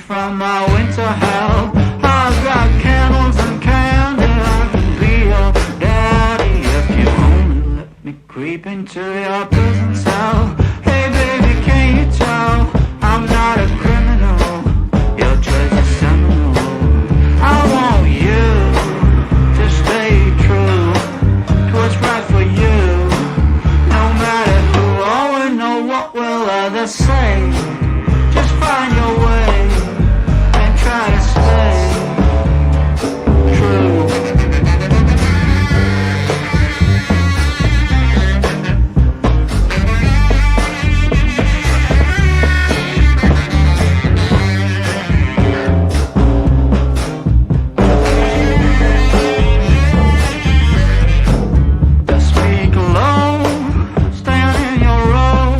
from my winter hell. I've got candles and candy, I can be your daddy if you only let me creep into your prison cell. Hey baby, can you tell I'm not a criminal? Your choice is seminal. I want you to stay true to what's right for you. No matter who or know what will others say, just find your way and try to stay true. Just speak low, stand in your row,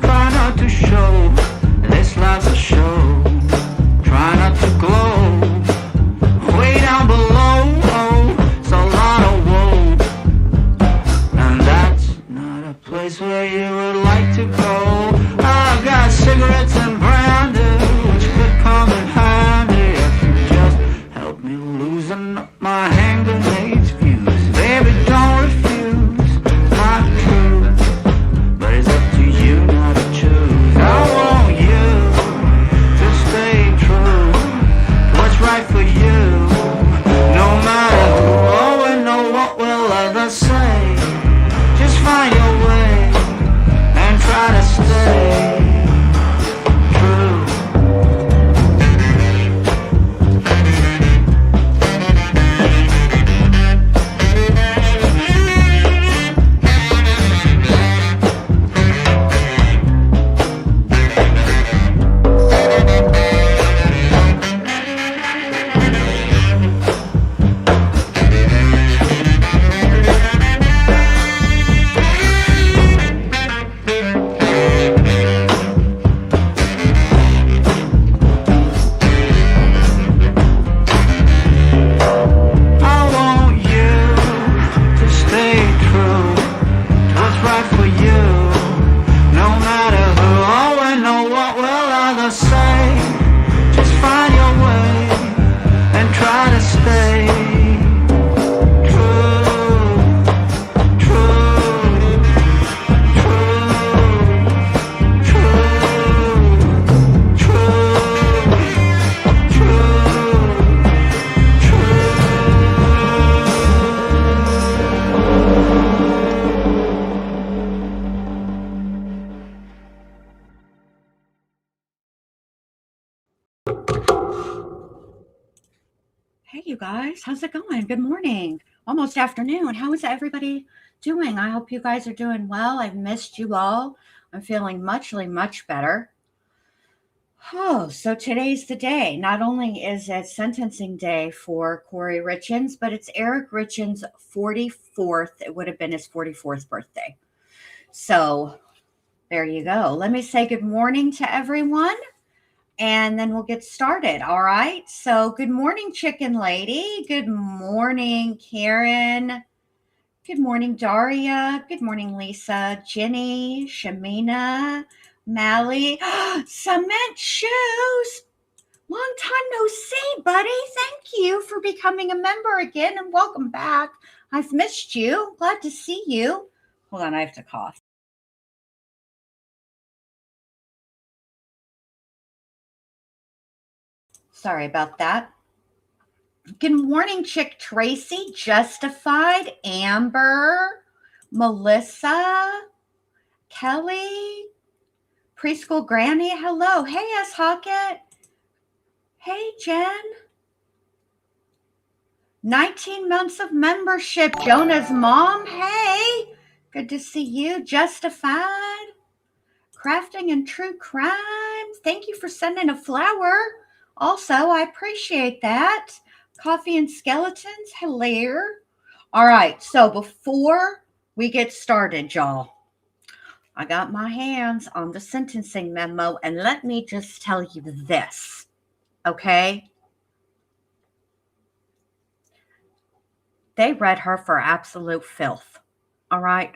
try not to show this life's a show. Try not to glow way down below. Oh, it's a lot of woe, and that's not a place where you would like to go. I've got cigarettes and brandy, which could come in handy if you just help me loosen up my hand grenades fuse. Baby, don't refuse my truth, but it's up to you not to choose. I want you to stay true to what's right for you. No matter who or know what will others say, just find your way and try to stay true. I want you to stay true to what's right for you. No matter who or know what will others say, just find your way and try to stay true, true, true, true, true, true. Hey, you guys, how's it going? Good morning, almost afternoon. How is everybody doing? I hope you guys are doing well. I've missed you all. I'm feeling much better. Oh, so today's the day. Not only is it sentencing day for Kouri Richins, but it's Eric Richins' 44th. It would have been his 44th birthday. So there you go. Let me say good morning to everyone, and then we'll get started. All right. So good morning, Chicken Lady. Good morning, Karen. Good morning, Daria. Good morning, Lisa, Jenny, Shamina, Mally. Cement Shoes. Long time no see, buddy. Thank you for becoming a member again and welcome back. I've missed you. Glad to see you. Hold on, I have to cough. Sorry about that. Good morning, Chick Tracy, Justified, Amber, Melissa, Kelly, Preschool Granny. Hello. Hey, S. Hockett. Hey, Jen. 19 months of membership. Jonah's mom. Hey, good to see you. Justified. Crafting and True Crime. Thank you for sending a flower. Also, I appreciate that. Coffee and Skeletons. Hello. All right. So before we get started, y'all, I got my hands on the sentencing memo, and let me just tell you this, okay? They read her for absolute filth, all right?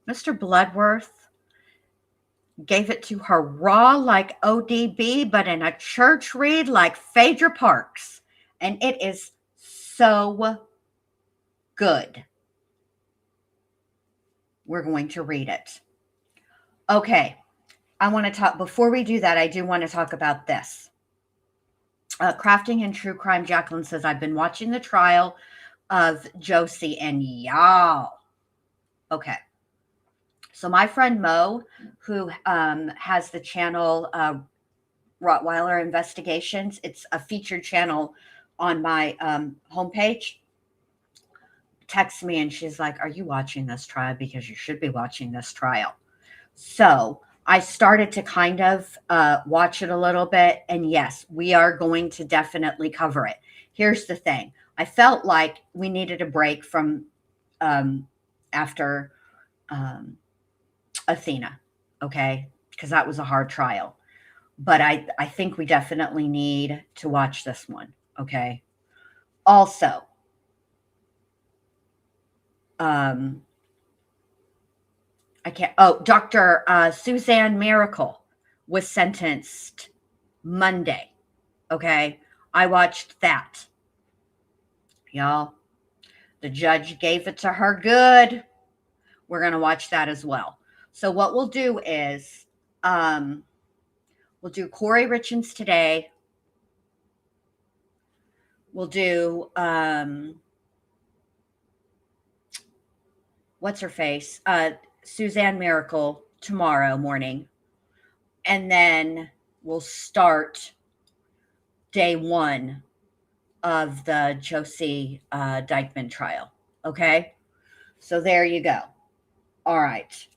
Mr. Bloodworth, Gave it to her raw like ODB, but in a church read like Phaedra Parks. And it is so good. We're going to read it. Okay. I want to talk, before we do that, I do want to talk about this. Crafting and True Crime, Jacqueline says, I've been watching the trial of Josie and y'all. Okay. So my friend Mo, who has the channel Rottweiler Investigations, it's a featured channel on my homepage, texts me and she's like, are you watching this trial? Because you should be watching this trial. So I started to kind of watch it a little bit. And yes, we are going to definitely cover it. Here's the thing. I felt like we needed a break from after Athena, okay? Because that was a hard trial. But I think we definitely need to watch this one, okay? Also, Dr. Suzanne Miracle was sentenced Monday, okay? I watched that. Y'all, the judge gave it to her good. We're going to watch that as well. So what we'll do is we'll do Kouri Richins today. We'll do what's her face? Suzanne Miracle tomorrow morning. And then we'll start day one of the Josie Dykeman trial. Okay? So there you go. All right.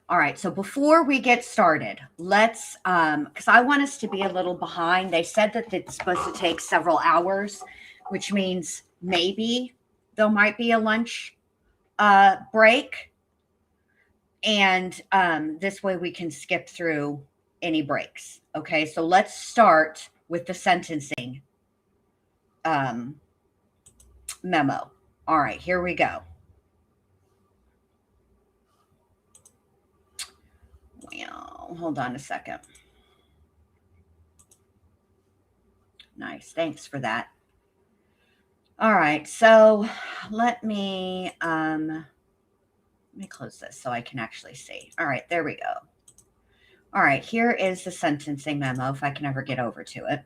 All right. So before we get started, let's, because I want us to be a little behind. They said that it's supposed to take several hours, which means maybe there might be a lunch break. And this way we can skip through any breaks. Okay. So let's start with the sentencing memo. All right, here we go. Well, hold on a second. Nice, thanks for that. All right, so let me close this so I can actually see. All right, there we go. All right, here is the sentencing memo, if I can ever get over to it.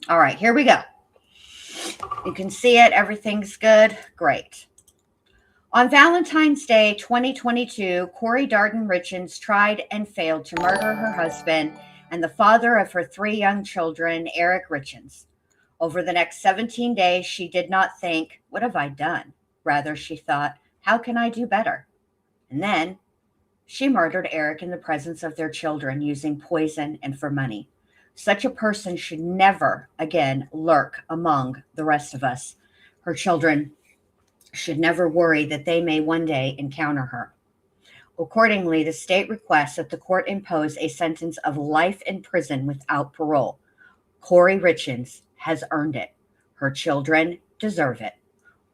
All right, here we go. You can see it. Everything's good. Great. On Valentine's Day 2022, Kouri Richins tried and failed to murder her husband and the father of her 3 young children, Eric Richins. Over the next 17 days, she did not think, what have I done? Rather, she thought, how can I do better? And then she murdered Eric in the presence of their children using poison and for money. Such a person should never again lurk among the rest of us. Her children should never worry that they may one day encounter her. Accordingly, the state requests that the court impose a sentence of life in prison without parole. Kouri Richins has earned it. Her children deserve it.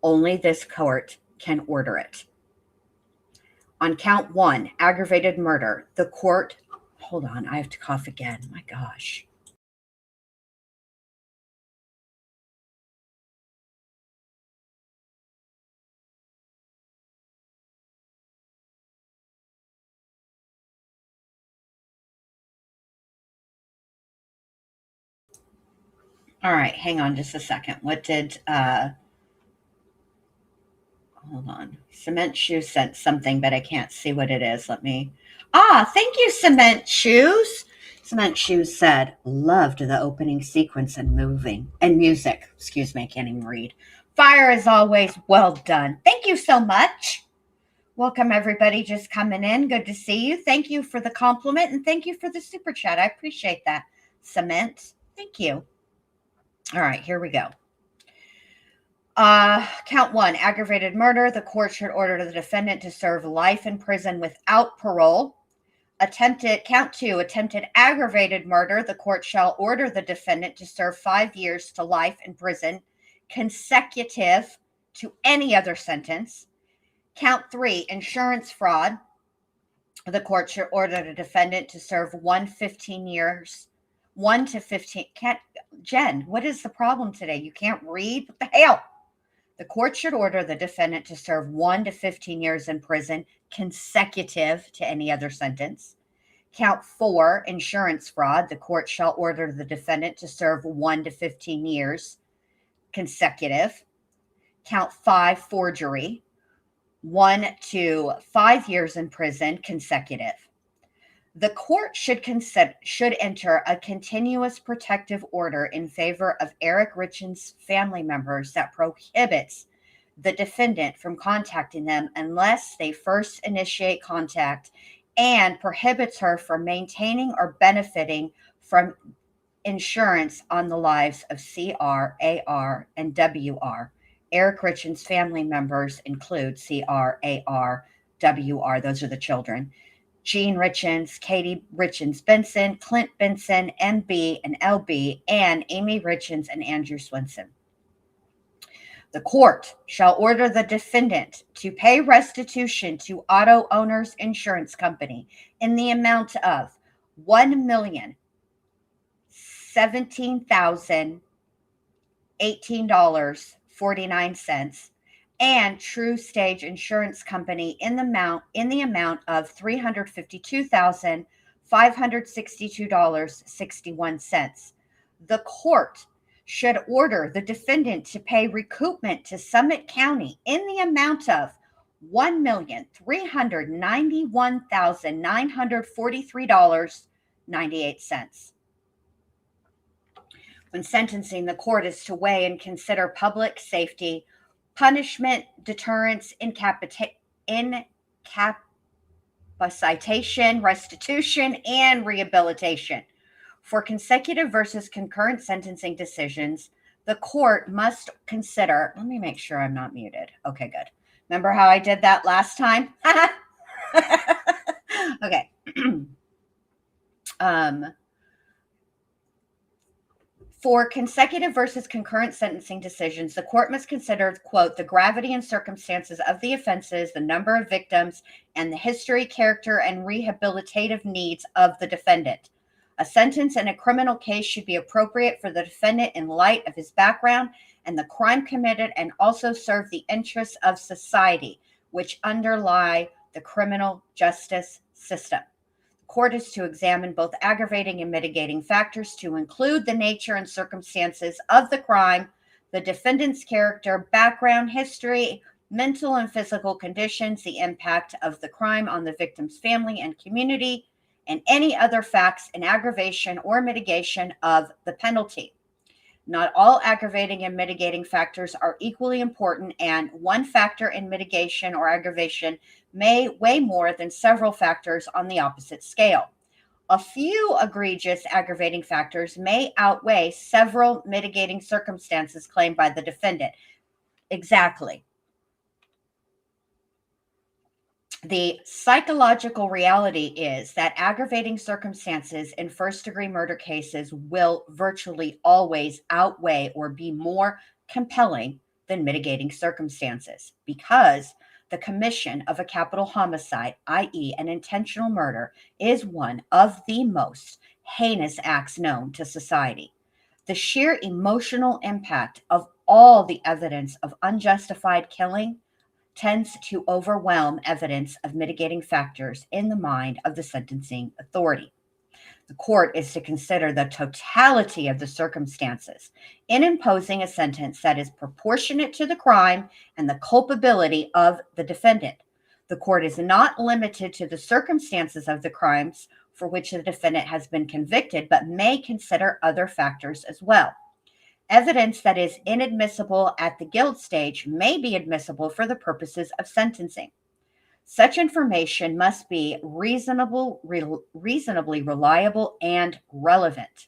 Only this court can order it. On count 1, aggravated murder, the court... Hold on, I have to cough again. My gosh. All right, hang on just a second. What did... hold on. Cement Shoes sent something, but I can't see what it is. Let me... thank you, Cement Shoes. Cement Shoes said, loved the opening sequence and music. Excuse me, I can't even read. Fire as always, well done. Thank you so much. Welcome, everybody just coming in. Good to see you. Thank you for the compliment, and thank you for the super chat. I appreciate that, Cement. Thank you. All right, here we go. Count 1, aggravated murder. The court should order the defendant to serve life in prison without parole. Count 2, attempted aggravated murder. The court shall order the defendant to serve 5 years to life in prison, consecutive to any other sentence. Count 3, insurance fraud. The court should order the defendant to serve 1 to 15. Can't, Jen, what is the problem today? You can't read? What the hell? The court should order the defendant to serve 1 to 15 years in prison consecutive to any other sentence. Count 4, insurance fraud. The court shall order the defendant to serve 1 to 15 years consecutive. Count 5, forgery. 1 to 5 years in prison consecutive. The court should enter a continuous protective order in favor of Eric Richins' family members that prohibits the defendant from contacting them unless they first initiate contact, and prohibits her from maintaining or benefiting from insurance on the lives of CR, AR, and WR. Eric Richins' family members include CR, AR, WR. Those are the children. Jean Richins, Katie Richins Benson, Clint Benson, MB and LB, and Amy Richins and Andrew Swinson. The court shall order the defendant to pay restitution to Auto Owners Insurance Company in the amount of $1,017,018.49, and True Stage Insurance Company in the amount of $352,562.61. The court should order the defendant to pay recoupment to Summit County in the amount of $1,391,943.98. When sentencing, the court is to weigh and consider public safety, punishment, deterrence, incapacitation, restitution, and rehabilitation. For consecutive versus concurrent sentencing decisions, the court must consider, let me make sure I'm not muted. Okay, good. Remember how I did that last time? Okay. For consecutive versus concurrent sentencing decisions, the court must consider, quote, the gravity and circumstances of the offenses, the number of victims, and the history, character, and rehabilitative needs of the defendant. A sentence in a criminal case should be appropriate for the defendant in light of his background and the crime committed, and also serve the interests of society, which underlie the criminal justice system. Court is to examine both aggravating and mitigating factors to include the nature and circumstances of the crime, the defendant's character, background, history, mental and physical conditions, the impact of the crime on the victim's family and community, and any other facts in aggravation or mitigation of the penalty. Not all aggravating and mitigating factors are equally important, and one factor in mitigation or aggravation may weigh more than several factors on the opposite scale. A few egregious aggravating factors may outweigh several mitigating circumstances claimed by the defendant. Exactly. The psychological reality is that aggravating circumstances in first-degree murder cases will virtually always outweigh or be more compelling than mitigating circumstances, because the commission of a capital homicide, i.e., an intentional murder, is one of the most heinous acts known to society. The sheer emotional impact of all the evidence of unjustified killing tends to overwhelm evidence of mitigating factors in the mind of the sentencing authority. The court is to consider the totality of the circumstances in imposing a sentence that is proportionate to the crime and the culpability of the defendant. The court is not limited to the circumstances of the crimes for which the defendant has been convicted, but may consider other factors as well. Evidence that is inadmissible at the guilt stage may be admissible for the purposes of sentencing. Such information must be reasonably reliable and relevant.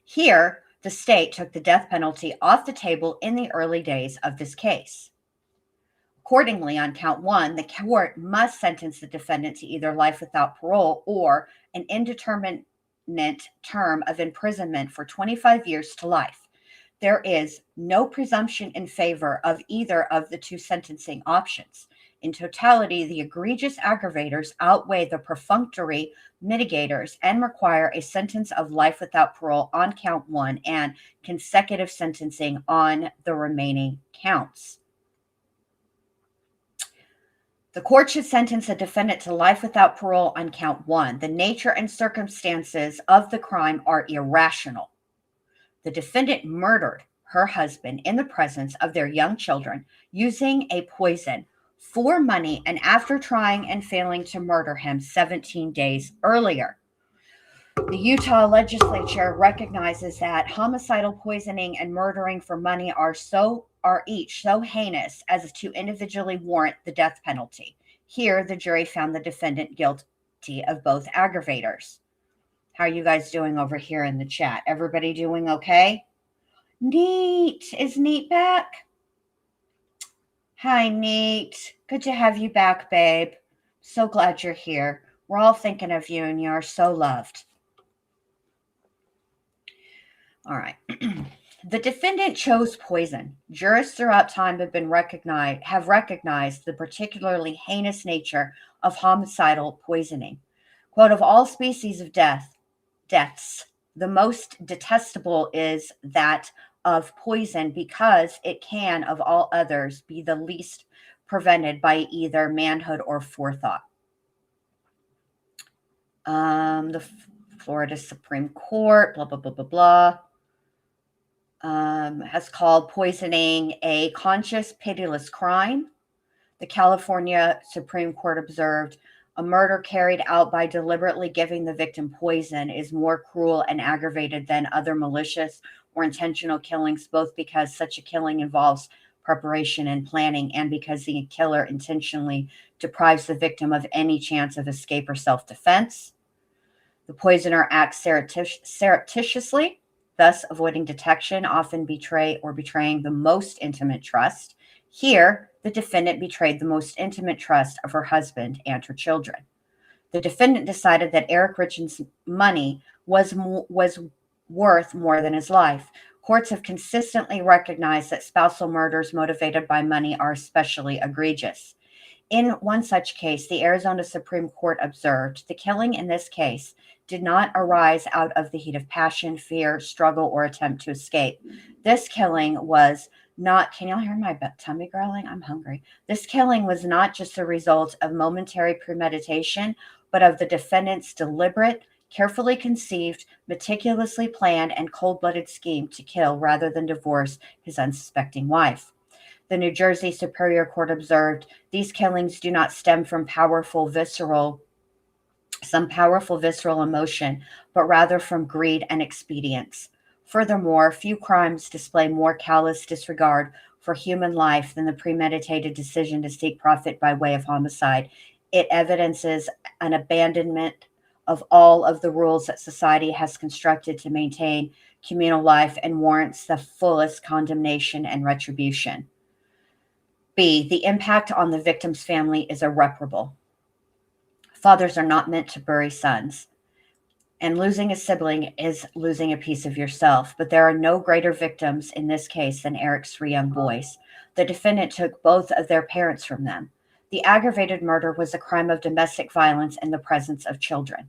Here, the state took the death penalty off the table in the early days of this case. Accordingly, on count 1, the court must sentence the defendant to either life without parole or an indeterminate term of imprisonment for 25 years to life. There is no presumption in favor of either of the two sentencing options. In totality, the egregious aggravators outweigh the perfunctory mitigators and require a sentence of life without parole on count 1 and consecutive sentencing on the remaining counts. The court should sentence a defendant to life without parole on count 1. The nature and circumstances of the crime are irrational. The defendant murdered her husband in the presence of their young children using a poison for money and after trying and failing to murder him 17 days earlier. The Utah legislature recognizes that homicidal poisoning and murdering for money are each so heinous as to individually warrant the death penalty. Here, the jury found the defendant guilty of both aggravators. How are you guys doing over here in the chat? Everybody doing okay? Neat. Is Neat back? Hi, Neat. Good to have you back, babe. So glad you're here. We're all thinking of you, and you are so loved. All right. The defendant chose poison. Jurists throughout time have recognized the particularly heinous nature of homicidal poisoning. Quote, of all species of deaths, the most detestable is that of poison because it can, of all others, be the least prevented by either manhood or forethought. The Florida Supreme Court, blah, blah, blah, blah, blah. Has called poisoning a conscious, pitiless crime. The California Supreme Court observed a murder carried out by deliberately giving the victim poison is more cruel and aggravated than other malicious or intentional killings, both because such a killing involves preparation and planning and because the killer intentionally deprives the victim of any chance of escape or self-defense. The poisoner acts surreptitiously, thus avoiding detection, often betraying the most intimate trust. Here, the defendant betrayed the most intimate trust of her husband and her children. The defendant decided that Eric Richins' money was worth more than his life. Courts have consistently recognized that spousal murders motivated by money are especially egregious. In one such case, the Arizona Supreme Court observed the killing in this case did not arise out of the heat of passion, fear, struggle, or attempt to escape. This killing was not, can y'all hear my tummy growling? I'm hungry. This killing was not just a result of momentary premeditation, but of the defendant's deliberate, carefully conceived, meticulously planned, and cold-blooded scheme to kill rather than divorce his unsuspecting wife. The New Jersey Superior Court observed these killings do not stem from some powerful visceral emotion, but rather from greed and expedience. Furthermore, few crimes display more callous disregard for human life than the premeditated decision to seek profit by way of homicide. It evidences an abandonment of all of the rules that society has constructed to maintain communal life and warrants the fullest condemnation and retribution. B, the impact on the victim's family is irreparable. Fathers are not meant to bury sons, and losing a sibling is losing a piece of yourself. But there are no greater victims in this case than Eric's 3 young boys. The defendant took both of their parents from them. The aggravated murder was a crime of domestic violence in the presence of children.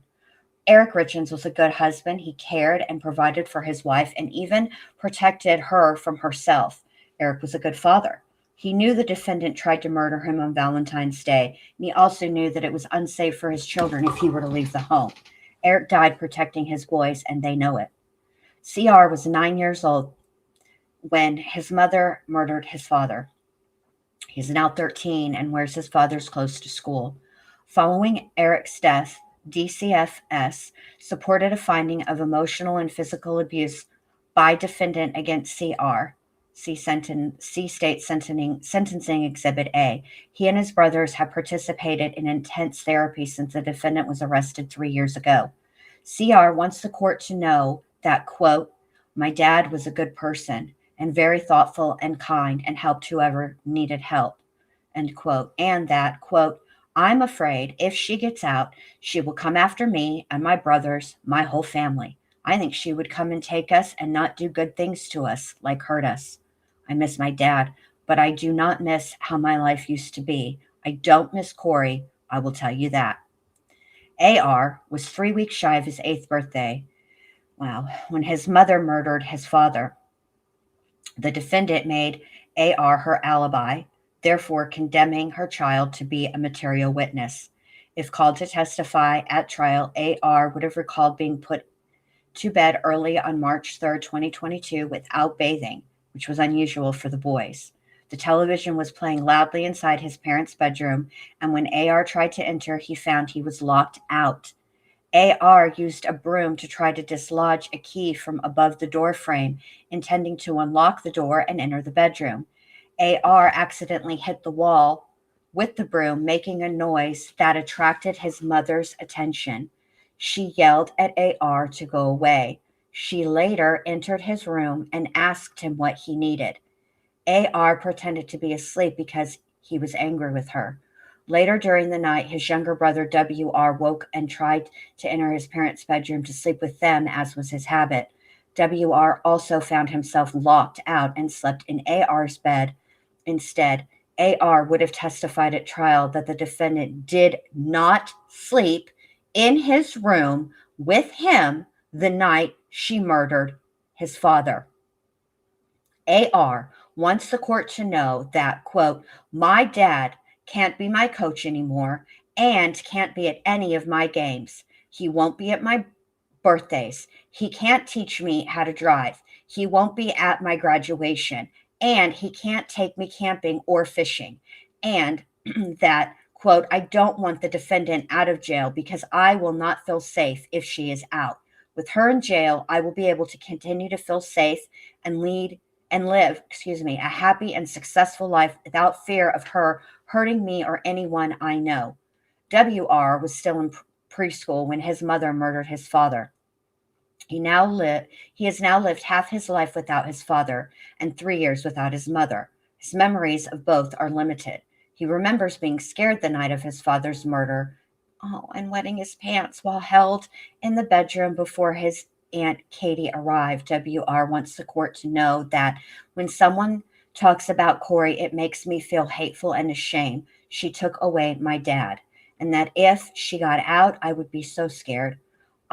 Eric Richins was a good husband. He cared and provided for his wife and even protected her from herself. Eric was a good father. He knew the defendant tried to murder him on Valentine's Day, and he also knew that it was unsafe for his children if he were to leave the home. Eric died protecting his boys, and they know it. CR was 9 years old when his mother murdered his father. He's now 13 and wears his father's clothes to school. Following Eric's death, DCFS supported a finding of emotional and physical abuse by defendant against CR. See State Sentencing Exhibit A. He and his brothers have participated in intense therapy since the defendant was arrested 3 years ago. CR wants the court to know that, quote, my dad was a good person and very thoughtful and kind and helped whoever needed help, end quote. And that, quote, I'm afraid if she gets out, she will come after me and my brothers, my whole family. I think she would come and take us and not do good things to us, like hurt us. I miss my dad, but I do not miss how my life used to be. I don't miss Kouri, I will tell you that. AR was 3 weeks shy of his 8th birthday. Wow, when his mother murdered his father. The defendant made AR her alibi, therefore condemning her child to be a material witness. If called to testify at trial, AR would have recalled being put to bed early on March 3rd, 2022, without bathing, which was unusual for the boys. The television was playing loudly inside his parents' bedroom, and when AR tried to enter, he found he was locked out. AR used a broom to try to dislodge a key from above the door frame, intending to unlock the door and enter the bedroom. AR accidentally hit the wall with the broom, making a noise that attracted his mother's attention. She yelled at AR to go away. She later entered his room and asked him what he needed. AR pretended to be asleep because he was angry with her. Later during the night, his younger brother WR woke and tried to enter his parents' bedroom to sleep with them, as was his habit. WR also found himself locked out and slept in AR's bed instead. AR would have testified at trial that the defendant did not sleep in his room with him the night she murdered his father. AR wants the court to know that, quote, my dad can't be my coach anymore and can't be at any of my games. He won't be at my birthdays. He can't teach me how to drive. He won't be at my graduation. And he can't take me camping or fishing. And that, quote, I don't want the defendant out of jail because I will not feel safe if she is out. With her in jail, I will be able to continue to feel safe and live, a happy and successful life without fear of her hurting me or anyone I know. WR was still in preschool when his mother murdered his father. He has now lived half his life without his father and 3 years without his mother. His memories of both are limited. He remembers being scared the night of his father's murder, and wetting his pants while held in the bedroom before his Aunt Katie arrived. WR wants the court to know that when someone talks about Kouri, it makes me feel hateful and ashamed. She took away my dad, and that if she got out, I would be so scared.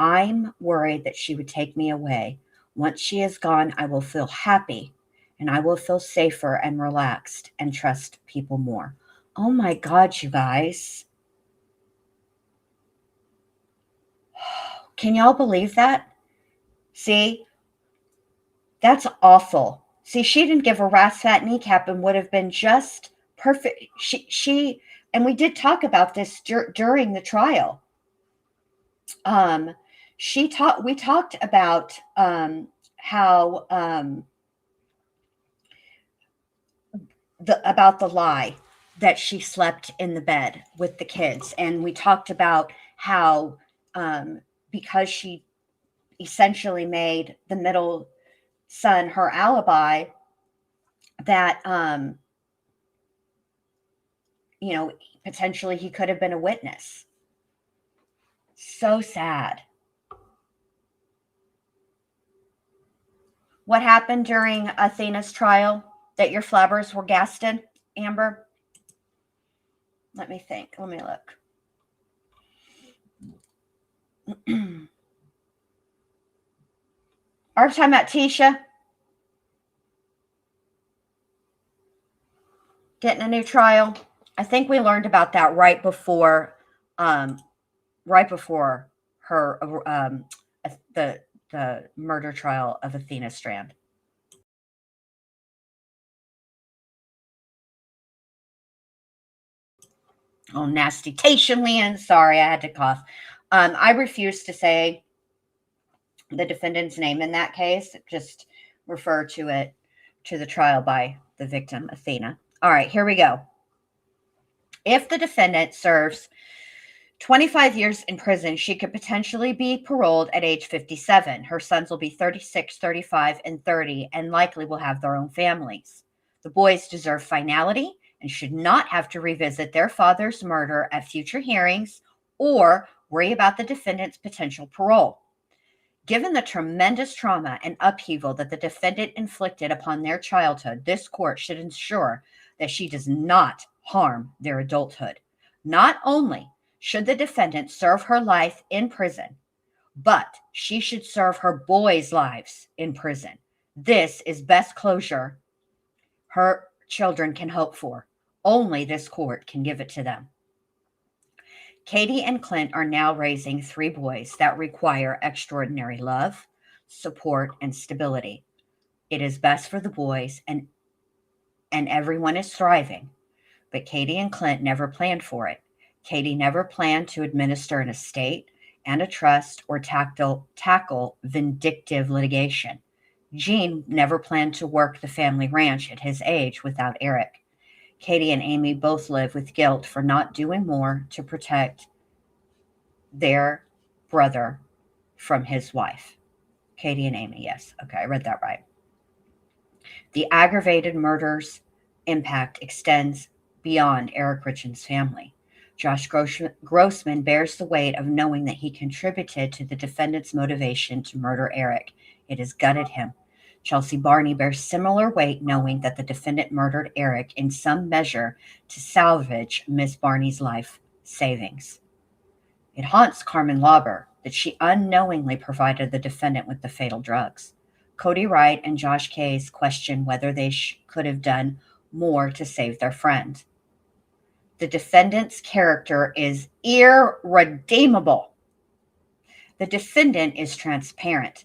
I'm worried that she would take me away. Once she is gone, I will feel happy, and I will feel safer and relaxed and trust people more. Oh my God, you guys. Can y'all believe that? See, that's awful. See, she didn't give a rat's fat kneecap and would have been just perfect. And we did talk about this during the trial. We talked about how about the lie that she slept in the bed with the kids, and we talked about how because she essentially made the middle son her alibi, that potentially he could have been a witness. So sad. What happened during Athena's trial that your flabbers were gassed in, Amber? Let me think. Let me look. Are we talking about Tisha getting a new trial? I think we learned about that right before her the murder trial of Athena Strand. Oh, nasty-tation, Leanne. Sorry, I had to cough. I refuse to say the defendant's name in that case. Just refer to the trial by the victim, Athena. All right, here we go. If the defendant serves 25 years in prison, she could potentially be paroled at age 57. Her sons will be 36, 35, and 30, and likely will have their own families. The boys deserve finality and should not have to revisit their father's murder at future hearings or worry about the defendant's potential parole. Given the tremendous trauma and upheaval that the defendant inflicted upon their childhood, this court should ensure that she does not harm their adulthood. Not only should the defendant serve her life in prison, but she should serve her boys' lives in prison. This is best closure her children can hope for. Only this court can give it to them. Katie and Clint are now raising 3 boys that require extraordinary love, support, and stability. It is best for the boys, and everyone is thriving. But Katie and Clint never planned for it. Katie never planned to administer an estate and a trust or tackle vindictive litigation. Gene never planned to work the family ranch at his age without Eric. Katie and Amy both live with guilt for not doing more to protect their brother from his wife. Katie and Amy, yes. Okay, I read that right. The aggravated murder's impact extends beyond Eric Richins' family. Josh Grossman bears the weight of knowing that he contributed to the defendant's motivation to murder Eric. It has gutted him. Chelsea Barney bears similar weight knowing that the defendant murdered Eric in some measure to salvage Miss Barney's life savings. It haunts Carmen Lauber that she unknowingly provided the defendant with the fatal drugs. Cody Wright and Josh Case question whether they could have done more to save their friend. The defendant's character is irredeemable. The defendant is transparent.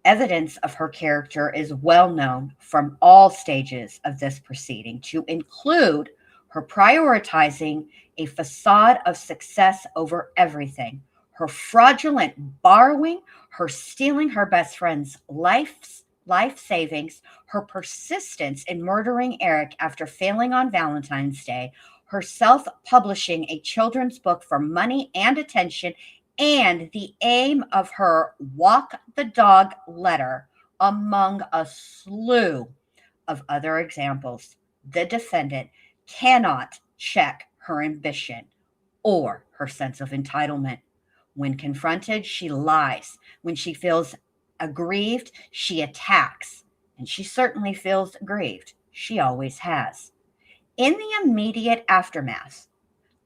Evidence of her character is well known from all stages of this proceeding, to include her prioritizing a facade of success over everything, her fraudulent borrowing, her stealing her best friend's life savings, her persistence in murdering Eric after failing on Valentine's Day, her self-publishing a children's book for money and attention, and the aim of her walk the dog letter, among a slew of other examples. The defendant cannot check her ambition or her sense of entitlement. When confronted, she lies. When she feels aggrieved, she attacks. And she certainly feels aggrieved. She always has. In the immediate aftermath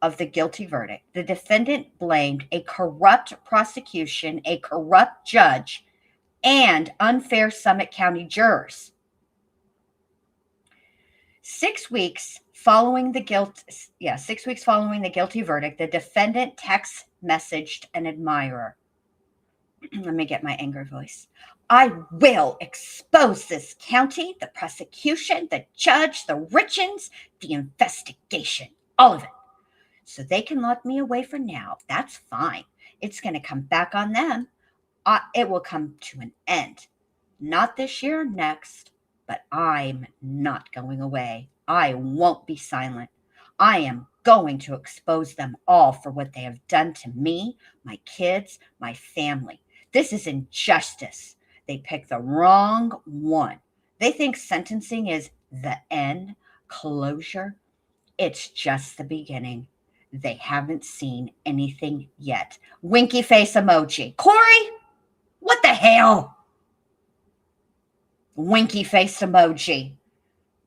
of the guilty verdict, the defendant blamed a corrupt prosecution, a corrupt judge, and unfair Summit County jurors. 6 weeks following the guilty verdict, the defendant text messaged an admirer. Let me get my angry voice. I will expose this county, the prosecution, the judge, the Richins, the investigation, all of it. So they can lock me away for now. That's fine. It's going to come back on them. It will come to an end. Not this year, next, but I'm not going away. I won't be silent. I am going to expose them all for what they have done to me, my kids, my family. This is injustice. They picked the wrong one. They think sentencing is the end, closure. It's just the beginning. They haven't seen anything yet. Winky face emoji. Kouri, what the hell? Winky face emoji.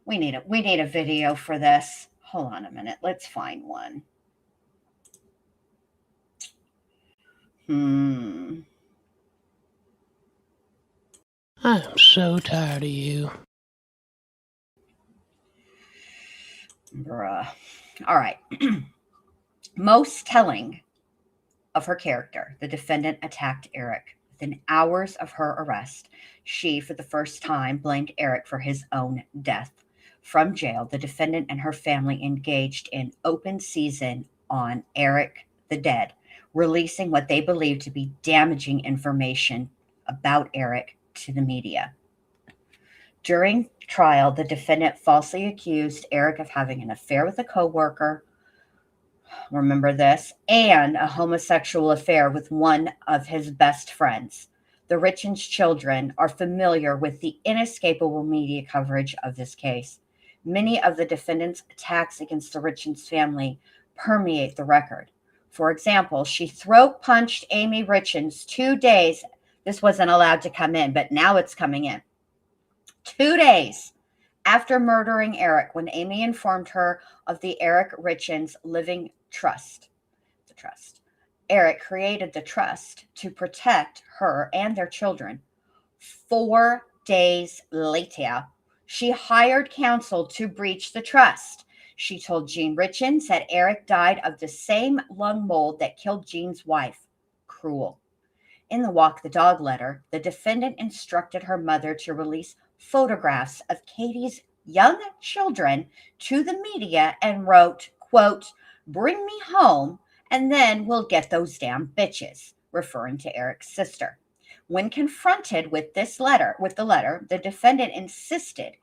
We need a video for this. Hold on a minute. Let's find one. I'm so tired of you. Bruh. All right. Most telling of her character, the defendant attacked Eric. Within hours of her arrest, she, for the first time, blamed Eric for his own death. From jail, the defendant and her family engaged in open season on Eric the Dead, releasing what they believed to be damaging information about Eric to the media. During trial, the defendant falsely accused Eric of having an affair with a coworker, remember this, and a homosexual affair with one of his best friends. The Richins children are familiar with the inescapable media coverage of this case. Many of the defendant's attacks against the Richins family permeate the record. For example, she throat punched Amy Richins 2 days. This wasn't allowed to come in, but now it's coming in. 2 days after murdering Eric when Amy informed her of the Eric Richins Living Trust. The trust. Eric created the trust to protect her and their children. 4 days later, she hired counsel to breach the trust. She told Jean Richins that Eric died of the same lung mold that killed Jean's wife. Cruel. In the Walk the Dog letter, the defendant instructed her mother to release photographs of Katie's young children to the media and wrote, quote, "Bring me home and then we'll get those damn bitches," referring to Eric's sister. When confronted with the letter, the defendant insisted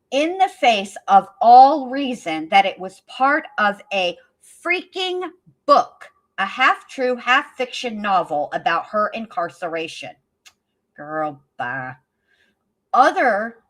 in the face of all reason that it was part of a freaking book, a half-true, half-fiction novel about her incarceration. Girl, bye. Other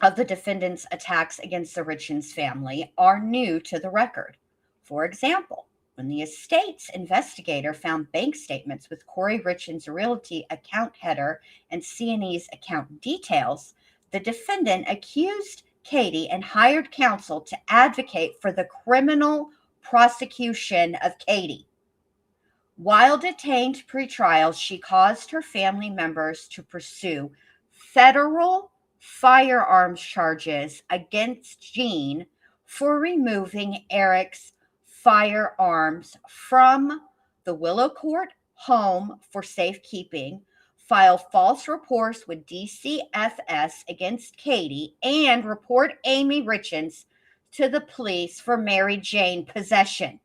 of the defendant's attacks against the Richins family are new to the record. For example, when the estate's investigator found bank statements with Kouri Richins' realty account header and C&E's account details, the defendant accused Katie and hired counsel to advocate for the criminal prosecution of Katie. While detained pre-trial, she caused her family members to pursue federal firearms charges against Jean for removing Eric's firearms from the Willow Court home for safekeeping, file false reports with DCFS against Katie, and report Amy Richins to the police for Mary Jane possession.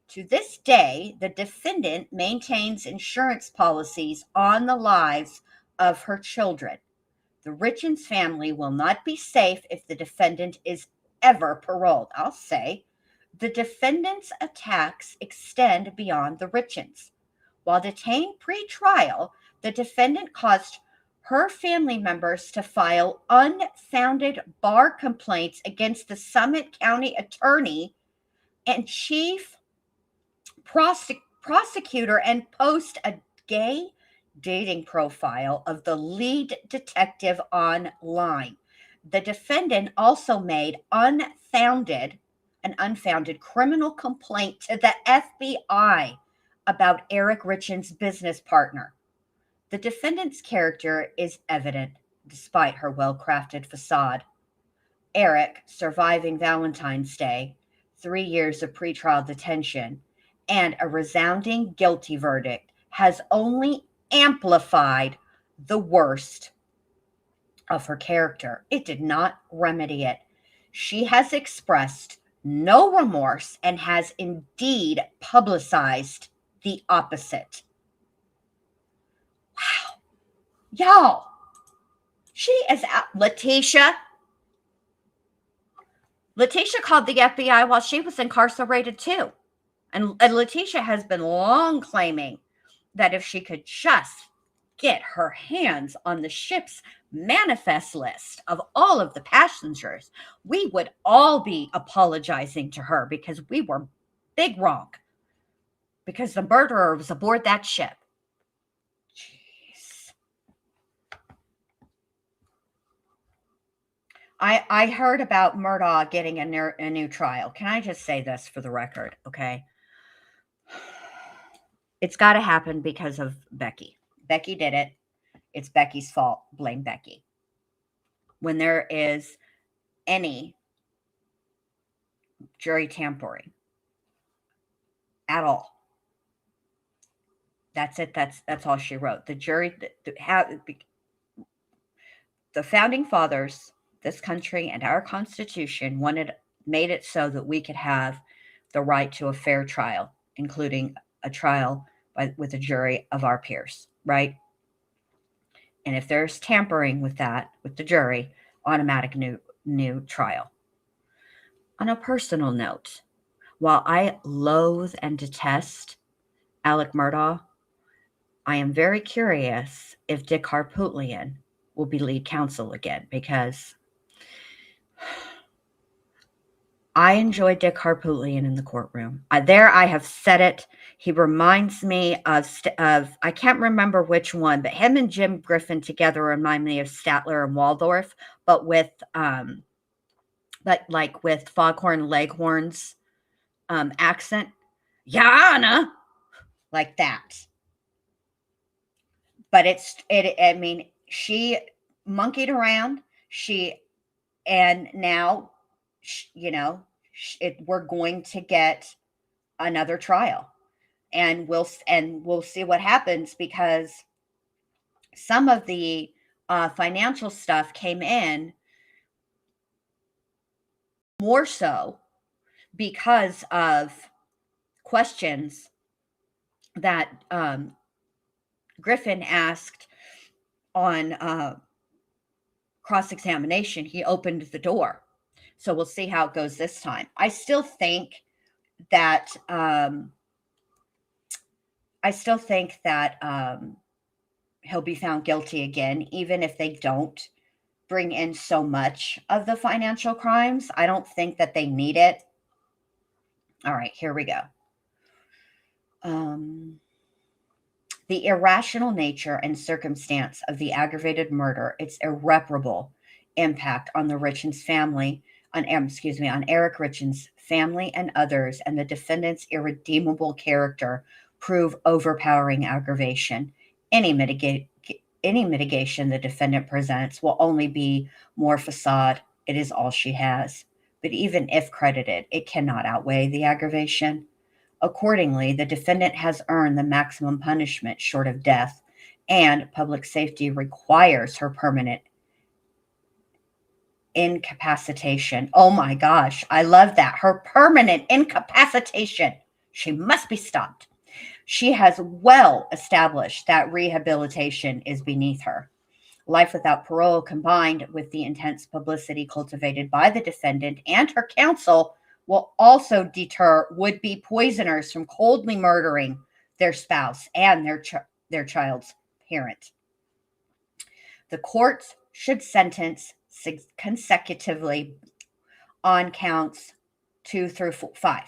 To this day, the defendant maintains insurance policies on the lives of her children. The Richins family will not be safe if the defendant is ever paroled. I'll say the defendant's attacks extend beyond the Richins. While detained pre-trial, the defendant caused her family members to file unfounded bar complaints against the Summit County attorney and chief prosecutor and post a gay dating profile of the lead detective online. The defendant also made an unfounded criminal complaint to the FBI about Eric Richins' business partner. The defendant's character is evident despite her well-crafted facade. Eric, surviving Valentine's Day, 3 years of pretrial detention, and a resounding guilty verdict, has only amplified the worst of her character. It did not remedy it. She has expressed no remorse and has indeed publicized the opposite. Wow. Y'all, she is out. Letitia called the FBI while she was incarcerated too. And Letitia has been long claiming that if she could just get her hands on the ship's manifest list of all of the passengers, we would all be apologizing to her because we were big wrong. Because the murderer was aboard that ship. Jeez. I heard about Murdaugh getting a new trial. Can I just say this for the record, okay? It's got to happen because of Becky. Becky did it. It's Becky's fault. Blame Becky. When there is any jury tampering at all, that's it. That's all she wrote. The jury, the founding fathers, this country and our Constitution made it so that we could have the right to a fair trial, including a trial with a jury of our peers, right? And if there's tampering with that, with the jury, automatic new trial. On a personal note, while I loathe and detest Alec Murdaugh, I am very curious if Dick Harpootlian will be lead counsel again, because I enjoy Dick Harpootlian in the courtroom. I have said it. He reminds me of I can't remember which one, but him and Jim Griffin together remind me of Statler and Waldorf, but with Foghorn Leghorn's accent. Yana, like that. But I mean, she monkeyed around. And now, we're going to get another trial, and we'll see what happens, because some of the financial stuff came in more so because of questions that Griffin asked on cross-examination. He opened the door. So we'll see how it goes this time. I still think that he'll be found guilty again, even if they don't bring in so much of the financial crimes. I don't think that they need it. All right, here we go. The irrational nature and circumstance of the aggravated murder, its irreparable impact on the Richins family, on Eric Richins' family and others, and the defendant's irredeemable character prove overpowering aggravation. Any mitigation the defendant presents will only be more facade. It is all she has. But even if credited, it cannot outweigh the aggravation. Accordingly, the defendant has earned the maximum punishment short of death, and public safety requires her permanent incapacitation. Oh my gosh, I love that. Her permanent incapacitation. She must be stopped. She has well established that rehabilitation is beneath her. Life without parole, combined with the intense publicity cultivated by the defendant and her counsel, will also deter would-be poisoners from coldly murdering their spouse and their child's parent. The court should sentence consecutively on counts 2 through 5.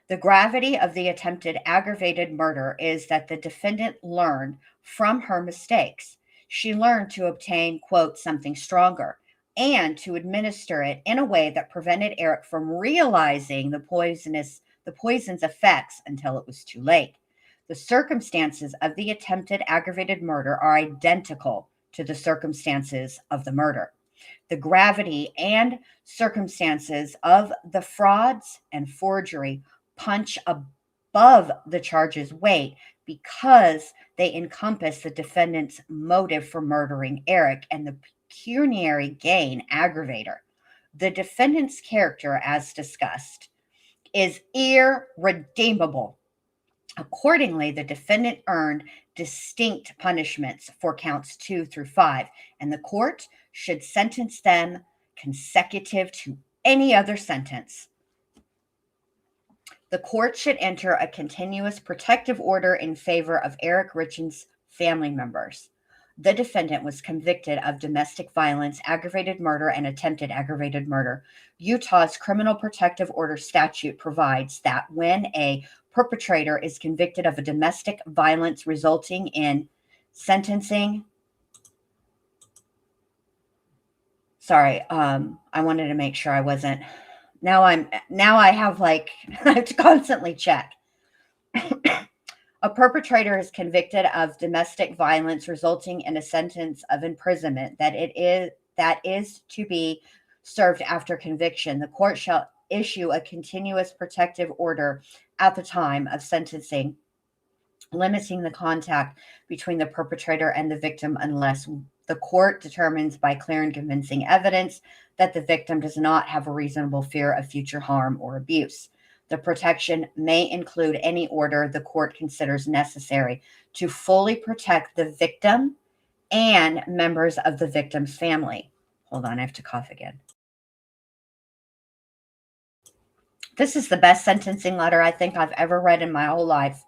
The gravity of the attempted aggravated murder is that the defendant learned from her mistakes. She learned to obtain, quote, something stronger, and to administer it in a way that prevented Eric from realizing the poison's effects until it was too late. The circumstances of the attempted aggravated murder are identical to the circumstances of the murder. The gravity and circumstances of the frauds and forgery punch above the charge's weight because they encompass the defendant's motive for murdering Eric and the pecuniary gain aggravator. The defendant's character, as discussed, is irredeemable. Accordingly, the defendant earned distinct punishments for counts 2 through 5, and the court should sentence them consecutive to any other sentence. The court should enter a continuous protective order in favor of Eric Richins' family members. The defendant was convicted of domestic violence, aggravated murder, and attempted aggravated murder. Utah's Criminal Protective Order statute provides that when a perpetrator is convicted of a domestic violence resulting in sentencing. Sorry, I wanted to make sure I wasn't. Now I have I have to constantly check. A perpetrator is convicted of domestic violence resulting in a sentence of imprisonment that is to be served after conviction. The court shall issue a continuous protective order at the time of sentencing, limiting the contact between the perpetrator and the victim unless the court determines by clear and convincing evidence that the victim does not have a reasonable fear of future harm or abuse. The protection may include any order the court considers necessary to fully protect the victim and members of the victim's family. Hold on, I have to cough again. This is the best sentencing letter I think I've ever read in my whole life.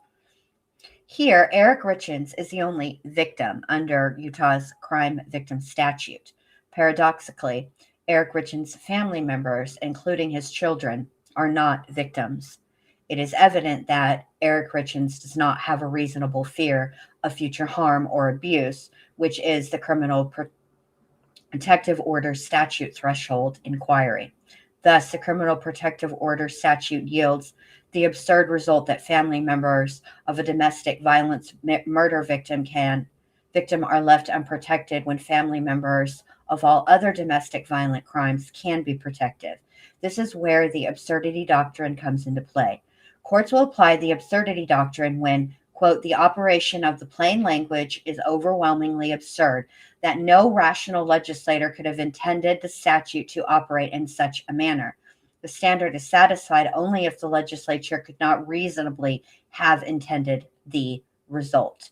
Here, Eric Richins is the only victim under Utah's crime victim statute. Paradoxically, Eric Richins' family members, including his children, are not victims. It is evident that Eric Richins does not have a reasonable fear of future harm or abuse, which is the criminal protective order statute threshold inquiry. Thus, the criminal protective order statute yields the absurd result that family members of a domestic violence murder victim are left unprotected when family members of all other domestic violent crimes can be protected. This is where the absurdity doctrine comes into play. Courts will apply the absurdity doctrine when, quote, the operation of the plain language is overwhelmingly absurd, that no rational legislator could have intended the statute to operate in such a manner. The standard is satisfied only if the legislature could not reasonably have intended the result.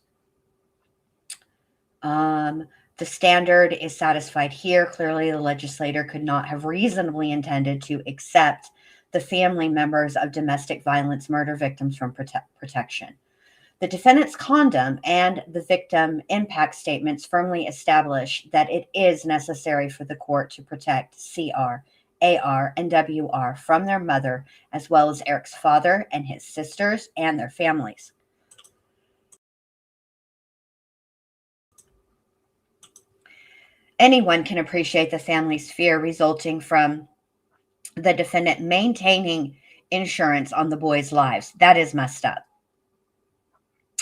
The standard is satisfied here. Clearly, the legislator could not have reasonably intended to accept the family members of domestic violence murder victims from protection. The defendant's condom and the victim impact statements firmly establish that it is necessary for the court to protect CR, AR, and WR from their mother, as well as Eric's father and his sisters and their families. Anyone can appreciate the family's fear resulting from the defendant maintaining insurance on the boys' lives. That is messed up.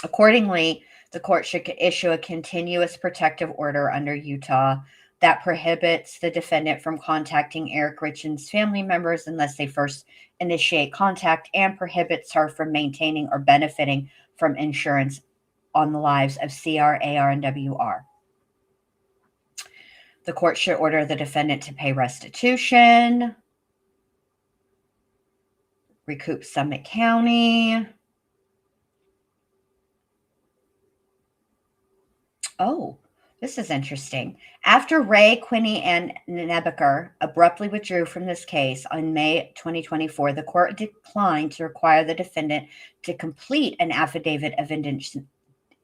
Accordingly, the court should issue a continuous protective order under Utah that prohibits the defendant from contacting Eric Richins' family members unless they first initiate contact, and prohibits her from maintaining or benefiting from insurance on the lives of CR, AR, and WR. The court should order the defendant to pay restitution, recoup Summit County. Oh, this is interesting. After Ray, Quinney, and Nebeker abruptly withdrew from this case on May 2024, the court declined to require the defendant to complete an affidavit of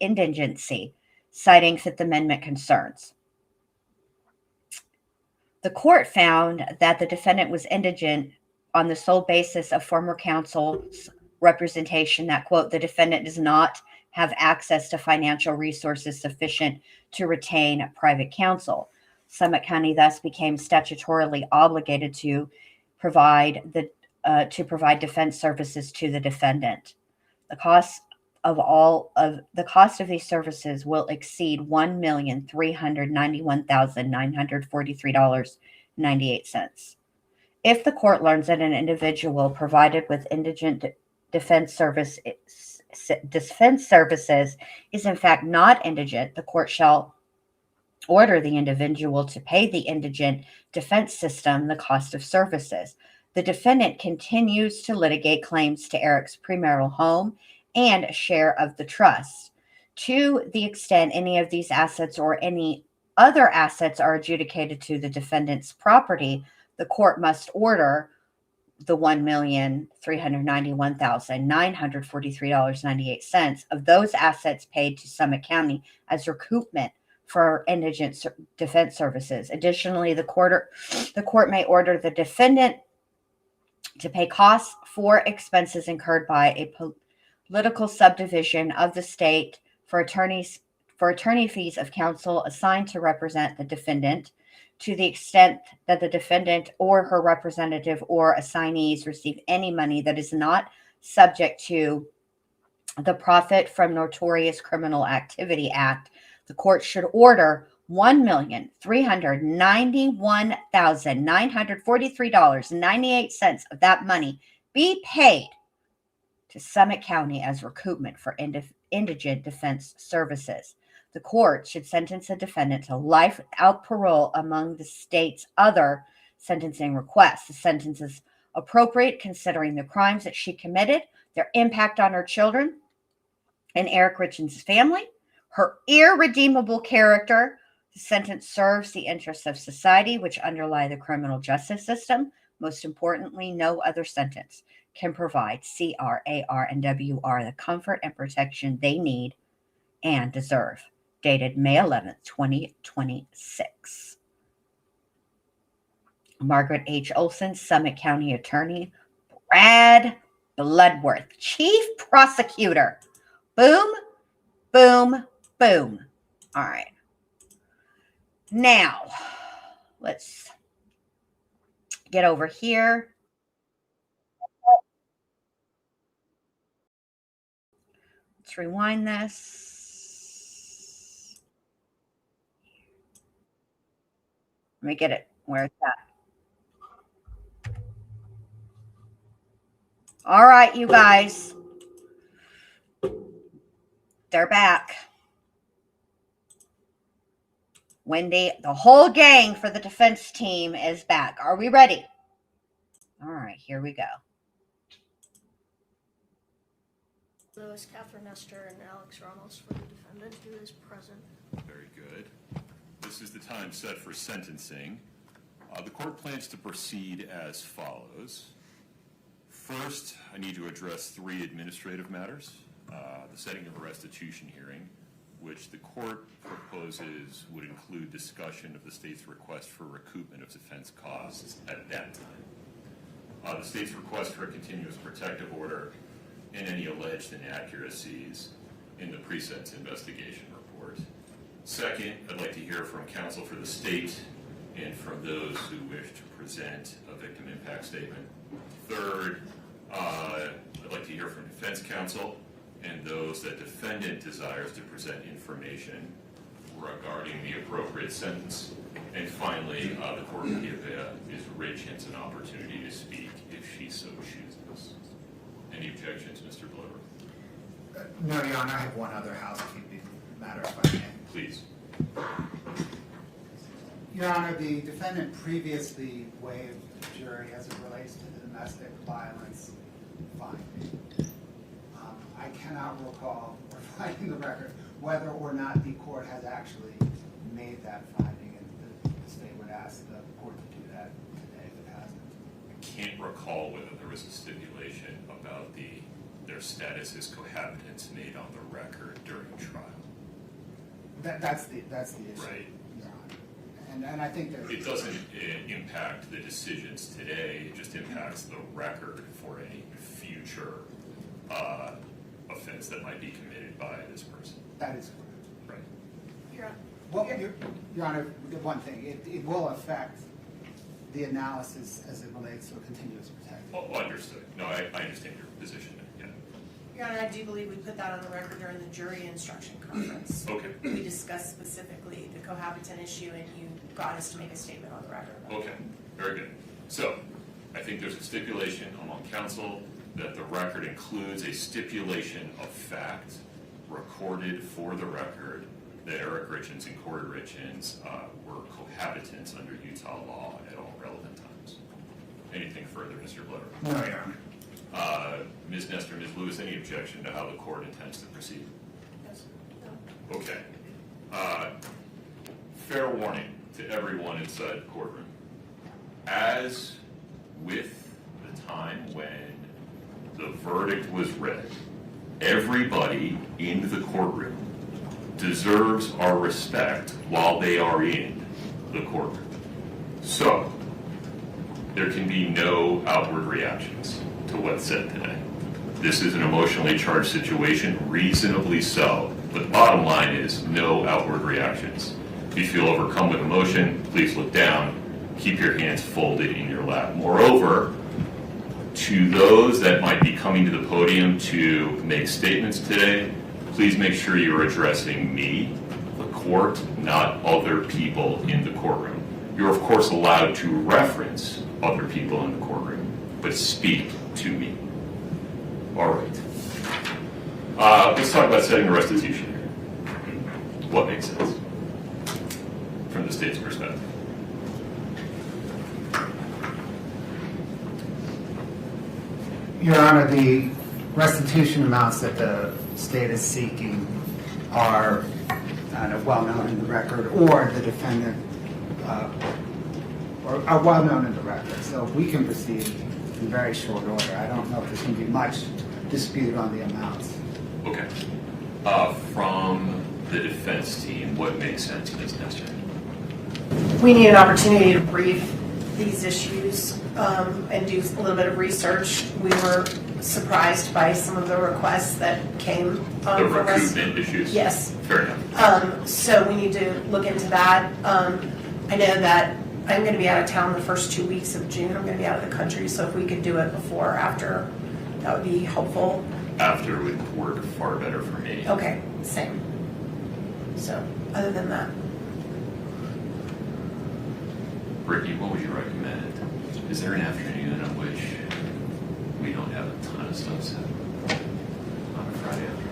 indigency, citing Fifth Amendment concerns. The court found that the defendant was indigent on the sole basis of former counsel's representation that, quote, the defendant does not have access to financial resources sufficient to retain private counsel. Summit County thus became statutorily obligated to provide defense services to the defendant. The cost of these services will exceed $1,391,943.98. If the court learns that an individual provided with indigent defense services is in fact not indigent, the court shall order the individual to pay the indigent defense system the cost of services. The defendant continues to litigate claims to Eric's premarital home and a share of the trust. To the extent any of these assets or any other assets are adjudicated to the defendant's property, the court must order the $1,391,943.98 of those assets paid to Summit County as recoupment for indigent defense services. Additionally, the court may order the defendant to pay costs for expenses incurred by a political subdivision of the state for attorney fees of counsel assigned to represent the defendant, to the extent that the defendant or her representative or assignees receive any money that is not subject to the Profit from Notorious Criminal Activity Act. The court should order $1,391,943.98 of that money be paid to Summit County as recoupment for indigent defense services. The court should sentence a defendant to life without parole among the state's other sentencing requests. The sentence is appropriate considering the crimes that she committed, their impact on her children and Eric Richins' family, her irredeemable character. The sentence serves the interests of society which underlie the criminal justice system. Most importantly, no other sentence can provide CR, AR, and WR the comfort and protection they need and deserve. Dated May 11th, 2026. Margaret H. Olson, Summit County Attorney, Brad Bloodworth, Chief Prosecutor. Boom, boom, boom. All right. Now, let's get over here. Let's rewind this. Let me get it where it's at. All right, you guys. They're back. Wendy, the whole gang for the defense team is back. Are we ready? All right, here we go. Lewis, Catherine Nestor, and Alex Ramos for the defendant who is present. Very good. This is the time set for sentencing. The court plans to proceed as follows. First, I need to address 3 administrative matters. The setting of a restitution hearing, which the court proposes would include discussion of the state's request for recoupment of defense costs at that time. The state's request for a continuous protective order and any alleged inaccuracies in the pre-sentence investigation report. Second, I'd like to hear from counsel for the state and from those who wish to present a victim impact statement. Third, I'd like to hear from defense counsel and those that defendant desires to present information regarding the appropriate sentence. And finally, the court will give Ms. Richins an opportunity to speak if she so chooses. Any objections, Mr. Blower? No, Your Honor, I have one other housekeeping matter, if I may. Please. Your Honor, the defendant previously waived the jury as it relates to the domestic violence finding. I cannot recall, or finding the record, whether or not the court has actually made that finding, and the state would ask the court to do that today if it hasn't. I can't recall whether there was a stipulation about their status as cohabitants made on the record during trial. That's the issue, Right. Your Honor. And I think that It doesn't impact the decisions today, it just impacts the record for any future offense that might be committed by this person. that is correct. Right. Well, Your Honor, the one thing, it will affect the analysis as it relates to a continuous protective. Oh, understood. No, I understand your position. Yeah. Your Honor, I do believe we put that on the record during the jury instruction conference. Okay. We discussed specifically the cohabitant issue, and you got us to make a statement on the record. Okay. Very good. So, I think there's a stipulation among counsel that the record includes a stipulation of fact recorded for the record that Eric Richins and Kouri Richins were cohabitants under Utah law at all relevant times. Anything further, Mr. Blower? No, Your Honor. Ms. Nestor, Ms. Lewis, any objection to how the court intends to proceed? Yes. No. Okay. Fair warning to everyone inside the courtroom. As with the time when the verdict was read, everybody in the courtroom deserves our respect while they are in the courtroom. So, there can be no outward reactions to what's said today. This is an emotionally charged situation, reasonably so, but the bottom line is no outward reactions. If you feel overcome with emotion, please look down, keep your hands folded in your lap. Moreover, to those that might be coming to the podium to make statements today, please make sure you're addressing me, the court, not other people in the courtroom. You're of course allowed to reference other people in the courtroom, but speak to me. All right. Let's talk about setting the restitution here. What makes sense from the state's perspective? Your Honor, the restitution amounts that the state is seeking are well known in the record, or the defendant are well known in the record. So we can proceed in very short order. I don't know if there's going to be much dispute on the amounts. Okay. From the defense team, what makes sense, Ms. Nestor? We need an opportunity to brief these issues and do a little bit of research, we were surprised by some of the requests that came The from us. recruitment issues? Yes. Fair enough. So we need to look into that. I know that I'm going to be out of town the first 2 weeks of June. I'm going to be out of the country, so if we could do it before or after, that would be helpful. After would work far better for me. Okay, same. So, other than that, Brittany, what would you recommend? Is there an afternoon on which we don't have a ton of stuff set on a Friday afternoon?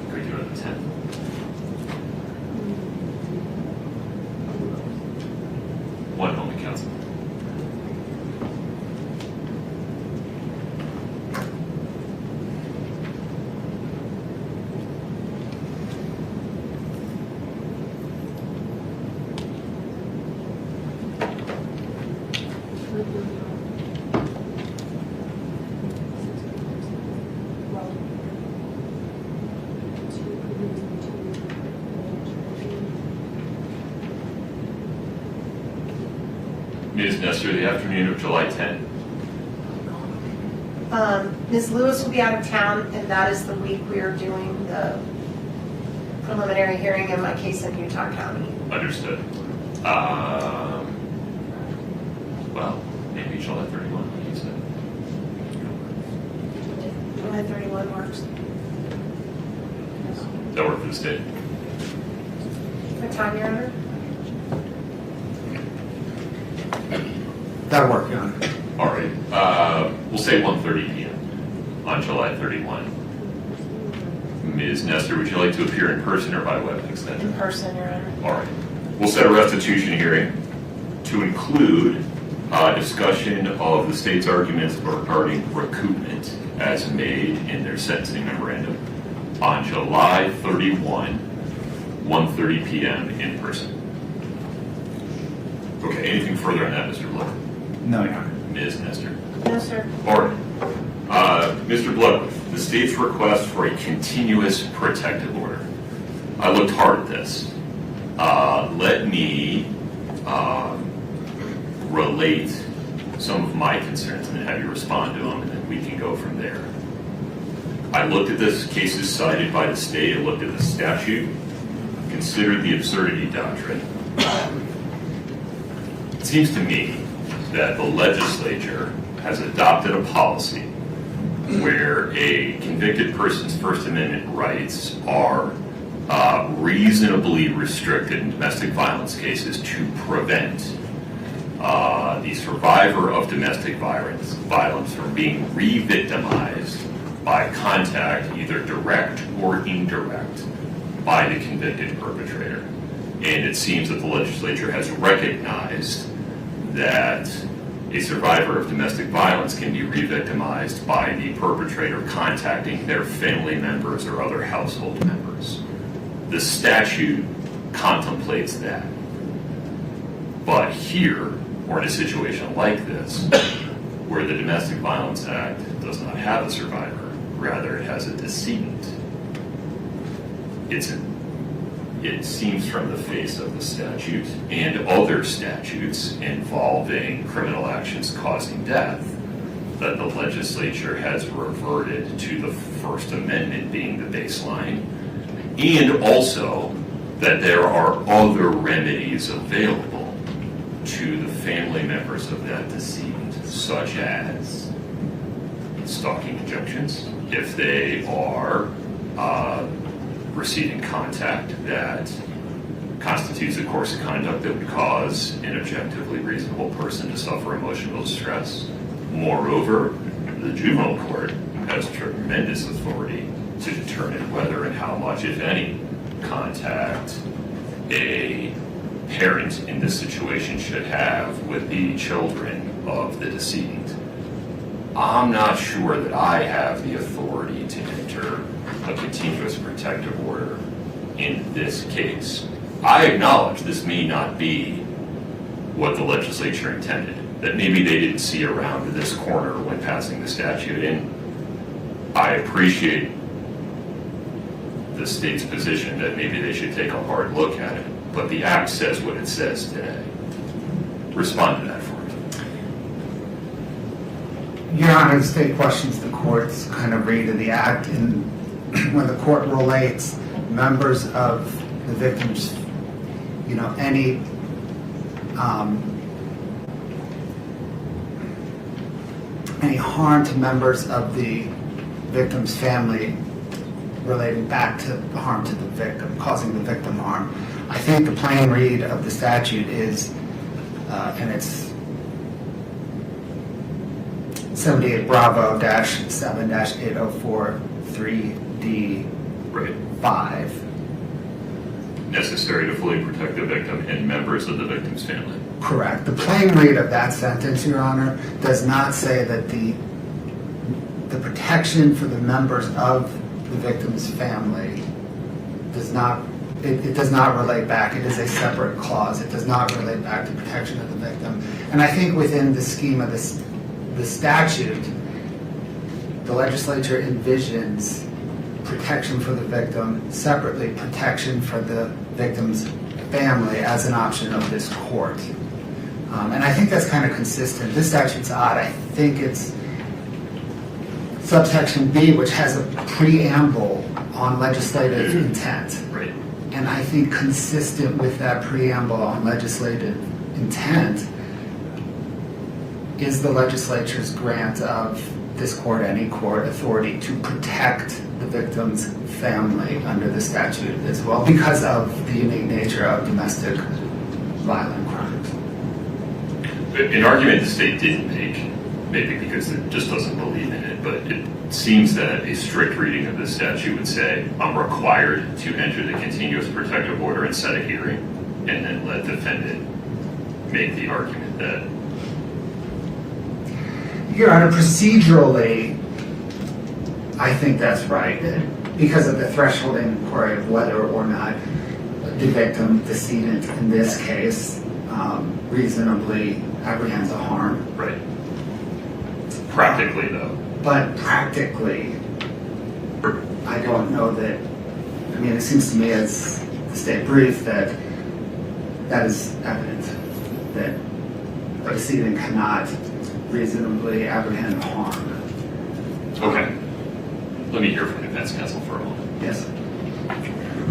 Could we do it on the 10th? One only, council. Ms. Nestor, the afternoon of July 10th. Ms. Lewis will be out of town, and that is the week we are doing the preliminary hearing in my case in Utah County. Understood. Well, maybe July 31, like you said. July 31 works. Does that work for the state? What time, Your Honor? That'll work, Your Honor. All right. We'll say 1:30 p.m. on July 31. Ms. Nestor, would you like to appear in person or by WebEx then? In person, Your Honor. All right. We'll set a restitution hearing to include discussion of the state's arguments regarding recoupment as made in their sentencing memorandum on July 31, 1:30 p.m. in person. Okay, anything further on that, Mr. Blood? No, Your Honor. Ms. Nestor? No, sir. All right. Mr. Bloodworth, the state's request for a continuous protective order. I looked hard at this. Let me relate some of my concerns and then have you respond to them, and then we can go from there. I looked at this, cases cited by the state, I looked at the statute, considered the absurdity doctrine. It seems to me that the legislature has adopted a policy where a convicted person's First Amendment rights are reasonably restricted in domestic violence cases to prevent the survivor of domestic violence from being re-victimized by contact, either direct or indirect, by the convicted perpetrator. And it seems that the legislature has recognized that a survivor of domestic violence can be re-victimized by the perpetrator contacting their family members or other household members. The statute contemplates that. But here, or in a situation like this, where the Domestic Violence Act does not have a survivor, rather it has a decedent, it seems from the face of the statute and other statutes involving criminal actions causing death that the legislature has reverted to the First Amendment being the baseline, and also that there are other remedies available to the family members of that decedent, such as stalking injunctions, if they are receiving contact that constitutes a course of conduct that would cause an objectively reasonable person to suffer emotional distress. Moreover, the juvenile court has tremendous authority to determine whether and how much, if any, contact a parent in this situation should have with the children of the decedent. I'm not sure that I have the authority to enter a continuous protective order in this case. I acknowledge this may not be what the legislature intended. that maybe they didn't see around this corner when passing the statute. And I appreciate the state's position that maybe they should take a hard look at it, but the act says what it says today. Respond to that for me. Your Honor, the state questions the court's kind of read of the act, and when the court relates members of the victims, any harm to members of the victim's family relating back to the harm to the victim, causing the victim harm. I think the plain read of the statute is, and it's 78 Bravo -7 -804 3D Right. 5. Necessary to fully protect the victim and members of the victim's family. Correct. The plain read of that sentence, Your Honor, does not say that the protection for the members of the victim's family does not, it does not relate back. It is a separate clause. It does not relate back to protection of the victim. And I think within the scheme of the statute, the legislature envisions protection for the victim, separately protection for the victim's family as an option of this court. And I think that's kind of consistent. This statute's odd. I think it's subsection B, which has a preamble on legislative intent. Right. And I think consistent with that preamble on legislative intent is the legislature's grant of this court, any court, authority to protect the victim's family under the statute as well, because of the unique nature of domestic violent crimes. An argument the state didn't make, maybe because it just doesn't believe in it, but it seems that a strict reading of the statute would say, I'm required to enter the continuous protective order and set a hearing, and then let defendant make the argument that. Your Honor, procedurally, I think that's right, because of the threshold inquiry of whether or not the victim, decedent in this case, reasonably apprehends a harm. Right. Practically, though. But practically, I don't know that, I mean, it seems to me as the state brief that that is evident, that a decedent cannot reasonably apprehend harm. Okay. Let me hear from the defense counsel for a moment. Yes.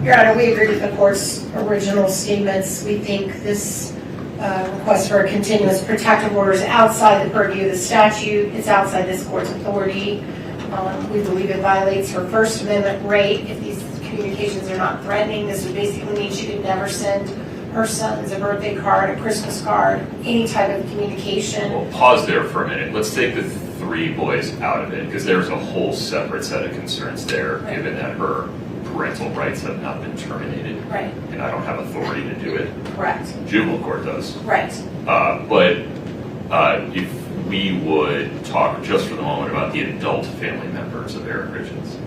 Your Honor, we agree with the court's original statements. We think this request for a continuous protective order is outside the purview of the statute. It's outside this court's authority. We believe it violates her First Amendment right. If these communications are not threatening, this would basically mean she could never send her sons a birthday card, a Christmas card, any type of communication. Well, pause there for a minute. Let's take the 3 boys out of it, because there's a whole separate set of concerns there, Right. given that her parental rights have not been terminated. Right. And I don't have authority to do it. Correct. Juvenile court does. Right. But if we would talk just for the moment about the adult family members of Eric Richins,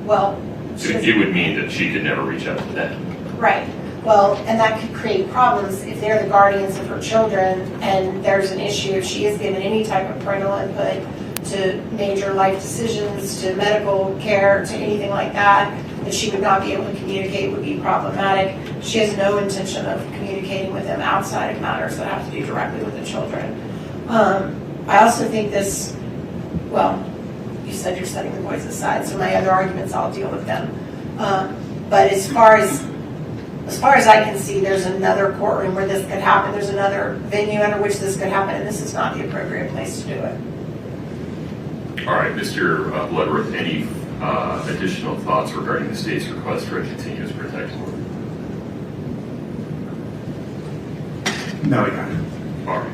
Well, it would mean that she could never reach out to them. right. Well, and that could create problems if they're the guardians of her children and there's an issue if she is given any type of parental input to major life decisions, to medical care, to anything like that she would not be able to communicate would be problematic. She has no intention of communicating with them outside of matters that have to do directly with the children. I also think this, well, you said you're setting the boys aside, so my other arguments, I'll deal with them. But as far as I can see, there's another courtroom where this could happen. There's another venue under which this could happen, and this is not the appropriate place to do it. All right, Mr. Bloodworth, any additional thoughts regarding the state's request for a continuous protective order? No, Your Honor. All right.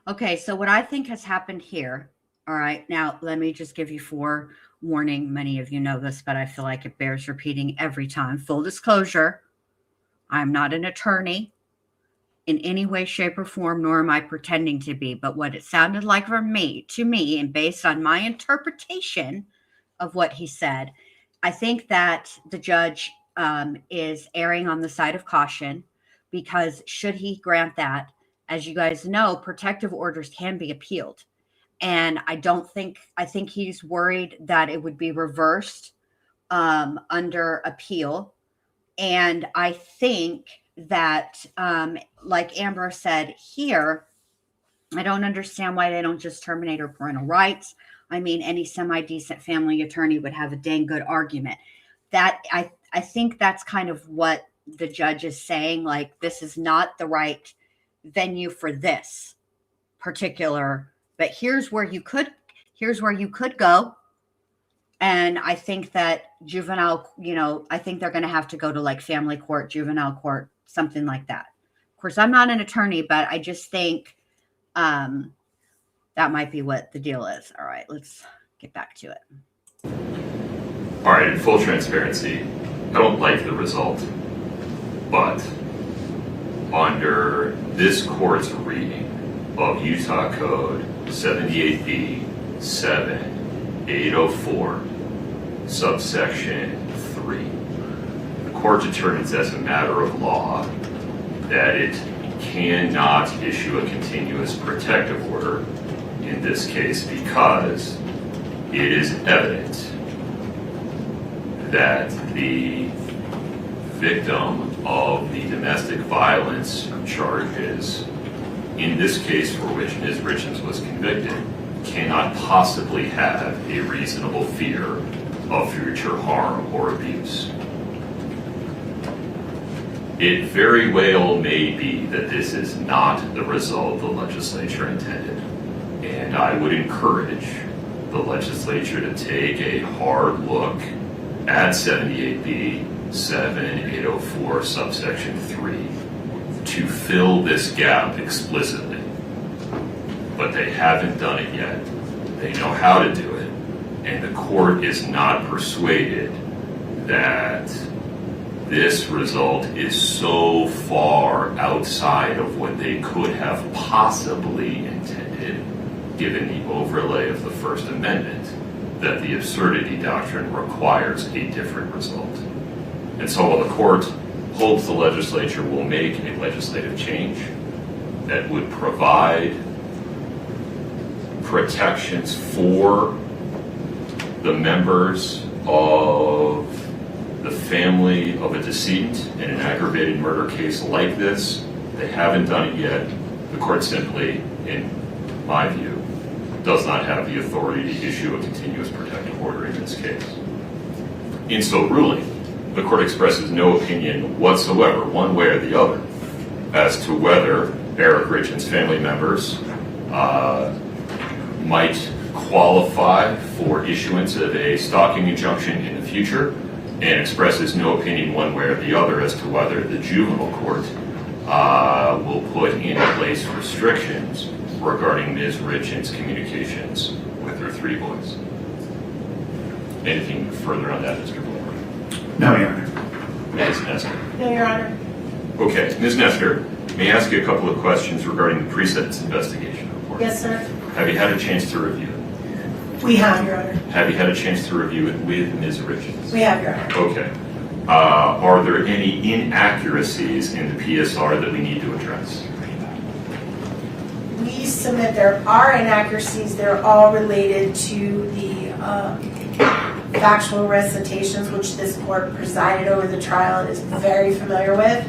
Okay, so what I think has happened here, all right, now let me just give you forewarning. Many of you know this, but I feel like it bears repeating every time. Full disclosure, I'm not an attorney in any way, shape, or form, nor am I pretending to be. But what it sounded like to me, and based on my interpretation of what he said, I think that the judge is erring on the side of caution, because should he grant that, as you guys know, protective orders can be appealed. And I think he's worried that it would be reversed under appeal. And I think that, like Amber said here, I don't understand why they don't just terminate her parental rights. I mean, any semi-decent family attorney would have a dang good argument. That I think that's kind of what the judge is saying. Like, this is not the right venue for this particular, but here's where you could go. And I think that juvenile, I think they're going to have to go to like family court, juvenile court, something like that. Of course, I'm not an attorney, but I just think that might be what the deal is. All right, let's get back to it. All right, in full transparency, I don't like the result, but under this court's reading of Utah Code 78B 7804, subsection 3, the court determines as a matter of law that it cannot issue a continuous protective order in this case because it is evident that the victim of the domestic violence charges, in this case for which Ms. Richins was convicted, cannot possibly have a reasonable fear of future harm or abuse. It very well may be that this is not the result the legislature intended, and I would encourage the legislature to take a hard look at 78B 7804 subsection 3 to fill this gap explicitly. But they haven't done it yet. They know how to do it, and the court is not persuaded that this result is so far outside of what they could have possibly intended, given the overlay of the First Amendment, that the absurdity doctrine requires a different result. And so while the court hopes the legislature will make a legislative change that would provide protections for the members of the family of a decedent in an aggravated murder case like this, they haven't done it yet. The court simply, in my view, does not have the authority to issue a continuous protective order in this case. In so ruling, the court expresses no opinion whatsoever, one way or the other, as to whether Eric Richins' family members might qualify for issuance of a stalking injunction in the future, and expresses no opinion one way or the other as to whether the juvenile court will put in place restrictions regarding Ms. Richins' communications with her 3 boys. Anything further on that, Mr. Bloomberg? No, Your Honor. Ms. Nestor? No, Your Honor. Okay, Ms. Nestor, may I ask you a couple of questions regarding the pre-sentence investigation report? Yes, sir. Have you had a chance to review it? We have, Your Honor. Have you had a chance to review it with Ms. Richins? We have, Your Honor. Okay. Are there any inaccuracies in the PSR that we need to address? We submit there are inaccuracies. They're all related to the factual recitations, which this court presided over the trial and is very familiar with.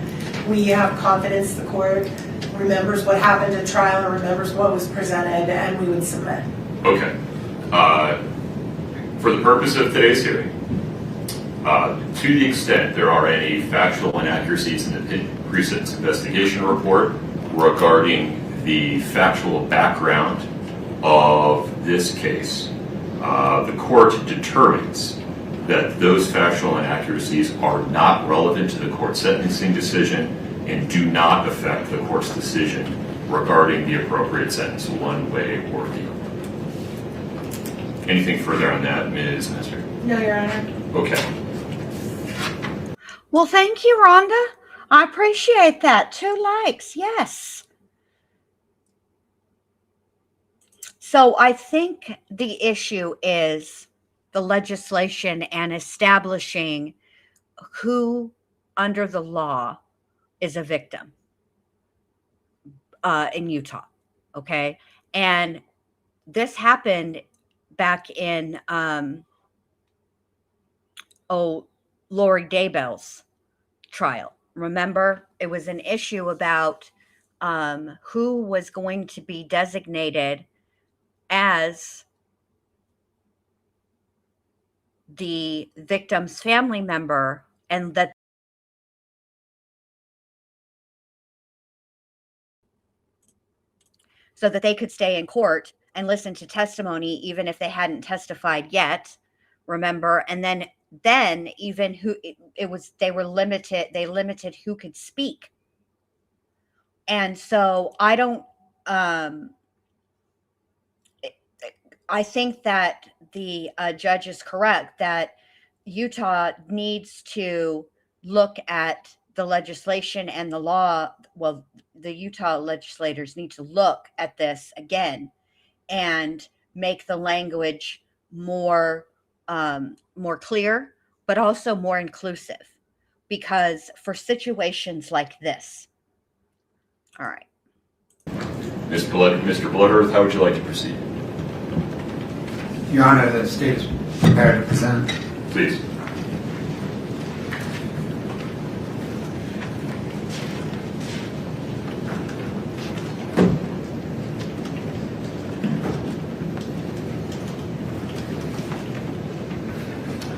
We have confidence the court remembers what happened at trial and remembers what was presented, and we would submit. Okay. For the purpose of today's hearing, to the extent there are any factual inaccuracies in the pre-sentence investigation report regarding the factual background of this case, the court determines that those factual inaccuracies are not relevant to the court's sentencing decision and do not affect the court's decision regarding the appropriate sentence one way or the other. Anything further on that, Ms. Nestor? No, Your Honor. Okay. Well, thank you, Rhonda. I appreciate that. 2 likes. Yes. So I think the issue is the legislation and establishing who under the law is a victim in Utah. Okay. And this happened back in, Lori Daybell's trial. Remember, it was an issue about who was going to be designated as the victim's family member, and that so that they could stay in court and listen to testimony even if they hadn't testified yet. Remember, and then even who it was, they limited who could speak. And so I don't I think that the judge is correct that Utah needs to look at the legislation and the law. Well, the Utah legislators need to look at this again and make the language more more clear, but also more inclusive, because for situations like this. All right. Mr. Bloodearth, how would you like to proceed? Your Honor, the state is prepared to present. Please.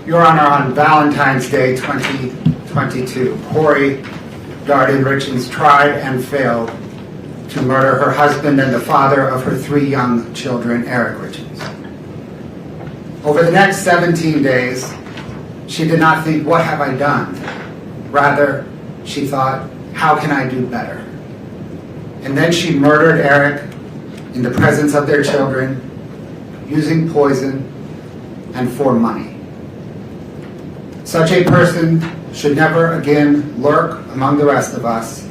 Your Honor, on Valentine's Day 2022, Kouri Richins tried and failed to murder her husband and the father of her 3 young children, Eric Richins. Over the next 17 days, she did not think, what have I done? Rather, she thought, how can I do better? And then she murdered Eric in the presence of their children, using poison and for money. Such a person should never again lurk among the rest of us.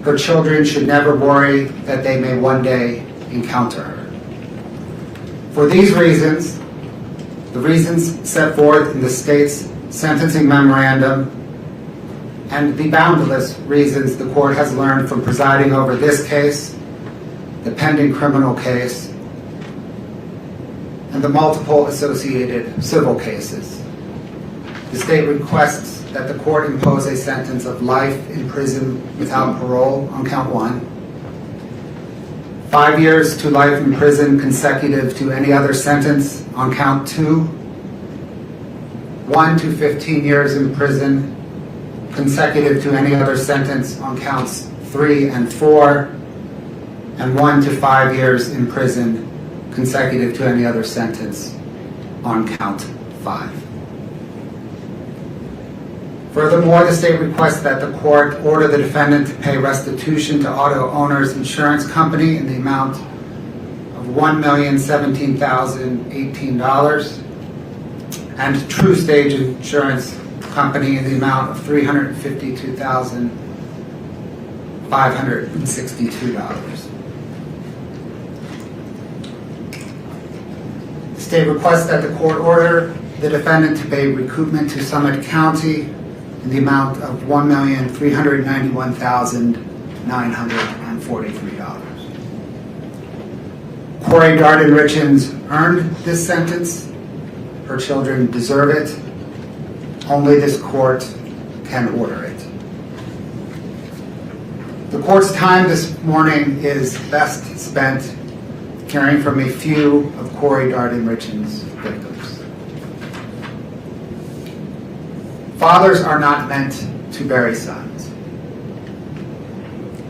Her children should never worry that they may one day encounter her. For these reasons, the reasons set forth in the state's sentencing memorandum, and the boundless reasons the court has learned from presiding over this case, the pending criminal case, and the multiple associated civil cases, the state requests that the court impose a sentence of life in prison without parole on count 1, 5 years to life in prison consecutive to any other sentence on count 2, 1 to 15 years in prison consecutive to any other sentence on counts 3 and 4, and 1 to 5 years in prison consecutive to any other sentence on count 5. Furthermore, the state requests that the court order the defendant to pay restitution to Auto Owners Insurance Company in the amount of $1,017,018 and True Stage Insurance Company in the amount of $352,562. The state requests that the court order the defendant to pay recoupment to Summit County in the amount of $1,391,943. Kouri Richins earned this sentence. Her children deserve it. Only this court can order it. The court's time this morning is best spent hearing from a few of Kouri Richins' victims. Fathers are not meant to bury sons.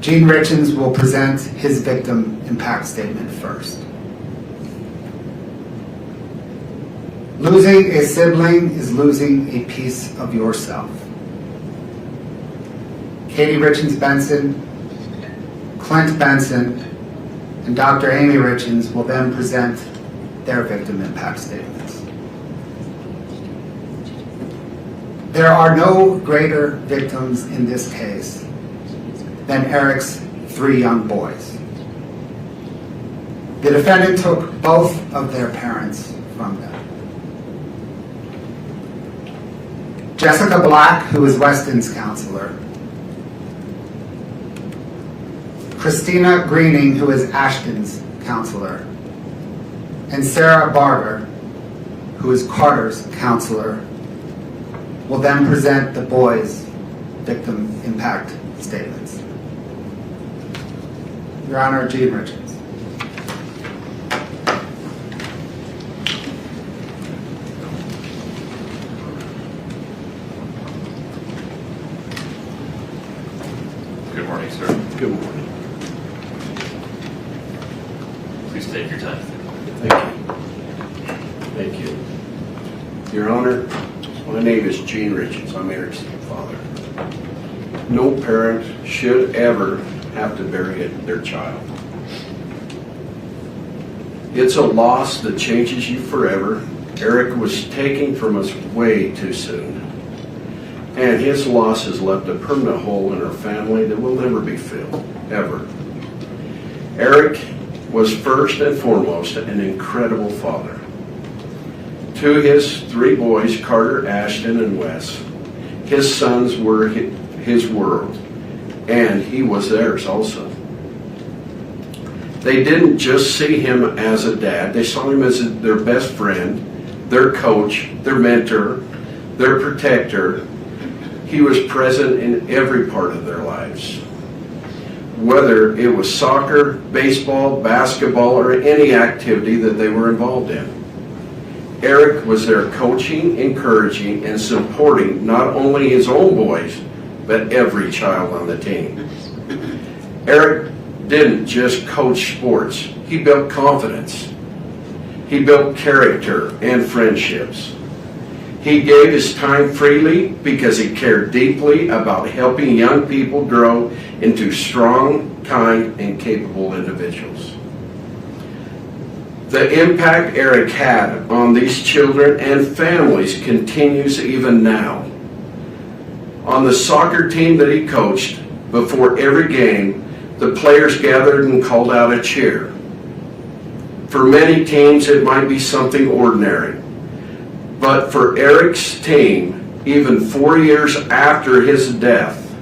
Gene Richins will present his victim impact statement first. Losing a sibling is losing a piece of yourself. Katie Richins Benson, Clint Benson, and Dr. Amy Richins will then present their victim impact statements. There are no greater victims in this case than Eric's 3 young boys. The defendant took both of their parents from them. Jessica Black, who is Weston's counselor, Christina Greening, who is Ashton's counselor, and Sarah Barber, who is Carter's counselor, will then present the boys' victim impact statements. Your Honor, Kouri Richins. Good morning, sir. Good morning. Please take your time. Thank you. Thank you. Your Honor, my name is Kouri Richins. I'm Eric's father. No parent should ever have to bury their child. It's a loss that changes you forever. Eric was taken from us way too soon. And his loss has left a permanent hole in our family that will never be filled, ever. Eric was first and foremost an incredible father. To his 3 boys, Carter, Ashton, and Wes, his sons were his world, and he was theirs also. They didn't just see him as a dad, they saw him as their best friend, their coach, their mentor, their protector. He was present in every part of their lives. Whether it was soccer, baseball, basketball, or any activity that they were involved in. Eric was there coaching, encouraging, and supporting not only his own boys, but every child on the team. Eric didn't just coach sports, he built confidence. He built character and friendships. He gave his time freely because he cared deeply about helping young people grow into strong, kind, and capable individuals. The impact Eric had on these children and families continues even now. On the soccer team that he coached, before every game, the players gathered and called out a cheer. For many teams, it might be something ordinary. But for Eric's team, even 4 years after his death,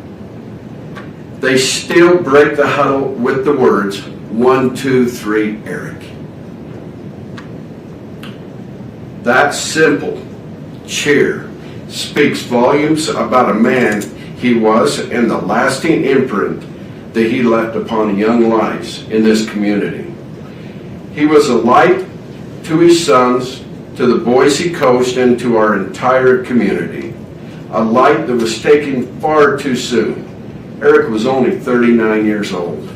they still break the huddle with the words, 1, 2, 3, Eric. That simple cheer speaks volumes about a man he was and the lasting imprint that he left upon young lives in this community. He was a light to his sons, to the boys he coached, and to our entire community. A light that was taken far too soon. Eric was only 39 years old.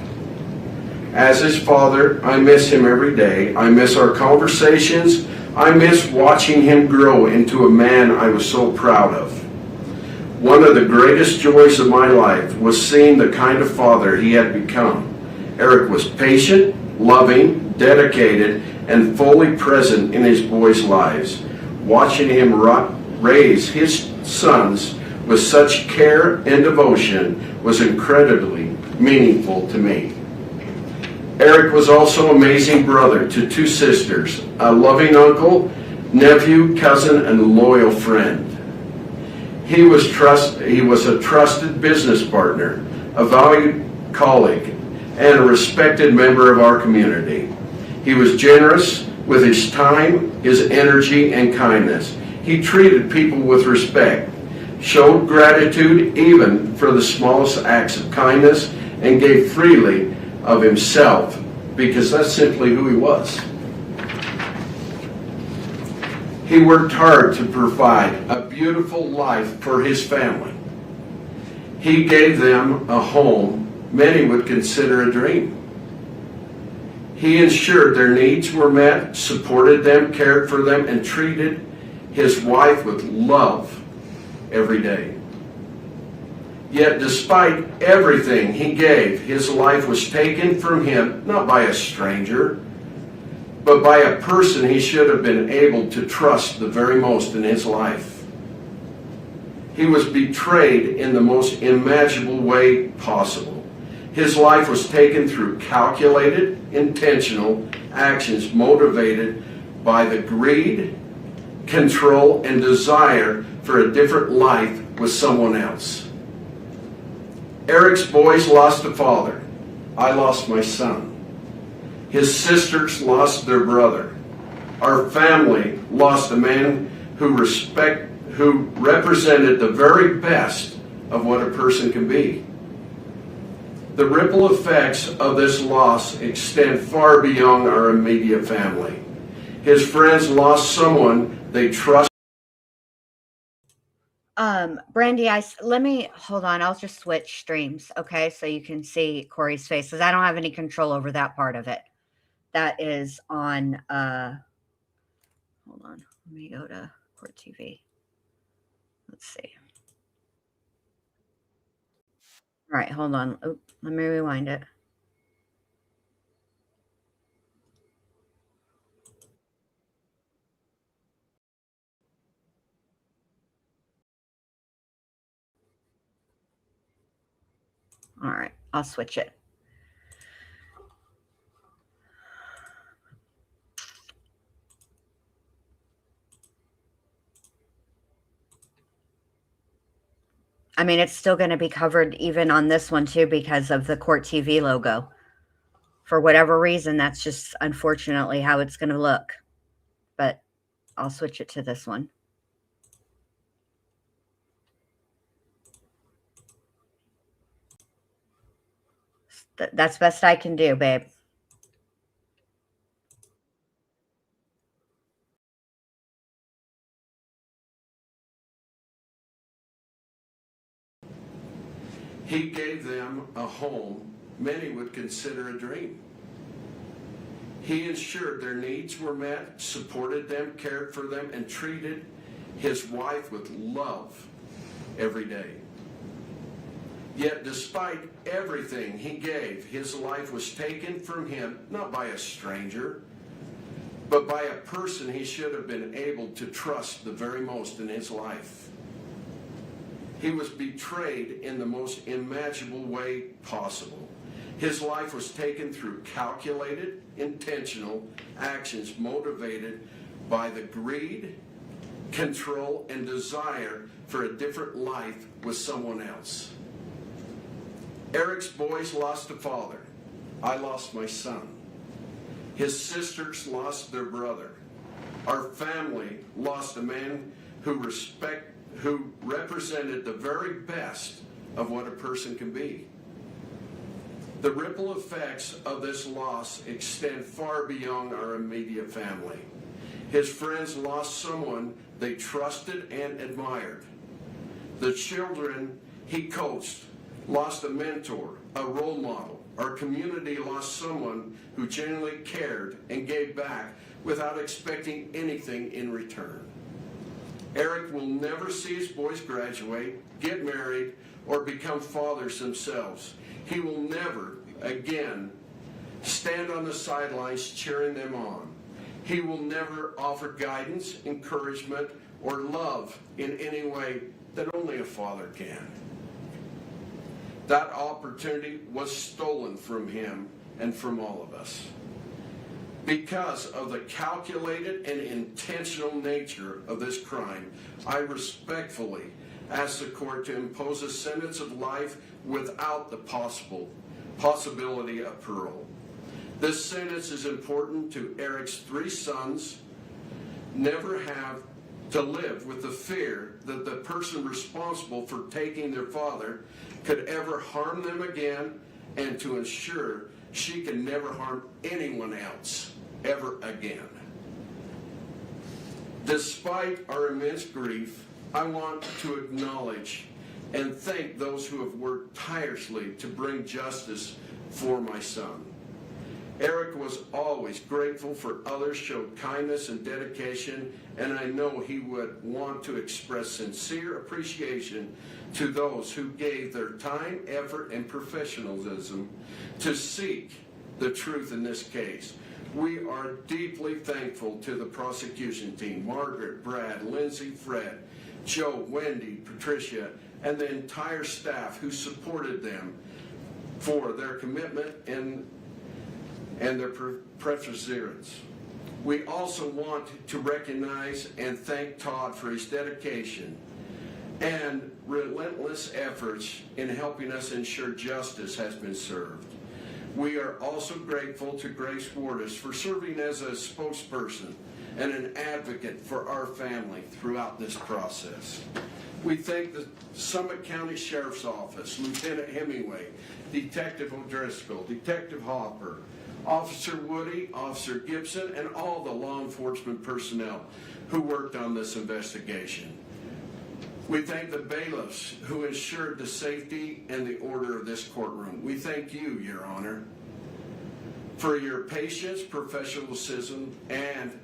As his father, I miss him every day. I miss our conversations. I miss watching him grow into a man I was so proud of. One of the greatest joys of my life was seeing the kind of father he had become. Eric was patient, loving, dedicated, and fully present in his boys' lives. Watching him raise his sons with such care and devotion was incredibly meaningful to me. Eric was also an amazing brother to 2 sisters, a loving uncle, nephew, cousin, and loyal friend. He was a trusted business partner, a valued colleague, and a respected member of our community. He was generous with his time, his energy, and kindness. He treated people with respect, showed gratitude even for the smallest acts of kindness, and gave freely of himself because that's simply who he was. He worked hard to provide a beautiful life for his family. He gave them a home many would consider a dream. He ensured their needs were met, supported them, cared for them, and treated his wife with love every day. Yet despite everything he gave, his life was taken from him, not by a stranger, but by a person he should have been able to trust the very most in his life. He was betrayed in the most imaginable way possible. His life was taken through calculated, intentional actions motivated by the greed, control, and desire for a different life with someone else. Eric's boys lost a father. I lost my son. His sisters lost their brother. Our family lost a man who represented the very best of what a person can be. The ripple effects of this loss extend far beyond our immediate family. His friends lost someone they trusted. Brandy, let me hold on. I'll just switch streams, okay? So you can see Kouri's face, because I don't have any control over that part of it. That is on, hold on. Let me go to Court TV. Let's see. All right, hold on. Oh, let me rewind it. All right, I'll switch it. I mean, it's still going to be covered even on this one too because of the Court TV logo. For whatever reason, that's just unfortunately how it's going to look. But I'll switch it to this one. That's best I can do, babe. He gave them a home many would consider a dream. He ensured their needs were met, supported them, cared for them, and treated his wife with love every day. Yet despite everything he gave, his life was taken from him, not by a stranger, but by a person he should have been able to trust the very most in his life. He was betrayed in the most imaginable way possible. His life was taken through calculated, intentional actions motivated by the greed, control, and desire for a different life with someone else. Eric's boys lost a father. I lost my son. His sisters lost their brother. Our family lost a man who represented the very best of what a person can be. The ripple effects of this loss extend far beyond our immediate family. His friends lost someone they trusted and admired. The children he coached lost a mentor, a role model. Our community lost someone who genuinely cared and gave back without expecting anything in return. Eric will never see his boys graduate, get married, or become fathers themselves. He will never again stand on the sidelines cheering them on. He will never offer guidance, encouragement, or love in any way that only a father can. That opportunity was stolen from him and from all of us. Because of the calculated and intentional nature of this crime, I respectfully ask the court to impose a sentence of life without the possibility of parole. This sentence is important to Eric's 3 sons. Never have to live with the fear that the person responsible for taking their father could ever harm them again, and to ensure she can never harm anyone else ever again. Despite our immense grief, I want to acknowledge and thank those who have worked tirelessly to bring justice for my son. Eric was always grateful for others, showed kindness and dedication, and I know he would want to express sincere appreciation to those who gave their time, effort, and professionalism to seek the truth in this case. We are deeply thankful to the prosecution team, Margaret, Brad, Lindsay, Fred, Joe, Wendy, Patricia, and the entire staff who supported them for their commitment and their perseverance. We also want to recognize and thank Todd for his dedication and relentless efforts in helping us ensure justice has been served. We are also grateful to Grace Wardis for serving as a spokesperson and an advocate for our family throughout this process. We thank the Summit County Sheriff's Office, Lieutenant Hemingway, Detective O'Driscoll, Detective Hopper, Officer Woody, Officer Gibson, and all the law enforcement personnel who worked on this investigation. We thank the bailiffs who ensured the safety and the order of this courtroom. We thank you, Your Honor, for your patience, professionalism, and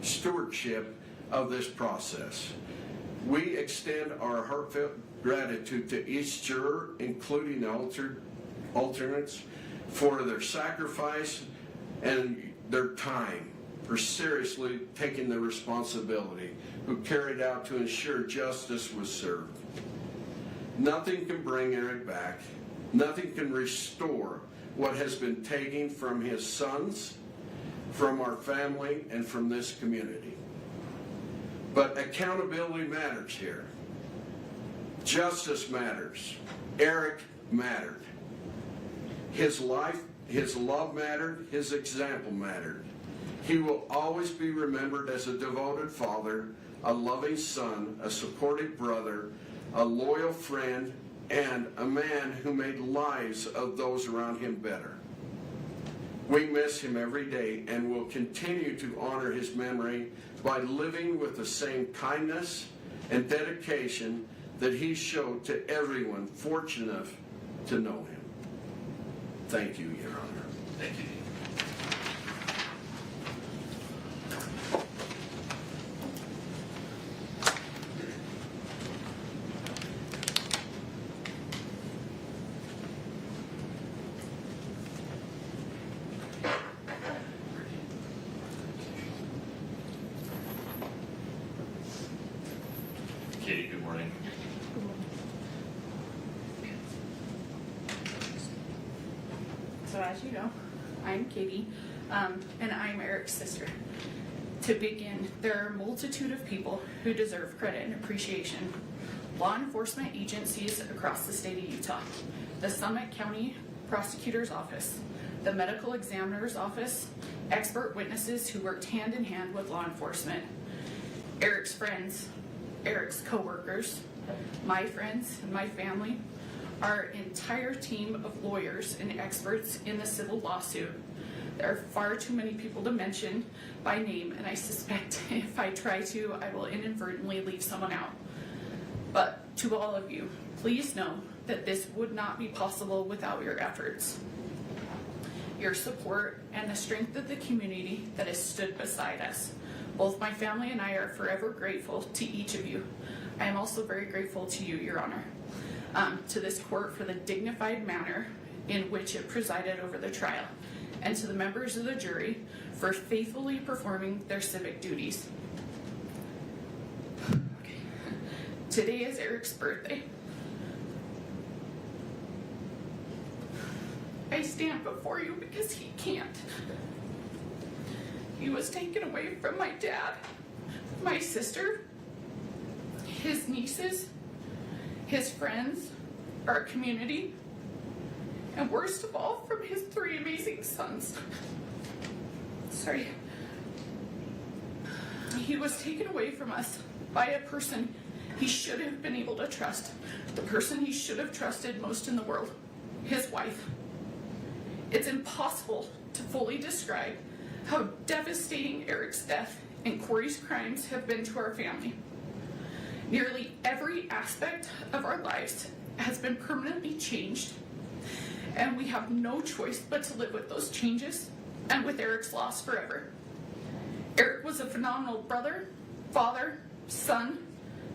stewardship of this process. We extend our heartfelt gratitude to each juror, including the alternates, for their sacrifice and their time, for seriously taking the responsibility, who carried out to ensure justice was served. Nothing can bring Eric back. Nothing can restore what has been taken from his sons, from our family, and from this community. But accountability matters here. Justice matters. Eric mattered. His life, his love mattered, his example mattered. He will always be remembered as a devoted father, a loving son, a supportive brother, a loyal friend, and a man who made lives of those around him better. We miss him every day and will continue to honor his memory by living with the same kindness and dedication that he showed to everyone fortunate enough to know him. Thank you, Your Honor. Thank you. Katie, good morning. So as you know, I'm Katie, and I'm Eric's sister. To begin, there are a multitude of people who deserve credit and appreciation. Law enforcement agencies across the state of Utah, the Summit County Prosecutor's Office, the Medical Examiner's Office, expert witnesses who worked hand in hand with law enforcement, Eric's friends, Eric's co-workers, my friends and my family, our entire team of lawyers and experts in the civil lawsuit. There are far too many people to mention by name, and I suspect if I try to, I will inadvertently leave someone out. But to all of you, please know that this would not be possible without your efforts, your support, and the strength of the community that has stood beside us. Both my family and I are forever grateful to each of you. I am also very grateful to you, Your Honor, to this court for the dignified manner in which it presided over the trial, and to the members of the jury for faithfully performing their civic duties. Okay. Today is Eric's birthday. I stand before you because he can't. He was taken away from my dad, my sister, his nieces, his friends, our community, and worst of all, from his 3 amazing sons. Sorry. He was taken away from us by a person he should have been able to trust, the person he should have trusted most in the world, his wife. It's impossible to fully describe how devastating Eric's death and Kouri's crimes have been to our family. Nearly every aspect of our lives has been permanently changed, and we have no choice but to live with those changes and with Eric's loss forever. Eric was a phenomenal brother, father, son,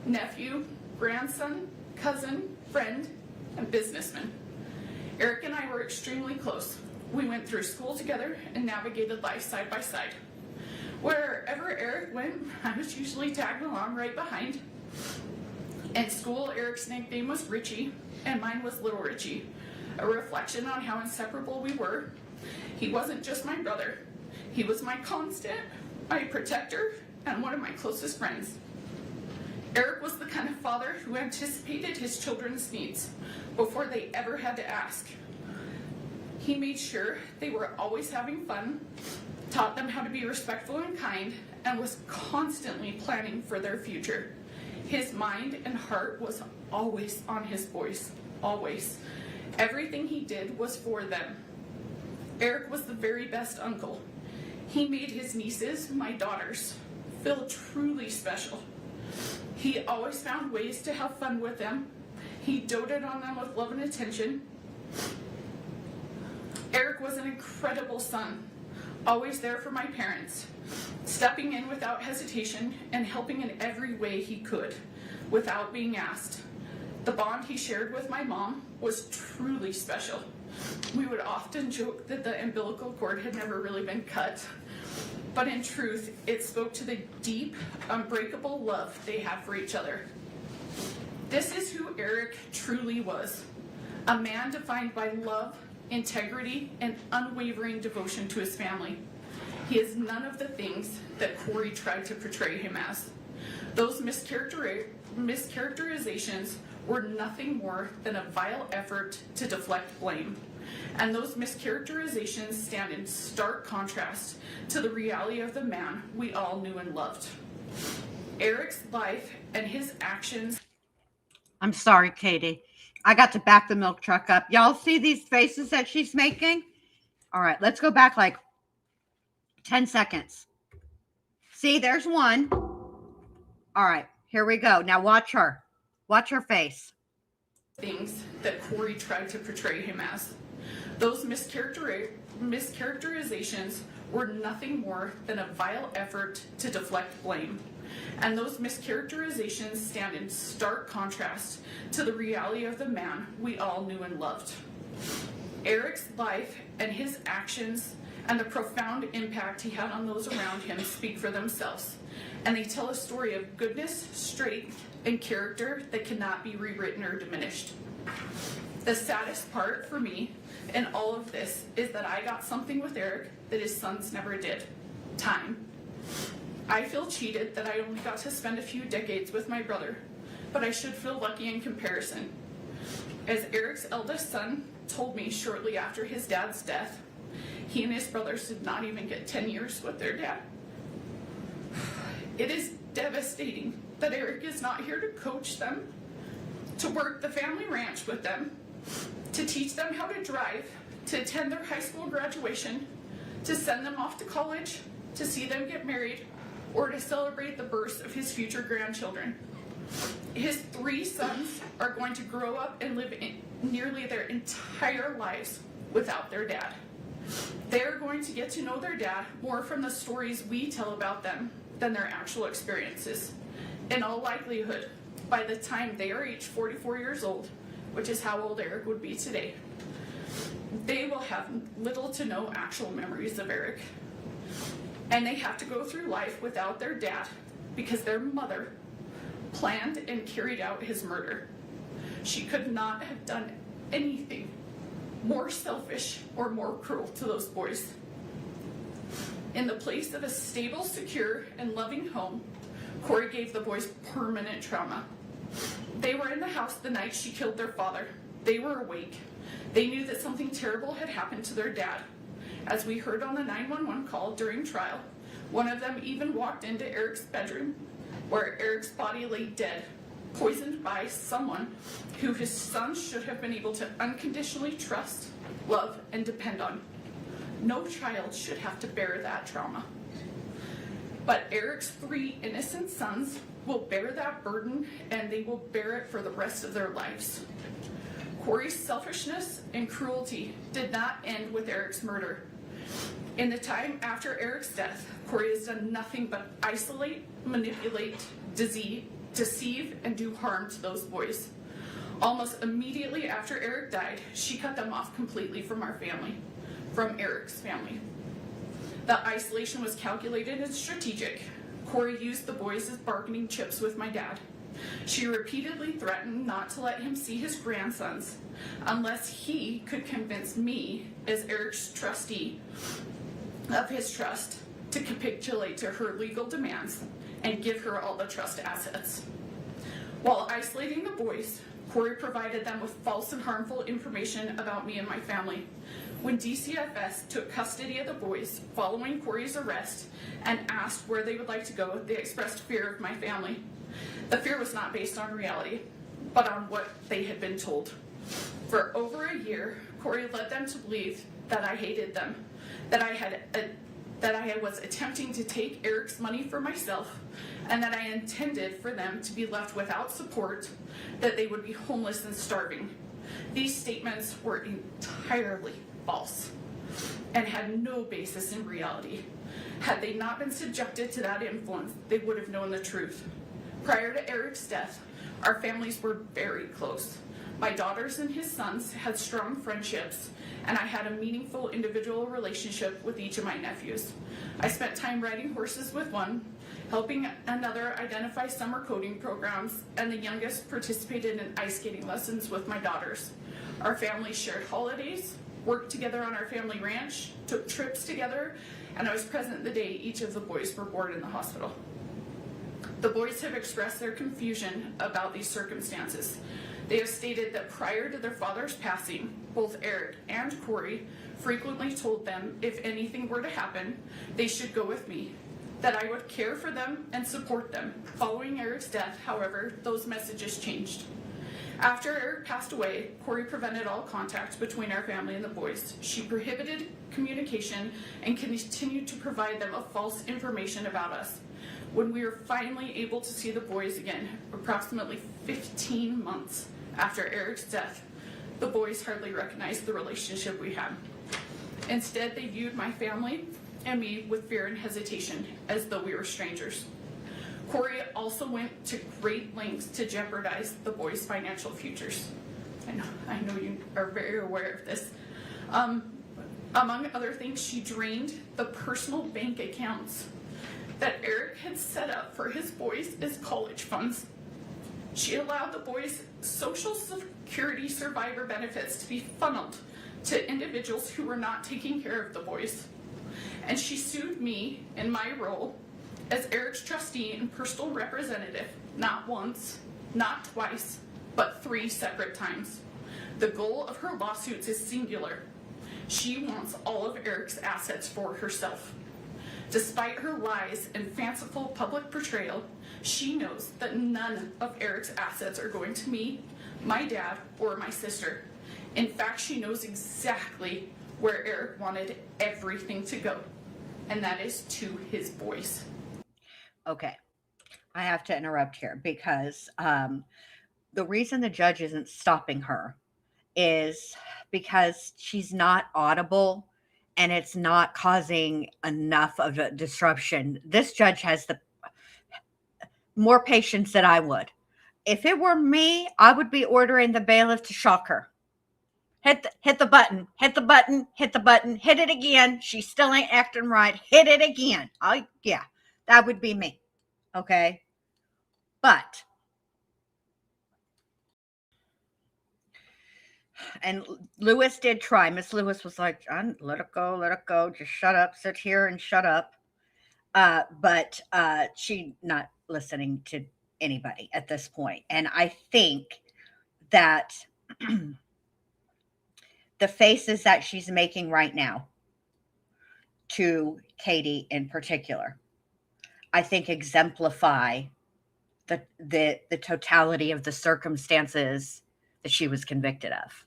nephew, grandson, cousin, friend, and businessman. Eric and I were extremely close. We went through school together and navigated life side by side. Wherever Eric went, I was usually tagging along right behind. In school, Eric's nickname was Richie, and mine was Little Richie, a reflection on how inseparable we were. He wasn't just my brother. He was my constant, my protector, and one of my closest friends. Eric was the kind of father who anticipated his children's needs before they ever had to ask. He made sure they were always having fun, taught them how to be respectful and kind, and was constantly planning for their future. His mind and heart was always on his boys, always. Everything he did was for them. Eric was the very best uncle. He made his nieces, my daughters, feel truly special. He always found ways to have fun with them. He doted on them with love and attention. Eric was an incredible son, always there for my parents, stepping in without hesitation and helping in every way he could, without being asked. The bond he shared with my mom was truly special. We would often joke that the umbilical cord had never really been cut, but in truth, it spoke to the deep, unbreakable love they had for each other. This is who Eric truly was, a man defined by love, integrity, and unwavering devotion to his family. He is none of the things that Kouri tried to portray him as. Those mischaracterizations were nothing more than a vile effort to deflect blame. And those mischaracterizations stand in stark contrast to the reality of the man we all knew and loved. Eric's life and his actions. I'm sorry, Katie. I got to back the milk truck up. Y'all see these faces that she's making? All right, let's go back like 10 seconds. See, there's one. All right, here we go. Now watch her. Watch her face. Things that Kouri tried to portray him as. Those mischaracterizations were nothing more than a vile effort to deflect blame. And those mischaracterizations stand in stark contrast to the reality of the man we all knew and loved. Eric's life and his actions and the profound impact he had on those around him speak for themselves, and they tell a story of goodness, strength, and character that cannot be rewritten or diminished. The saddest part for me in all of this is that I got something with Eric that his sons never did: time. I feel cheated that I only got to spend a few decades with my brother, but I should feel lucky in comparison. As Eric's eldest son told me shortly after his dad's death, he and his brothers did not even get 10 years with their dad. It is devastating that Eric is not here to coach them, to work the family ranch with them, to teach them how to drive, to attend their high school graduation, to send them off to college, to see them get married, or to celebrate the birth of his future grandchildren. His 3 sons are going to grow up and live nearly their entire lives without their dad. They're going to get to know their dad more from the stories we tell about them than their actual experiences. In all likelihood, by the time they are each 44 years old, which is how old Eric would be today, they will have little to no actual memories of Eric. And they have to go through life without their dad because their mother planned and carried out his murder. She could not have done anything more selfish or more cruel to those boys. In the place of a stable, secure, and loving home, Kouri gave the boys permanent trauma. They were in the house the night she killed their father. They were awake. They knew that something terrible had happened to their dad. As we heard on the 911 call during trial, one of them even walked into Eric's bedroom, where Eric's body lay dead, poisoned by someone who his son should have been able to unconditionally trust, love, and depend on. No child should have to bear that trauma. But Eric's 3 innocent sons will bear that burden, and they will bear it for the rest of their lives. Kouri's selfishness and cruelty did not end with Eric's murder. In the time after Eric's death, Kouri has done nothing but isolate, manipulate, deceive, and do harm to those boys. Almost immediately after Eric died, she cut them off completely from our family, from Eric's family. The isolation was calculated and strategic. Kouri used the boys as bargaining chips with my dad. She repeatedly threatened not to let him see his grandsons unless he could convince me, as Eric's trustee of his trust, to capitulate to her legal demands and give her all the trust assets. While isolating the boys, Kouri provided them with false and harmful information about me and my family. When DCFS took custody of the boys following Kouri's arrest and asked where they would like to go, they expressed fear of my family. The fear was not based on reality, but on what they had been told. For over a year, Kouri led them to believe that I hated them, that I was attempting to take Eric's money for myself, and that I intended for them to be left without support, that they would be homeless and starving. These statements were entirely false and had no basis in reality. Had they not been subjected to that influence, they would have known the truth. Prior to Eric's death, our families were very close. My daughters and his sons had strong friendships, and I had a meaningful individual relationship with each of my nephews. I spent time riding horses with one, helping another identify summer coding programs, and the youngest participated in ice skating lessons with my daughters. Our families shared holidays, worked together on our family ranch, took trips together, and I was present the day each of the boys were born in the hospital. The boys have expressed their confusion about these circumstances. They have stated that prior to their father's passing, both Eric and Kouri frequently told them if anything were to happen, they should go with me, that I would care for them and support them. Following Eric's death, however, those messages changed. After Eric passed away, Kouri prevented all contact between our family and the boys. She prohibited communication and continued to provide them of false information about us. When we were finally able to see the boys again, approximately 15 months after Eric's death, the boys hardly recognized the relationship we had. Instead, they viewed my family and me with fear and hesitation, as though we were strangers. Kouri also went to great lengths to jeopardize the boys' financial futures. I know you are very aware of this. Among other things, she drained the personal bank accounts that Eric had set up for his boys as college funds. She allowed the boys' Social Security survivor benefits to be funneled to individuals who were not taking care of the boys. And she sued me in my role as Eric's trustee and personal representative, not once, not twice, but 3 separate times. The goal of her lawsuits is singular. She wants all of Eric's assets for herself. Despite her lies and fanciful public portrayal, she knows that none of Eric's assets are going to me, my dad, or my sister. In fact, she knows exactly where Eric wanted everything to go, and that is to his boys. Okay, I have to interrupt here because the reason the judge isn't stopping her is because she's not audible and it's not causing enough of a disruption. This judge has the more patience than I would. If it were me, I would be ordering the bailiff to shock her. Hit the button, hit the button, hit the button, hit it again. She still ain't acting right. Hit it again. Yeah, that would be me. Okay. But, and Lewis did try. Miss Lewis was like, let it go. Just shut up, sit here and shut up. But she not listening to anybody at this point. And I think that the faces that she's making right now to Katie in particular, I think exemplify the totality of the circumstances that she was convicted of.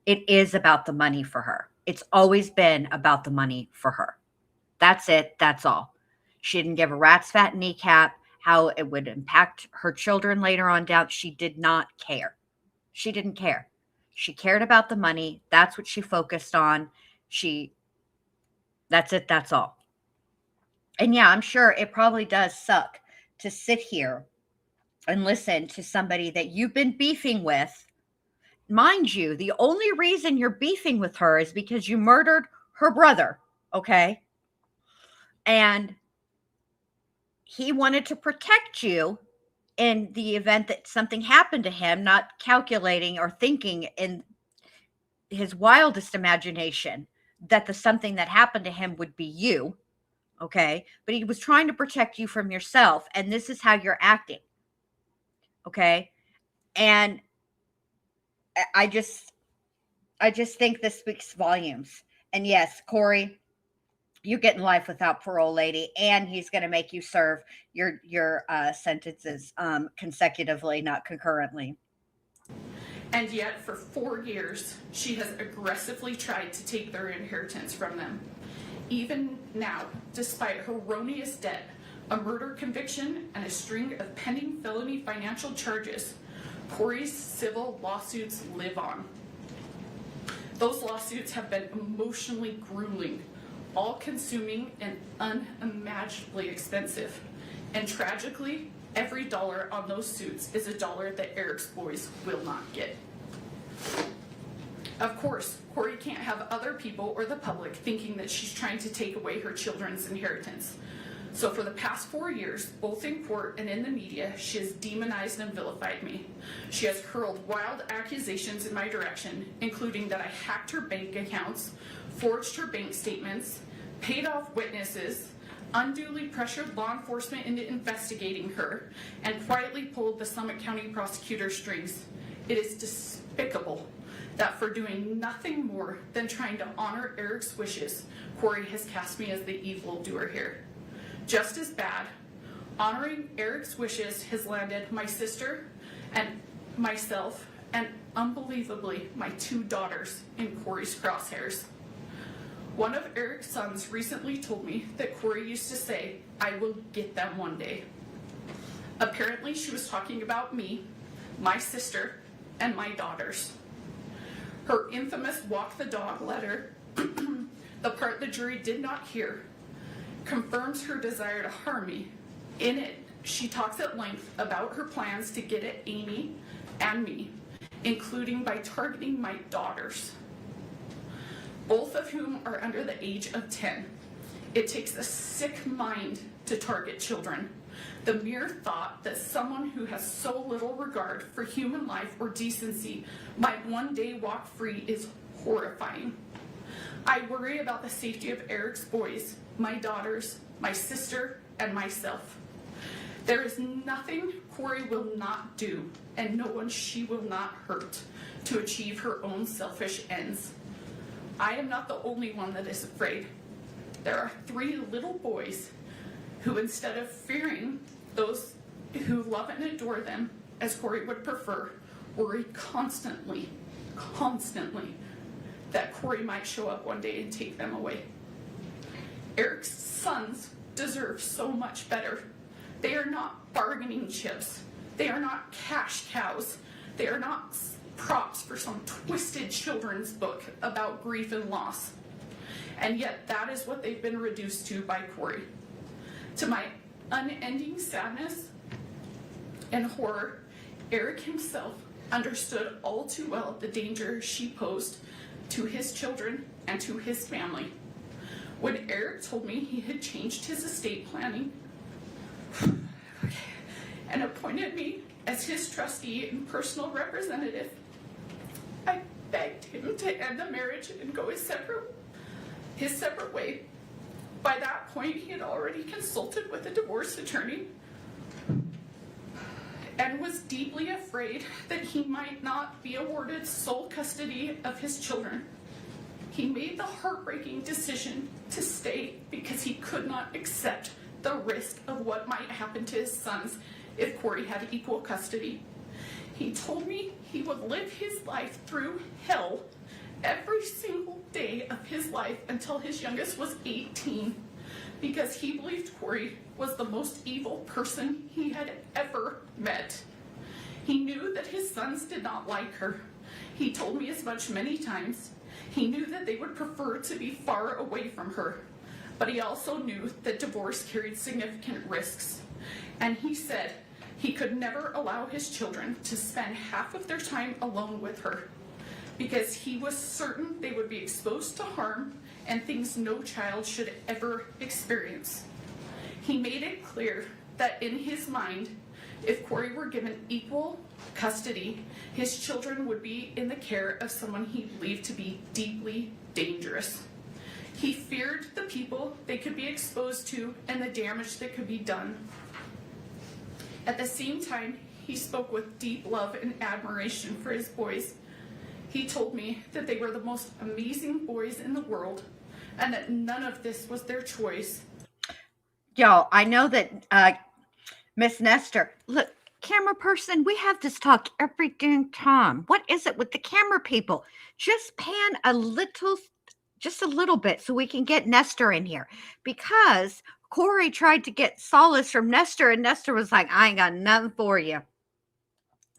It is about the money for her. It's always been about the money for her. That's it. That's all. She didn't give a rat's fat kneecap how it would impact her children later on down. She did not care. She didn't care. She cared about the money. That's what she focused on. That's it. That's all. And yeah, I'm sure it probably does suck to sit here and listen to somebody that you've been beefing with. Mind you, the only reason you're beefing with her is because you murdered her brother, okay? And he wanted to protect you in the event that something happened to him, not calculating or thinking in his wildest imagination that the something that happened to him would be you. Okay. But he was trying to protect you from yourself. And this is how you're acting. Okay. And I just think this speaks volumes. And yes, Kouri, you're getting life without parole, lady, and he's going to make you serve your sentences consecutively, not concurrently. And yet, for 4 years, she has aggressively tried to take their inheritance from them. Even now, despite erroneous debt, a murder conviction, and a string of pending felony financial charges, Kouri's civil lawsuits live on. Those lawsuits have been emotionally grueling, all-consuming, and unimaginably expensive. And tragically, every dollar on those suits is a dollar that Eric's boys will not get. Of course, Kouri can't have other people or the public thinking that she's trying to take away her children's inheritance. So for the past 4 years, both in court and in the media, she has demonized and vilified me. She has hurled wild accusations in my direction, including that I hacked her bank accounts, forged her bank statements, paid off witnesses, unduly pressured law enforcement into investigating her, and quietly pulled the Summit County prosecutor's strings. It is despicable that for doing nothing more than trying to honor Eric's wishes, Kouri has cast me as the evildoer here. Just as bad, honoring Eric's wishes has landed my sister and myself, and unbelievably, my 2 daughters in Kouri's crosshairs. One of Eric's sons recently told me that Kouri used to say, "I will get them one day." Apparently, she was talking about me, my sister, and my daughters. Her infamous walk the dog letter, the part the jury did not hear, confirms her desire to harm me. In it, she talks at length about her plans to get at Amy and me, including by targeting my daughters, both of whom are under the age of 10. It takes a sick mind to target children. The mere thought that someone who has so little regard for human life or decency might one day walk free is horrifying. I worry about the safety of Eric's boys, my daughters, my sister, and myself. There is nothing Kouri will not do, and no one she will not hurt, to achieve her own selfish ends. I am not the only one that is afraid. There are 3 little boys who, instead of fearing those who love and adore them, as Kouri would prefer, worry constantly that Kouri might show up one day and take them away. Eric's sons deserve so much better. They are not bargaining chips. They are not cash cows. They are not props for some twisted children's book about grief and loss. And yet that is what they've been reduced to by Kouri. To my unending sadness and horror, Eric himself understood all too well the danger she posed to his children and to his family. When Eric told me he had changed his estate planning and appointed me as his trustee and personal representative, I begged him to end the marriage and go his separate way. By that point, he had already consulted with a divorce attorney and was deeply afraid that he might not be awarded sole custody of his children. He made the heartbreaking decision to stay because he could not accept the risk of what might happen to his sons if Kouri had equal custody. He told me he would live his life through hell every single day of his life until his youngest was 18, because he believed Kouri was the most evil person he had ever met. He knew that his sons did not like her. He told me as much many times. He knew that they would prefer to be far away from her, but he also knew that divorce carried significant risks. And he said he could never allow his children to spend half of their time alone with her, because he was certain they would be exposed to harm and things no child should ever experience. He made it clear that in his mind, If Kouri were given equal custody, his children would be in the care of someone he believed to be deeply dangerous. He feared the people they could be exposed to and the damage that could be done. At the same time, he spoke with deep love and admiration for his boys. He told me that they were the most amazing boys in the world and that none of this was their choice. Y'all, I know that Miss Nestor, look, camera person, we have this talk every dang time. What is it with the camera people? Just pan just a little bit so we can get Nestor in here, because Kouri tried to get solace from Nestor, and Nestor was like, I ain't got nothing for you.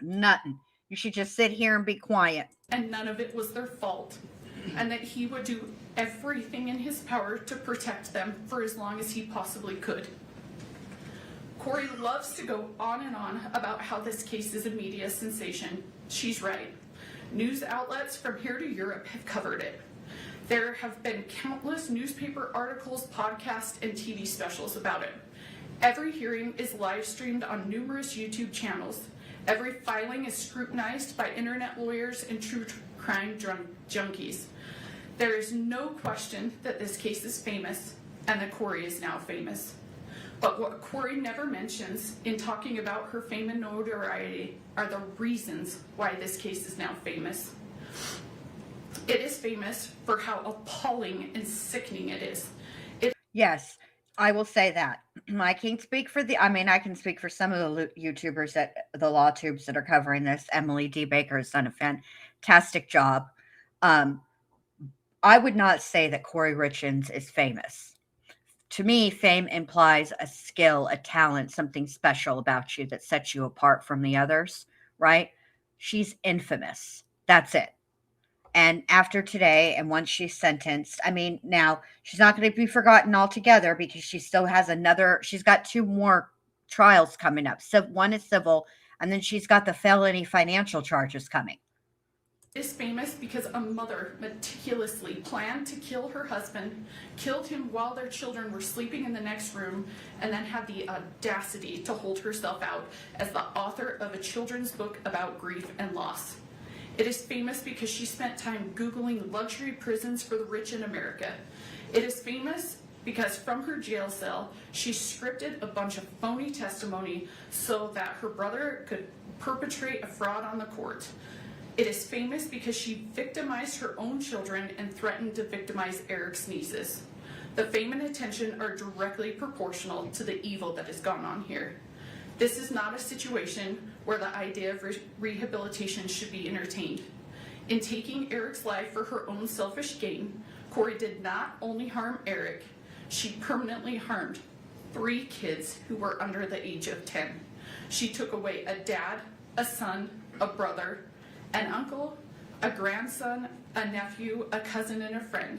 Nothing. You should just sit here and be quiet. And none of it was their fault, and that he would do everything in his power to protect them for as long as he possibly could. Kouri loves to go on and on about how this case is a media sensation. She's right. News outlets from here to Europe have covered it. There have been countless newspaper articles, podcasts, and TV specials about it. Every hearing is live streamed on numerous YouTube channels. Every filing is scrutinized by internet lawyers and true crime junkies. There is no question that this case is famous and that Kouri is now famous. But what Kouri never mentions in talking about her fame and notoriety are the reasons why this case is now famous. It is famous for how appalling and sickening it is. Yes, I will say that. I can't speak for I can speak for some of the YouTubers the law tubes that are covering this. Emily D. Baker has done a fantastic job. I would not say that Kouri Richins is famous. To me, fame implies a skill, a talent, something special about you that sets you apart from the others, right? She's infamous. That's it. And after today, and once she's sentenced, now she's not going to be forgotten altogether, because she still has she's got 2 more trials coming up. So one is civil, and then she's got the felony financial charges coming. Is famous because a mother meticulously planned to kill her husband, killed him while their children were sleeping in the next room, and then had the audacity to hold herself out as the author of a children's book about grief and loss. It is famous because she spent time Googling luxury prisons for the rich in America. It is famous because from her jail cell, she scripted a bunch of phony testimony so that her brother could perpetrate a fraud on the court. It is famous because she victimized her own children and threatened to victimize Eric's nieces. The fame and attention are directly proportional to the evil that has gone on here. This is not a situation where the idea of rehabilitation should be entertained. In taking Eric's life for her own selfish gain, Kouri did not only harm Eric, she permanently harmed 3 kids who were under the age of 10. She took away a dad, a son, a brother, an uncle, a grandson, a nephew, a cousin, and a friend.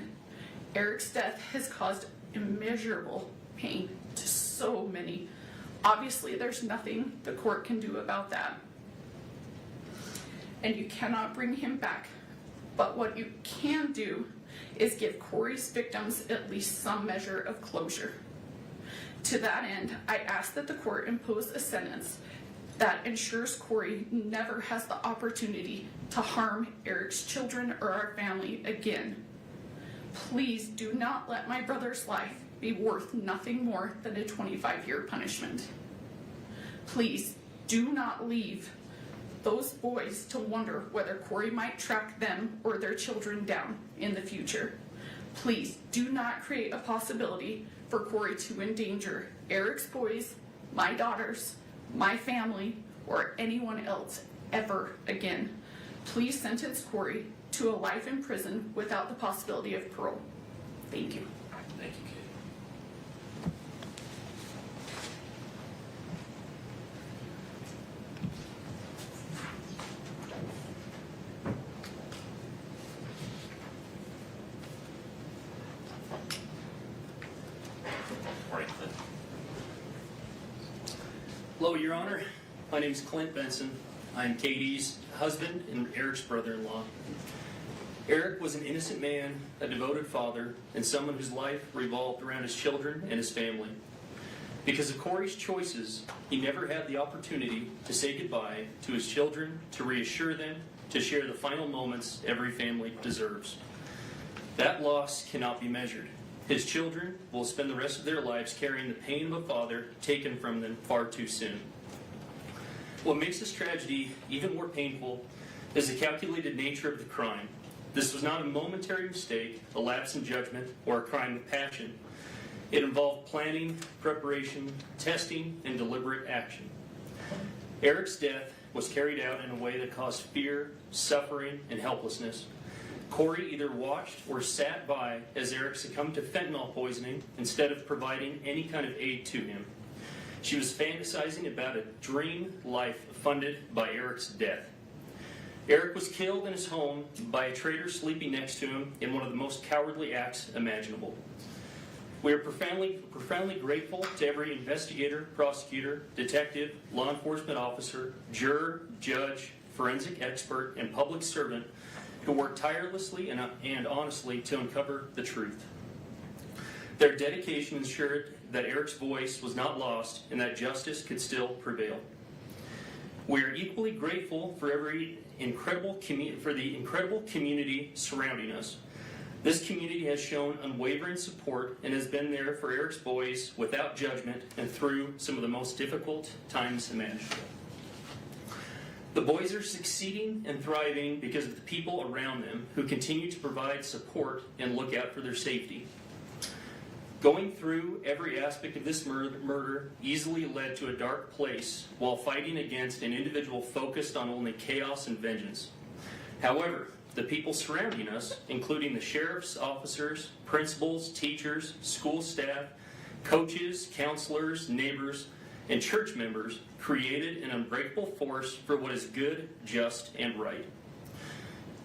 Eric's death has caused immeasurable pain to so many. Obviously, there's nothing the court can do about that. And you cannot bring him back. But what you can do is give Kouri's victims at least some measure of closure. To that end, I ask that the court impose a sentence that ensures Kouri never has the opportunity to harm Eric's children or our family again. Please do not let my brother's life be worth nothing more than a 25-year punishment. Please do not leave those boys to wonder whether Kouri might track them or their children down in the future. Please do not create a possibility for Kouri to endanger Eric's boys, my daughters, my family, or anyone else ever again. Please sentence Kouri to a life in prison without the possibility of parole. Thank you. Thank you, Katie. Morning, Clint. Hello, Your Honor. My name is Clint Benson. I'm Katie's husband and Eric's brother-in-law. Eric was an innocent man, a devoted father, and someone whose life revolved around his children and his family. Because of Kouri's choices, he never had the opportunity to say goodbye to his children, to reassure them, to share the final moments every family deserves. That loss cannot be measured. His children will spend the rest of their lives carrying the pain of a father taken from them far too soon. What makes this tragedy even more painful is the calculated nature of the crime. This was not a momentary mistake, a lapse in judgment, or a crime of passion. It involved planning, preparation, testing, and deliberate action. Eric's death was carried out in a way that caused fear, suffering, and helplessness. Kouri either watched or sat by as Eric succumbed to fentanyl poisoning instead of providing any kind of aid to him. She was fantasizing about a dream life funded by Eric's death. Eric was killed in his home by a traitor sleeping next to him in one of the most cowardly acts imaginable. We are profoundly grateful to every investigator, prosecutor, detective, law enforcement officer, juror, judge, forensic expert, and public servant who worked tirelessly and honestly to uncover the truth. Their dedication ensured that Eric's voice was not lost and that justice could still prevail. We are equally grateful for the incredible community surrounding us. This community has shown unwavering support and has been there for Eric's boys without judgment and through some of the most difficult times imaginable. The boys are succeeding and thriving because of the people around them who continue to provide support and look out for their safety. Going through every aspect of this murder easily led to a dark place while fighting against an individual focused on only chaos and vengeance. However, the people surrounding us, including the sheriff's officers, principals, teachers, school staff, coaches, counselors, neighbors, and church members, created an unbreakable force for what is good, just, and right.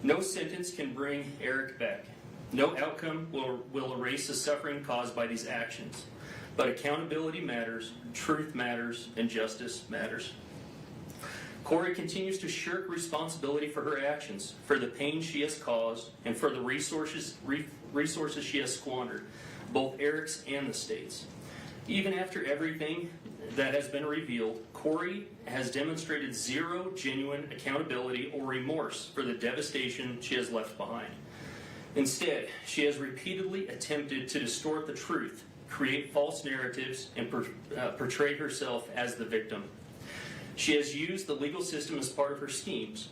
No sentence can bring Eric back. No outcome will erase the suffering caused by these actions. But accountability matters, truth matters, and justice matters. Kouri continues to shirk responsibility for her actions, for the pain she has caused, and for the resources she has squandered, both Eric's and the state's. Even after everything that has been revealed, Kouri has demonstrated zero genuine accountability or remorse for the devastation she has left behind. Instead, she has repeatedly attempted to distort the truth, create false narratives, and portray herself as the victim. She has used the legal system as part of her schemes.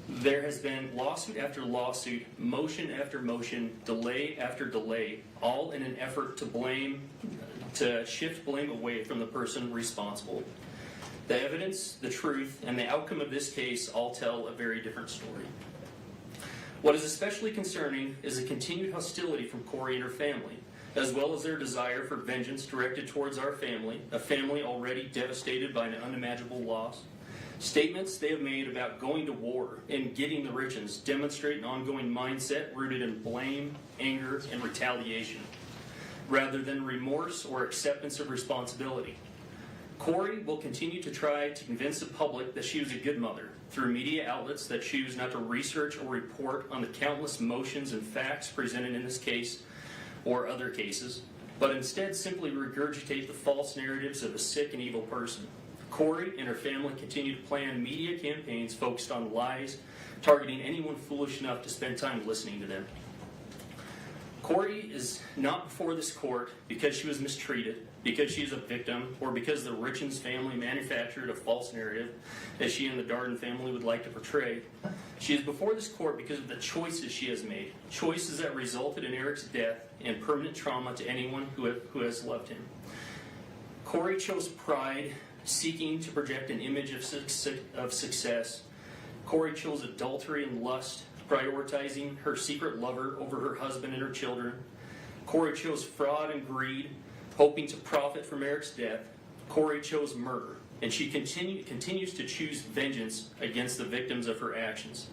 There has been lawsuit after lawsuit, motion after motion, delay after delay, all in an effort to shift blame away from the person responsible. The evidence, the truth, and the outcome of this case all tell a very different story. What is especially concerning is the continued hostility from Kouri and her family, as well as their desire for vengeance directed towards our family, a family already devastated by an unimaginable loss. Statements they have made about going to war and getting the Richins demonstrate an ongoing mindset rooted in blame, anger, and retaliation, rather than remorse or acceptance of responsibility. Kouri will continue to try to convince the public that she was a good mother through media outlets that choose not to research or report on the countless motions and facts presented in this case or other cases, but instead simply regurgitate the false narratives of a sick and evil person. Kouri and her family continue to plan media campaigns focused on lies, targeting anyone foolish enough to spend time listening to them. Kouri is not before this court because she was mistreated, because she is a victim, or because the Richins family manufactured a false narrative, as she and the Darden family would like to portray. She is before this court because of the choices she has made, choices that resulted in Eric's death and permanent trauma to anyone who has loved him. Kouri chose pride, seeking to project an image of success. Kouri chose adultery and lust, prioritizing her secret lover over her husband and her children. Kouri chose fraud and greed, hoping to profit from Eric's death. Kouri chose murder, and she continues to choose vengeance against the victims of her actions.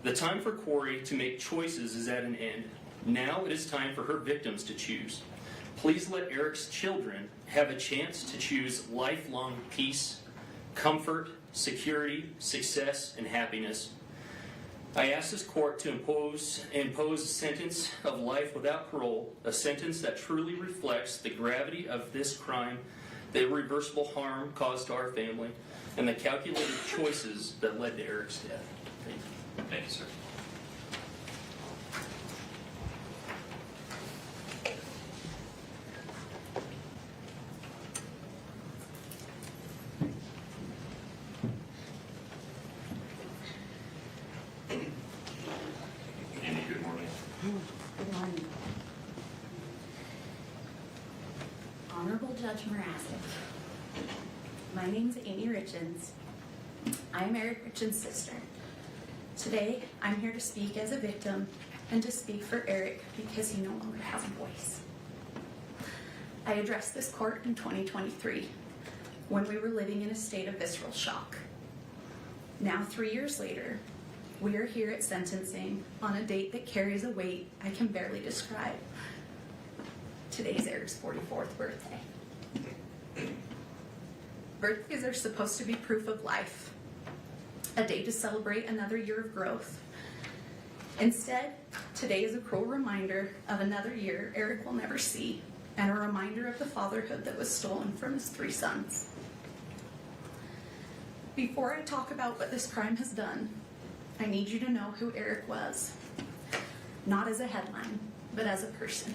The time for Kouri to make choices is at an end. Now it is time for her victims to choose. Please let Eric's children have a chance to choose lifelong peace, comfort, security, success, and happiness. I ask this court to impose a sentence of life without parole, a sentence that truly reflects the gravity of this crime, the irreversible harm caused to our family, and the calculated choices that led to Eric's death. Thank you. Thank you, sir. Amy, good morning. Good morning. Honorable Judge Morasic, my name's Amy Richins. I'm Eric Richins' sister. Today, I'm here to speak as a victim and to speak for Eric because he no longer has a voice. I addressed this court in 2023 when we were living in a state of visceral shock. Now, 3 years later, we are here at sentencing on a date that carries a weight I can barely describe. Today's Eric's 44th birthday. Birthdays are supposed to be proof of life, a day to celebrate another year of growth. Instead, today is a cruel reminder of another year Eric will never see, and a reminder of the fatherhood that was stolen from his 3 sons. Before I talk about what this crime has done, I need you to know who Eric was, not as a headline, but as a person.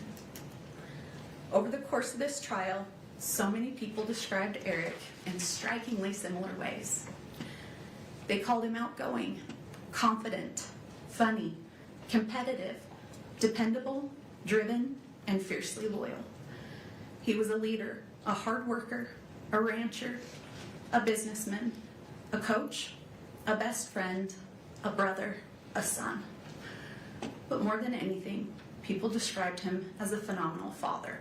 Over the course of this trial, so many people described Eric in strikingly similar ways. They called him outgoing, confident, funny, competitive, dependable, driven, and fiercely loyal. He was a leader, a hard worker, a rancher, a businessman, a coach, a best friend, a brother, a son. But more than anything, people described him as a phenomenal father.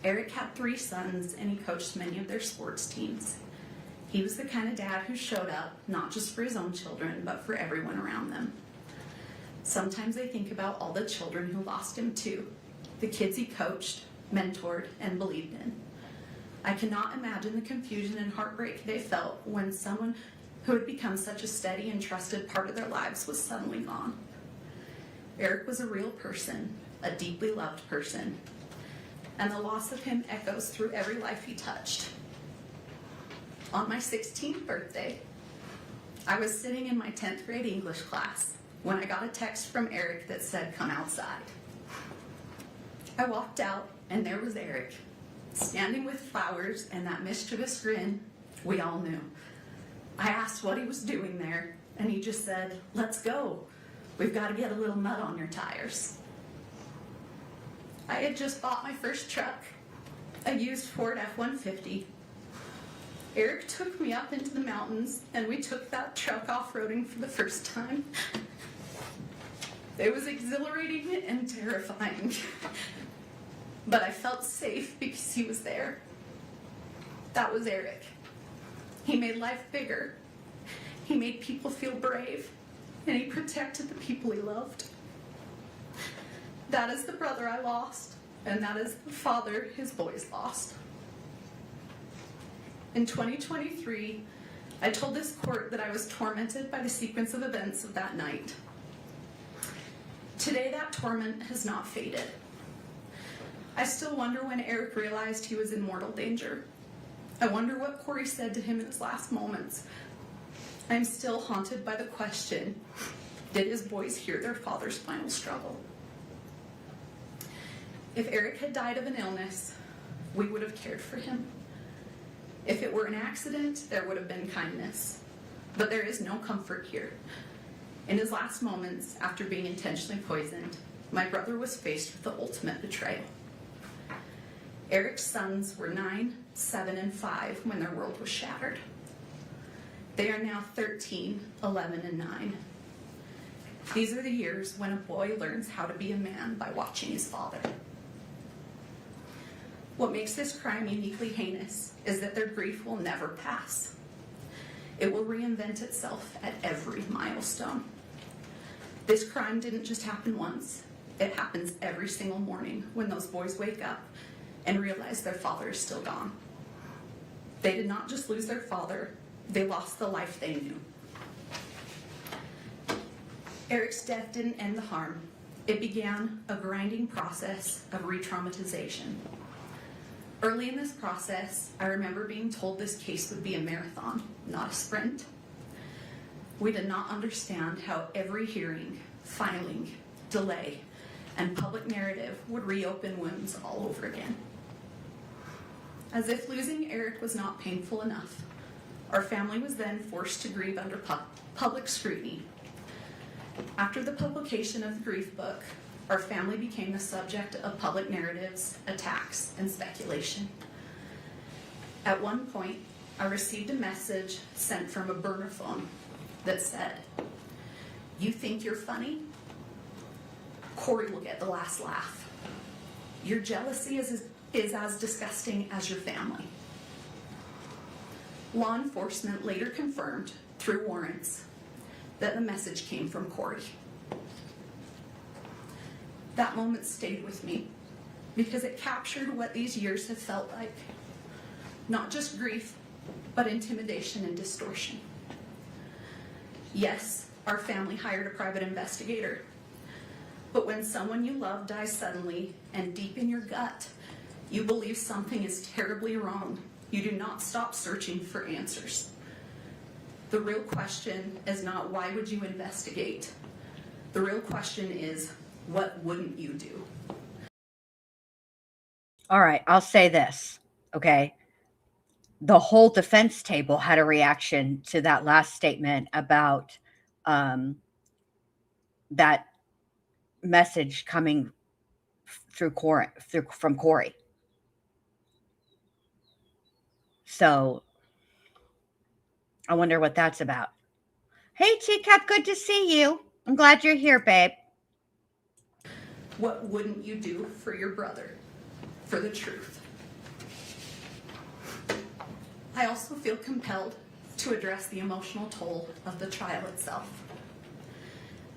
Eric had 3 sons and he coached many of their sports teams. He was the kind of dad who showed up not just for his own children, but for everyone around them. Sometimes I think about all the children who lost him too, the kids he coached, mentored, and believed in. I cannot imagine the confusion and heartbreak they felt when someone who had become such a steady and trusted part of their lives was suddenly gone. Eric was a real person, a deeply loved person, and the loss of him echoes through every life he touched. On my 16th birthday, I was sitting in my 10th grade English class when I got a text from Eric that said, "Come outside." I walked out and there was Eric, standing with flowers and that mischievous grin we all knew. I asked what he was doing there, and he just said, "Let's go. We've got to get a little mud on your tires." I had just bought my first truck, a used Ford F-150. Eric took me up into the mountains, and we took that truck off-roading for the first time. It was exhilarating and terrifying, but I felt safe because he was there. That was Eric. He made life bigger. He made people feel brave, and he protected the people he loved. That is the brother I lost, and that is the father his boys lost. In 2023, I told this court that I was tormented by the sequence of events of that night. Today, that torment has not faded. I still wonder when Eric realized he was in mortal danger. I wonder what Kouri said to him in his last moments. I'm still haunted by the question, did his boys hear their father's final struggle? If Eric had died of an illness, we would have cared for him. If it were an accident, there would have been kindness. But there is no comfort here. In his last moments, after being intentionally poisoned, my brother was faced with the ultimate betrayal. Eric's sons were 9, 7, and 5 when their world was shattered. They are now 13, 11, and 9. These are the years when a boy learns how to be a man by watching his father. What makes this crime uniquely heinous is that their grief will never pass. It will reinvent itself at every milestone. This crime didn't just happen once. It happens every single morning when those boys wake up and realize their father is still gone. They did not just lose their father, they lost the life they knew. Eric's death didn't end the harm. It began a grinding process of re-traumatization. Early in this process, I remember being told this case would be a marathon, not a sprint. We did not understand how every hearing, filing, delay, and public narrative would reopen wounds all over again. As if losing Eric was not painful enough, our family was then forced to grieve under public scrutiny. After the publication of the grief book, our family became the subject of public narratives, attacks, and speculation. At one point, I received a message sent from a burner phone that said, "You think you're funny? Kouri will get the last laugh. Your jealousy is as disgusting as your family." Law enforcement later confirmed, through warrants, that the message came from Kouri. That moment stayed with me because it captured what these years have felt like. Not just grief, but intimidation and distortion. Yes, our family hired a private investigator. But when someone you love dies suddenly and deep in your gut, you believe something is terribly wrong, you do not stop searching for answers. The real question is not why would you investigate? The real question is, what wouldn't you do? All right, I'll say this, okay? The whole defense table had a reaction to that last statement about that message coming from Kouri. So I wonder what that's about. Hey, Teacup, good to see you. I'm glad you're here, babe. What wouldn't you do for your brother, for the truth? I also feel compelled to address the emotional toll of the trial itself.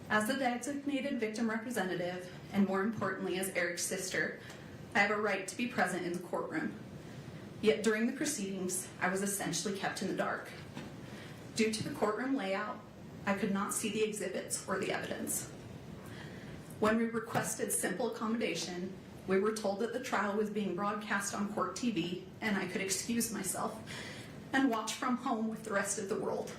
As the designated victim representative, and more importantly as Eric's sister, I have a right to be present in the courtroom. Yet during the proceedings, I was essentially kept in the dark. Due to the courtroom layout, I could not see the exhibits or the evidence. When we requested simple accommodation, we were told that the trial was being broadcast on court TV and I could excuse myself and watch from home with the rest of the world.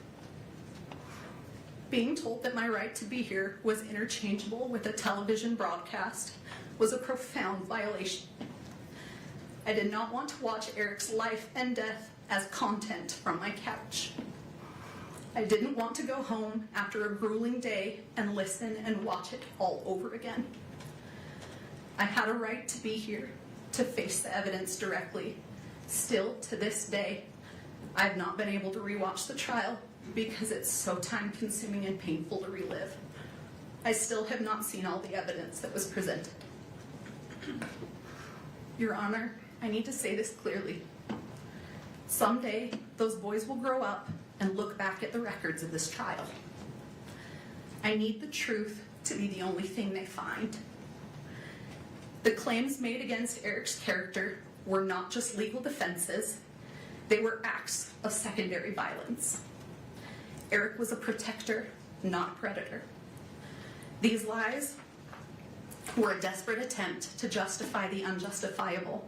Being told that my right to be here was interchangeable with a television broadcast was a profound violation. I did not want to watch Eric's life and death as content from my couch. I didn't want to go home after a grueling day and listen and watch it all over again. I had a right to be here, to face the evidence directly. Still, to this day, I have not been able to rewatch the trial because it's so time-consuming and painful to relive. I still have not seen all the evidence that was presented. Your Honor, I need to say this clearly. Someday, those boys will grow up and look back at the records of this trial. I need the truth to be the only thing they find. The claims made against Eric's character were not just legal defenses, they were acts of secondary violence. Eric was a protector, not a predator. These lies were a desperate attempt to justify the unjustifiable,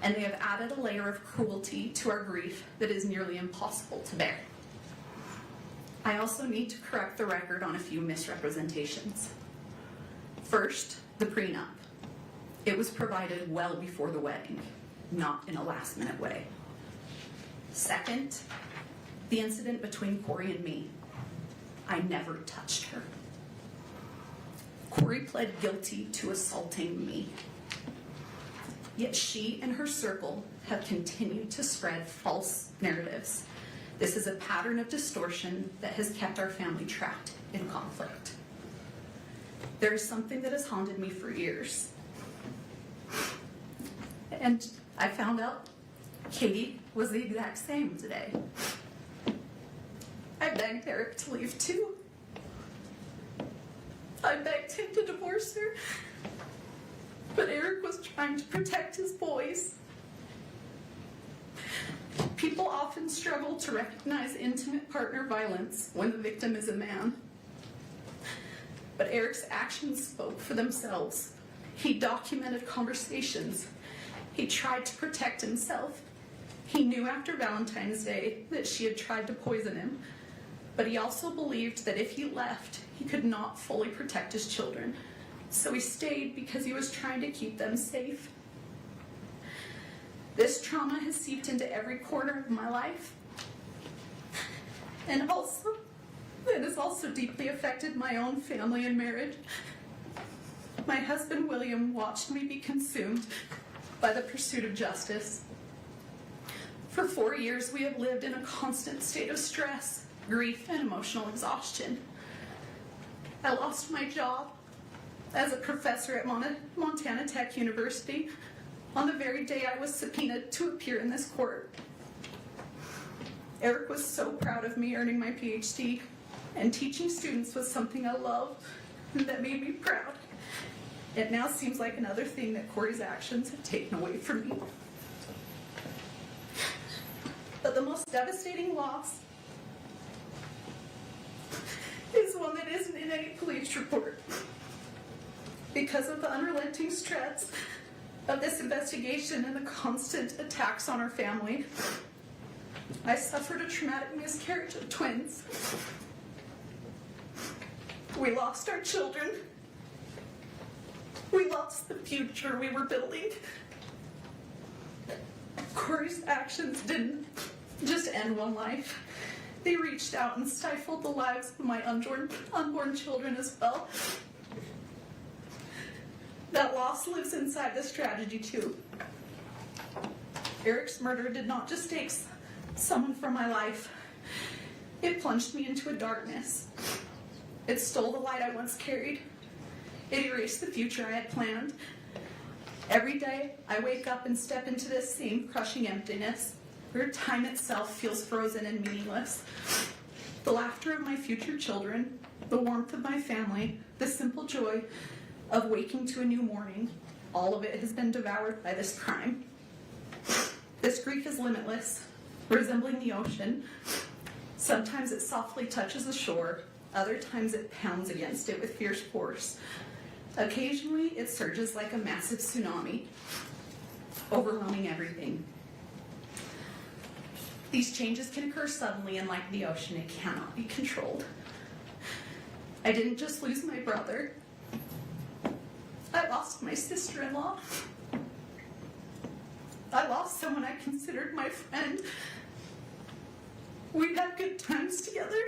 and they have added a layer of cruelty to our grief that is nearly impossible to bear. I also need to correct the record on a few misrepresentations. First, the prenup. It was provided well before the wedding, not in a last-minute way. Second, the incident between Kouri and me. I never touched her. Kouri pled guilty to assaulting me. Yet she and her circle have continued to spread false narratives. This is a pattern of distortion that has kept our family trapped in conflict. There is something that has haunted me for years. And I found out Katie was the exact same today. I begged Eric to leave too. I begged him to divorce her. But Eric was trying to protect his boys. People often struggle to recognize intimate partner violence when the victim is a man. but Eric's actions spoke for themselves. He documented conversations. He tried to protect himself. He knew after Valentine's Day that she had tried to poison him, but he also believed that if he left, he could not fully protect his children. So he stayed because he was trying to keep them safe. This trauma has seeped into every corner of my life. And also, it has also deeply affected my own family and marriage. My husband, William, watched me be consumed by the pursuit of justice. For 4 years, we have lived in a constant state of stress, grief, and emotional exhaustion. I lost my job as a professor at Montana Tech University on the very day I was subpoenaed to appear in this court. Eric was so proud of me earning my PhD, and teaching students was something I loved and that made me proud. It now seems like another thing that Kouri's actions have taken away from me. But the most devastating loss is one that isn't in any police report. Because of the unrelenting stress of this investigation and the constant attacks on our family, I suffered a traumatic miscarriage of twins. We lost our children. We lost the future we were building. Kouri's actions didn't just end one life. They reached out and stifled the lives of my unborn children as well. That loss lives inside this tragedy too. Eric's murder did not just take someone from my life. It plunged me into a darkness. It stole the light I once carried. It erased the future I had planned. Every day, I wake up and step into this same crushing emptiness, where time itself feels frozen and meaningless. The laughter of my future children, the warmth of my family, the simple joy of waking to a new morning, all of it has been devoured by this crime. This grief is limitless, resembling the ocean. Sometimes it softly touches the shore, other times it pounds against it with fierce force. Occasionally, it surges like a massive tsunami, overwhelming everything. These changes can occur suddenly, and like the ocean, it cannot be controlled. I didn't just lose my brother. I lost my sister-in-law. I lost someone I considered my friend. We had good times together.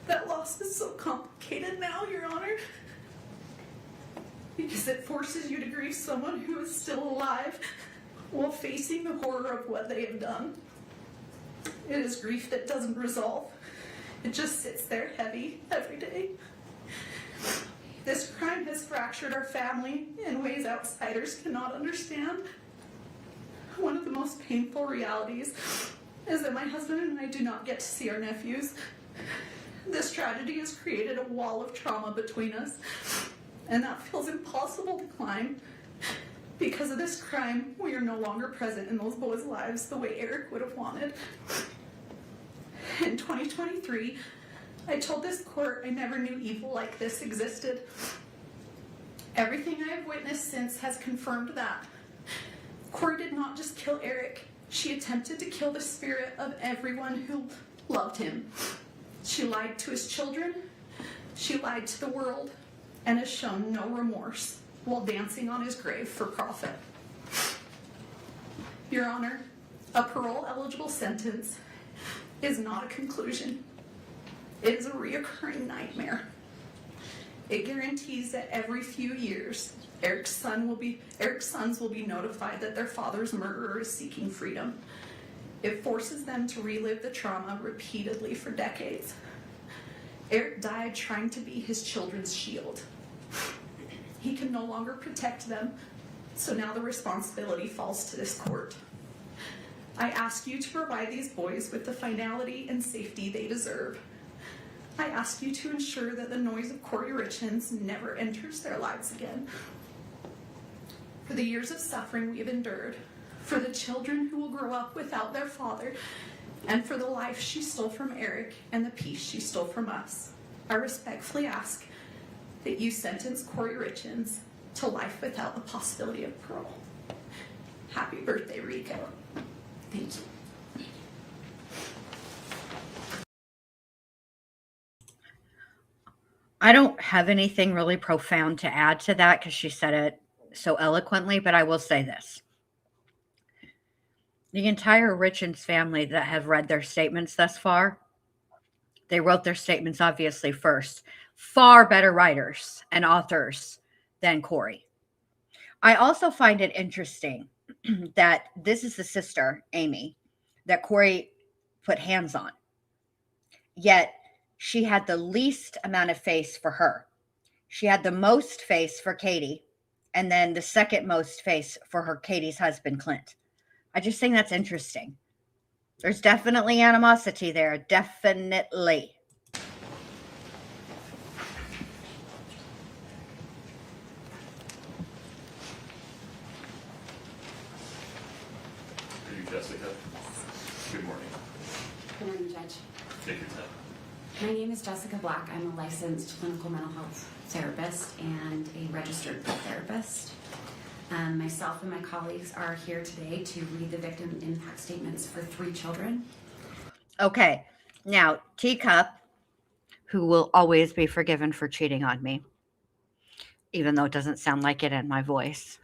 That loss is so complicated now, Your Honor, because it forces you to grieve someone who is still alive while facing the horror of what they have done. It is grief that doesn't resolve. It just sits there heavy every day. This crime has fractured our family in ways outsiders cannot understand. One of the most painful realities is that my husband and I do not get to see our nephews. This tragedy has created a wall of trauma between us, and that feels impossible to climb. Because of this crime, we are no longer present in those boys' lives the way Eric would have wanted. In 2023, I told this court I never knew evil like this existed. Everything I have witnessed since has confirmed that. Kouri did not just kill Eric, she attempted to kill the spirit of everyone who loved him. She lied to his children, she lied to the world, and has shown no remorse while dancing on his grave for profit. Your Honor, a parole-eligible sentence is not a conclusion. It is a reoccurring nightmare. It guarantees that every few years, Eric's sons will be notified that their father's murderer is seeking freedom. It forces them to relive the trauma repeatedly for decades. Eric died trying to be his children's shield. He can no longer protect them, so now the responsibility falls to this court. I ask you to provide these boys with the finality and safety they deserve. I ask you to ensure that the noise of Kouri Richins never enters their lives again. For the years of suffering we have endured, for the children who will grow up without their father, and for the life she stole from Eric and the peace she stole from us, I respectfully ask that you sentence Kouri Richins to life without the possibility of parole. Happy birthday, Rico. Thank you. I don't have anything really profound to add to that because she said it so eloquently, but I will say this. The entire Richins family that have read their statements thus far, they wrote their statements obviously first. Far better writers and authors than Kouri. I also find it interesting that this is the sister, Amy, that Kouri put hands on. Yet she had the least amount of face for her. She had the most face for Katie, and then the second most face for her Katie's husband, Clint. I just think that's interesting. There's definitely animosity there. Definitely. Are you Jessica? Good morning. Good morning, Judge. Take your time. My name is Jessica Black. I'm a licensed clinical mental health therapist and a registered therapist. Myself and my colleagues are here today to read the victim impact statements for 3 children. Okay. Now, Teacup, who will always be forgiven for cheating on me, even though it doesn't sound like it in my voice.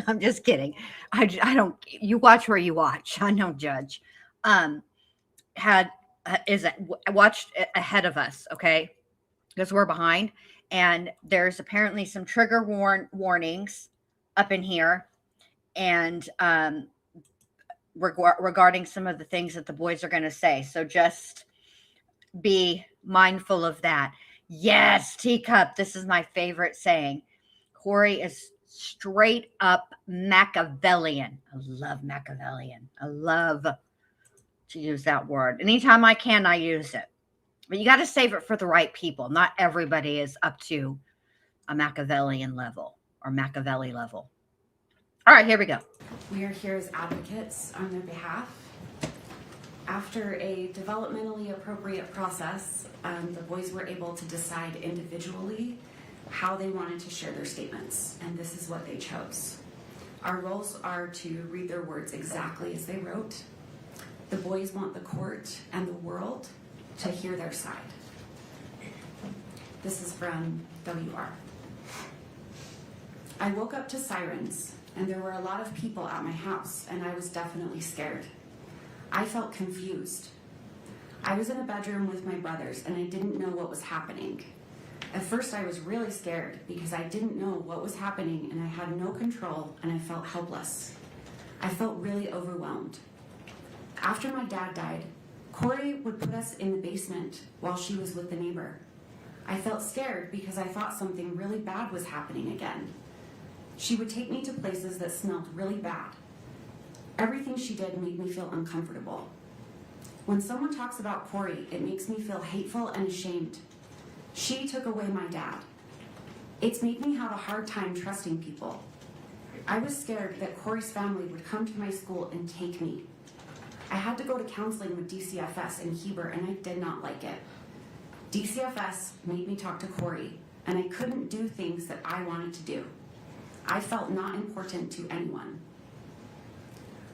I'm just kidding. I don't, you watch where you watch. I don't judge. Watched ahead of us, okay? Because we're behind. And there's apparently some trigger warnings up in here. And regarding some of the things that the boys are going to say. So just be mindful of that. Yes, Teacup. This is my favorite saying. Kouri is straight up Machiavellian. I love Machiavellian. I love to use that word. Anytime I can, I use it. But you got to save it for the right people. Not everybody is up to a Machiavellian level or Machiavelli level. All right, here we go. We are here as advocates on their behalf. After a developmentally appropriate process, the boys were able to decide individually how they wanted to share their statements, and this is what they chose. Our roles are to read their words exactly as they wrote. The boys want the court and the world to hear their side. This is from WR. I woke up to sirens, and there were a lot of people at my house, and I was definitely scared. I felt confused. I was in a bedroom with my brothers, and I didn't know what was happening. At first, I was really scared because I didn't know what was happening, and I had no control, and I felt helpless. I felt really overwhelmed. After my dad died, Kouri would put us in the basement while she was with the neighbor. I felt scared because I thought something really bad was happening again. She would take me to places that smelled really bad. Everything she did made me feel uncomfortable. When someone talks about Kouri, it makes me feel hateful and ashamed. She took away my dad. It's made me have a hard time trusting people. I was scared that Kouri's family would come to my school and take me. I had to go to counseling with DCFS in Heber, and I did not like it. DCFS made me talk to Kouri, and I couldn't do things that I wanted to do. I felt not important to anyone.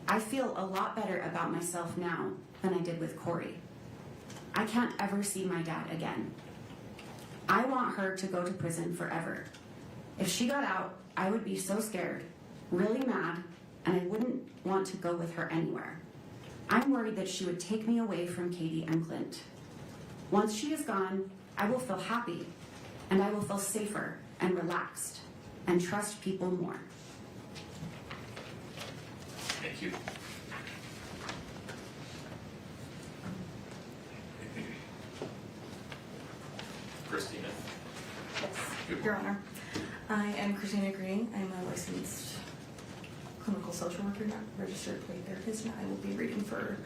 I feel a lot better about myself now than I did with Kouri. I can't ever see my dad again. I want her to go to prison forever. If she got out, I would be so scared, really mad, and I wouldn't want to go with her anywhere. I'm worried that she would take me away from Katie and Clint. Once she is gone, I will feel happy, and I will feel safer and relaxed, and trust people more. Thank you. Christina. Yes, Good Your morning. Honor. I am Christina Green. I'm a licensed clinical social worker, not registered play therapist, and I will be reading for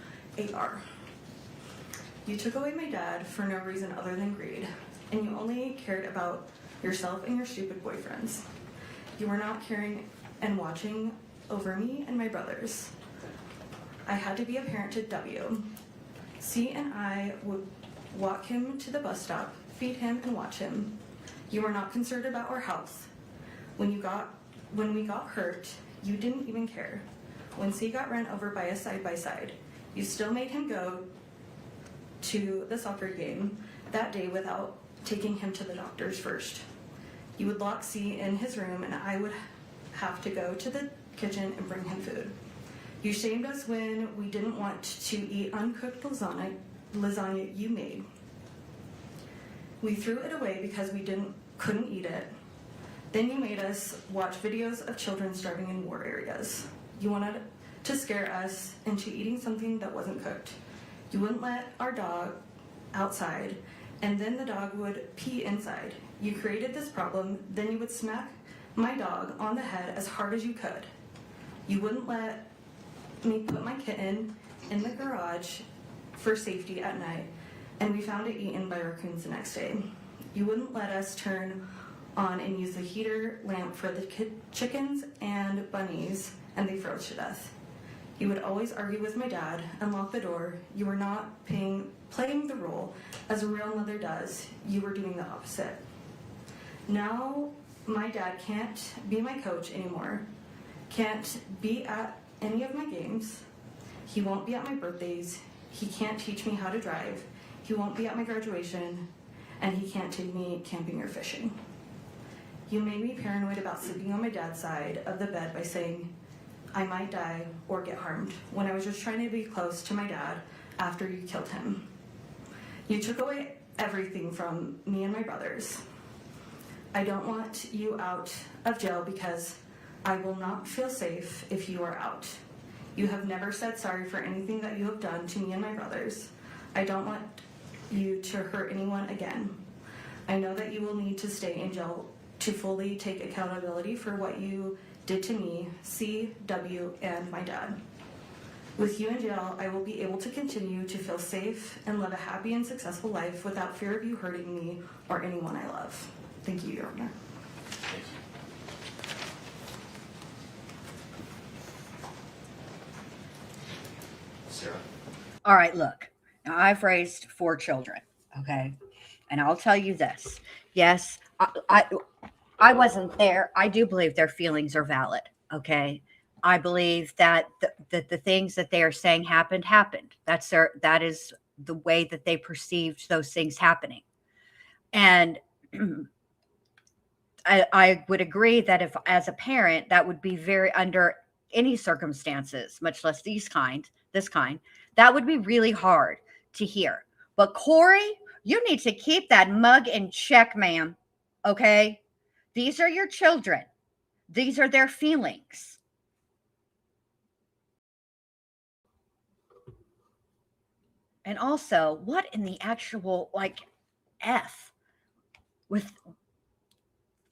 AR. You took away my dad for no reason other than greed, and you only cared about yourself and your stupid boyfriends. You were not caring and watching over me and my brothers. I had to be a parent to W. C and I would walk him to the bus stop, feed him, and watch him. You were not concerned about our health. When we got hurt, you didn't even care. When C got ran over by a side-by-side, you still made him go to the soccer game that day without taking him to the doctors first. You would lock C in his room, and I would have to go to the kitchen and bring him food. You shamed us when we didn't want to eat uncooked lasagna you made. We threw it away because we couldn't eat it. Then you made us watch videos of children starving in war areas. You wanted to scare us into eating something that wasn't cooked. You wouldn't let our dog outside, and then the dog would pee inside. You created this problem, then you would smack my dog on the head as hard as you could. You wouldn't let me put my kitten in the garage for safety at night, and we found it eaten by raccoons the next day. You wouldn't let us turn on and use the heater lamp for the chickens and bunnies, and they froze to death. You would always argue with my dad and lock the door. You were not playing the role as a real mother does. You were doing the opposite. Now my dad can't be my coach anymore, can't be at any of my games. He won't be at my birthdays. He can't teach me how to drive. He won't be at my graduation, and he can't take me camping or fishing. You made me paranoid about sleeping on my dad's side of the bed by saying I might die or get harmed when I was just trying to be close to my dad after you killed him. You took away everything from me and my brothers. I don't want you out of jail because I will not feel safe if you are out. You have never said sorry for anything that you have done to me and my brothers. I don't want you to hurt anyone again. I know that you will need to stay in jail to fully take accountability for what you did to me, C, W, and my dad. With you in jail, I will be able to continue to feel safe and live a happy and successful life without fear of you hurting me or anyone I love. Thank you, Your Honor. Thank you. Sarah? All right, look. Now, I've raised 4 children, okay? And I'll tell you this. Yes, I wasn't there. I do believe their feelings are valid, okay? I believe that the things that they are saying happened. That is the way that they perceived those things happening. And I would agree that if, as a parent, that would be very, under any circumstances, much less this kind, that would be really hard to hear. But Kouri, you need to keep that mug in check, ma'am. Okay? These are your children. These are their feelings. And also, what in the actual, F with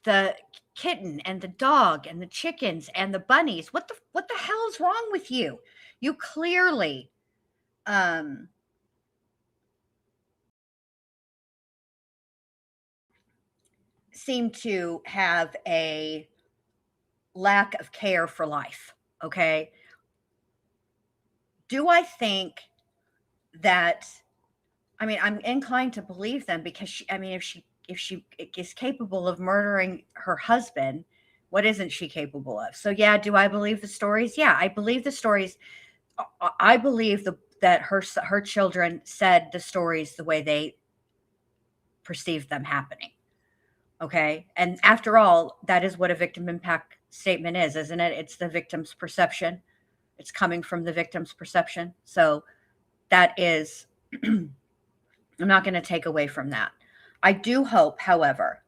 the kitten and the dog and the chickens and the bunnies? What the hell is wrong with you? You clearly seem to have a lack of care for life. Okay. Do I think that, I'm inclined to believe them because if she is capable of murdering her husband, what isn't she capable of? So yeah, do I believe the stories? Yeah, I believe the stories. I believe that her children said the stories the way they perceived them happening. Okay. And after all, that is what a victim impact statement is, isn't it? It's the victim's perception. It's coming from the victim's perception. So that is, I'm not going to take away from that. I do hope, however,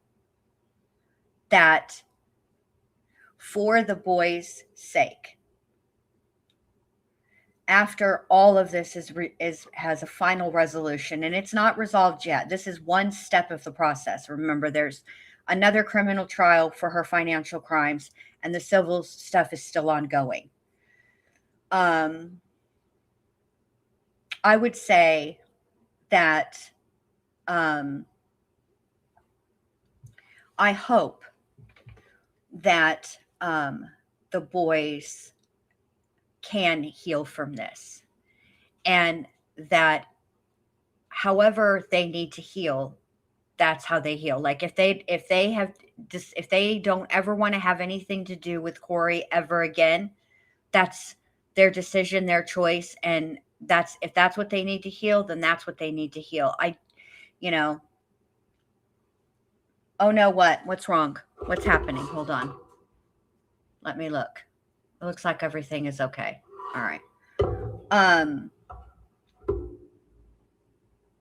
that for the boys' sake, after all of this has a final resolution, and it's not resolved yet. This is one step of the process. Remember, there's another criminal trial for her financial crimes, and the civil stuff is still ongoing. I would say that I hope that the boys can heal from this, and that however they need to heal, that's how they heal. Like if they don't ever want to have anything to do with Kouri ever again, that's their decision, their choice. And if that's what they need to heal, then that's what they need to heal. Oh no, what's wrong? What's happening? Hold on. Let me look. It looks like everything is okay. All right.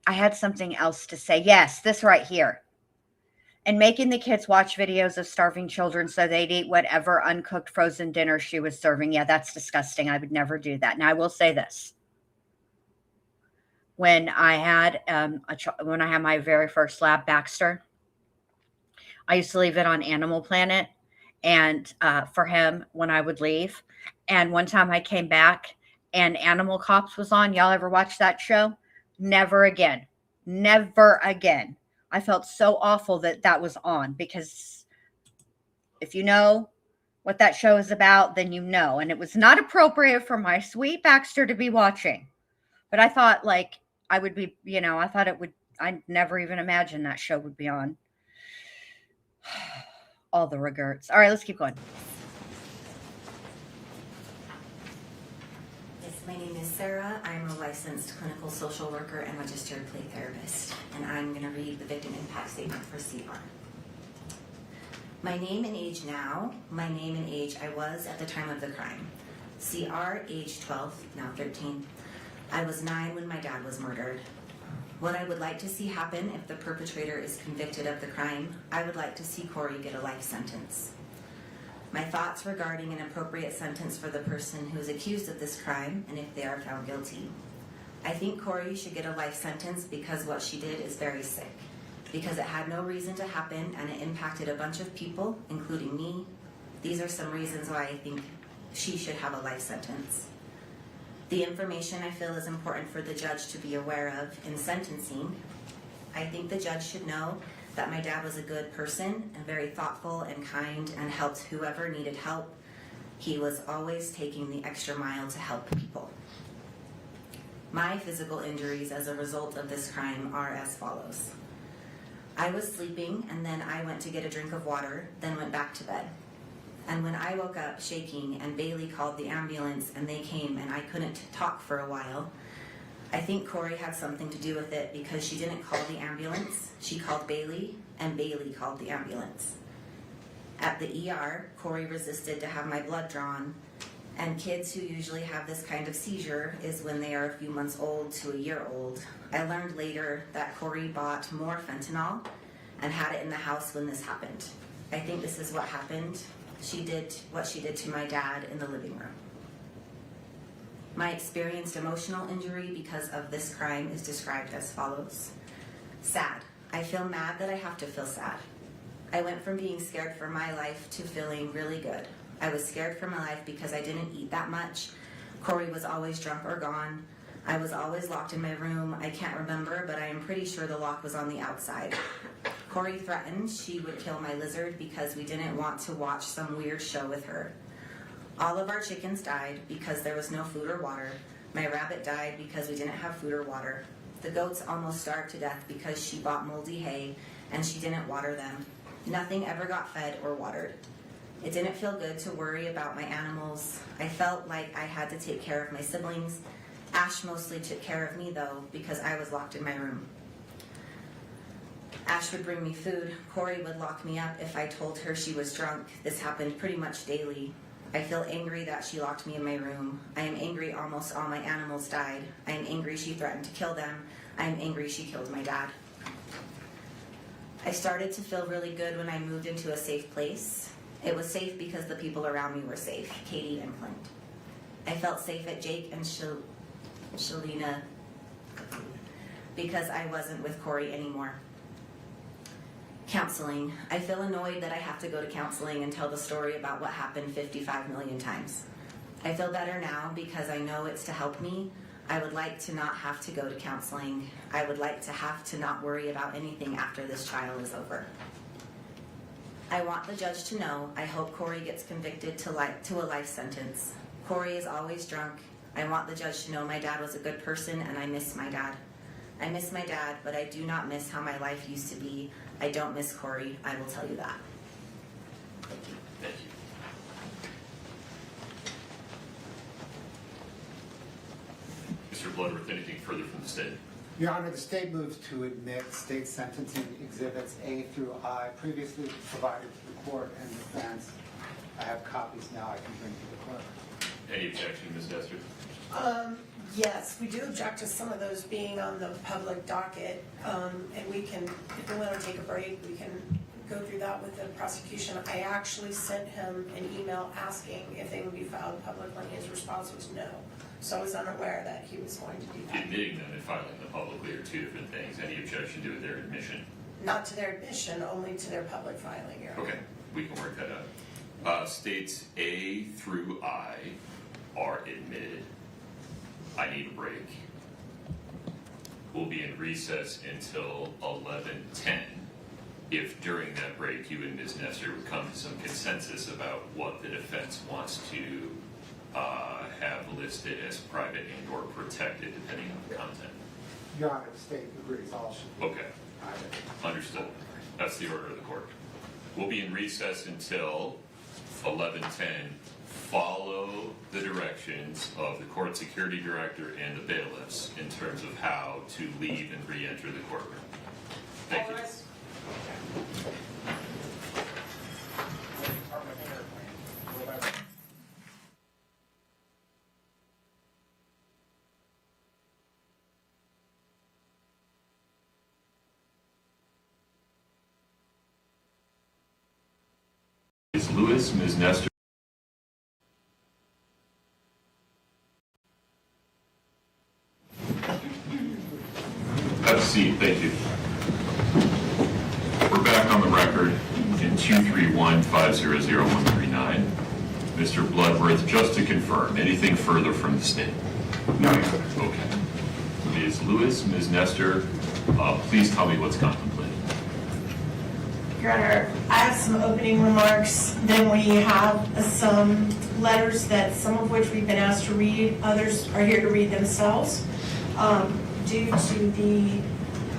I had something else to say. Yes, this right here. And making the kids watch videos of starving children so they'd eat whatever uncooked frozen dinner she was serving. Yeah, that's disgusting. I would never do that. Now, I will say this. When I had my very first lab, Baxter, I used to leave it on Animal Planet, and for him when I would leave. And one time I came back and Animal Cops was on. Y'all ever watch that show? Never again. Never again. I felt so awful that was on, because if you know what that show is about, then you know. And it was not appropriate for my sweet Baxter to be watching. But I thought, like, I would be, I'd never even imagined that show would be on. All the regrets. All right, let's keep going. Yes, my name is Sarah. I'm a licensed clinical social worker and registered play therapist, and I'm going to read the victim impact statement for CR. My name and age now, my name and age I was at the time of the crime. CR, age 12, now 13. I was 9 when my dad was murdered. What I would like to see happen if the perpetrator is convicted of the crime, I would like to see Kouri get a life sentence. My thoughts regarding an appropriate sentence for the person who is accused of this crime, and if they are found guilty. I think Kouri should get a life sentence because what she did is very sick, because it had no reason to happen and it impacted a bunch of people, including me. These are some reasons why I think she should have a life sentence. The information I feel is important for the judge to be aware of in sentencing. I think the judge should know that my dad was a good person and very thoughtful and kind and helped whoever needed help. He was always taking the extra mile to help people. My physical injuries as a result of this crime are as follows. I was sleeping and then I went to get a drink of water, then went back to bed. And when I woke up shaking and Bailey called the ambulance and they came and I couldn't talk for a while, I think Kouri had something to do with it because she didn't call the ambulance. She called Bailey and Bailey called the ambulance. At the ER, Kouri resisted to have my blood drawn, and kids who usually have this kind of seizure is when they are a few months old to a year old. I learned later that Kouri bought more fentanyl and had it in the house when this happened. I think this is what happened. She did what she did to my dad in the living room. My experienced emotional injury because of this crime is described as follows. Sad. I feel mad that I have to feel sad. I went from being scared for my life to feeling really good. I was scared for my life because I didn't eat that much. Kouri was always drunk or gone. I was always locked in my room. I can't remember, but I am pretty sure the lock was on the outside. Kouri threatened she would kill my lizard because we didn't want to watch some weird show with her. All of our chickens died because there was no food or water. My rabbit died because we didn't have food or water. The goats almost starved to death because she bought moldy hay and she didn't water them. Nothing ever got fed or watered. It didn't feel good to worry about my animals. I felt like I had to take care of my siblings. Ash mostly took care of me though because I was locked in my room. Ash would bring me food. Kouri would lock me up if I told her she was drunk. This happened pretty much daily. I feel angry that she locked me in my room. I am angry almost all my animals died. I am angry she threatened to kill them. I am angry she killed my dad. I started to feel really good when I moved into a safe place. It was safe because the people around me were safe, Katie and Clint. I felt safe at Jake and Shalina because I wasn't with Kouri anymore. Counseling. I feel annoyed that I have to go to counseling and tell the story about what happened 55 million times. I feel better now because I know it's to help me. I would like to not have to go to counseling. I would like to have to not worry about anything after this trial is over. I want the judge to know I hope Kouri gets convicted to a life sentence. Kouri is always drunk. I want the judge to know my dad was a good person and I miss my dad. I miss my dad, but I do not miss how my life used to be. I don't miss Kouri, I will tell you that. Thank you. Thank you. Mr. Bloodworth, anything further from the state? Your Honor, the state moves to admit state sentencing exhibits A through I previously provided to the court and defense. I have copies now I can bring to the clerk. Any objection, Ms. Nestor? Yes, we do object to some of those being on the public docket, and we can, if we want to take a break, we can go through that with the prosecution. I actually sent him an email asking if they would be filed publicly. His response was no, so I was unaware that he was going to do that. Admitting them and filing them publicly are two different things. Any objection to their admission? Not to their admission, only to their public filing, Your Honor. Okay, we can work that out. States A through I are admitted. I need a break. We'll be in recess until 11:10. If during that break you and Ms. Nestor would come to some consensus about what the defense wants to have listed as private and or protected depending on the content. Your Honor, the state agrees all should be Okay, understood. That's the order of the court. We'll be in recess until 11:10. Follow the directions of the court security director and the bailiffs in terms of how to leave and re-enter the courtroom. Thank you. Ms. Lewis, Ms. Nestor. Have a seat, thank you. We're back on the record in 231-500-139. Mr. Bloodworth, just to confirm, anything further from the state? No. Okay. Ms. Lewis, Ms. Nestor, please tell me what's contemplated. Your Honor, I have some opening remarks, then we have some letters that some of which we've been asked to read, others are here to read themselves. Due to the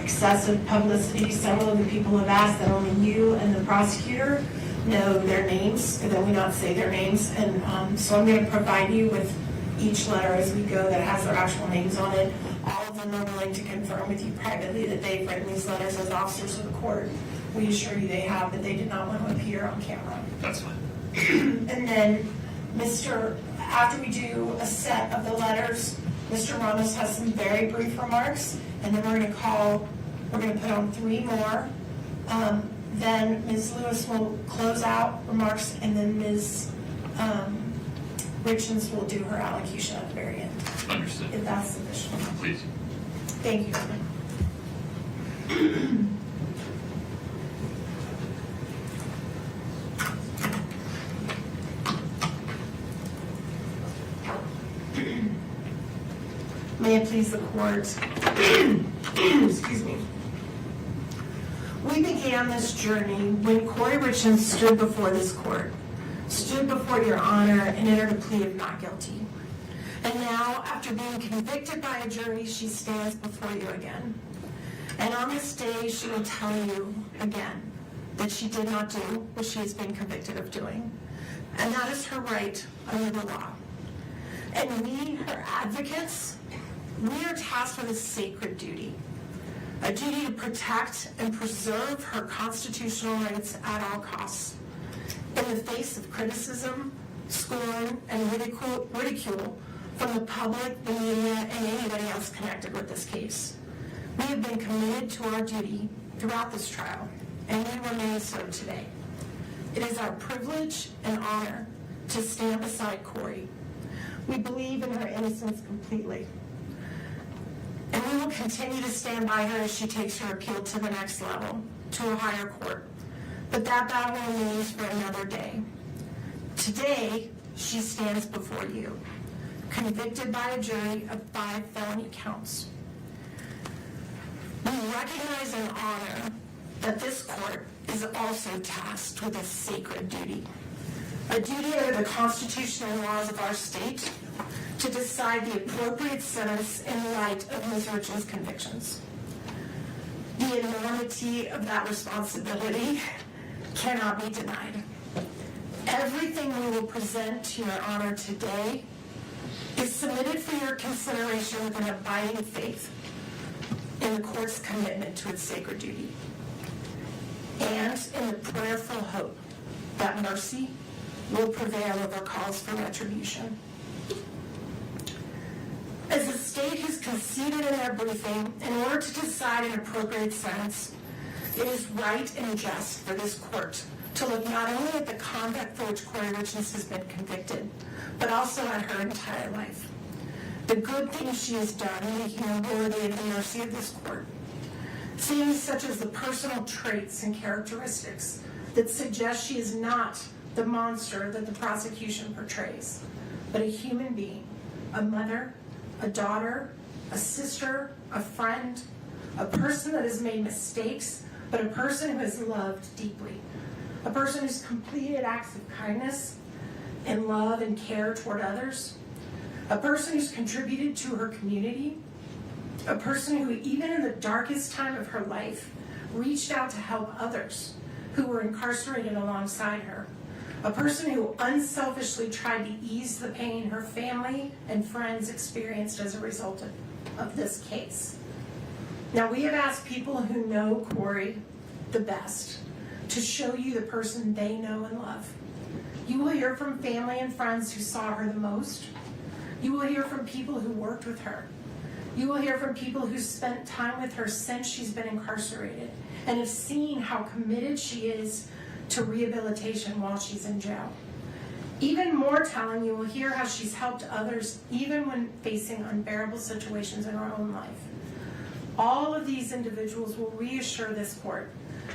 excessive publicity, several of the people have asked that only you and the prosecutor know their names, and that we not say their names. And so I'm going to provide you with each letter as we go that has their actual names on it. All of them are willing to confirm with you privately that they've written these letters as officers of the court. We assure you they have, but they did not want to appear on camera. That's fine. And then, after we do a set of the letters, Mr. Ramos has some very brief remarks, and then we're going to put on 3 more. Then Ms. Lewis will close out remarks, and then Ms. Richins will do her allocution at the very end. Understood. If that's sufficient. Please. Thank you. May it please the court. Excuse me. We began this journey when Kouri Richins stood before this court, stood before your honor, and entered a plea of not guilty. And now, after being convicted by a jury, she stands before you again. And on this day, she will tell you again that she did not do what she has been convicted of doing. And that is her right under the law. And we, her advocates, we are tasked with a sacred duty, a duty to protect and preserve her constitutional rights at all costs. In the face of criticism, scorn, and ridicule from the public, the media, and anybody else connected with this case, we have been committed to our duty throughout this trial, and we remain so today. It is our privilege and honor to stand beside Kouri. We believe in her innocence completely. And we will continue to stand by her as she takes her appeal to the next level, to a higher court. But that battle remains for another day. Today, she stands before you, convicted by a jury of 5 felony counts. We recognize and honor that this court is also tasked with a sacred duty, a duty under the constitutional laws of our state to decide the appropriate sentence in light of Ms. Richins' convictions. the enormity of that responsibility cannot be denied. Everything we will present to your honor today is submitted for your consideration with an abiding faith in the court's commitment to its sacred duty, and in the prayerful hope that mercy will prevail over calls for retribution. As the state has conceded in their briefing, in order to decide an appropriate sentence, it is right and just for this court to look not only at the conduct for which Kouri Richins has been convicted, but also at her entire life. The good things she has done, making her worthy of the mercy of this court. Things such as the personal traits and characteristics that suggest she is not the monster that the prosecution portrays, but a human being, a mother, a daughter, a sister, a friend, a person that has made mistakes, but a person who has loved deeply, a person who's completed acts of kindness and love and care toward others, a person who's contributed to her community, a person who, even in the darkest time of her life, reached out to help others who were incarcerated alongside her, a person who unselfishly tried to ease the pain her family and friends experienced as a result of this case. Now, we have asked people who know Kouri the best to show you the person they know and love. You will hear from family and friends who saw her the most. You will hear from people who worked with her. You will hear from people who spent time with her since she's been incarcerated and have seen how committed she is to rehabilitation while she's in jail. Even more telling, you will hear how she's helped others even when facing unbearable situations in her own life. All of these individuals will reassure this court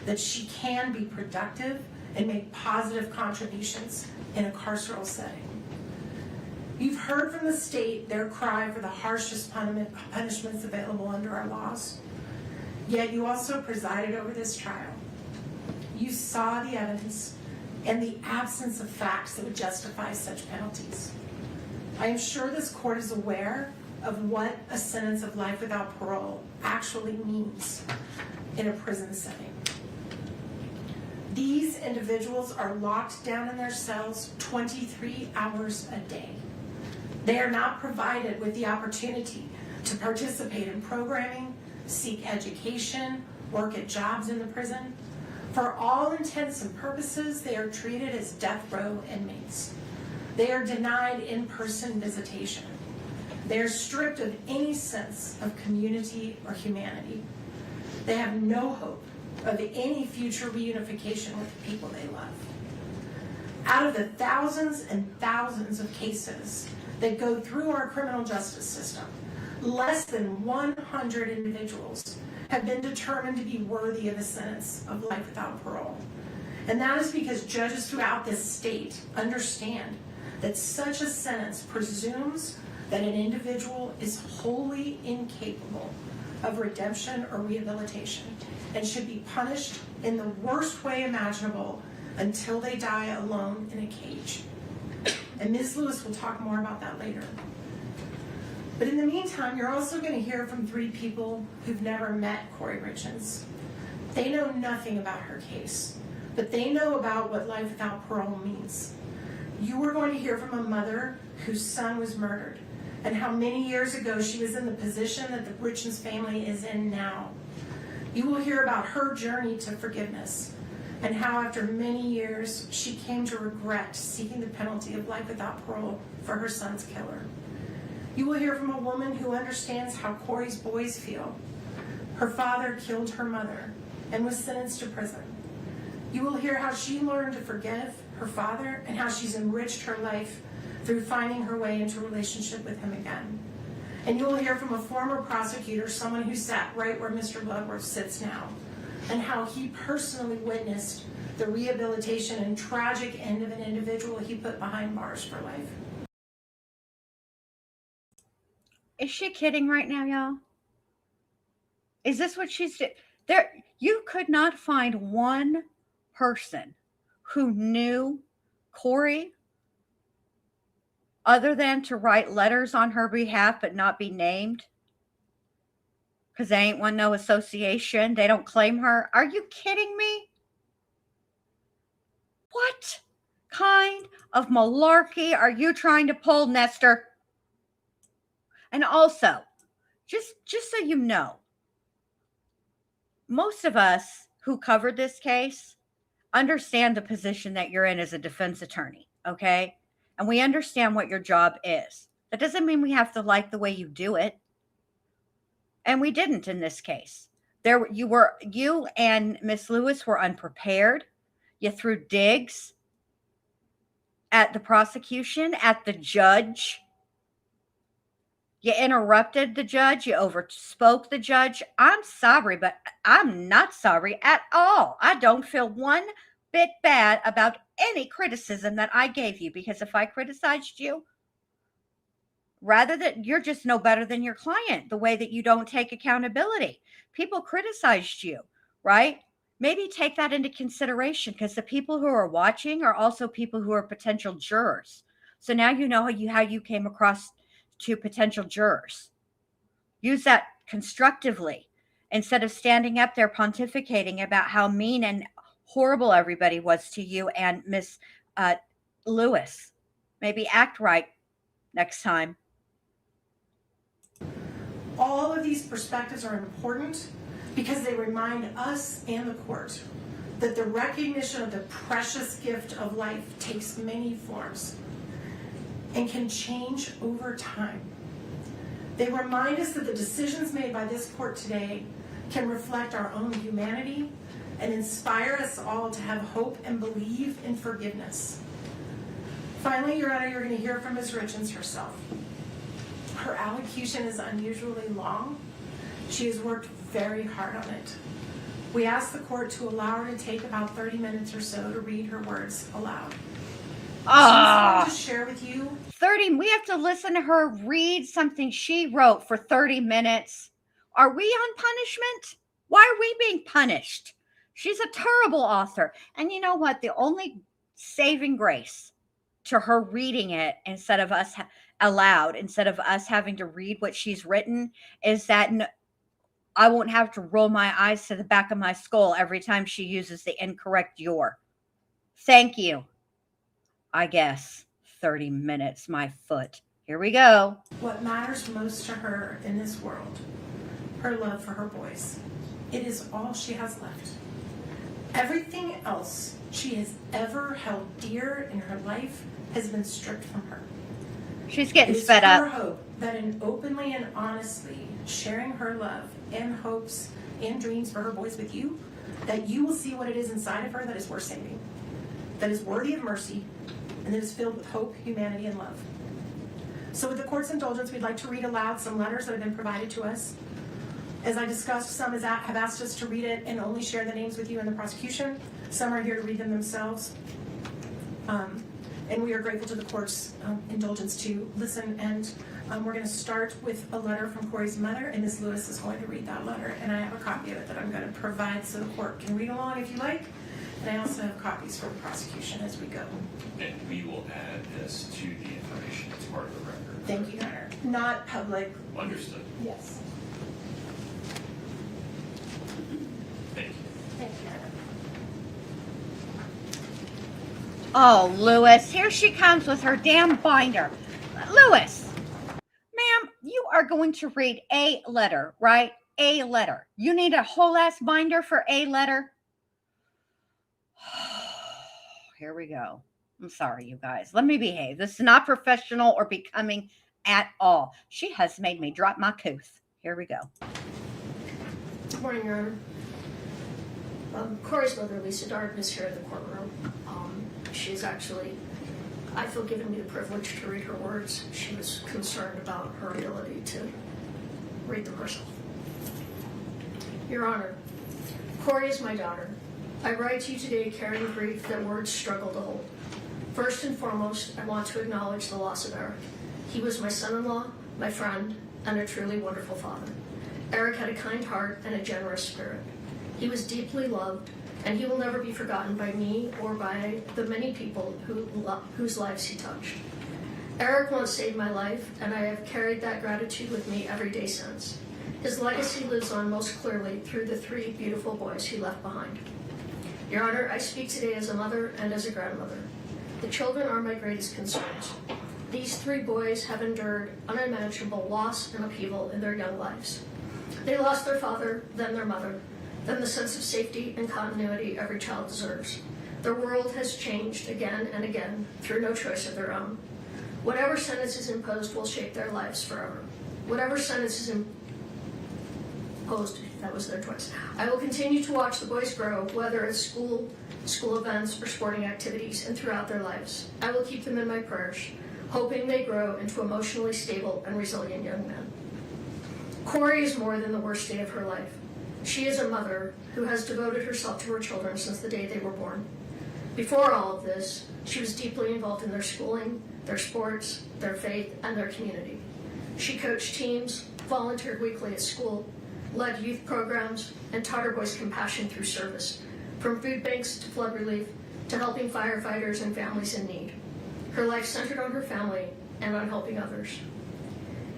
that she can be productive and make positive contributions in a carceral setting. You've heard from the state their cry for the harshest punishments available under our laws. Yet you also presided over this trial. You saw the evidence and the absence of facts that would justify such penalties. I am sure this court is aware of what a sentence of life without parole actually means in a prison setting. These individuals are locked down in their cells 23 hours a day. They are not provided with the opportunity to participate in programming, seek education, work at jobs in the prison. For all intents and purposes, they are treated as death row inmates. They are denied in-person visitation. They are stripped of any sense of community or humanity. They have no hope of any future reunification with the people they love. Out of the thousands and thousands of cases that go through our criminal justice system, less than 100 individuals have been determined to be worthy of a sentence of life without parole. And that is because judges throughout this state understand that such a sentence presumes that an individual is wholly incapable of redemption or rehabilitation and should be punished in the worst way imaginable until they die alone in a cage. And Ms. Lewis will talk more about that later. But in the meantime, you're also going to hear from 3 people who've never met Kouri Richins. They know nothing about her case, but they know about what life without parole means. You are going to hear from a mother whose son was murdered, and how many years ago she was in the position that the Richins family is in now. You will hear about her journey to forgiveness, and how after many years she came to regret seeking the penalty of life without parole for her son's killer. You will hear from a woman who understands how Kouri's boys feel. Her father killed her mother and was sentenced to prison. You will hear how she learned to forgive her father and how she's enriched her life through finding her way into a relationship with him again. And you will hear from a former prosecutor, someone who sat right where Mr. Bloodworth sits now, and how he personally witnessed the rehabilitation and tragic end of an individual he put behind bars for life. Is she kidding right now, y'all? Is this what she's doing? There, you could not find one person who knew Kouri other than to write letters on her behalf but not be named. because they ain't want no association. They don't claim her. Are you kidding me? What kind of malarkey are you trying to pull, Nestor? And also, just so you know, most of us who covered this case understand the position that you're in as a defense attorney, okay? And we understand what your job is. That doesn't mean we have to like the way you do it. And we didn't in this case. You and Miss Lewis were unprepared. You threw digs at the prosecution, at the judge. You interrupted the judge. You overspoke the judge. I'm sorry, but I'm not sorry at all. I don't feel one bit bad about any criticism that I gave you, because if I criticized you, rather that you're just no better than your client, the way that you don't take accountability. People criticized you, right? Maybe take that into consideration, because the people who are watching are also people who are potential jurors. So now you know how you came across to potential jurors. Use that constructively instead of standing up there pontificating about how mean and horrible everybody was to you and Miss Lewis. Maybe act right next time. All of these perspectives are important because they remind us and the court that the recognition of the precious gift of life takes many forms and can change over time. They remind us that the decisions made by this court today can reflect our own humanity and inspire us all to have hope and believe in forgiveness. Finally, Your Honor, you're going to hear from Ms. Richins herself. Her allocution is unusually long. She has worked very hard on it. We asked the court to allow her to take about 30 minutes or so to read her words aloud. She's going to share with you 30. We have to listen to her read something she wrote for 30 minutes. Are we on punishment? Why are we being punished? She's a terrible author. And you know what? The only saving grace to her reading it instead of us aloud, instead of us having to read what she's written, is that I won't have to roll my eyes to the back of my skull every time she uses the incorrect your. Thank you. I guess 30 minutes, my foot. Here we go. what matters most to her in this world, her love for her boys. It is all she has left. Everything else she has ever held dear in her life has been stripped from her. She's getting fed up. It is her hope that in openly and honestly sharing her love and hopes and dreams for her boys with you, that you will see what it is inside of her that is worth saving, that is worthy of mercy, and that is filled with hope, humanity, and love. So with the court's indulgence, we'd like to read aloud some letters that have been provided to us. As I discussed, some have asked us to read it and only share the names with you in the prosecution. Some are here to read them themselves. And we are grateful to the court's indulgence to listen. And we're going to start with a letter from Kouri's mother, and Ms. Lewis is going to read that letter. And I have a copy of it that I'm going to provide so the court can read along if you like. And I also have copies for the prosecution as we go. And we will add this to the information as part of the record. Thank you, Your Honor. Not public. Understood. Yes. Thank you. Thank you, Your Honor. Oh, Lewis, here she comes with her damn binder. Lewis, ma'am, you are going to read a letter, right? A letter. You need a whole ass binder for a letter? Here we go. I'm sorry, you guys. Let me behave. This is not professional or becoming at all. She has made me drop my couth. Here we go. Good morning, Your Honor. Kouri's mother, Lisa Darden, is here in the courtroom. She's actually, I feel, given me the privilege to read her words. She was concerned about her ability to read them herself. Your Honor, Kouri is my daughter. I write to you today carrying grief that words struggle to hold. First and foremost, I want to acknowledge the loss of Eric. He was my son-in-law, my friend, and a truly wonderful father. Eric had a kind heart and a generous spirit. He was deeply loved, and he will never be forgotten by me or by the many people whose lives he touched. Eric once saved my life, and I have carried that gratitude with me every day since. His legacy lives on most clearly through the 3 beautiful boys he left behind. Your Honor, I speak today as a mother and as a grandmother. The children are my greatest concerns. These 3 boys have endured unimaginable loss and upheaval in their young lives. They lost their father, then their mother, then the sense of safety and continuity every child deserves. Their world has changed again and again through no choice of their own. Whatever sentence is imposed will shape their lives forever. Whatever sentence is imposed, that was their choice. I will continue to watch the boys grow, whether at school events, or sporting activities, and throughout their lives. I will keep them in my prayers, hoping they grow into emotionally stable and resilient young men. Kouri is more than the worst day of her life. She is a mother who has devoted herself to her children since the day they were born. Before all of this, she was deeply involved in their schooling, their sports, their faith, and their community. She coached teams, volunteered weekly at school, led youth programs, and taught her boys compassion through service, from food banks to flood relief to helping firefighters and families in need. Her life centered on her family and on helping others.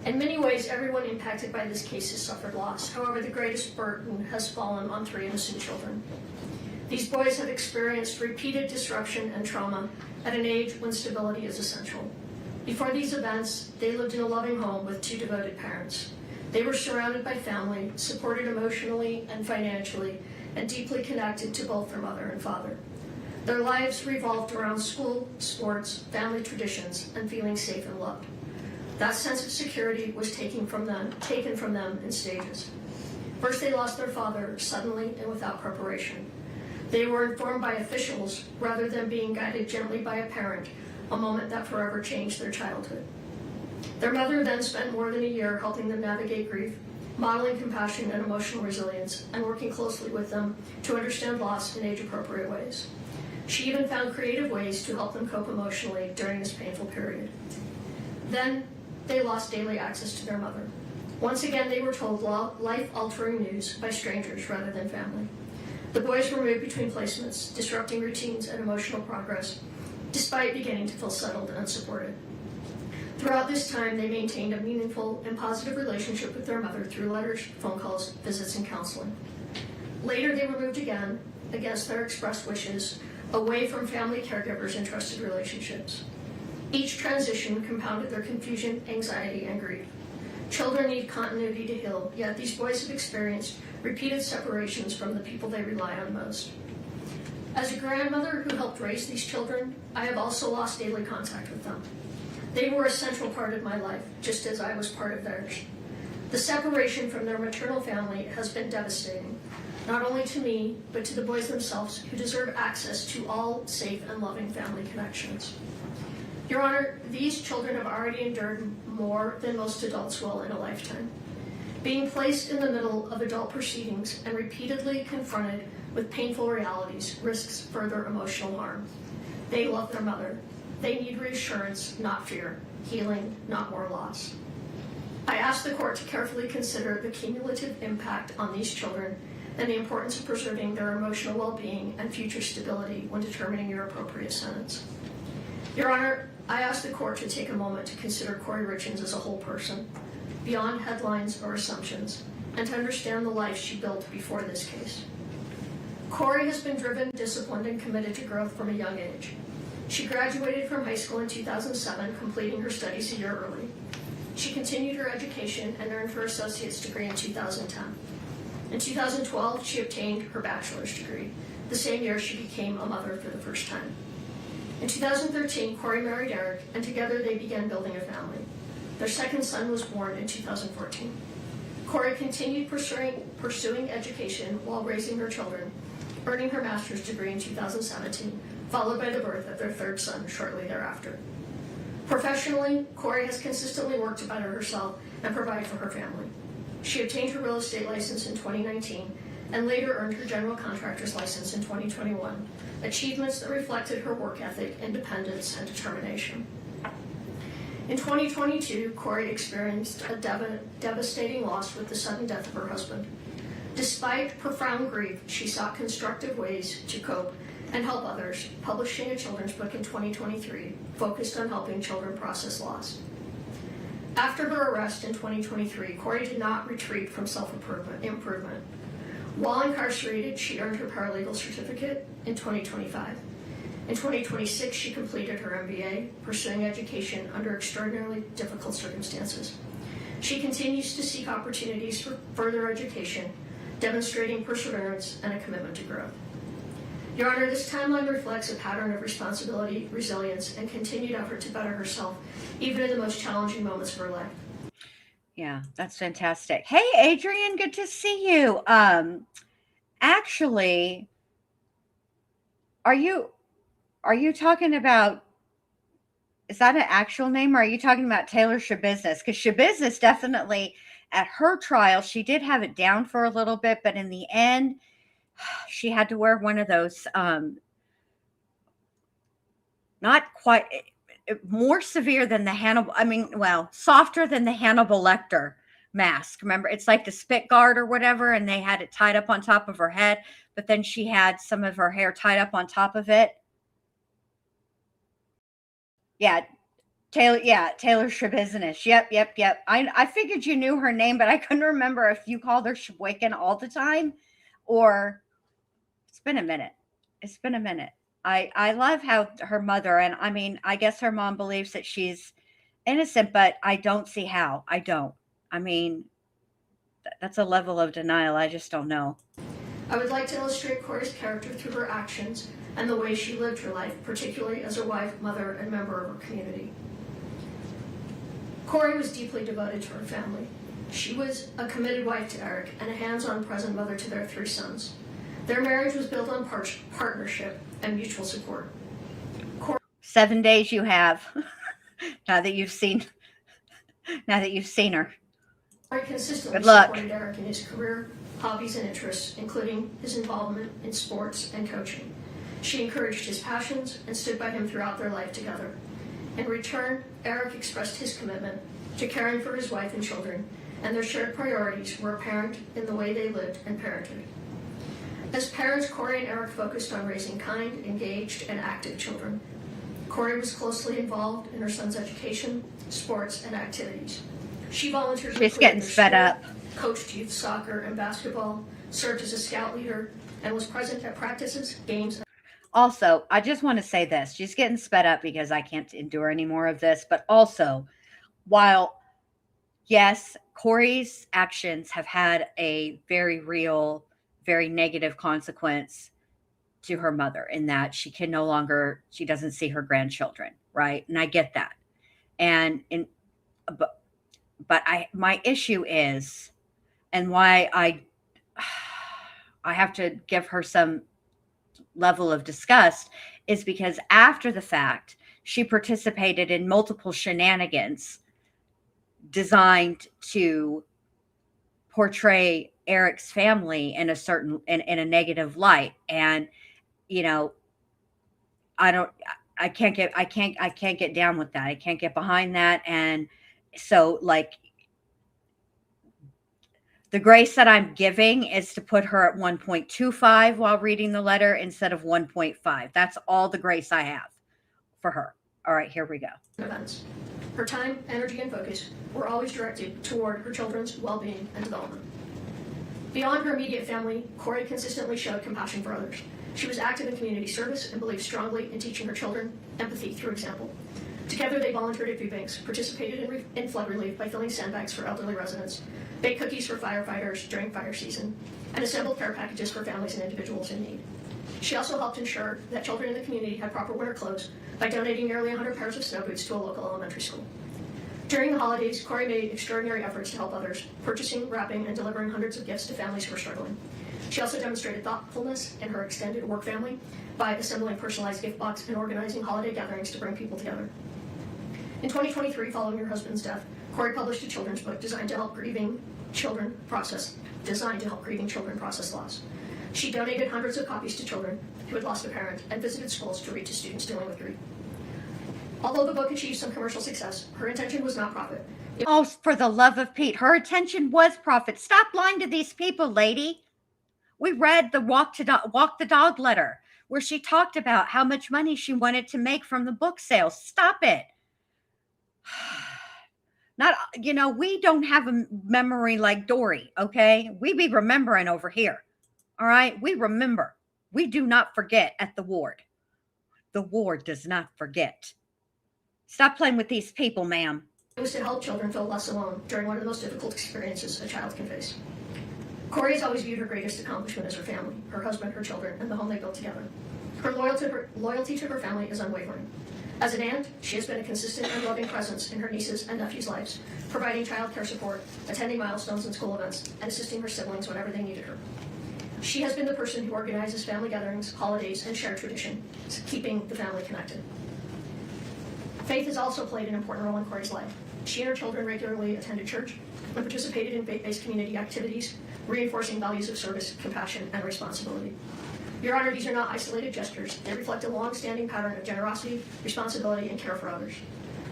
In many ways, everyone impacted by this case has suffered loss. However, the greatest burden has fallen on 3 innocent children. These boys have experienced repeated disruption and trauma at an age when stability is essential. Before these events, they lived in a loving home with 2 devoted parents. They were surrounded by family, supported emotionally and financially, and deeply connected to both their mother and father. Their lives revolved around school, sports, family traditions, and feeling safe and loved. That sense of security was taken from them in stages. First, they lost their father suddenly and without preparation. They were informed by officials rather than being guided gently by a parent, a moment that forever changed their childhood. Their mother then spent more than a year helping them navigate grief, modeling compassion and emotional resilience, and working closely with them to understand loss in age-appropriate ways. She even found creative ways to help them cope emotionally during this painful period. Then, they lost daily access to their mother. Once again, they were told life-altering news by strangers rather than family. The boys were moved between placements, disrupting routines and emotional progress, despite beginning to feel settled and supported. Throughout this time, they maintained a meaningful and positive relationship with their mother through letters, phone calls, visits, and counseling. Later, they were moved again, against their expressed wishes, away from family caregivers and trusted relationships. Each transition compounded their confusion, anxiety, and grief. Children need continuity to heal, yet these boys have experienced repeated separations from the people they rely on most. As a grandmother who helped raise these children, I have also lost daily contact with them. They were a central part of my life, just as I was part of theirs. The separation from their maternal family has been devastating, not only to me, but to the boys themselves, who deserve access to all safe and loving family connections. Your Honor, these children have already endured more than most adults will in a lifetime. Being placed in the middle of adult proceedings and repeatedly confronted with painful realities risks further emotional harm. They love their mother. They need reassurance, not fear, healing, not more loss. I ask the court to carefully consider the cumulative impact on these children and the importance of preserving their emotional well-being and future stability when determining your appropriate sentence. Your Honor, I ask the court to take a moment to consider Kouri Richins as a whole person, beyond headlines or assumptions, and to understand the life she built before this case. Kouri has been driven, disciplined, and committed to growth from a young age. She graduated from high school in 2007, completing her studies a year early. She continued her education and earned her associate's degree in 2010. In 2012, she obtained her bachelor's degree, the same year she became a mother for the first time. In 2013, Kouri married Eric, and together they began building a family. Their second son was born in 2014. Kouri continued pursuing education while raising her children, earning her master's degree in 2017, followed by the birth of their third son shortly thereafter. Professionally, Kouri has consistently worked to better herself and provide for her family. She obtained her real estate license in 2019 and later earned her general contractor's license in 2021, achievements that reflected her work ethic, independence, and determination. In 2022, Kouri experienced a devastating loss with the sudden death of her husband. Despite profound grief, she sought constructive ways to cope and help others, publishing a children's book in 2023 focused on helping children process loss. After her arrest in 2023, Kouri did not retreat from self-improvement. While incarcerated, she earned her paralegal certificate in 2025. In 2026, she completed her MBA, pursuing education under extraordinarily difficult circumstances. She continues to seek opportunities for further education, demonstrating perseverance and a commitment to growth. Your Honor, this timeline reflects a pattern of responsibility, resilience, and continued effort to better herself, even in the most challenging moments of her life. Yeah, that's fantastic. Hey, Adrian, good to see you. Actually, are you talking about, is that an actual name, or are you talking about Taylor Shabusiness? Because Shabusiness definitely, at her trial, she did have it down for a little bit, but in the end, she had to wear one of those, not quite, more severe than the softer than the Hannibal Lecter mask. Remember, it's like the spit guard or whatever, and they had it tied up on top of her head, but then she had some of her hair tied up on top of it. Yeah, Taylor Shabusiness. Yep. I figured you knew her name, but I couldn't remember if you called her Sheboygan all the time, or it's been a minute. I love how her mother, and I mean, I guess her mom believes that she's innocent, but I don't see how. I don't. I mean, that's a level of denial I just don't know. I would like to illustrate Kouri's character through her actions and the way she lived her life, particularly as a wife, mother, and member of her community. Kouri was deeply devoted to her family. She was a committed wife to Eric and a hands-on present mother to their 3 sons. Their marriage was built on partnership and mutual support. 7 days you have now that you've seen her. Kouri consistently Good luck. supported Eric in his career, hobbies, and interests, including his involvement in sports and coaching. She encouraged his passions and stood by him throughout their life together. In return, Eric expressed his commitment to caring for his wife and children, and their shared priorities were apparent in the way they lived and parented. As parents, Kouri and Eric focused on raising kind, engaged, and active children. Kouri was closely involved in her son's education, sports, and activities. She volunteered. She's getting sped up. Coached youth soccer and basketball, served as a scout leader, and was present at practices, games. Also, I just want to say this. She's getting sped up because I can't endure any more of this. But also, while, yes, Kouri's actions have had a very real, very negative consequence to her mother in that she doesn't see her grandchildren, right? And I get that. But my issue is, and why I have to give her some level of disgust, is because after the fact, she participated in multiple shenanigans designed to portray Eric's family in a negative light. And, you know, I can't get down with that. I can't get behind that. And so, like, the grace that I'm giving is to put her at 1.25 while reading the letter instead of 1.5. That's all the grace I have for her. All right, here we go. Events. Her time, energy, and focus were always directed toward her children's well-being and development. Beyond her immediate family, Kouri consistently showed compassion for others. She was active in community service and believed strongly in teaching her children empathy through example. Together, they volunteered at food banks, participated in flood relief by filling sandbags for elderly residents, baked cookies for firefighters during fire season, and assembled care packages for families and individuals in need. She also helped ensure that children in the community had proper winter clothes by donating nearly 100 pairs of snow boots to a local elementary school. During the holidays, Kouri made extraordinary efforts to help others, purchasing, wrapping, and delivering hundreds of gifts to families who were struggling. She also demonstrated thoughtfulness in her extended work family by assembling personalized gift boxes and organizing holiday gatherings to bring people together. In 2023, following her husband's death, Kouri published a children's book designed to help grieving children process loss. She donated hundreds of copies to children who had lost a parent and visited schools to read to students dealing with grief. Although the book achieved some commercial success, her intention was not profit. Oh, for the love of Pete, her intention was profit. Stop lying to these people, lady. We read the Walk the Dog letter where she talked about how much money she wanted to make from the book sales. Stop it. Not, we don't have a memory like Dory, okay? We be remembering over here. All right? We remember. We do not forget at the ward. The ward does not forget. Stop playing with these people, ma'am. It was to help children feel less alone during one of the most difficult experiences a child can face. Kouri has always viewed her greatest accomplishment as her family, her husband, her children, and the home they built together. Her loyalty to her family is unwavering. As an aunt, she has been a consistent and loving presence in her nieces' and nephews' lives, providing child care support, attending milestones and school events, and assisting her siblings whenever they needed her. She has been the person who organizes family gatherings, holidays, and shared tradition, keeping the family connected. Faith has also played an important role in Kouri's life. She and her children regularly attended church and participated in faith-based community activities, reinforcing values of service, compassion, and responsibility. Your Honor, these are not isolated gestures. They reflect a long-standing pattern of generosity, responsibility, and care for others.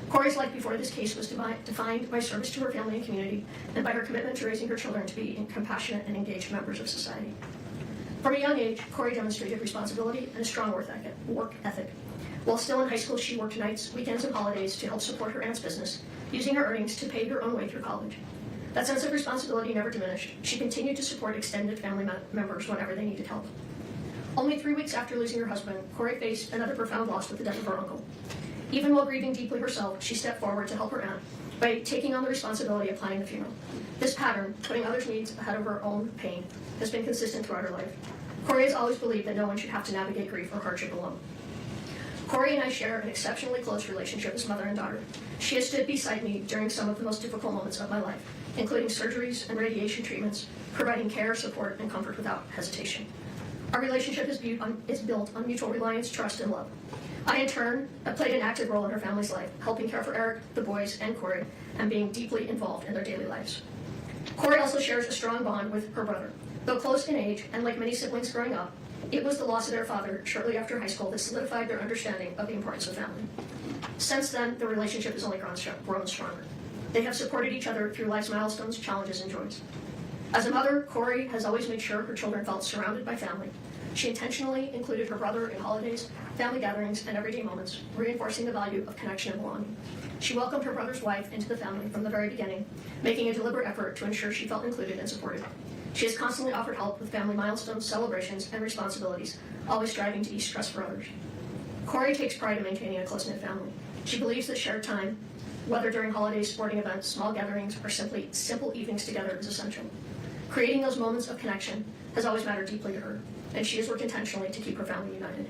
Kouri's life before this case was defined by service to her family and community, and by her commitment to raising her children to be compassionate and engaged members of society. From a young age, Kouri demonstrated responsibility and a strong work ethic. While still in high school, she worked nights, weekends, and holidays to help support her aunt's business, using her earnings to pay her own way through college. That sense of responsibility never diminished. She continued to support extended family members whenever they needed help. Only 3 weeks after losing her husband, Kouri faced another profound loss with the death of her uncle. Even while grieving deeply herself, she stepped forward to help her aunt by taking on the responsibility of planning the funeral. This pattern, putting others' needs ahead of her own pain, has been consistent throughout her life. Kouri has always believed that no one should have to navigate grief or hardship alone. Kouri and I share an exceptionally close relationship as mother and daughter. She has stood beside me during some of the most difficult moments of my life, including surgeries and radiation treatments, providing care, support, and comfort without hesitation. Our relationship is built on mutual reliance, trust, and love. I, in turn, have played an active role in her family's life, helping care for Eric, the boys, and Kouri, and being deeply involved in their daily lives. Kouri also shares a strong bond with her brother. Though close in age, and like many siblings growing up, it was the loss of their father shortly after high school that solidified their understanding of the importance of family. Since then, the relationship has only grown stronger. They have supported each other through life's milestones, challenges, and joys. As a mother, Kouri has always made sure her children felt surrounded by family. She intentionally included her brother in holidays, family gatherings, and everyday moments, reinforcing the value of connection and belonging. She welcomed her brother's wife into the family from the very beginning, making a deliberate effort to ensure she felt included and supported. She has constantly offered help with family milestones, celebrations, and responsibilities, always striving to ease stress for others. Kouri takes pride in maintaining a close-knit family. She believes that shared time, whether during holidays, sporting events, small gatherings, or simply simple evenings together, is essential. Creating those moments of connection has always mattered deeply to her, and she has worked intentionally to keep her family united.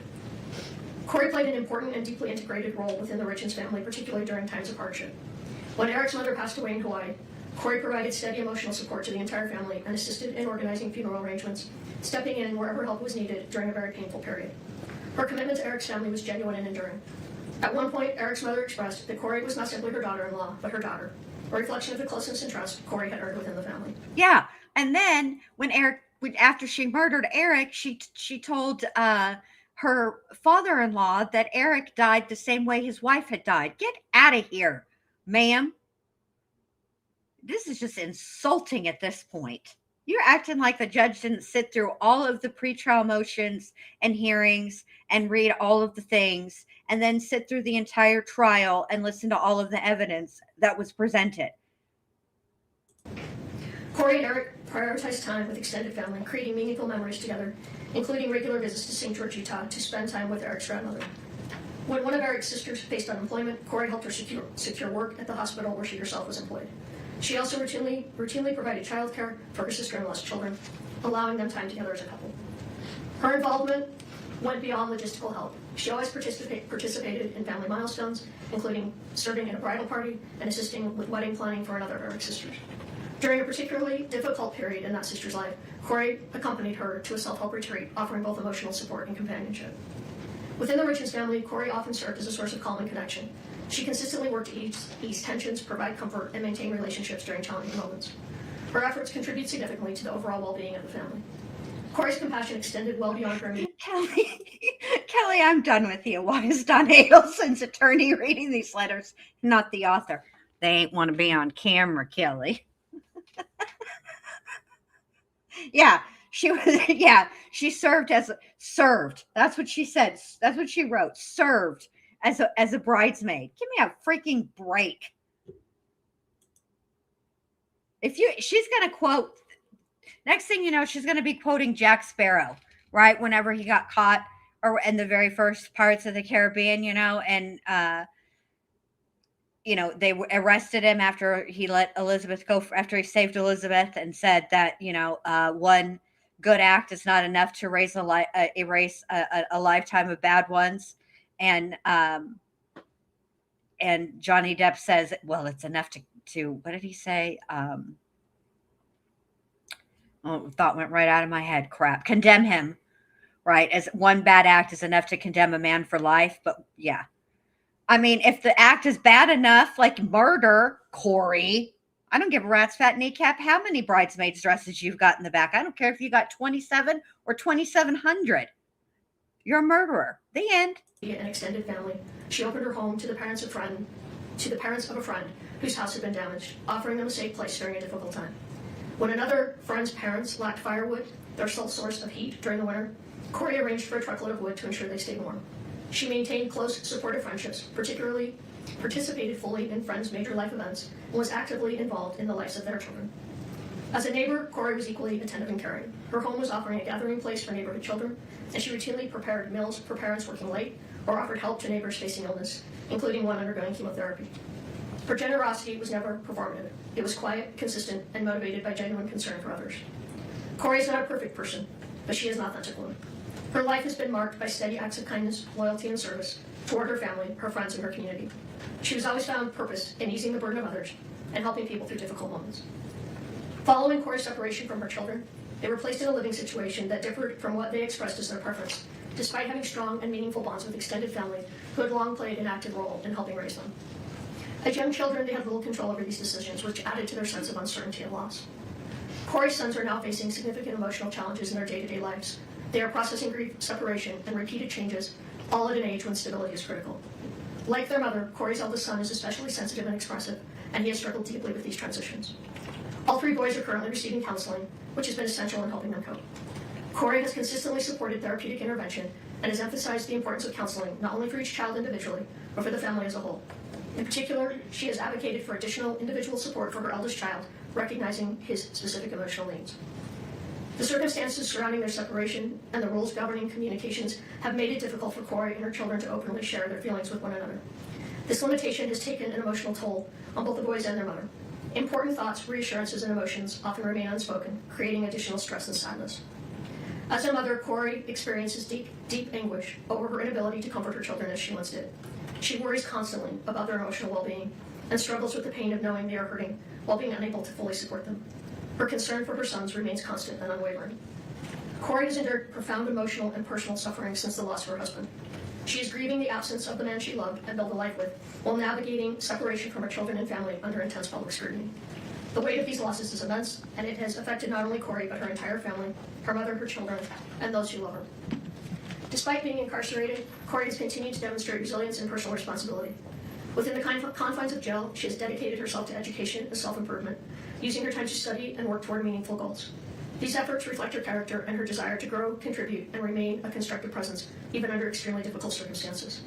Kouri played an important and deeply integrated role within the Richins family, particularly during times of hardship. When Eric's mother passed away in Hawaii, Kouri provided steady emotional support to the entire family and assisted in organizing funeral arrangements, stepping in wherever help was needed during a very painful period. Her commitment to Eric's family was genuine and enduring. At one point, Eric's mother expressed that Kouri was not simply her daughter-in-law, but her daughter, a reflection of the closeness and trust Kouri had earned within the family. Yeah, and then when after she murdered Eric, she told her father-in-law that Eric died the same way his wife had died. Get out of here, ma'am. This is just insulting at this point. You're acting like the judge didn't sit through all of the pretrial motions and hearings and read all of the things and then sit through the entire trial and listen to all of the evidence that was presented. Kouri and Eric prioritized time with extended family, creating meaningful memories together, including regular visits to St. George, Utah, to spend time with Eric's grandmother. When one of Eric's sisters faced unemployment, Kouri helped her secure work at the hospital where she herself was employed. She also routinely provided childcare for her sister-in-law's children, allowing them time together as a couple. Her involvement went beyond logistical help. She always participated in family milestones, including serving at a bridal party and assisting with wedding planning for another of Eric's sisters. During a particularly difficult period in that sister's life, Kouri accompanied her to a self-help retreat, offering both emotional support and companionship. Within the Richins family, Kouri often served as a source of calm and connection. She consistently worked to ease tensions, provide comfort, and maintain relationships during challenging moments. Her efforts contribute significantly to the overall well-being of the family. Kouri's compassion extended well beyond her immediate... Kelly, I'm done with you. Why is Don Adelson's attorney reading these letters, not the author? They ain't want to be on camera, Kelly. Yeah, she was. Yeah, she served. That's what she said. That's what she wrote. Served as a bridesmaid. Give me a freaking break. She's going to quote, next thing you know, she's going to be quoting Jack Sparrow, right? Whenever he got caught, or in the very first Pirates of the Caribbean, and they arrested him after he let Elizabeth go, after he saved Elizabeth, and said that, one good act is not enough to erase a lifetime of bad ones. And Johnny Depp says, well, it's enough to what did he say? Thought went right out of my head. Crap. Condemn him, right? As one bad act is enough to condemn a man for life. But yeah. I mean, if the act is bad enough, like murder, Kouri, I don't give a rat's fat kneecap how many bridesmaids dresses you've got in the back. I don't care if you got 27 or 2,700. You're a murderer. The end. An extended family. She opened her home to the parents of a friend whose house had been damaged, offering them a safe place during a difficult time. When another friend's parents lacked firewood, their sole source of heat during the winter, Kouri arranged for a truckload of wood to ensure they stayed warm. She maintained close, supportive friendships, participated fully in friends' major life events, and was actively involved in the lives of their children. As a neighbor, Kouri was equally attentive and caring. Her home was offering a gathering place for neighborhood children, and she routinely prepared meals for parents working late or offered help to neighbors facing illness, including one undergoing chemotherapy. Her generosity was never performative. It was quiet, consistent, and motivated by genuine concern for others. Kouri is not a perfect person, but she is an authentic woman. Her life has been marked by steady acts of kindness, loyalty, and service toward her family, her friends, and her community. She has always found purpose in easing the burden of others and helping people through difficult moments. Following Kouri's separation from her children, they were placed in a living situation that differed from what they expressed as their preference, despite having strong and meaningful bonds with extended family who had long played an active role in helping raise them. As young children, they had little control over these decisions, which added to their sense of uncertainty and loss. Kouri's sons are now facing significant emotional challenges in their day-to-day lives. They are processing grief, separation, and repeated changes, all at an age when stability is critical. Like their mother, Kouri's eldest son is especially sensitive and expressive, and he has struggled deeply with these transitions. All three boys are currently receiving counseling, which has been essential in helping them cope. Kouri has consistently supported therapeutic intervention and has emphasized the importance of counseling, not only for each child individually, but for the family as a whole. In particular, she has advocated for additional individual support for her eldest child, recognizing his specific emotional needs. The circumstances surrounding their separation and the rules governing communications have made it difficult for Kouri and her children to openly share their feelings with one another. This limitation has taken an emotional toll on both the boys and their mother. Important thoughts, reassurances, and emotions often remain unspoken, creating additional stress and sadness. As a mother, Kouri experiences deep anguish over her inability to comfort her children as she once did. She worries constantly about their emotional well-being and struggles with the pain of knowing they are hurting while being unable to fully support them. Her concern for her sons remains constant and unwavering. Kouri has endured profound emotional and personal suffering since the loss of her husband. She is grieving the absence of the man she loved and built a life with, while navigating separation from her children and family under intense public scrutiny. The weight of these losses is immense, and it has affected not only Kouri, but her entire family, her mother, her children, and those who love her. Despite being incarcerated, Kouri has continued to demonstrate resilience and personal responsibility. Within the confines of jail, she has dedicated herself to education and self-improvement, using her time to study and work toward meaningful goals. These efforts reflect her character and her desire to grow, contribute, and remain a constructive presence, even under extremely difficult circumstances.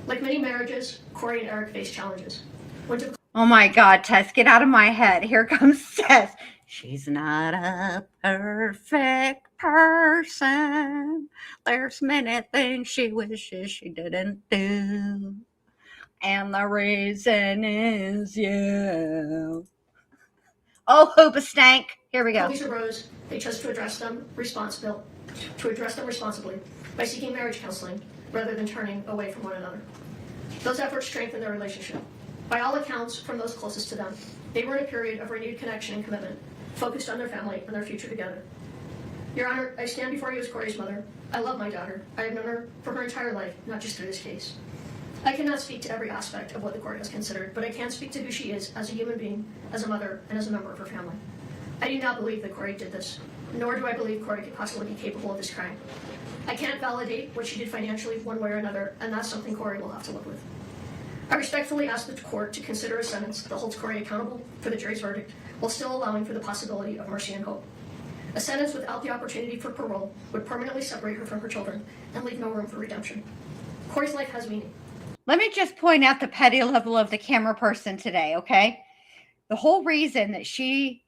Like many marriages, Kouri and Eric face challenges. Oh my God, Tess, get out of my head. Here comes Tess. She's not a perfect person. There's many things she wishes she didn't do. And the reason is you. Oh, hoobastank. Here we go. These arose, they chose to address them responsibly by seeking marriage counseling rather than turning away from one another. Those efforts strengthened their relationship. By all accounts, from those closest to them, they were in a period of renewed connection and commitment, focused on their family and their future together. Your Honor, I stand before you as Kouri's mother. I love my daughter. I have known her for her entire life, not just through this case. I cannot speak to every aspect of what the court has considered, but I can speak to who she is as a human being, as a mother, and as a member of her family. I do not believe that Kouri did this, nor do I believe Kouri could possibly be capable of this crime. I can't validate what she did financially one way or another, and that's something Kouri will have to live with. I respectfully ask the court to consider a sentence that holds Kouri accountable for the jury's verdict, while still allowing for the possibility of mercy and hope. A sentence without the opportunity for parole would permanently separate her from her children and leave no room for redemption. Kouri's life has meaning. Let me just point out the petty level of the camera person today, okay? The whole reason that she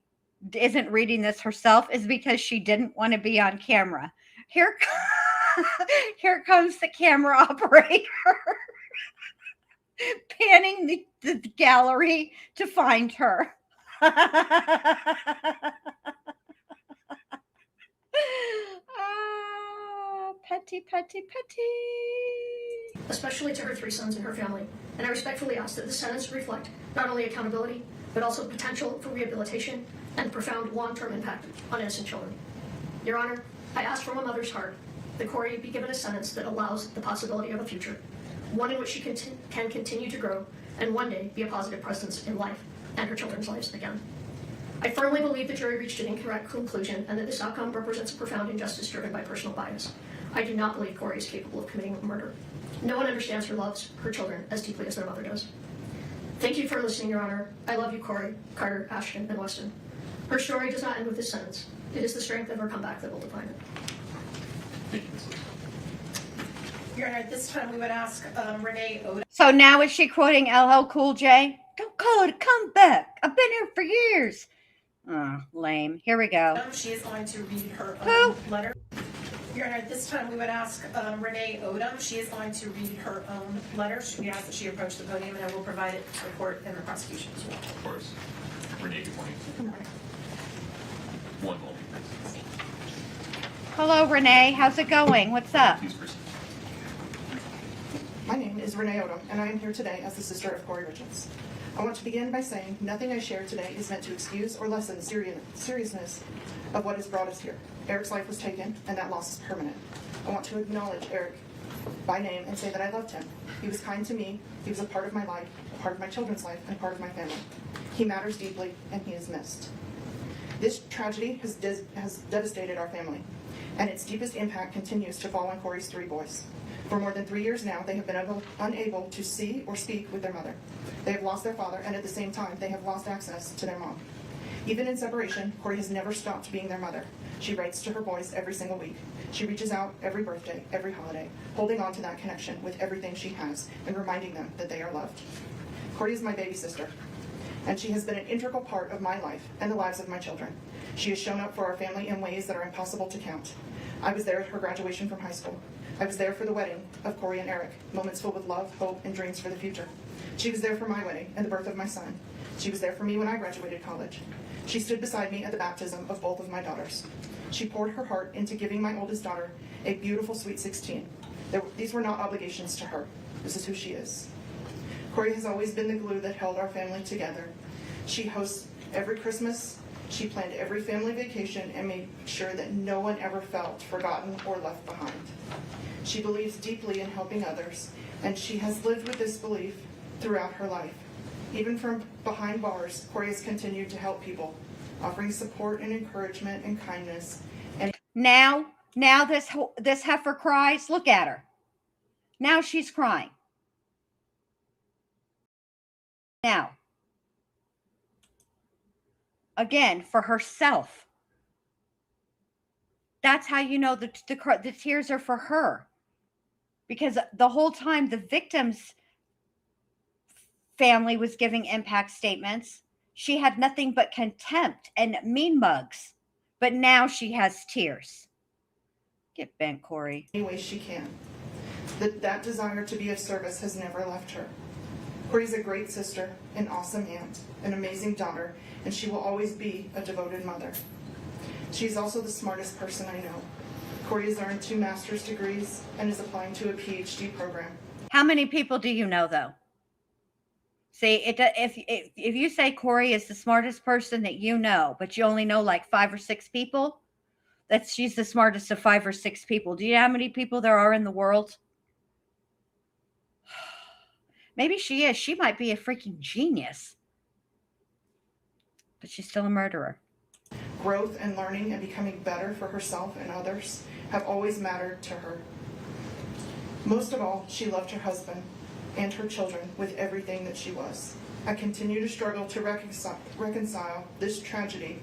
isn't reading this herself is because she didn't want to be on camera. Here, here comes the camera operator panning the gallery to find her. Petty, petty, petty. Especially to her 3 sons and her family. And I respectfully ask that this sentence reflect not only accountability, but also potential for rehabilitation and profound long-term impact on innocent children. Your Honor, I ask from a mother's heart that Kouri be given a sentence that allows the possibility of a future, one in which she can continue to grow and one day be a positive presence in life and her children's lives again. I firmly believe the jury reached an incorrect conclusion and that this outcome represents a profound injustice driven by personal bias. I do not believe Kouri is capable of committing murder. No one understands her loves her children as deeply as their mother does. Thank you for listening, Your Honor. I love you, Kouri, Carter, Ashton, and Weston. Her story does not end with this sentence. It is the strength of her comeback that will define it. Thank you, Ms. Lee. Your Honor, at this time we would ask Renee Odom. So now is she quoting LL Cool J? Don't call it a comeback. I've been here for years. Oh, lame. Here we go. She is going to read her Who? own letter. Your Honor, at this time we would ask Renee Odom. She is going to read her own letter. We ask that she approach the podium, and I will provide it to the court and the prosecution as well. Of course. Renee, good morning. Good morning. One moment, please. Hello, Renee. How's it going? What's up? Please proceed. My name is Renee Odom, and I am here today as the sister of Kouri Richins. I want to begin by saying nothing I share today is meant to excuse or lessen the seriousness of what has brought us here. Eric's life was taken, and that loss is permanent. I want to acknowledge Eric by name and say that I loved him. He was kind to me, he was a part of my life, a part of my children's life, and a part of my family. He matters deeply, and he is missed. This tragedy has devastated our family, and its deepest impact continues to fall on Kouri's 3 boys. For more than 3 years now, they have been unable to see or speak with their mother. They have lost their father, and at the same time, they have lost access to their mom. Even in separation, Kouri has never stopped being their mother. She writes to her boys every single week. She reaches out every birthday, every holiday, holding on to that connection with everything she has and reminding them that they are loved. Kouri is my baby sister, and she has been an integral part of my life and the lives of my children. She has shown up for our family in ways that are impossible to count. I was there at her graduation from high school. I was there for the wedding of Kouri and Eric, moments filled with love, hope, and dreams for the future. She was there for my wedding and the birth of my son. She was there for me when I graduated college. She stood beside me at the baptism of both of my daughters. She poured her heart into giving my oldest daughter a beautiful sweet 16. These were not obligations to her. This is who she is. Kouri has always been the glue that held our family together. She hosts every Christmas. She planned every family vacation and made sure that no one ever felt forgotten or left behind. She believes deeply in helping others, and she has lived with this belief throughout her life. Even from behind bars, Kouri has continued to help people, offering support and encouragement and kindness. And Now this heifer cries. Look at her. Now she's crying. Now, again, for herself. That's how you know the tears are for her. Because the whole time the victim's family was giving impact statements, she had nothing but contempt and mean mugs. But now she has tears. Get bent, Kouri. any way she can. That desire to be of service has never left her. Kouri's a great sister, an awesome aunt, an amazing daughter, and she will always be a devoted mother. She's also the smartest person I know. Kouri has earned 2 master's degrees and is applying to a PhD program. How many people do you know, though? See, if you say Kouri is the smartest person that you know, but you only know like 5 or 6 people, she's the smartest of 5 or 6 people. Do you know how many people there are in the world? Maybe she is. She might be a freaking genius. But she's still a murderer. Growth and learning and becoming better for herself and others have always mattered to her. Most of all, she loved her husband and her children with everything that she was. I continue to struggle to reconcile this tragedy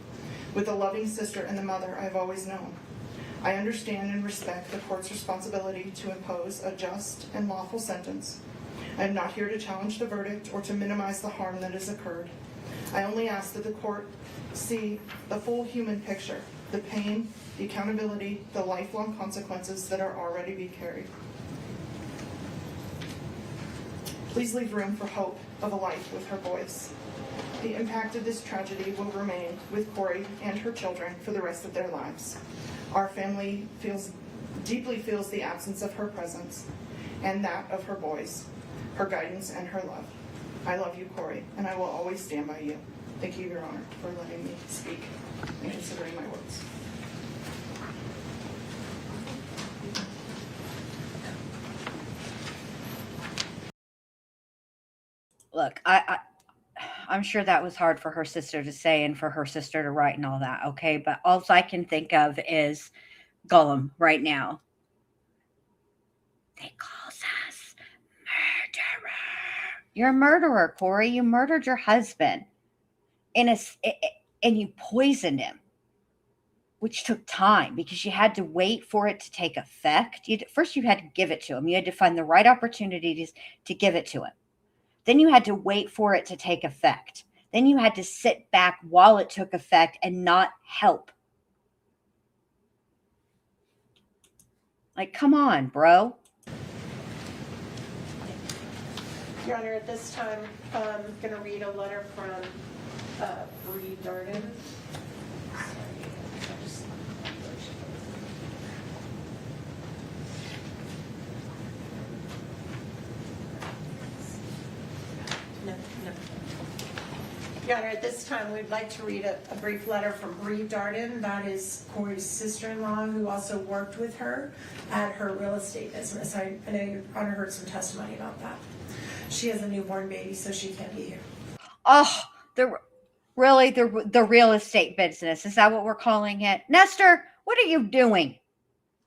with the loving sister and the mother I've always known. I understand and respect the court's responsibility to impose a just and lawful sentence, I am not here to challenge the verdict or to minimize the harm that has occurred. I only ask that the court see the full human picture, the pain, the accountability, the lifelong consequences that are already being carried. Please leave room for hope of a life with her boys. The impact of this tragedy will remain with Kouri and her children for the rest of their lives. Our family deeply feels the absence of her presence and that of her boys, her guidance and her love. I love you, Kouri, and I will always stand by you. Thank you, Your Honor, for letting me speak and considering my words. Look, I'm sure that was hard for her sister to say and for her sister to write and all that, okay? But all I can think of is Gollum right now. They calls us murderer. You're a murderer, Kouri. You murdered your husband. And you poisoned him, which took time because you had to wait for it to take effect. First, you had to give it to him. You had to find the right opportunities to give it to him. Then you had to wait for it to take effect. Then you had to sit back while it took effect and not help. Like, come on, bro. Your Honor, at this time, I'm going to read a letter from Kouri Darden. Your Honor, at this time, we'd like to read a brief letter from Kouri Darden. That is Kouri's sister-in-law, who also worked with her at her real estate business. I know Your Honor heard some testimony about that. She has a newborn baby, so she can't be here. Oh, the real estate business. Is that what we're calling it? Nestor, what are you doing?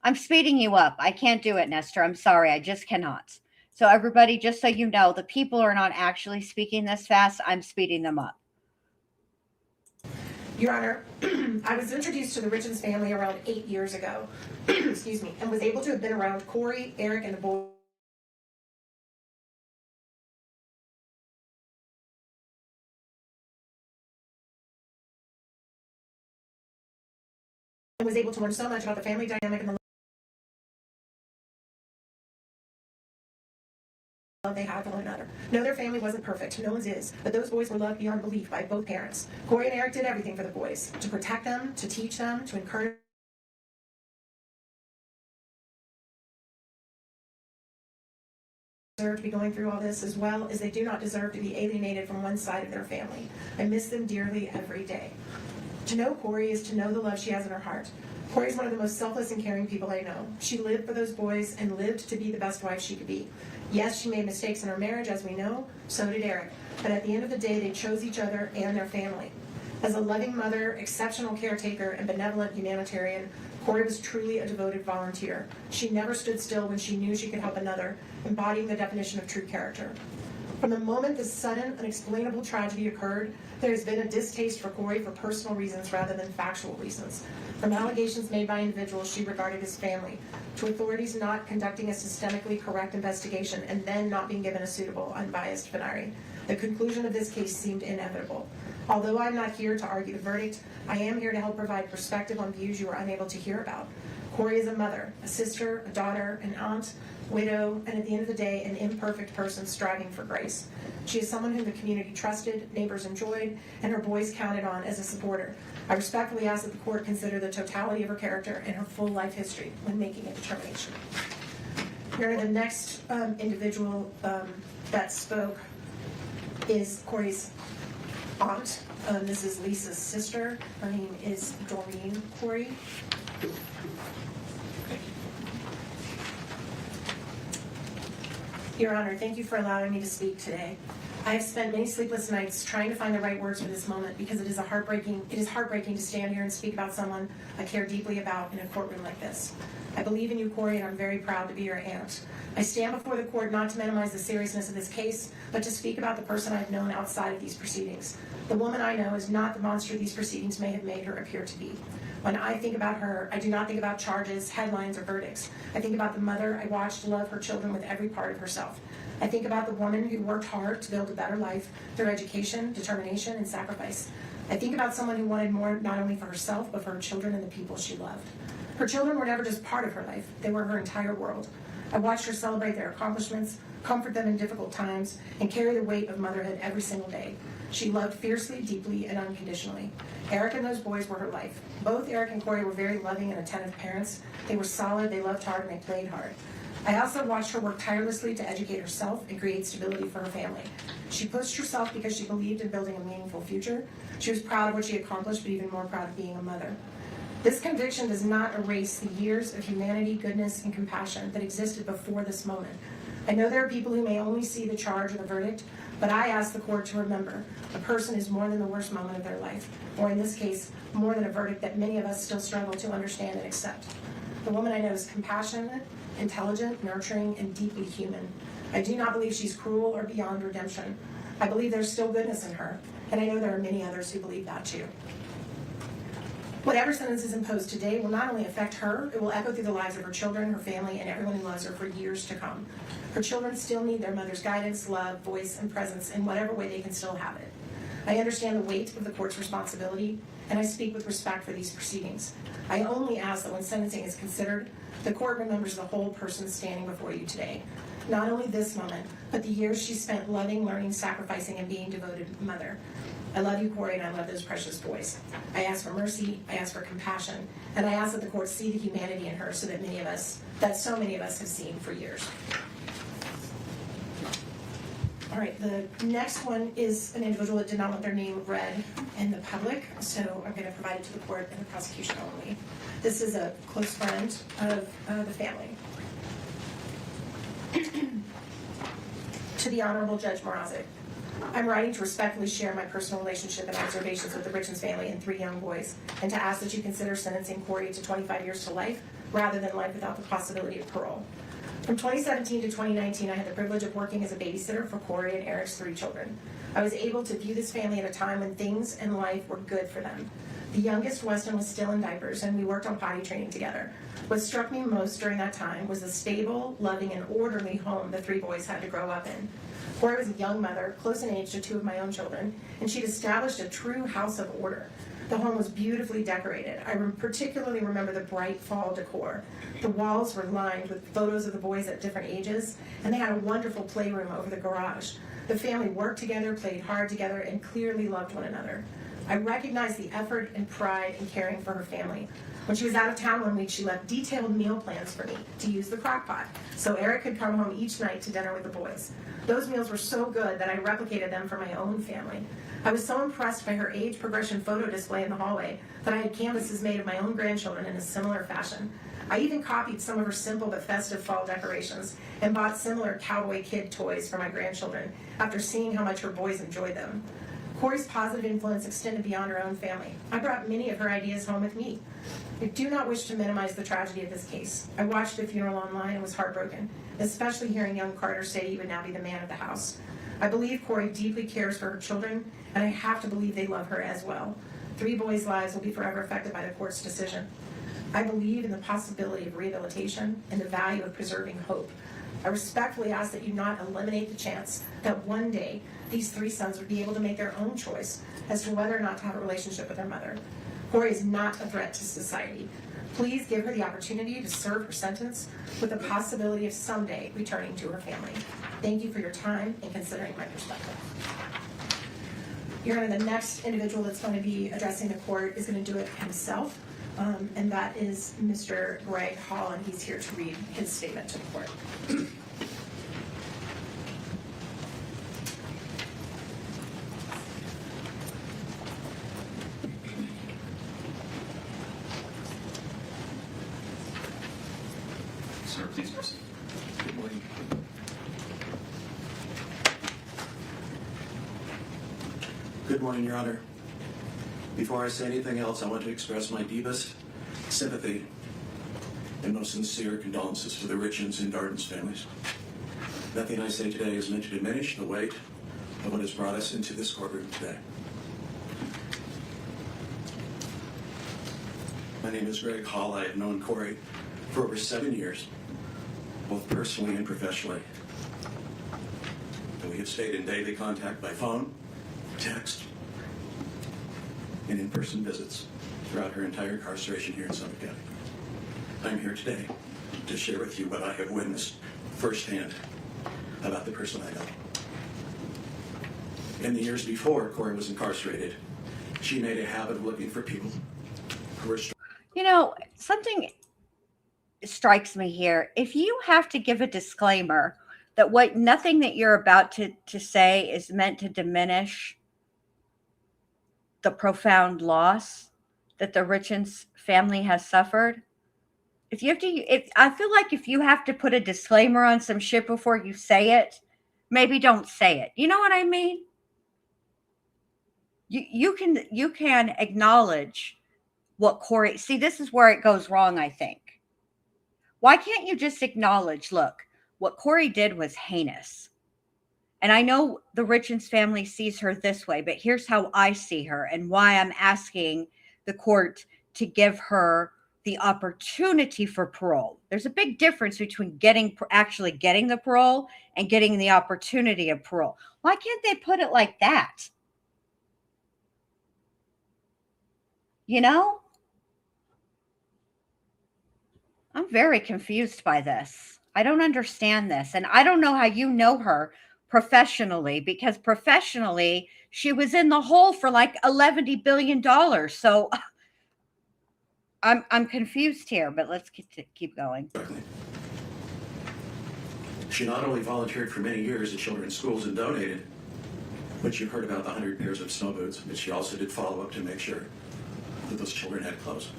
I'm speeding you up. I can't do it, Nestor. I'm sorry. I just cannot. So everybody, just so you know, the people are not actually speaking this fast. I'm speeding them up. Your Honor, I was introduced to the Richins family around 8 years ago, excuse me, and was able to have been around Kouri, Eric, and the boys. And was able to learn so much about the family dynamic and the love they had for one another. No, their family wasn't perfect. No one's is. But those boys were loved beyond belief by both parents. Kouri and Eric did everything for the boys, to protect them, to teach them, to encourage deserve to be going through all this, as well as they do not deserve to be alienated from one side of their family. I miss them dearly every day. To know Kouri is to know the love she has in her heart. Kouri is one of the most selfless and caring people I know. She lived for those boys and lived to be the best wife she could be. Yes, she made mistakes in her marriage, as we know. So did Eric. But at the end of the day, they chose each other and their family. As a loving mother, exceptional caretaker, and benevolent humanitarian, Kouri was truly a devoted volunteer. She never stood still when she knew she could help another, embodying the definition of true character. From the moment this sudden, unexplainable tragedy occurred, there has been a distaste for Kouri for personal reasons rather than factual reasons. From allegations made by individuals she regarded as family, to authorities not conducting a systemically correct investigation and then not being given a suitable, unbiased venire. The conclusion of this case seemed inevitable. Although I'm not here to argue the verdict, I am here to help provide perspective on views you were unable to hear about. Kouri is a mother, a sister, a daughter, an aunt, widow, and at the end of the day, an imperfect person striving for grace. She is someone whom the community trusted, neighbors enjoyed, and her boys counted on as a supporter. I respectfully ask that the court consider the totality of her character and her full life history when making a determination. Your Honor, the next individual that spoke is Kouri's aunt. This is Lisa's sister. Her name is Doreen Kouri. Your Honor, thank you for allowing me to speak today. I have spent many sleepless nights trying to find the right words for this moment because it is heartbreaking to stand here and speak about someone I care deeply about in a courtroom like this. I believe in you, Kouri, and I'm very proud to be your aunt. I stand before the court not to minimize the seriousness of this case, but to speak about the person I've known outside of these proceedings. The woman I know is not the monster these proceedings may have made her appear to be. When I think about her, I do not think about charges, headlines, or verdicts. I think about the mother I watched love her children with every part of herself. I think about the woman who worked hard to build a better life through education, determination, and sacrifice. I think about someone who wanted more not only for herself, but for her children and the people she loved. Her children were never just part of her life, they were her entire world. I watched her celebrate their accomplishments, comfort them in difficult times, and carry the weight of motherhood every single day. She loved fiercely, deeply, and unconditionally. Eric and those boys were her life. Both Eric and Kouri were very loving and attentive parents. They were solid, they loved hard, and they played hard. I also watched her work tirelessly to educate herself and create stability for her family. She pushed herself because she believed in building a meaningful future. She was proud of what she accomplished, but even more proud of being a mother. This conviction does not erase the years of humanity, goodness, and compassion that existed before this moment. I know there are people who may only see the charge or the verdict, but I ask the court to remember a person is more than the worst moment of their life, or in this case, more than a verdict that many of us still struggle to understand and accept. The woman I know is compassionate, intelligent, nurturing, and deeply human. I do not believe she's cruel or beyond redemption. I believe there's still goodness in her, and I know there are many others who believe that too. Whatever sentence is imposed today will not only affect her, it will echo through the lives of her children, her family, and everyone who loves her for years to come. Her children still need their mother's guidance, love, voice, and presence in whatever way they can still have it. I understand the weight of the court's responsibility, and I speak with respect for these proceedings. I only ask that when sentencing is considered, the court remembers the whole person standing before you today. Not only this moment, but the years she spent loving, learning, sacrificing, and being devoted mother. I love you, Kouri, and I love those precious boys. I ask for mercy, I ask for compassion, and I ask that the court see the humanity in her that so many of us have seen for years. All right, the next one is an individual that did not want their name read in the public, so I'm going to provide it to the court and the prosecution only. This is a close friend of the family. To the Honorable Judge Mrazek, I'm writing to respectfully share my personal relationship and observations with the Richins family and 3 young boys, and to ask that you consider sentencing Kouri to 25 years to life rather than life without the possibility of parole. From 2017 to 2019, I had the privilege of working as a babysitter for Kouri and Eric's 3 children. I was able to view this family at a time when things in life were good for them. The youngest, Weston, was still in diapers, and we worked on potty training together. What struck me most during that time was the stable, loving, and orderly home the 3 boys had to grow up in. Kouri was a young mother, close in age to 2 of my own children, and she'd established a true house of order. The home was beautifully decorated. I particularly remember the bright fall decor. The walls were lined with photos of the boys at different ages, and they had a wonderful playroom over the garage. The family worked together, played hard together, and clearly loved one another. I recognized the effort and pride in caring for her family. When she was out of town one week, she left detailed meal plans for me to use the crock pot, so Eric could come home each night to dinner with the boys. Those meals were so good that I replicated them for my own family. I was so impressed by her age progression photo display in the hallway that I had canvases made of my own grandchildren in a similar fashion. I even copied some of her simple but festive fall decorations and bought similar cowboy kid toys for my grandchildren after seeing how much her boys enjoyed them. Kouri's positive influence extended beyond her own family. I brought many of her ideas home with me. I do not wish to minimize the tragedy of this case. I watched the funeral online and was heartbroken, especially hearing young Carter say he would now be the man of the house. I believe Kouri deeply cares for her children, and I have to believe they love her as well. 3 boys' lives will be forever affected by the court's decision. I believe in the possibility of rehabilitation and the value of preserving hope. I respectfully ask that you not eliminate the chance that one day these 3 sons would be able to make their own choice as to whether or not to have a relationship with their mother. Kouri is not a threat to society. Please give her the opportunity to serve her sentence with the possibility of someday returning to her family. Thank you for your time and considering my perspective. Your Honor, the next individual that's going to be addressing the court is going to do it himself, and that is Mr. Greg Hall, and he's here to read his statement to the court. Sir, please proceed. Good morning. Good morning, Your Honor. Before I say anything else, I want to express my deepest sympathy and most sincere condolences to the Richins and Darden's families. Nothing I say today is meant to diminish the weight of what has brought us into this courtroom today. My name is Greg Hall. I have known Kouri for over 7 years, both personally and professionally. have stayed in daily contact by phone, text, and in-person visits throughout her entire incarceration here in Summit County. I'm here today to share with you what I have witnessed firsthand about the person I know. In the years before Kouri was incarcerated, she made a habit of looking for people who were... You know, something strikes me here. If you have to give a disclaimer that nothing that you're about to say is meant to diminish the profound loss that the Richins family has suffered, I feel like if you have to put a disclaimer on some shit before you say it, maybe don't say it. You know what I mean? You can acknowledge what Kouri, see, this is where it goes wrong, I think. Why can't you just acknowledge, look, what Kouri did was heinous. And I know the Richins family sees her this way, but here's how I see her and why I'm asking the court to give her the opportunity for parole. There's a big difference between actually getting the parole and getting the opportunity of parole. Why can't they put it like that? You know? I'm very confused by this. I don't understand this. And I don't know how you know her professionally, because professionally, she was in the hole for like $11 billion. So I'm confused here, but let's keep going. She not only volunteered for many years at children's schools and donated, but you heard about the 100 pairs of snow boots, but she also did follow up to make sure that those children had clothes.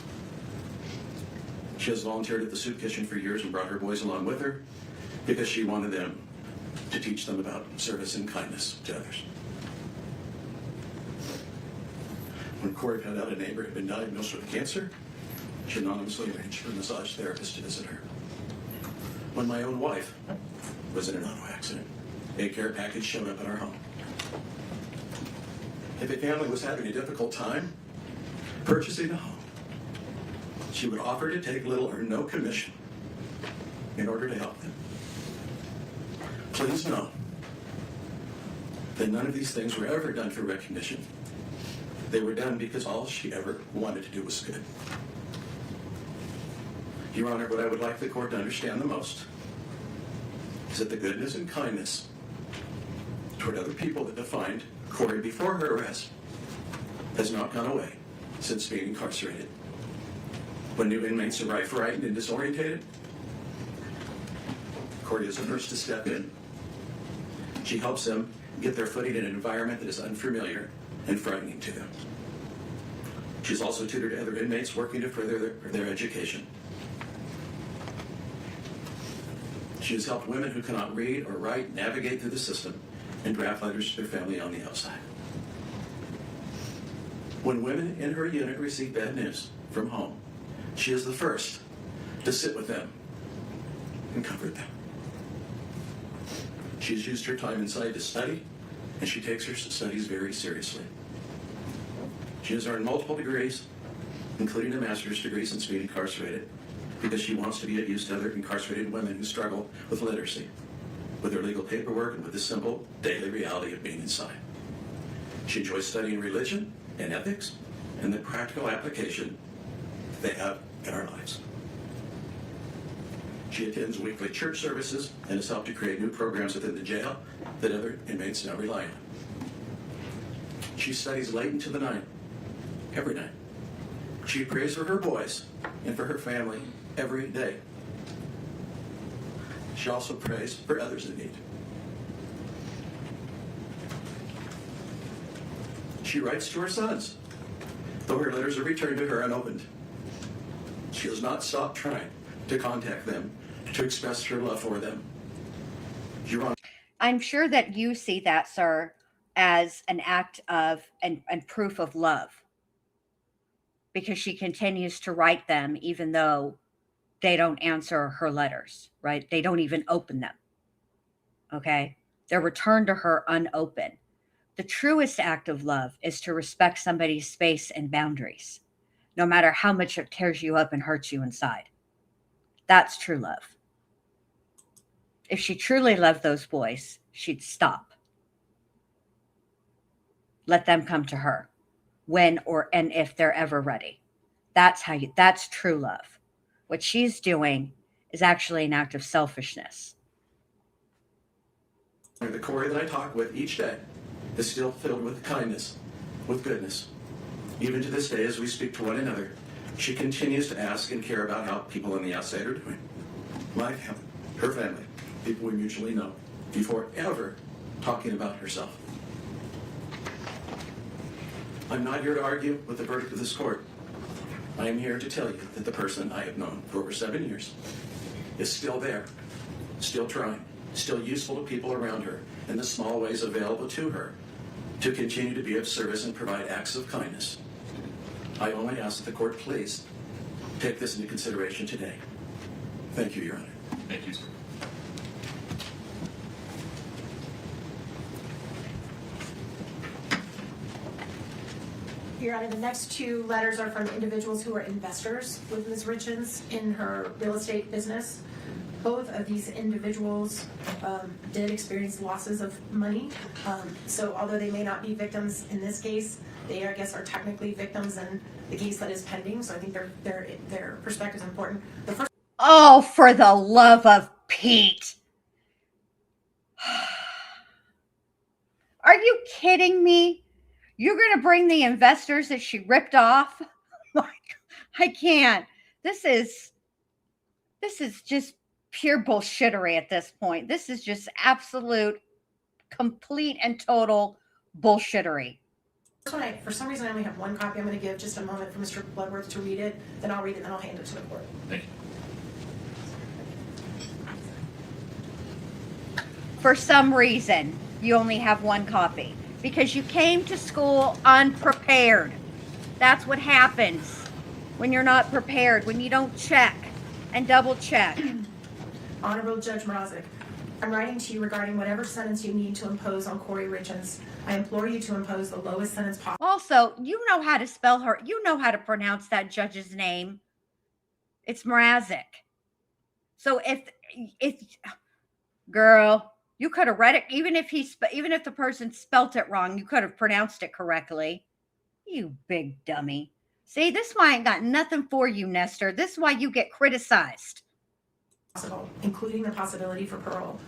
She has volunteered at the soup kitchen for years and brought her boys along with her because she wanted them to teach them about service and kindness to others. When Kouri found out a neighbor had been diagnosed with cancer, she anonymously arranged for a massage therapist to visit her. When my own wife was in an auto accident, a care package showed up at our home. If a family was having a difficult time purchasing a home, she would offer to take little or no commission in order to help them. Please know that none of these things were ever done for recognition. They were done because all she ever wanted to do was good. Your Honor, what I would like the court to understand the most is that the goodness and kindness toward other people that defined Kouri before her arrest has not gone away since being incarcerated. When new inmates arrive frightened and disorientated, Kouri is the first to step in. She helps them get their footing in an environment that is unfamiliar and frightening to them. She's also tutored other inmates working to further their education. She has helped women who cannot read or write navigate through the system and draft letters to their family on the outside. When women in her unit receive bad news from home, she is the first to sit with them and comfort them. She's used her time inside to study, and she takes her studies very seriously. She has earned multiple degrees, including a master's degree since being incarcerated, because she wants to be of use to other incarcerated women who struggle with literacy, with their legal paperwork, and with the simple daily reality of being inside. She enjoys studying religion and ethics and the practical application they have in our lives. She attends weekly church services and has helped to create new programs within the jail that other inmates now rely on. She studies late into the night, every night. She prays for her boys and for her family every day. She also prays for others in need. She writes to her sons, though her letters are returned to her unopened. She has not stopped trying to contact them, to express her love for them. I'm sure that you see that, sir, as an act of and proof of love, because she continues to write them even though they don't answer her letters, right? They don't even open them. Okay? They're returned to her unopened. The truest act of love is to respect somebody's space and boundaries, no matter how much it tears you up and hurts you inside. That's true love. If she truly loved those boys, she'd stop. let them come to her when and if they're ever ready. That's true love. What she's doing is actually an act of selfishness. The Kouri that I talk with each day is still filled with kindness, with goodness. Even to this day, as we speak to one another, she continues to ask and care about how people on the outside are doing. My family, her family, people we mutually know, before ever talking about herself. I'm not here to argue with the verdict of this court. I am here to tell you that the person I have known for over 7 years is still there, still trying, still useful to people around her in the small ways available to her to continue to be of service and provide acts of kindness. I only ask that the court please take this into consideration today. Thank you, Your Honor. Thank you, sir. Your Honor, the next two letters are from individuals who are investors with Ms. Richins in her real estate business. Both of these individuals did experience losses of money. So although they may not be victims in this case, they, I guess, are technically victims in the case that is pending. So I think their perspective is important. The first. Oh, for the love of Pete. Are you kidding me? You're going to bring the investors that she ripped off? I can't. This is just pure bullshittery at this point. This is just absolute, complete and total bullshittery. For some reason, I only have one copy. I'm going to give just a moment for Mr. Bloodworth to read it. Then I'll read it and then I'll hand it to the court. Thank you. For some reason, you only have one copy because you came to school unprepared. That's what happens when you're not prepared, when you don't check and double check. Honorable Judge Mrazek, I'm writing to you regarding whatever sentence you need to impose on Kouri Richins. I implore you to impose the lowest sentence possible. Also, you know how to spell her. You know how to pronounce that judge's name. It's Mrazek. So if girl, you could have read it, even if the person spelt it wrong, you could have pronounced it correctly. You big dummy. See, this is why I ain't got nothing for you, Nestor. This is why you get criticized. Including the possibility for parole.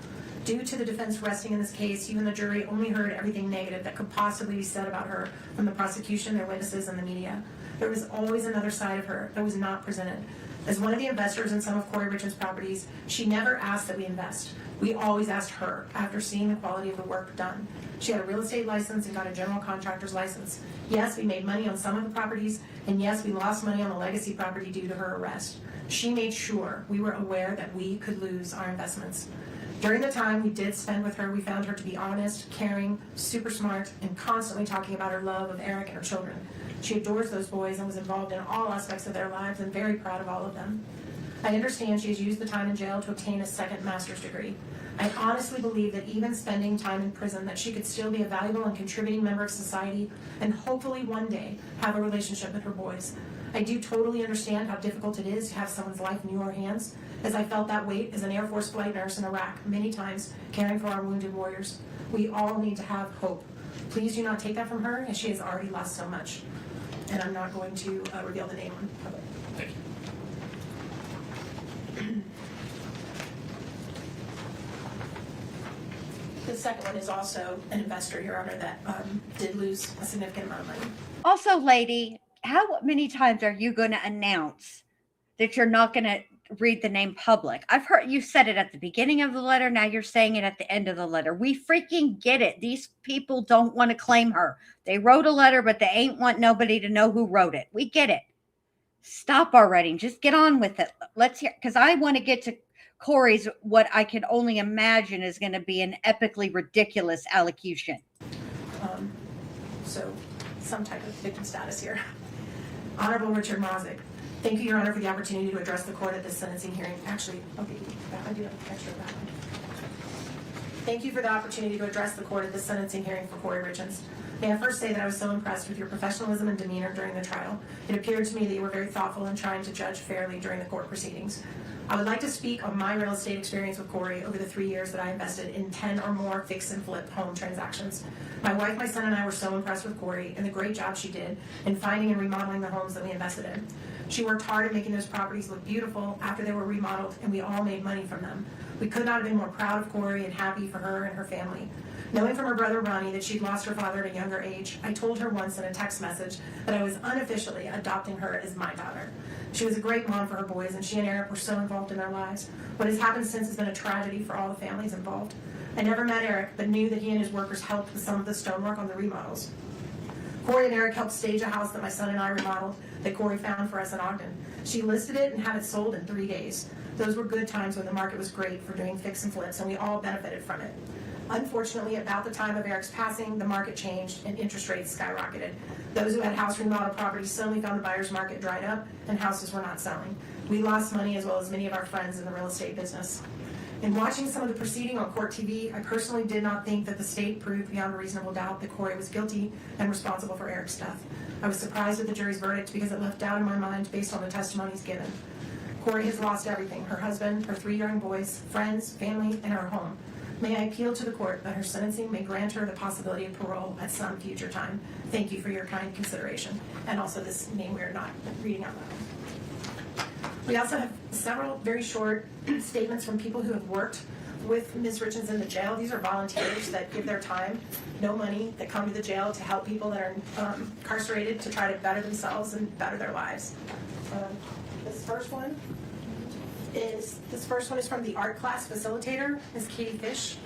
Due to the defense resting in this case, you and the jury only heard everything negative that could possibly be said about her from the prosecution, their witnesses, and the media. There was always another side of her that was not presented. As one of the investors in some of Kouri Richins' properties, she never asked that we invest. We always asked her after seeing the quality of the work done. She had a real estate license and got a general contractor's license. Yes, we made money on some of the properties, and yes, we lost money on the legacy property due to her arrest. She made sure we were aware that we could lose our investments. During the time we did spend with her, we found her to be honest, caring, super smart, and constantly talking about her love of Eric and her children. She adores those boys and was involved in all aspects of their lives and very proud of all of them. I understand she has used the time in jail to obtain a second master's degree. I honestly believe that even spending time in prison, that she could still be a valuable and contributing member of society and hopefully one day have a relationship with her boys. I do totally understand how difficult it is to have someone's life in your hands, as I felt that weight as an Air Force flight nurse in Iraq many times, caring for our wounded warriors. We all need to have hope. Please do not take that from her, as she has already lost so much. And I'm not going to reveal the name on public. Thank you. The second one is also an investor, Your Honor, that did lose a significant amount of money. Also, lady, how many times are you going to announce that you're not going to read the name public? I've heard you said it at the beginning of the letter. Now you're saying it at the end of the letter. We freaking get it. These people don't want to claim her. They wrote a letter, but they ain't want nobody to know who wrote it. We get it. Stop already. Just get on with it. Let's hear, because I want to get to Kouri's, what I can only imagine is going to be an epically ridiculous allocution. So some type of victim status here. Honorable Richard Mrazek, thank you, Your Honor, for the opportunity to address the court at this sentencing hearing. Actually, okay, I do have an extra background. Thank you for the opportunity to address the court at this sentencing hearing for Kouri Richins. May I first say that I was so impressed with your professionalism and demeanor during the trial. It appeared to me that you were very thoughtful in trying to judge fairly during the court proceedings. I would like to speak on my real estate experience with Kouri over the 3 years that I invested in 10 or more fix and flip home transactions. My wife, my son, and I were so impressed with Kouri and the great job she did in finding and remodeling the homes that we invested in. She worked hard at making those properties look beautiful after they were remodeled, and we all made money from them. We could not have been more proud of Kouri and happy for her and her family. Knowing from her brother Ronnie that she'd lost her father at a younger age, I told her once in a text message that I was unofficially adopting her as my daughter. She was a great mom for her boys, and she and Eric were so involved in their lives. What has happened since has been a tragedy for all the families involved. I never met Eric, but knew that he and his workers helped with some of the stonework on the remodels. Kouri and Eric helped stage a house that my son and I remodeled that Kouri found for us in Ogden. She listed it and had it sold in 3 days. Those were good times when the market was great for doing fix and flips, and we all benefited from it. Unfortunately, about the time of Eric's passing, the market changed and interest rates skyrocketed. Those who had house remodel properties suddenly found the buyer's market dried up and houses were not selling. We lost money as well as many of our friends in the real estate business. In watching some of the proceeding on court TV, I personally did not think that the state proved beyond a reasonable doubt that Kouri was guilty and responsible for Eric's death. I was surprised at the jury's verdict because it left doubt in my mind based on the testimonies given. Kouri has lost everything: her husband, her 3 young boys, friends, family, and her home. May I appeal to the court that her sentencing may grant her the possibility of parole at some future time. Thank you for your kind consideration. And also this name we are not reading out loud. We also have several very short statements from people who have worked with Ms. Richins in the jail. These are volunteers that give their time, no money, that come to the jail to help people that are incarcerated to try to better themselves and better their lives. This first one is from the art class facilitator, Ms. Katie Fish.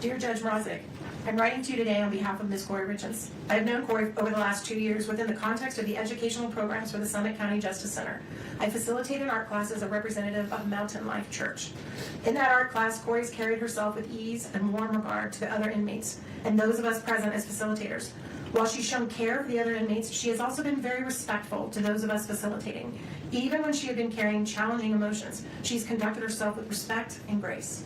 Dear Judge Mrazek, I'm writing to you today on behalf of Ms. Kouri Richins. I have known Kouri over the last 2 years within the context of the educational programs for the Summit County Justice Center. I facilitated art class as a representative of Mountain Life Church. In that art class, Kouri's carried herself with ease and warm regard to the other inmates and those of us present as facilitators. While she's shown care for the other inmates, she has also been very respectful to those of us facilitating. Even when she had been carrying challenging emotions, she's conducted herself with respect and grace.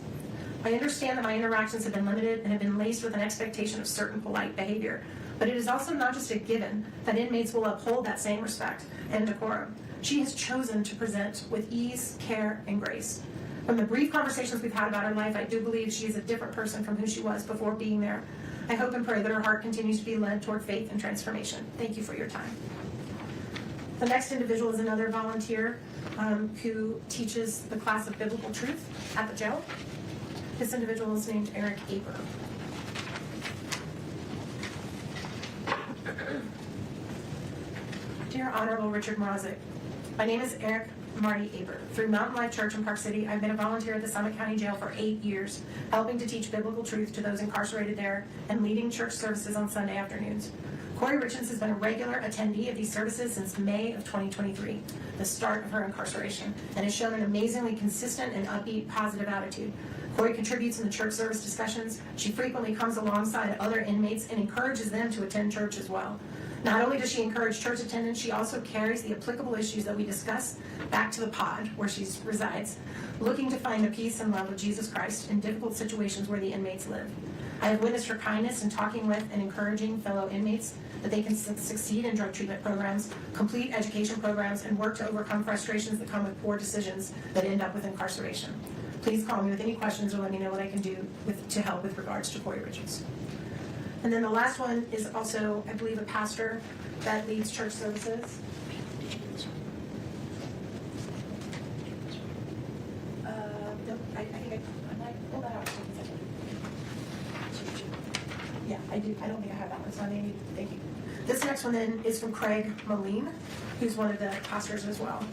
I understand that my interactions have been limited and have been laced with an expectation of certain polite behavior, but it is also not just a given that inmates will uphold that same respect and decorum. She has chosen to present with ease, care, and grace. From the brief conversations we've had about her life, I do believe she is a different person from who she was before being there. I hope and pray that her heart continues to be led toward faith and transformation. Thank you for your time. The next individual is another volunteer who teaches the class of biblical truth at the jail. This individual is named Eric Aber. Dear Honorable Richard Mrazek, my name is Eric Marty Aber. Through Mountain Life Church in Park City, I've been a volunteer at the Summit County Jail for 8 years, helping to teach biblical truth to those incarcerated there and leading church services on Sunday afternoons. Kouri Richins has been a regular attendee of these services since May of 2023, the start of her incarceration, and has shown an amazingly consistent and upbeat, positive attitude. Kouri contributes in the church service discussions. She frequently comes alongside other inmates and encourages them to attend church as well. Not only does she encourage church attendance, she also carries the applicable issues that we discuss back to the pod where she resides, looking to find the peace and love of Jesus Christ in difficult situations where the inmates live. I have witnessed her kindness in talking with and encouraging fellow inmates that they can succeed in drug treatment programs, complete education programs, and work to overcome frustrations that come with poor decisions that end up with incarceration. Please call me with any questions or let me know what I can do to help with regards to Kouri Richins. And then the last one is also, I believe, a pastor that leads church services. I think I might pull that out. Yeah, I do. I don't think I have that one, so I may need to. Thank you. This next one then is from Craig Moline, who's one of the pastors as well.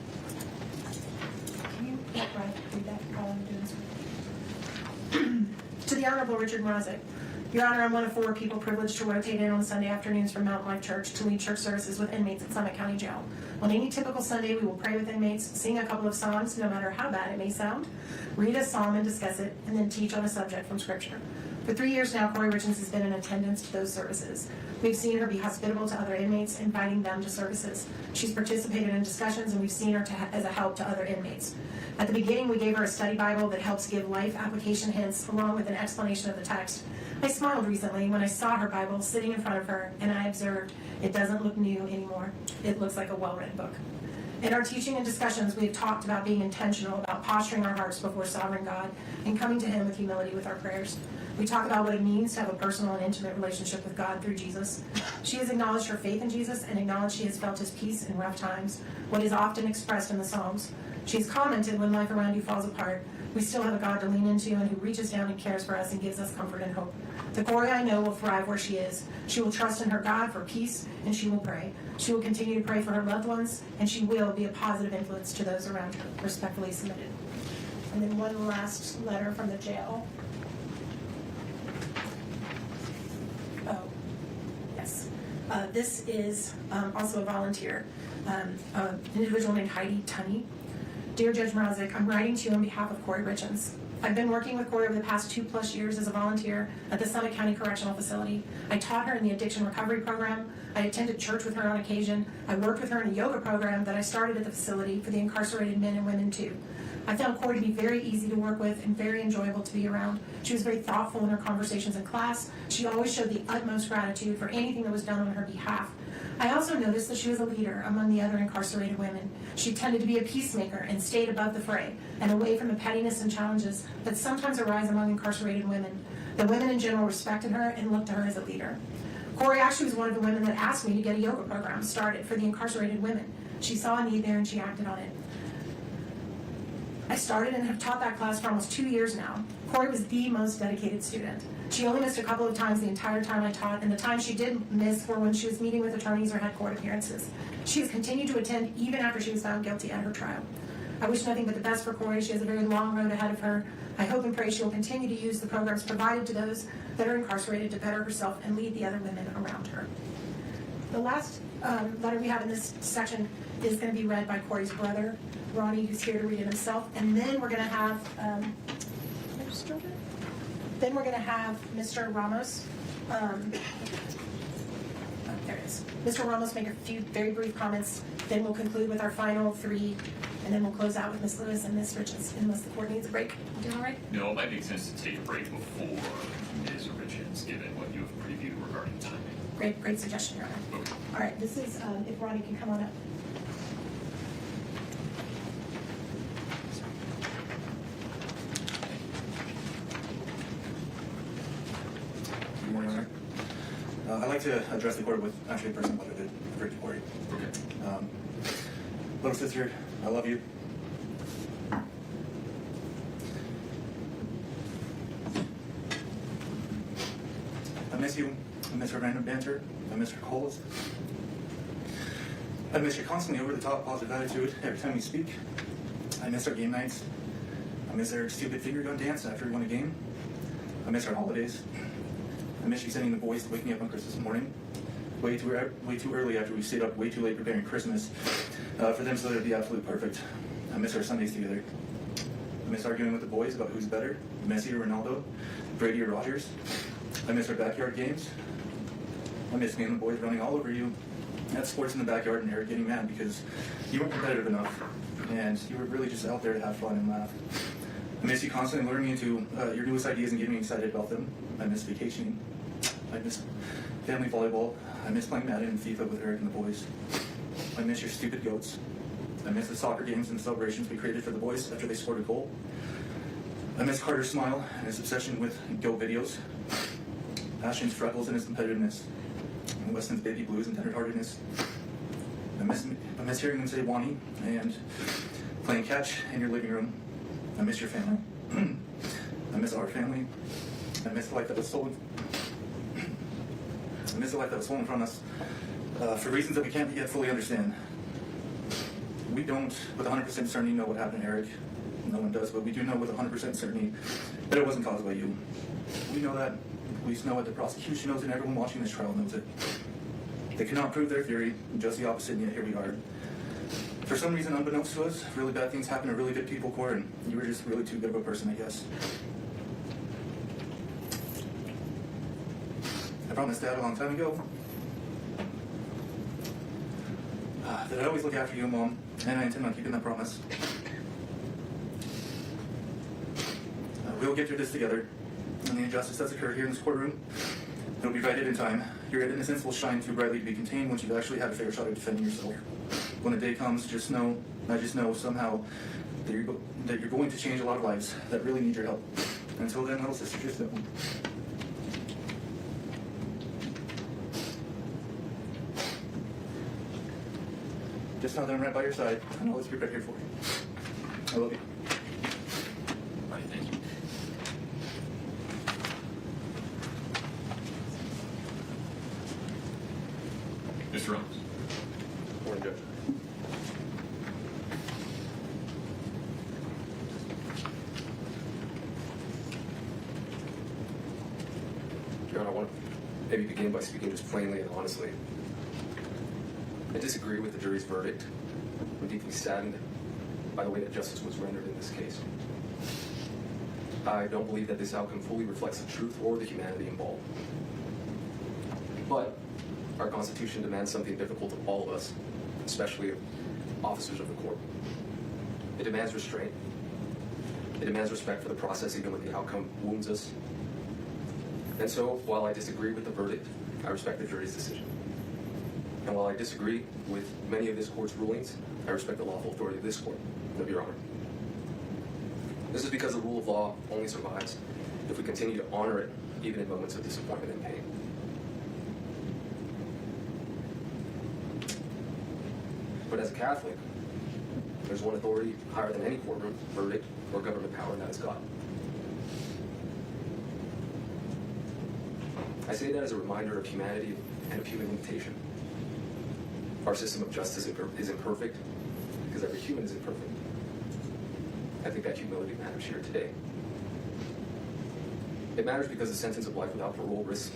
Can you read that while I'm doing this? To the Honorable Richard Mrazek. Your Honor, I'm one of 4 people privileged to rotate in on Sunday afternoons from Mountain Life Church to lead church services with inmates at Summit County Jail. On any typical Sunday, we will pray with inmates, sing a couple of songs, no matter how bad it may sound, read a psalm and discuss it, and then teach on a subject from Scripture. For 3 years now, Kouri Richins has been in attendance to those services. We've seen her be hospitable to other inmates, inviting them to services. She's participated in discussions, and we've seen her as a help to other inmates. At the beginning, we gave her a study Bible that helps give life application hints along with an explanation of the text. I smiled recently when I saw her Bible sitting in front of her, and I observed it doesn't look new anymore. It looks like a well-written book. In our teaching and discussions, we have talked about being intentional about posturing our hearts before sovereign God and coming to Him with humility with our prayers. We talk about what it means to have a personal and intimate relationship with God through Jesus. She has acknowledged her faith in Jesus and acknowledged she has felt His peace in rough times, what is often expressed in the Psalms. She's commented, when life around you falls apart, we still have a God to lean into and who reaches down and cares for us and gives us comfort and hope. The Kouri I know will thrive where she is. She will trust in her God for peace, and she will pray. She will continue to pray for her loved ones, and she will be a positive influence to those around her. Respectfully submitted. And then one last letter from the jail. Oh, yes. This is also a volunteer, an individual named Heidi Tunney. Dear Judge Mrazek, I'm writing to you on behalf of Kouri Richins. I've been working with Kouri over the past 2+ years as a volunteer at the Summit County Correctional Facility. I taught her in the addiction recovery program. I attended church with her on occasion. I worked with her in a yoga program that I started at the facility for the incarcerated men and women too. I found Kouri to be very easy to work with and very enjoyable to be around. She was very thoughtful in her conversations in class. She always showed the utmost gratitude for anything that was done on her behalf. I also noticed that she was a leader among the other incarcerated women. She tended to be a peacemaker and stayed above the fray and away from the pettiness and challenges that sometimes arise among incarcerated women. The women in general respected her and looked to her as a leader. Kouri actually was one of the women that asked me to get a yoga program started for the incarcerated women. She saw a need there and she acted on it. I started and have taught that class for almost 2 years now. Kouri was the most dedicated student. She only missed a couple of times the entire time I taught, and the times she did miss were when she was meeting with attorneys or had court appearances. She has continued to attend even after she was found guilty at her trial. I wish nothing but the best for Kouri. She has a very long road ahead of her. I hope and pray she will continue to use the programs provided to those that are incarcerated to better herself and lead the other women around her. The last letter we have in this section is going to be read by Kouri's brother, Ronnie, who's here to read it himself. And then we're going to have, Mr. Ramos, there it is. Mr. Ramos make a few very brief comments. Then we'll conclude with our final 3, and then we'll close out with Ms. Lewis and Ms. Richins, unless the court needs a break. You doing all right? No, it might make sense to take a break before Ms. Richins, given what you have previewed regarding timing. Great suggestion, Your Honor. Okay. All right, this is, if Ronnie can come on up. Good morning, Your Honor. I'd like to address the court with actually a personal letter that I've written to Kouri. Okay. Little sister, I love you. I miss you. I miss our random banter. I miss our calls. I miss your constantly over-the-top positive attitude every time we speak. I miss our game nights. I miss our stupid finger gun dance after we won a game. I miss our holidays. I miss you sending the boys to wake me up on Christmas morning, way too early after we stayed up way too late preparing Christmas for them so that it'd be absolutely perfect. I miss our Sundays together. I miss arguing with the boys about who's better, Messi or Ronaldo, Brady or Rodgers. I miss our backyard games. I miss me and the boys running all over you at sports in the backyard and Eric getting mad because you weren't competitive enough and you were really just out there to have fun and laugh. I miss you constantly luring me into your newest ideas and getting me excited about them. I miss vacationing. I miss family volleyball. I miss playing Madden and FIFA with Eric and the boys. I miss your stupid goats. I miss the soccer games and celebrations we created for the boys after they scored a goal. I miss Carter's smile and his obsession with goat videos. Ashton's freckles and his competitiveness. And Weston's baby blues and tenderheartedness. I miss hearing them say Wani and playing catch in your living room. I miss your family. I miss our family. I miss the life that was stolen. I miss the life that was stolen from us for reasons that we can't yet fully understand. We don't, with 100% certainty, know what happened to Eric. No one does, but we do know with 100% certainty that it wasn't caused by you. We know that. Police know it. The prosecution knows it. And everyone watching this trial knows it. They cannot prove their theory. Just the opposite, and yet here we are. For some reason, unbeknownst to us, really bad things happen to really good people, Kouri, and you were just really too good of a person, I guess. promised Dad a long time ago that I'd always look after you, Mom, and I intend on keeping that promise. We'll get through this together, and the injustice that's occurred here in this courtroom, it'll be righted in time. Your innocence will shine too brightly to be contained once you've actually had a fair shot at defending yourself. When the day comes, I just know somehow that you're going to change a lot of lives that really need your help. Until then, little sister, just know. Just know that I'm right by your side, and I'll always be right here for you. I love you. All right, thank you. Mr. Ramos. Morning, Judge. Your Honor, I want to maybe begin by speaking just plainly and honestly. I disagree with the jury's verdict. I'm deeply saddened by the way that justice was rendered in this case. I don't believe that this outcome fully reflects the truth or the humanity involved. But our Constitution demands something difficult of all of us, especially officers of the court. It demands restraint. It demands respect for the process even when the outcome wounds us. And so, while I disagree with the verdict, I respect the jury's decision. And while I disagree with many of this court's rulings, I respect the lawful authority of this court, of Your Honor. This is because the rule of law only survives if we continue to honor it, even in moments of disappointment and pain. But as a Catholic, there's one authority higher than any courtroom, verdict, or government power, and that is God. I say that as a reminder of humanity and of human limitation. Our system of justice is imperfect because every human is imperfect. I think that humility matters here today. It matters because the sentence of life without parole risks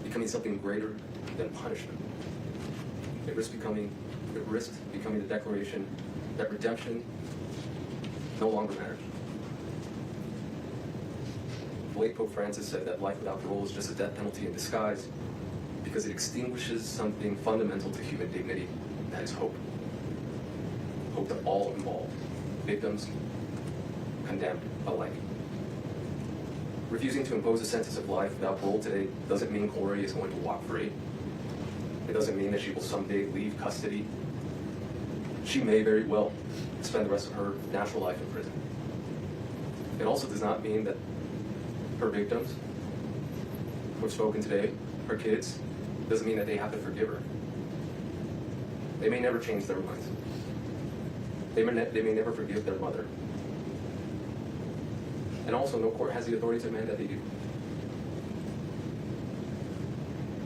becoming something greater than punishment. It risks becoming the declaration that redemption no longer matters. The late Pope Francis said that life without parole is just a death penalty in disguise because it extinguishes something fundamental to human dignity, and that is hope. Hope that all involved, victims, condemned alike. Refusing to impose a sentence of life without parole today doesn't mean Kouri is going to walk free. It doesn't mean that she will someday leave custody. She may very well spend the rest of her natural life in prison. It also does not mean that her victims, who have spoken today, her kids, doesn't mean that they have to forgive her. They may never change their minds. They may never forgive their mother. And also, no court has the authority to demand that they do.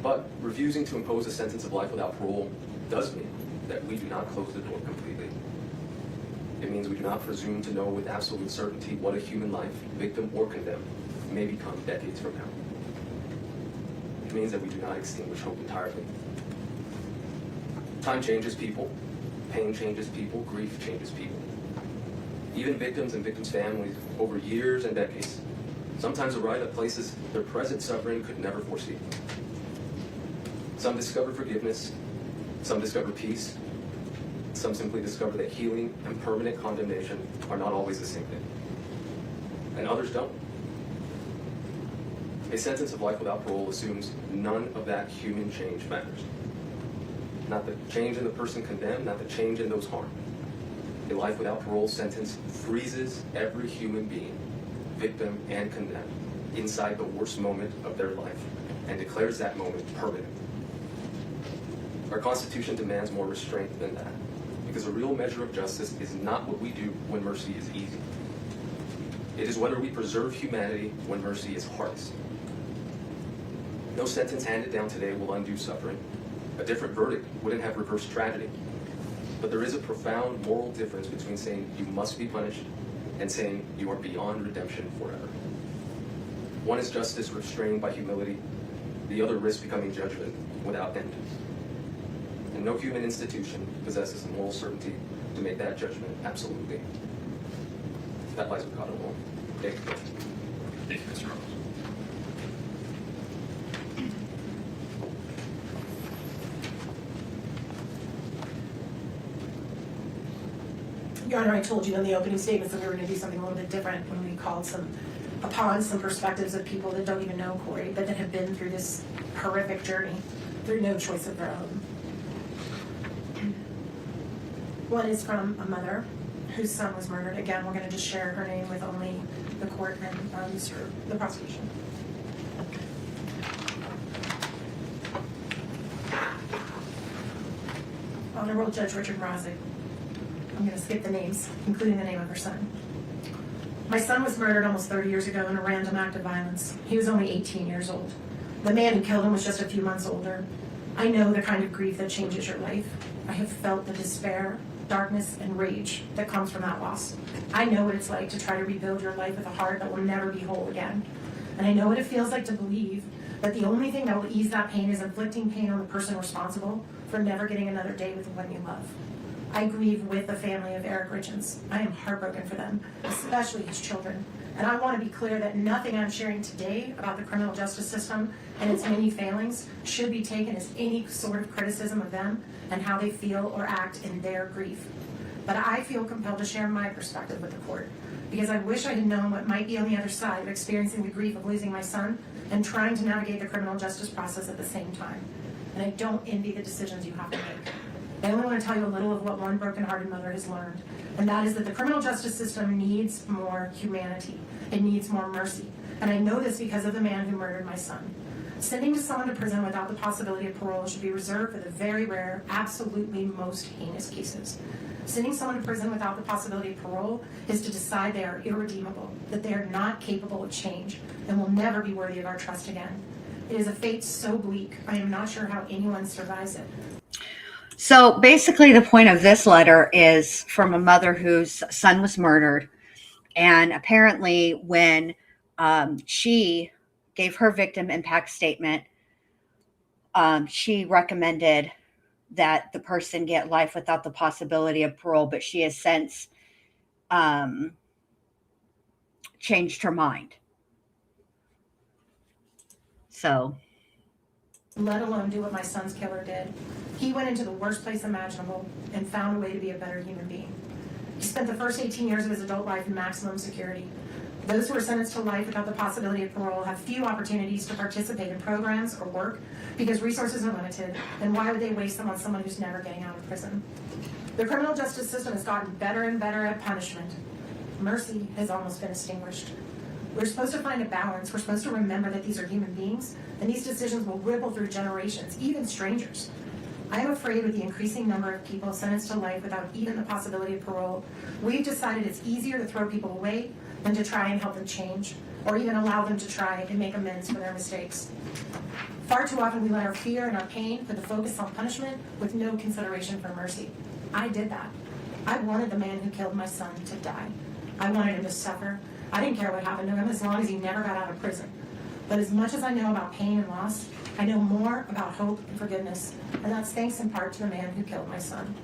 But refusing to impose a sentence of life without parole does mean that we do not close the door completely. It means we do not presume to know with absolute certainty what a human life, victim or condemned, may become decades from now. It means that we do not extinguish hope entirely. Time changes people, pain changes people, grief changes people. Even victims and victims' families, over years and decades, sometimes arrive at places their present suffering could never foresee. Some discover forgiveness, some discover peace, some simply discover that healing and permanent condemnation are not always the same thing. And others don't. A sentence of life without parole assumes none of that human change matters. Not the change in the person condemned, not the change in those harmed. A life without parole sentence freezes every human being, victim and condemned, inside the worst moment of their life and declares that moment permanent. Our Constitution demands more restraint than that, because a real measure of justice is not what we do when mercy is easy. It is whether we preserve humanity when mercy is hardest. No sentence handed down today will undo suffering. A different verdict wouldn't have reversed tragedy. But there is a profound moral difference between saying you must be punished and saying you are beyond redemption forever. One is justice restrained by humility. The other risks becoming judgment without end. And no human institution possesses the moral certainty to make that judgment absolutely. That lies with God alone. Thank you. Thank you, Mr. Ramos. Your Honor, I told you in the opening statements that we were going to do something a little bit different when we called upon some perspectives of people that don't even know Kouri, but that have been through this horrific journey through no choice of their own. One is from a mother whose son was murdered. Again, we're going to just share her name with only the court and the prosecution. Honorable Judge Richard Mrazek. I'm going to skip the names, including the name of her son. My son was murdered almost 30 years ago in a random act of violence. He was only 18 years old. The man who killed him was just a few months older. I know the kind of grief that changes your life. I have felt the despair, darkness, and rage that comes from that loss. I know what it's like to try to rebuild your life with a heart that will never be whole again. And I know what it feels like to believe that the only thing that will ease that pain is inflicting pain on the person responsible for never getting another day with the one you love. I grieve with the family of Eric Richins. I am heartbroken for them, especially his children. And I want to be clear that nothing I'm sharing today about the criminal justice system and its many failings should be taken as any sort of criticism of them and how they feel or act in their grief. But I feel compelled to share my perspective with the court because I wish I had known what might be on the other side of experiencing the grief of losing my son and trying to navigate the criminal justice process at the same time. And I don't envy the decisions you have to make. I only want to tell you a little of what one broken-hearted mother has learned, and that is that the criminal justice system needs more humanity. It needs more mercy. And I know this because of the man who murdered my son. Sending someone to prison without the possibility of parole should be reserved for the very rare, absolutely most heinous cases. Sending someone to prison without the possibility of parole is to decide they are irredeemable, that they are not capable of change, and will never be worthy of our trust again. It is a fate so bleak, I am not sure how anyone survives it. So basically the point of this letter is from a mother whose son was murdered. And apparently when she gave her victim impact statement, she recommended that the person get life without the possibility of parole, but she has since changed her mind. So, let alone do what my son's killer did. He went into the worst place imaginable and found a way to be a better human being. He spent the first 18 years of his adult life in maximum security. Those who are sentenced to life without the possibility of parole have few opportunities to participate in programs or work because resources are limited, and why would they waste them on someone who's never getting out of prison? The criminal justice system has gotten better and better at punishment. Mercy has almost been extinguished. We're supposed to find a balance. We're supposed to remember that these are human beings, and these decisions will ripple through generations, even strangers. I am afraid with the increasing number of people sentenced to life without even the possibility of parole, we've decided it's easier to throw people away than to try and help them change, or even allow them to try and make amends for their mistakes. Far too often we let our fear and our pain put the focus on punishment with no consideration for mercy. I did that. I wanted the man who killed my son to die. I wanted him to suffer. I didn't care what happened to him as long as he never got out of prison. But as much as I know about pain and loss, I know more about hope and forgiveness, and that's thanks in part to the man who killed my son.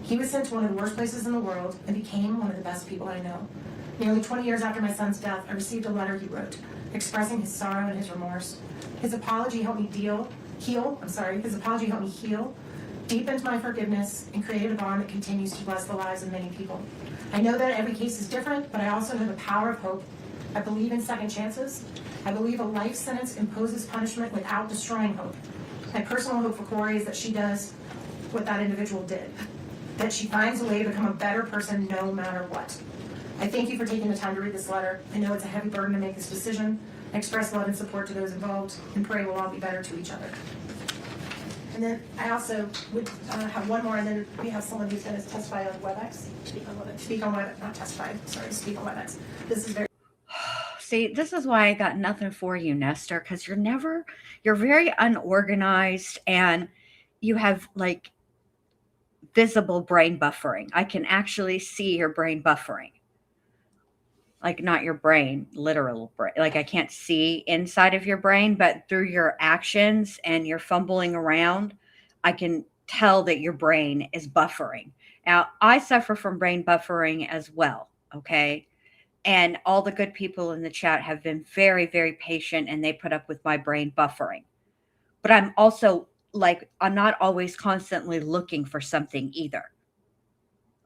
He was sent to one of the worst places in the world and became one of the best people I know. Nearly 20 years after my son's death, I received a letter he wrote, expressing his sorrow and his remorse. His apology helped me his apology helped me heal, deepened my forgiveness, and created a bond that continues to bless the lives of many people. I know that every case is different, but I also know the power of hope. I believe in second chances. I believe a life sentence imposes punishment without destroying hope. My personal hope for Kouri is that she does what that individual did, that she finds a way to become a better person no matter what. I thank you for taking the time to read this letter. I know it's a heavy burden to make this decision. I express love and support to those involved and pray we'll all be better to each other. And then I also would have one more, and then we have someone who's going to testify on WebEx. Speak on WebEx. This is very... See, this is why I got nothing for you, Nestor, because you're very unorganized and you have like visible brain buffering. I can actually see your brain buffering. Like not your brain, literal brain. Like I can't see inside of your brain, but through your actions and your fumbling around, I can tell that your brain is buffering. Now, I suffer from brain buffering as well, okay? And all the good people in the chat have been very, very patient and they put up with my brain buffering. But I'm also like, I'm not always constantly looking for something either.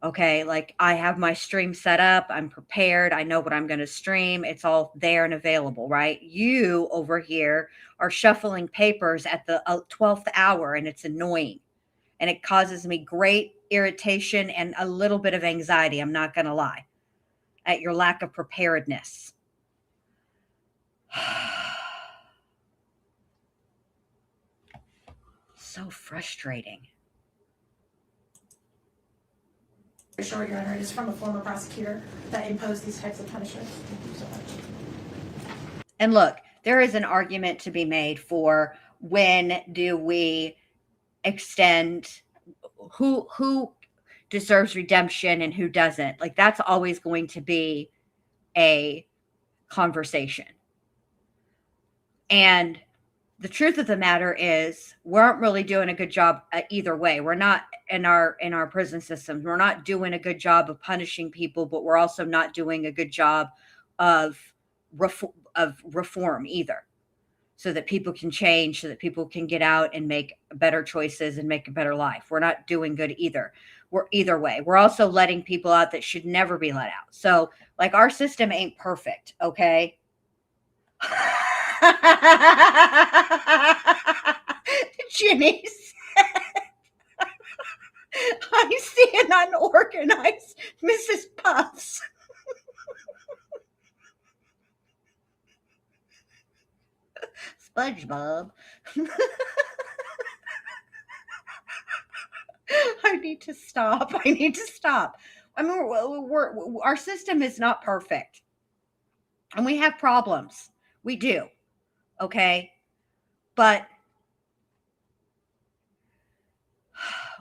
Okay, like I have my stream set up, I'm prepared, I know what I'm going to stream, it's all there and available, right? You over here are shuffling papers at the 12th hour, and it's annoying. And it causes me great irritation and a little bit of anxiety, I'm not going to lie, at your lack of preparedness. So frustrating. Sure, Your Honor, it is from a former prosecutor that imposed these types of punishments. Thank you so much. And look, there is an argument to be made for when do we extend, who deserves redemption and who doesn't. Like, that's always going to be a conversation. And the truth of the matter is, we aren't really doing a good job either way. We're not in our prison systems. We're not doing a good job of punishing people, but we're also not doing a good job of reform either, so that people can change, so that people can get out and make better choices and make a better life. We're not doing good either. We're either way. We're also letting people out that should never be let out. So, like, our system ain't perfect, okay? Jenny said, I see an unorganized Mrs. Puffs. SpongeBob. I need to stop. I need to stop. I mean, our system is not perfect. And we have problems. We do. Okay? But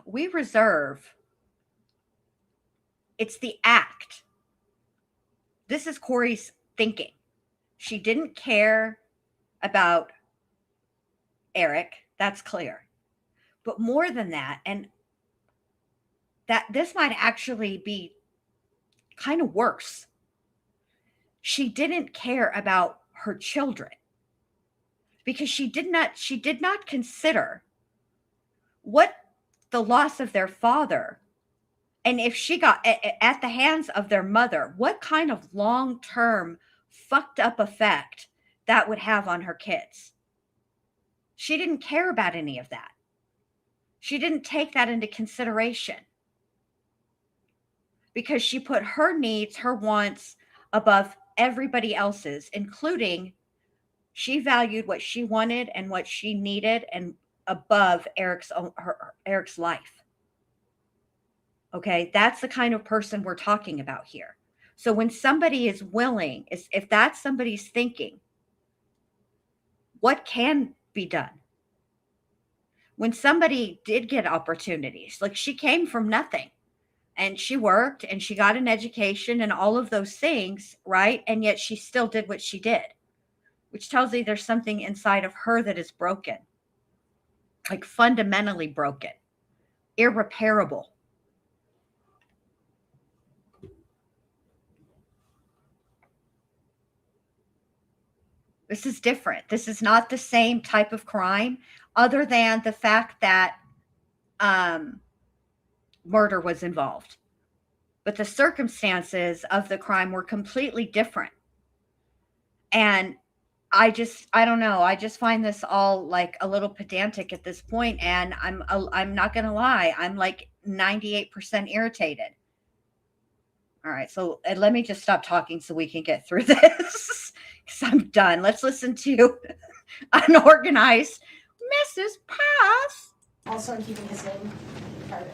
we reserve. It's the act. This is Kouri's thinking. She didn't care about Eric. That's clear. But more than that, and that this might actually be kind of worse. She didn't care about her children because she did not consider what the loss of their father, and if she got at the hands of their mother, what kind of long-term fucked up effect that would have on her kids. She didn't care about any of that. She didn't take that into consideration because she put her needs, her wants above everybody else's, including she valued what she wanted and what she needed and above Eric's life. Okay, that's the kind of person we're talking about here. So when somebody is willing, if that's somebody's thinking, what can be done? When somebody did get opportunities, like she came from nothing and she worked and she got an education and all of those things, right? And yet she still did what she did, which tells you there's something inside of her that is broken, like fundamentally broken, irreparable. This is different. This is not the same type of crime, other than the fact that murder was involved. But the circumstances of the crime were completely different. And I don't know. I just find this all like a little pedantic at this point, and I'm not going to lie. I'm like 98% irritated. All right, so let me just stop talking so we can get through this because I'm done. Let's listen to Unorganized Mrs. Puff. Also, I'm keeping his name private.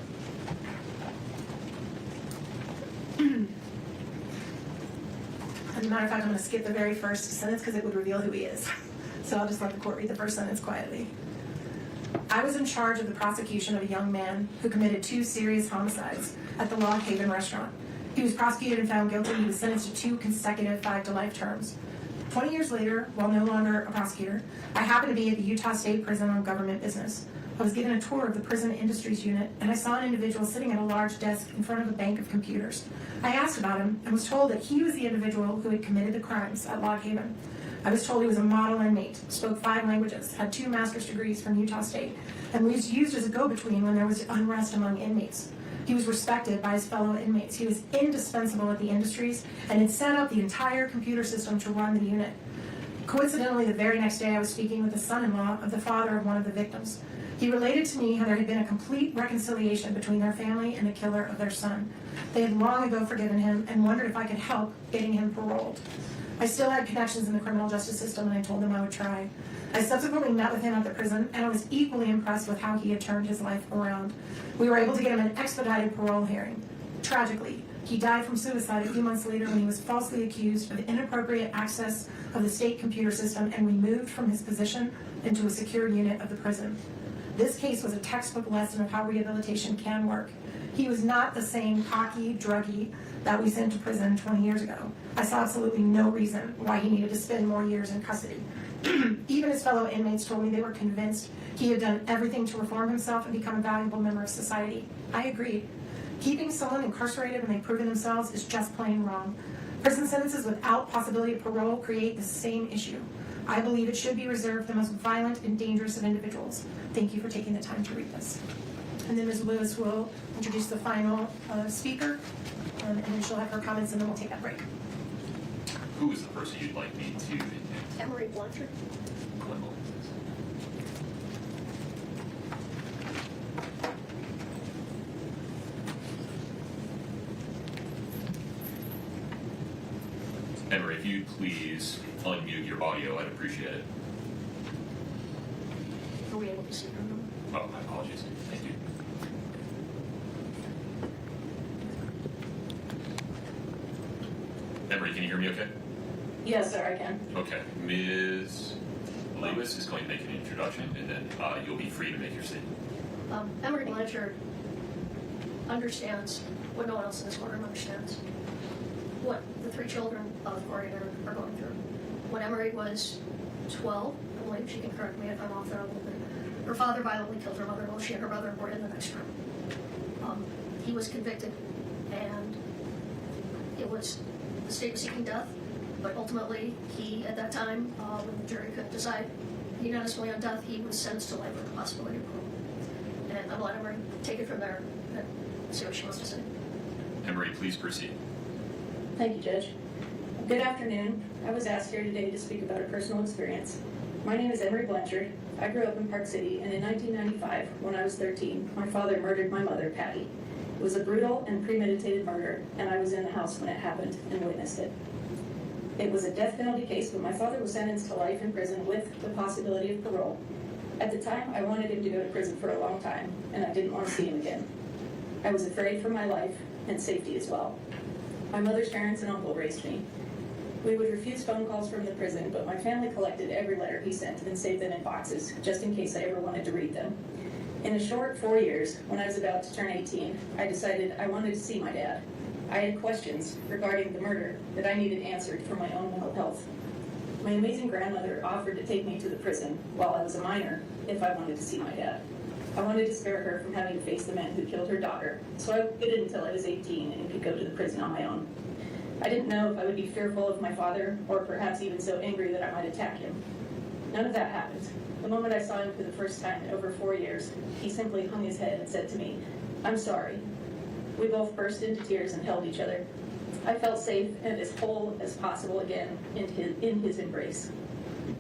As a matter of fact, I'm going to skip the very first sentence because it would reveal who he is. So I'll just let the court read the first sentence quietly. I was in charge of the prosecution of a young man who committed 2 serious homicides at the Log Haven restaurant. He was prosecuted and found guilty. He was sentenced to 2 consecutive 5-to-life terms. 20 years later, while no longer a prosecutor, I happened to be at the Utah State Prison on government business. I was given a tour of the prison industries unit, and I saw an individual sitting at a large desk in front of a bank of computers. I asked about him and was told that he was the individual who had committed the crimes at Log Haven. I was told he was a model inmate, spoke 5 languages, had 2 master's degrees from Utah State, and was used as a go-between when there was unrest among inmates. He was respected by his fellow inmates. He was indispensable at the industries and had set up the entire computer system to run the unit. Coincidentally, the very next day I was speaking with the son-in-law of the father of one of the victims. He related to me how there had been a complete reconciliation between their family and the killer of their son. They had long ago forgiven him and wondered if I could help getting him paroled. I still had connections in the criminal justice system, and I told them I would try. I subsequently met with him at the prison, and I was equally impressed with how he had turned his life around. We were able to get him an expedited parole hearing. Tragically, he died from suicide a few months later when he was falsely accused of inappropriate access of the state computer system and removed from his position into a secure unit of the prison. This case was a textbook lesson of how rehabilitation can work. He was not the same cocky druggie that we sent to prison 20 years ago. I saw absolutely no reason why he needed to spend more years in custody. Even his fellow inmates told me they were convinced he had done everything to reform himself and become a valuable member of society. I agreed. Keeping someone incarcerated when they've proven themselves is just plain wrong. Prison sentences without possibility of parole create the same issue. I believe it should be reserved for the most violent and dangerous of individuals. Thank you for taking the time to read this. And then Ms. Lewis will introduce the final speaker, and then she'll have her comments, and then we'll take that break. Who is the person you'd like me to invite? Emery Blanchard. Clinical. Emery, if you'd please unmute your audio, I'd appreciate it. Are we able to see her? Oh, my apologies. Thank you. Emery, can you hear me okay? Yes, sir, I can. Okay. Ms. Lewis is going to make an introduction, and then you'll be free to make your statement. Emery Blanchard understands what no one else in this courtroom understands. What the three children of Kouri are going through. When Emery was 12, I believe she can correct me if I'm off there a little bit, her father violently killed her mother while she and her brother were in the next room. He was convicted, and it was, the state was seeking death, but ultimately he, at that time, when the jury couldn't decide unanimously on death, he was sentenced to life with the possibility of parole. And I'll let Emery take it from there and see what she wants to say. Emery, please proceed. Thank you, Judge. Good afternoon. I was asked here today to speak about a personal experience. My name is Emery Blanchard. I grew up in Park City, and in 1995, when I was 13, my father murdered my mother, Patty. It was a brutal and premeditated murder, and I was in the house when it happened and witnessed it. It was a death penalty case, but my father was sentenced to life in prison with the possibility of parole. At the time, I wanted him to go to prison for a long time, and I didn't want to see him again. I was afraid for my life and safety as well. My mother's parents and uncle raised me. We would refuse phone calls from the prison, but my family collected every letter he sent and saved them in boxes, just in case I ever wanted to read them. In a short 4 years, when I was about to turn 18, I decided I wanted to see my dad. I had questions regarding the murder that I needed answered for my own mental health. My amazing grandmother offered to take me to the prison while I was a minor if I wanted to see my dad. I wanted to spare her from having to face the man who killed her daughter, so I waited until I was 18 and could go to the prison on my own. I didn't know if I would be fearful of my father, or perhaps even so angry that I might attack him. None of that happened. The moment I saw him for the first time in over 4 years, he simply hung his head and said to me, "I'm sorry." We both burst into tears and held each other. I felt safe and as whole as possible again in his embrace.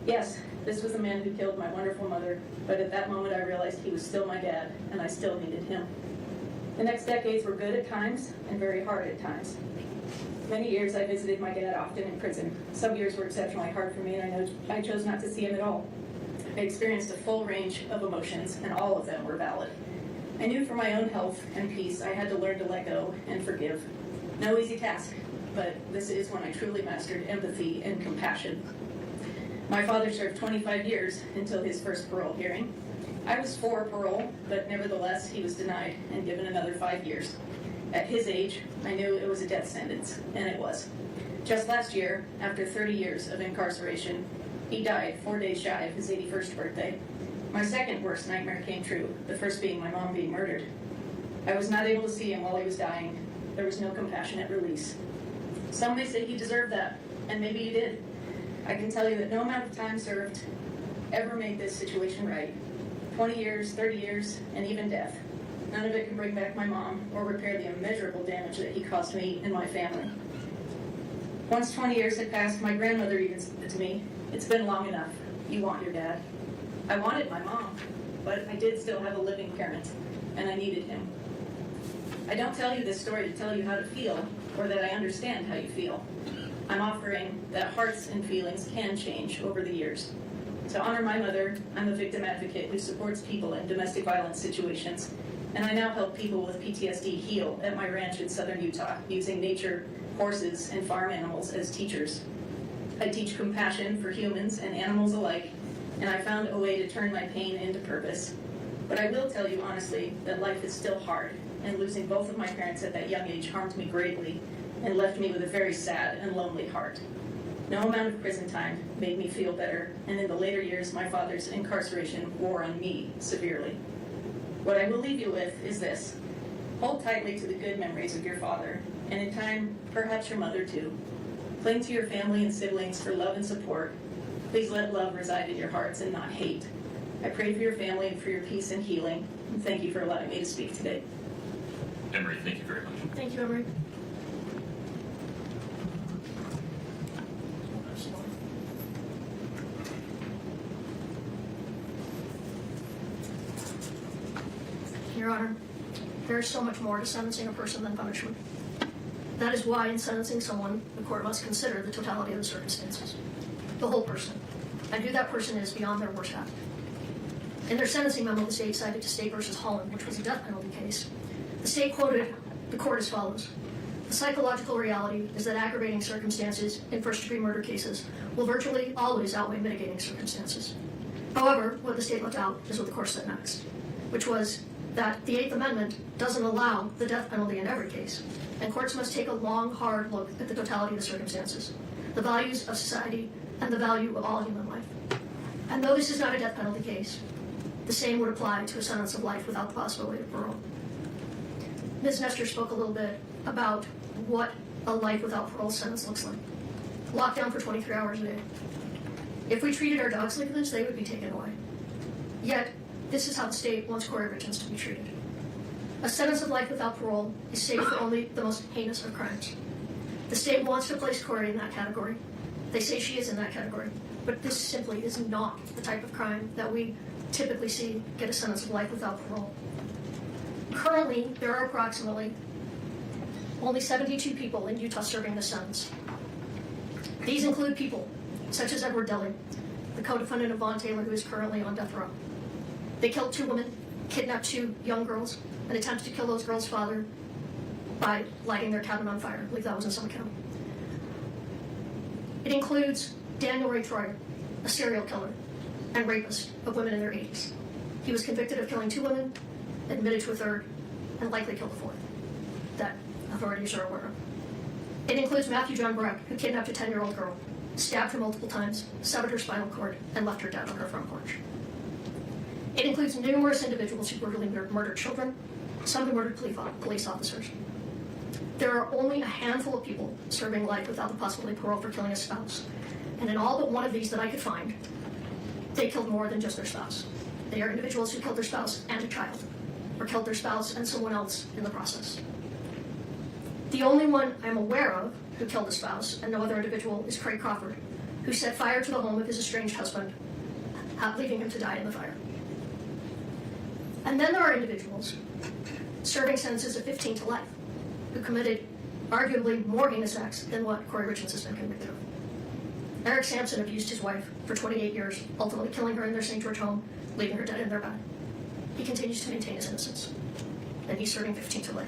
Yes, this was the man who killed my wonderful mother, but at that moment I realized he was still my dad, and I still needed him. The next decades were good at times and very hard at times. Many years I visited my dad often in prison. Some years were exceptionally hard for me, and I chose not to see him at all. I experienced a full range of emotions, and all of them were valid. I knew for my own health and peace I had to learn to let go and forgive. No easy task, but this is when I truly mastered empathy and compassion. My father served 25 years until his first parole hearing. I was for parole, but nevertheless he was denied and given another 5 years. At his age, I knew it was a death sentence, and it was. Just last year, after 30 years of incarceration, he died 4 days shy of his 81st birthday. My second worst nightmare came true, the first being my mom being murdered. I was not able to see him while he was dying. There was no compassionate release. Some may say he deserved that, and maybe he did. I can tell you that no amount of time served ever made this situation right. 20 years, 30 years, and even death. None of it can bring back my mom or repair the immeasurable damage that he caused me and my family. Once 20 years had passed, my grandmother even said to me, "It's been long enough. You want your dad." I wanted my mom, but I did still have a living parent, and I needed him. I don't tell you this story to tell you how to feel or that I understand how you feel. I'm offering that hearts and feelings can change over the years. To honor my mother, I'm a victim advocate who supports people in domestic violence situations, and I now help people with PTSD heal at my ranch in southern Utah using nature, horses, and farm animals as teachers. I teach compassion for humans and animals alike, and I found a way to turn my pain into purpose. But I will tell you honestly that life is still hard, and losing both of my parents at that young age harmed me greatly and left me with a very sad and lonely heart. No amount of prison time made me feel better, and in the later years, my father's incarceration wore on me severely. What I will leave you with is this. Hold tightly to the good memories of your father, and in time, perhaps your mother too. Cling to your family and siblings for love and support. Please let love reside in your hearts and not hate. I pray for your family and for your peace and healing, and thank you for allowing me to speak today. Emery, thank you very much. Thank you, Emery. Your Honor, there is so much more to sentencing a person than punishment. That is why in sentencing someone, the court must consider the totality of the circumstances, the whole person, and who that person is beyond their worst act. In their sentencing memo, the state cited to State v. Holland, which was a death penalty case. The state quoted the court as follows: "The psychological reality is that aggravating circumstances in first-degree murder cases will virtually always outweigh mitigating circumstances. However, what the state left out is what the court said next, which was that the Eighth Amendment doesn't allow the death penalty in every case, and courts must take a long, hard look at the totality of the circumstances, the values of society, and the value of all human life. And though this is not a death penalty case, the same would apply to a sentence of life without the possibility of parole." Ms. Nestor spoke a little bit about what a life without parole sentence looks like. Lockdown for 23 hours a day. If we treated our dogs like this, they would be taken away. Yet, this is how the state wants Kouri Richins to be treated. A sentence of life without parole is safe for only the most heinous of crimes. The state wants to place Kouri in that category. They say she is in that category, but this simply is not the type of crime that we typically see get a sentence of life without parole. Currently, there are approximately only 72 people in Utah serving this sentence. These include people such as Edward Deli, the co-defendant of Vaughn Taylor, who is currently on death row. They killed 2 women, kidnapped 2 young girls, and attempted to kill those girls' father by lighting their cabin on fire. I believe that was in Summit County. It includes Daniel Ray Troyer, a serial killer and rapist of women in their 80s. He was convicted of killing 2 women, admitted to a 3rd, and likely killed a 4th that authorities are aware of. It includes Matthew John Breck, who kidnapped a 10-year-old girl, stabbed her multiple times, severed her spinal cord, and left her dead on her front porch. It includes numerous individuals who brutally murdered children, some who murdered police officers. There are only a handful of people serving life without the possibility of parole for killing a spouse. And in all but one of these that I could find, they killed more than just their spouse. They are individuals who killed their spouse and a child, or killed their spouse and someone else in the process. The only one I'm aware of who killed a spouse and no other individual is Craig Crawford, who set fire to the home of his estranged husband, leaving him to die in the fire. And then there are individuals serving sentences of 15 to life who committed arguably more heinous acts than what Kouri Richins has been convicted of. Eric Sampson abused his wife for 28 years, ultimately killing her in their St. George home, leaving her dead in their bed. He continues to maintain his innocence, and he's serving 15 to life.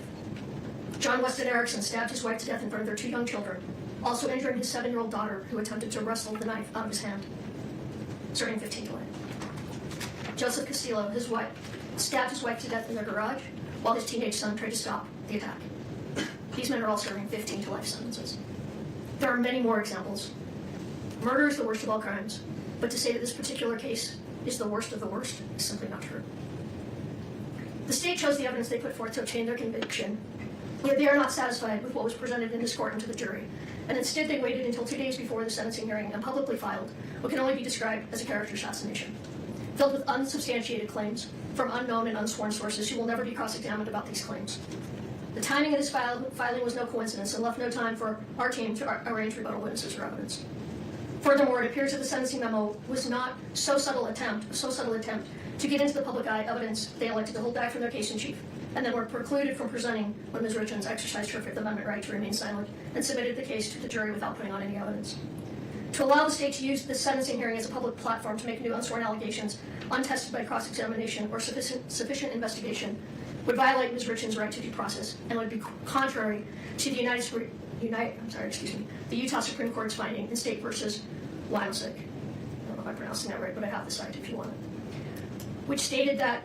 John Weston Erickson stabbed his wife to death in front of their 2 young children, also injuring his 7-year-old daughter, who attempted to wrestle the knife out of his hand, serving 15 to life. Joseph Castillo, his wife, stabbed his wife to death in their garage while his teenage son tried to stop the attack. These men are all serving 15 to life sentences. There are many more examples. Murder is the worst of all crimes, but to say that this particular case is the worst of the worst is simply not true. The state chose the evidence they put forth to obtain their conviction, yet they are not satisfied with what was presented in this court and to the jury, and instead they waited until 2 days before the sentencing hearing and publicly filed what can only be described as a character assassination. filled with unsubstantiated claims from unknown and unsworn sources who will never be cross-examined about these claims. The timing of this filing was no coincidence and left no time for our team to arrange rebuttal witnesses or evidence. Furthermore, it appears that the sentencing memo was not so subtle attempt to get into the public eye evidence they elected to hold back from their case in chief, and then were precluded from presenting when Ms. Richins exercised her Fifth Amendment right to remain silent and submitted the case to the jury without putting on any evidence. To allow the state to use this sentencing hearing as a public platform to make new unsworn allegations untested by cross-examination or sufficient investigation would violate Ms. Richins' right to due process and would be contrary to the Utah Supreme Court's finding in State versus Wymsik. I don't know if I'm pronouncing that right, but I have the site if you want it. Which stating that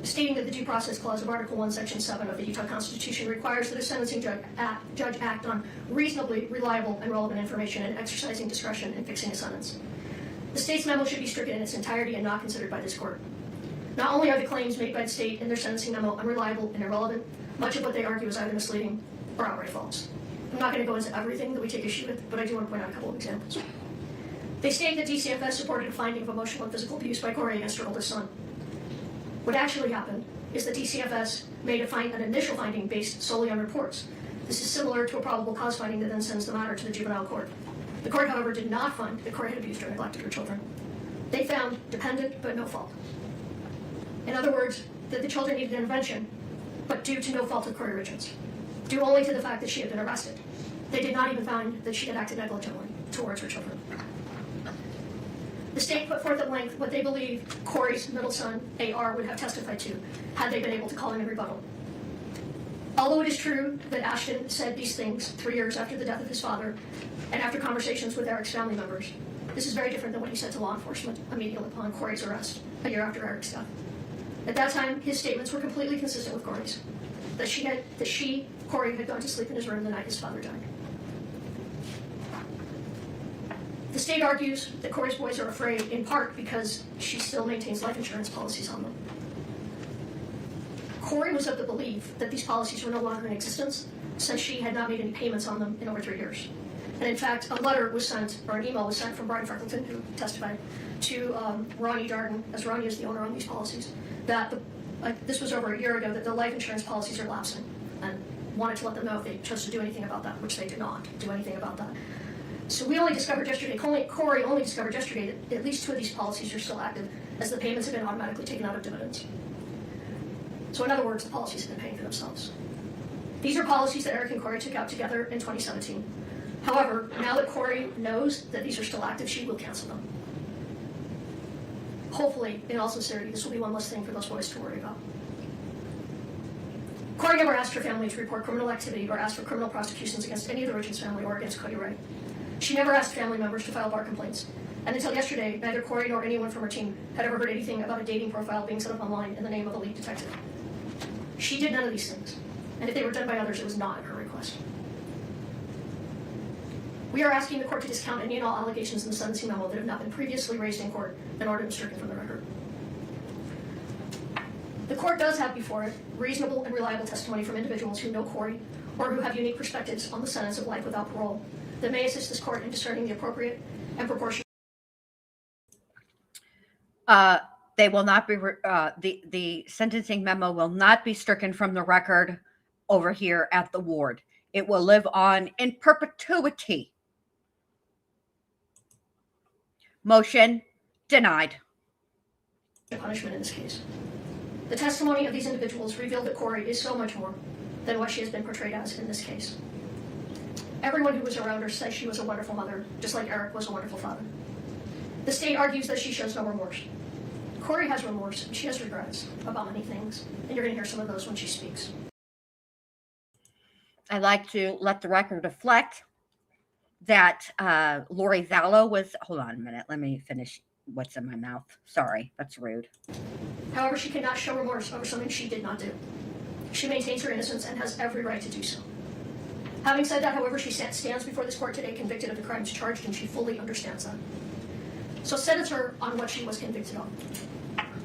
the Due Process Clause of Article 1, Section 7 of the Utah Constitution requires that a sentencing judge act on reasonably reliable and relevant information and exercising discretion in fixing a sentence. The state's memo should be stricken in its entirety and not considered by this court. Not only are the claims made by the state in their sentencing memo unreliable and irrelevant, much of what they argue is either misleading or outright false. I'm not going to go into everything that we take issue with, but I do want to point out a couple of examples. They state that DCFS supported a finding of emotional and physical abuse by Kouri against her oldest son. What actually happened is that DCFS made an initial finding based solely on reports. This is similar to a probable cause finding that then sends the matter to the juvenile court. The court, however, did not find that Kouri had abused or neglected her children. They found dependent but no fault. In other words, that the children needed intervention, but due to no fault of Kouri Richins, due only to the fact that she had been arrested. They did not even find that she had acted negligently towards her children. The state put forth at length what they believe Kouri's middle son, AR, would have testified to had they been able to call him in rebuttal. Although it is true that Ashton said these things 3 years after the death of his father and after conversations with Eric's family members, this is very different than what he said to law enforcement immediately upon Kouri's arrest, a year after Eric's death. At that time, his statements were completely consistent with Kouri's, that Kouri had gone to sleep in his room the night his father died. The state argues that Kouri's boys are afraid in part because she still maintains life insurance policies on them. Kouri was of the belief that these policies were no longer in existence since she had not made any payments on them in over 3 years. And in fact, a letter was sent, or an email was sent from Brian Freckleton, who testified, to Ronnie Darden, as Ronnie is the owner on these policies, that this was over a year ago, that the life insurance policies are lapsing, and wanted to let them know if they chose to do anything about that, which they did not do anything about that. So we only discovered yesterday, Kouri only discovered yesterday that at least 2 of these policies are still active, as the payments have been automatically taken out of dividends. So in other words, the policies have been paying for themselves. These are policies that Eric and Kouri took out together in 2017. However, now that Kouri knows that these are still active, she will cancel them. Hopefully, in all sincerity, this will be one less thing for those boys to worry about. Kouri never asked her family to report criminal activity or asked for criminal prosecutions against any of the Richins family or against Cody Ray. She never asked family members to file bar complaints. And until yesterday, neither Kouri nor anyone from her team had ever heard anything about a dating profile being set up online in the name of a lead detective. She did none of these things. And if they were done by others, it was not at her request. We are asking the court to discount any and all allegations in the sentencing memo that have not been previously raised in court in order to be stricken from the record. The court does have before it reasonable and reliable testimony from individuals who know Kouri or who have unique perspectives on the sentence of life without parole that may assist this court in discerning the appropriate and proportionate. They will not be, the sentencing memo will not be stricken from the record over here at the ward. It will live on in perpetuity. Motion denied. Punishment in this case. The testimony of these individuals revealed that Kouri is so much more than what she has been portrayed as in this case. Everyone who was around her says she was a wonderful mother, just like Eric was a wonderful father. The state argues that she shows no remorse. Kouri has remorse, and she has regrets about many things, and you're going to hear some of those when she speaks. I like to let the record reflect that Lori Vallow was, hold on a minute, let me finish what's in my mouth. Sorry, that's rude. However, she cannot show remorse over something she did not do. She maintains her innocence and has every right to do so. Having said that, however, she stands before this court today convicted of the crimes charged, and she fully understands that. So sentence her on what she was convicted of,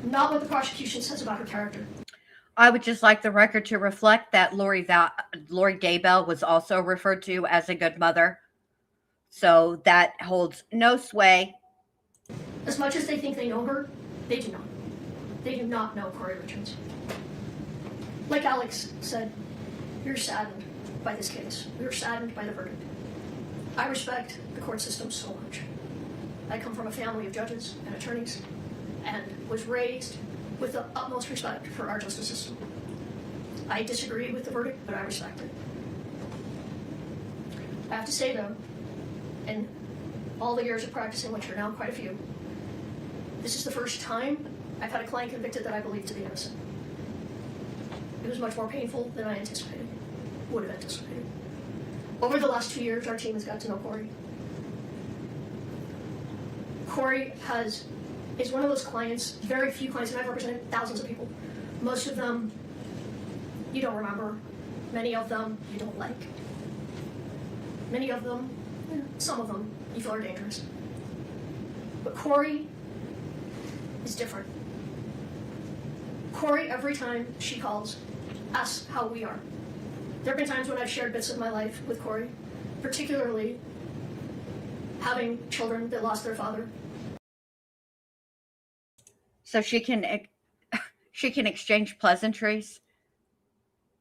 not what the prosecution says about her character. I would just like the record to reflect that Lori Daybell was also referred to as a good mother. So that holds no sway. As much as they think they know her, They do not. They do not know Kouri Richins. Like Alex said, we were saddened by this case. We were saddened by the verdict. I respect the court system so much. I come from a family of judges and attorneys and was raised with the utmost respect for our justice system. I disagree with the verdict, but I respect it. I have to say though, in all the years of practicing, which are now quite a few, this is the first time I've had a client convicted that I believe to be innocent. It was much more painful than I anticipated, would have anticipated. Over the last 2 years, our team has got to know Kouri. Kouri is one of those clients, very few clients, and I've represented thousands of people. Most of them you don't remember. Many of them you don't like. Many of them, some of them, you feel are dangerous. But Kouri is different. Kouri, every time she calls, asks how we are. There have been times when I've shared bits of my life with Kouri, particularly having children that lost their father. So she can exchange pleasantries.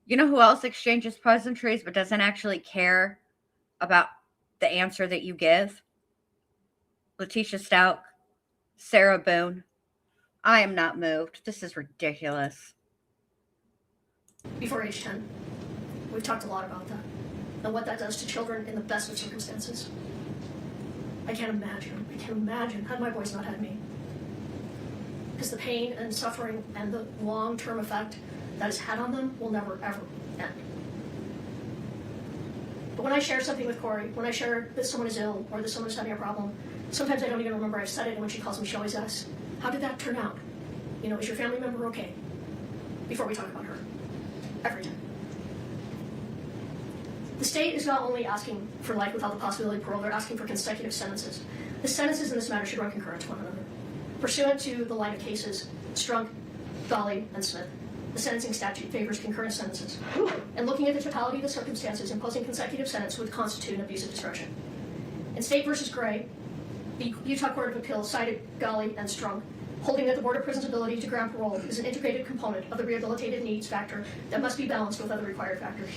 You know who else exchanges pleasantries but doesn't actually care about the answer that you give? Letitia Stout, Sarah Boone. I am not moved. This is ridiculous. Before age 10. We've talked a lot about that and what that does to children in the best of circumstances. I can't imagine had my boys not had me. Because the pain and suffering and the long-term effect that it's had on them will never, ever end. But when I share something with Kouri, when I share that someone is ill or that someone is having a problem, sometimes I don't even remember I've said it, and when she calls me, she always asks, how did that turn out? You know, is your family member okay? Before we talk about her. Every time. The state is not only asking for life without the possibility of parole, they're asking for consecutive sentences. The sentences in this matter should run concurrent to one another. Pursuant to the line of cases, Strunk, Golly, and Smith, the sentencing statute favors concurrent sentences. And looking at the totality of the circumstances, imposing consecutive sentence would constitute an abuse of discretion. In State v. Gray, the Utah Court of Appeals cited Golly and Strunk, holding that the Board of Prisons' ability to grant parole is an integrated component of the rehabilitative needs factor that must be balanced with other required factors.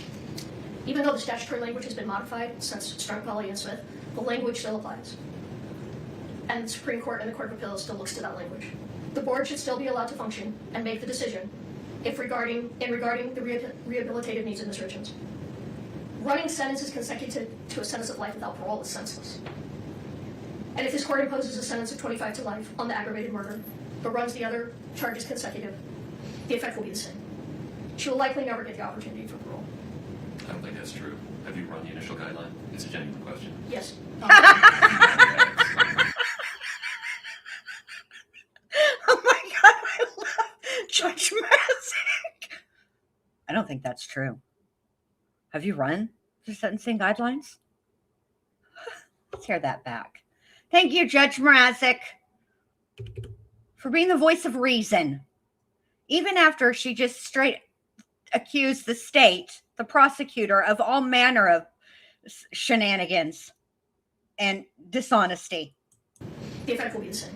Even though the statutory language has been modified since Strunk, Golly, and Smith, the language still applies. And the Supreme Court and the Court of Appeals still looks to that language. The board should still be allowed to function and make the decision regarding the rehabilitative needs of Ms. Richins. Running sentences consecutive to a sentence of life without parole is senseless. And if this court imposes a sentence of 25 to life on the aggravated murder, but runs the other charges consecutive, the effect will be the same. She will likely never get the opportunity for parole. I don't think that's true. Have you run the initial guideline? It's a genuine question. Yes. Oh my God, I love Judge Masick. I don't think that's true. Have you run the sentencing guidelines? Let's hear that back. Thank you, Judge Mrazek, for being the voice of reason. Even after she just straight accused the state, the prosecutor, of all manner of shenanigans and dishonesty. The effect will be the same.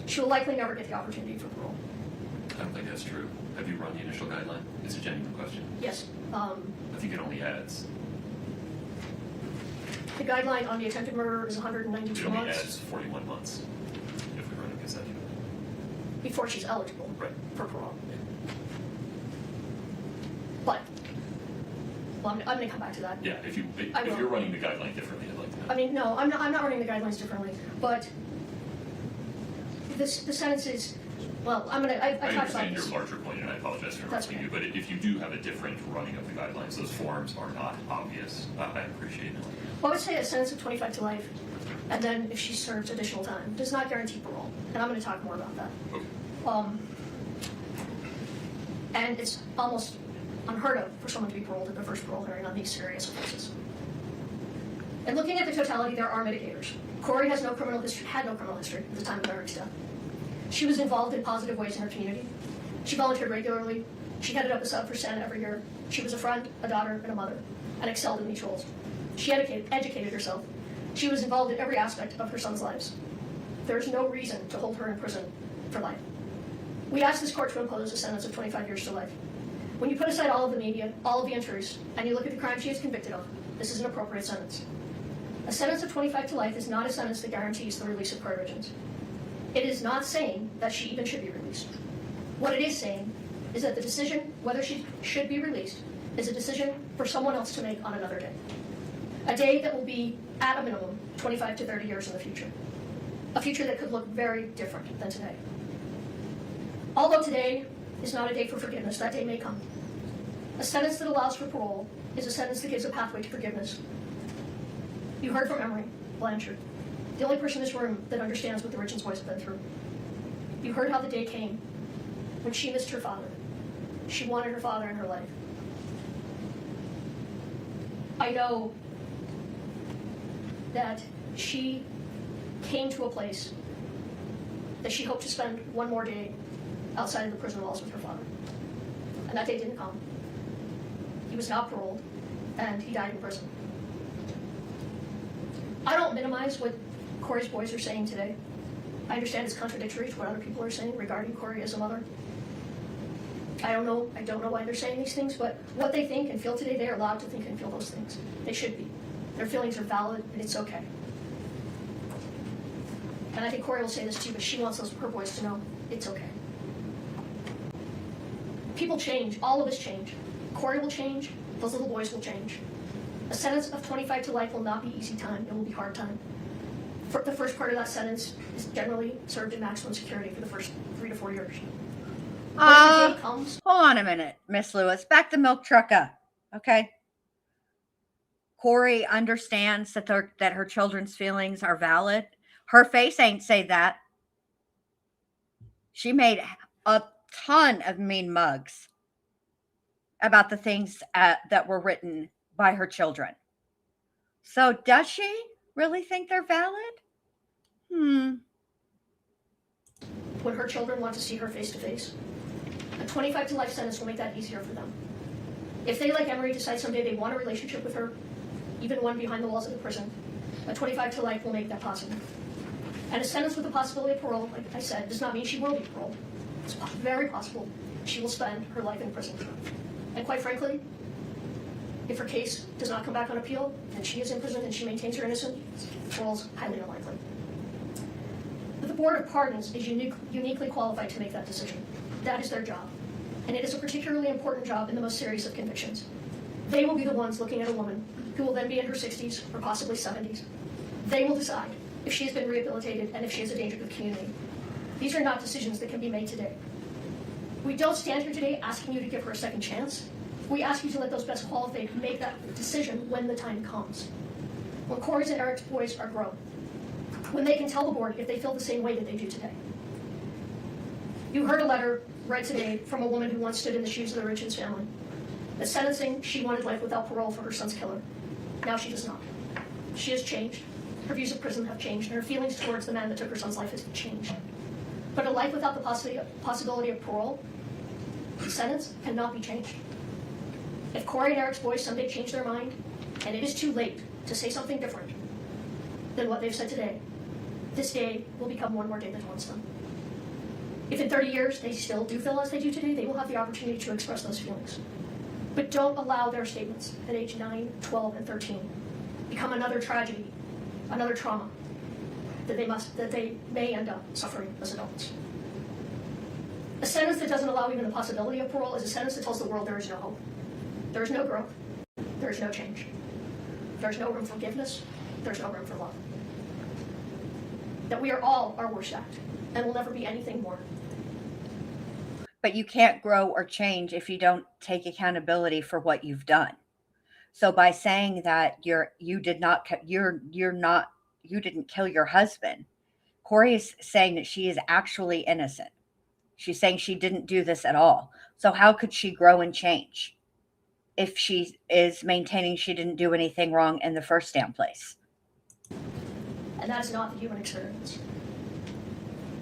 She will likely never get the opportunity for parole. I don't think that's true. Have you run the initial guideline? It's a genuine question. Yes. I think it only adds. The guideline on the attempted murder is 192 It only months. adds 41 months if we run it consecutive. Before she's eligible Right. for parole. But, well, I'm going to come back to that. Yeah, if will. you're running the guideline differently, I'd like to know. I mean, no, I'm not running the guidelines differently, but the sentence is, well, I I talked about understand your this. larger point, and I apologize for That's interrupting you, but if you do have a different running of the guidelines, those forms are not obvious. I appreciate it. Well, I would say a sentence of 25 to life, and then if she serves additional time, does not guarantee parole. And I'm going to talk more about that. Okay. And it's almost unheard of for someone to be paroled at their first parole hearing on these serious offenses. And looking at the totality, there are mitigators. Kouri had no criminal history at the time of Eric's death. She was involved in positive ways in her community. She volunteered regularly. She headed up a sub for Sen every year. She was a friend, a daughter, and a mother, and excelled in these roles. She educated herself. She was involved in every aspect of her son's lives. There is no reason to hold her in prison for life. We ask this court to impose a sentence of 25 years to life. When you put aside all of the media, all of the entries, and you look at the crime she is convicted of, this is an appropriate sentence. A sentence of 25 to life is not a sentence that guarantees the release of Kouri Richins. It is not saying that she even should be released. What it is saying is that the decision whether she should be released is a decision for someone else to make on another day. A day that will be, at a minimum, 25 to 30 years in the future. A future that could look very different than today. Although today is not a day for forgiveness, that day may come. A sentence that allows for parole is a sentence that gives a pathway to forgiveness. You heard from Emery Blanchard, the only person in this room that understands what the Richins boys have been through. You heard how the day came when she missed her father. She wanted her father in her life. I know that she came to a place that she hoped to spend one more day outside of the prison walls with her father. And that day didn't come. He was not paroled, and he died in prison. I don't minimize what Kouri's boys are saying today. I understand it's contradictory to what other people are saying regarding Kouri as a mother. I don't know why they're saying these things, but what they think and feel today, they are allowed to think and feel those things. They should be. Their feelings are valid, and it's okay. And I think Kouri will say this too, but she wants her boys to know it's okay. People change. All of us change. Kouri will change. Those little boys will change. A sentence of 25 to life will not be easy time. It will be hard time. For the first part of that sentence is generally served in maximum security for the first 3 to 4 years. Hold on a minute, Miss Lewis. Back the milk truck up, okay? Kouri understands that her children's feelings are valid. Her face ain't say that. She made a ton of mean mugs about the things that were written by her children. So does she really think they're valid? When her children want to see her face to face, a 25 to life sentence will make that easier for them. If they, like Emery, decide someday they want a relationship with her, even one behind the walls of the prison, a 25 to life will make that possible. And a sentence with the possibility of parole, like I said, does not mean she will be paroled. It's very possible she will spend her life in prison. And quite frankly, if her case does not come back on appeal, and she is in prison and she maintains her innocence, parole's highly unlikely. But the Board of Pardons is uniquely qualified to make that decision. That is their job. And it is a particularly important job in the most serious of convictions. They will be the ones looking at a woman who will then be in her 60s or possibly 70s. They will decide if she has been rehabilitated and if she is a danger to the community. These are not decisions that can be made today. We don't stand here today asking you to give her a second chance. We ask you to let those best qualified make that decision when the time comes. When Kouri's and Eric's boys are grown. When they can tell the board if they feel the same way that they do today. You heard a letter read today from a woman who once stood in the shoes of the Richins family. At sentencing, she wanted life without parole for her son's killer. Now she does not. She has changed. Her views of prison have changed, and her feelings towards the man that took her son's life has changed. But a life without the possibility of parole, sentence, cannot be changed. If Kouri and Eric's boys someday change their mind, and it is too late to say something different than what they've said today, this day will become one more day that haunts them. If in 30 years they still do feel as they do today, they will have the opportunity to express those feelings. But don't allow their statements at age 9, 12, and 13 become another tragedy, another trauma that they may end up suffering as adults. A sentence that doesn't allow even the possibility of parole is a sentence that tells the world there is no hope. There is no growth. There is no change. There is no room for forgiveness. There is no room for love. That we are all our worst act and will never be anything more. But you can't grow or change if you don't take accountability for what you've done. So by saying that you didn't kill your husband, Kouri is saying that she is actually innocent. She's saying she didn't do this at all. So how could she grow and change if she is maintaining she didn't do anything wrong in the first damn place? And that is not the human experience.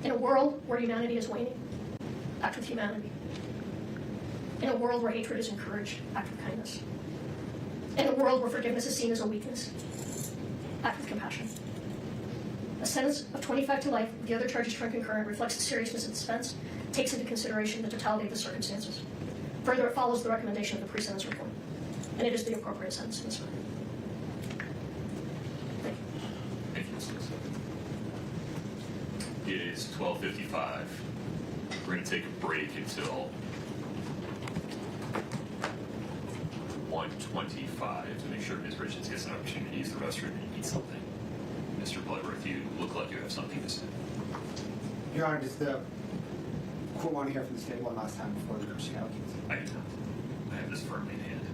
In a world where humanity is waning, act with humanity. In a world where hatred is encouraged, act with kindness. In a world where forgiveness is seen as a weakness, act with compassion. A sentence of 25 to life with the other charges for concurrent reflects the seriousness of this offense, takes into consideration the totality of the circumstances. Further, it follows the recommendation of the pre-sentence report, and it is the appropriate sentence in this matter. Thank you. Thank you, Mr. Smith. It is 12:55. We're going to take a break until 1:25 to make sure Ms. Richins gets an opportunity to use the restroom and eat something. Mr. Bloodworth, you look like you have something to say. Your Honor, does the court want to hear from the state one last time before the proceeding? I do not. I have this firmly in hand.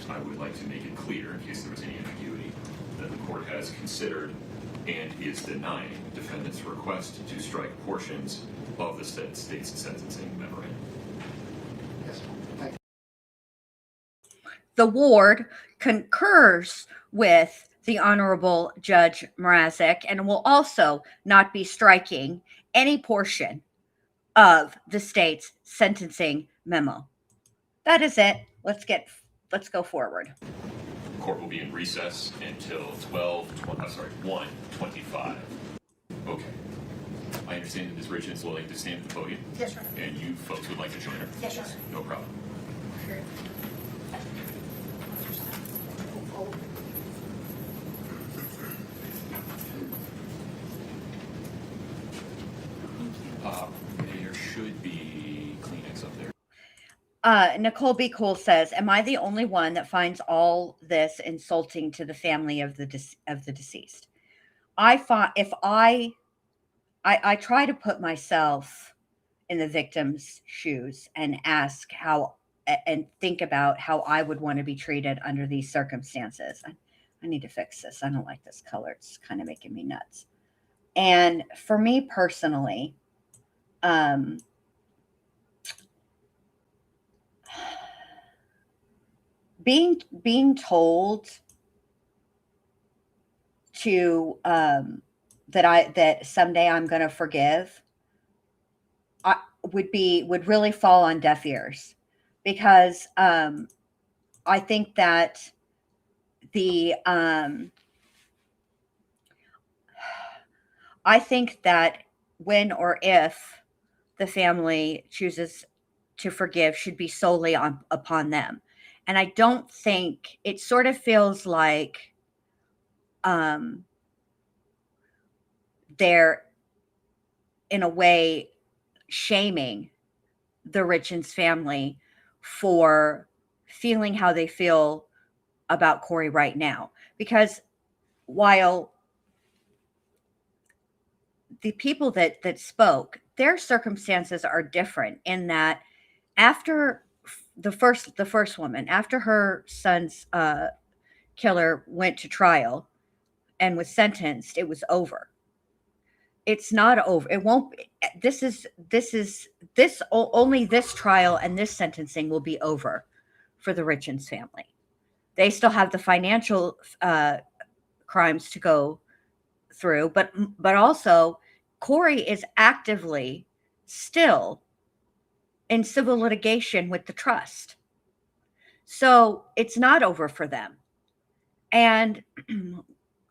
I would like to make it clear, in case there was any ambiguity, that the court has considered and is denying defendant's request to strike portions of the state's sentencing memorandum. Yes, thank you. The ward concurs with the Honorable Judge Mrazek and will also not be striking any portion of the state's sentencing memo. That is it. Let's go forward. Court will be in recess until 1:25. Okay. I understand that Ms. Richins will like to stand at the podium. Yes, Your Honor. And you folks would like to join her? Yes, Your Honor. No problem. There should be Kleenex up there. Nicole B. Cole says, "Am I the only one that finds all this insulting to the family of the deceased?" I try to put myself in the victim's shoes and ask how and think about how I would want to be treated under these circumstances. I need to fix this. I don't like this color. It's kind of making me nuts. And for me personally, being told to that someday I'm going to forgive would really fall on deaf ears, because I think that when or if the family chooses to forgive should be solely upon them. And I don't think, it sort of feels like they're in a way shaming the Richins family for feeling how they feel about Kouri right now. Because while the people that spoke, their circumstances are different in that after the first woman, after her son's killer went to trial and was sentenced, it was over. It's not over. It won't. Only this trial and this sentencing will be over for the Richins family. They still have the financial crimes to go through, but also Kouri is actively still in civil litigation with the trust. So it's not over for them. And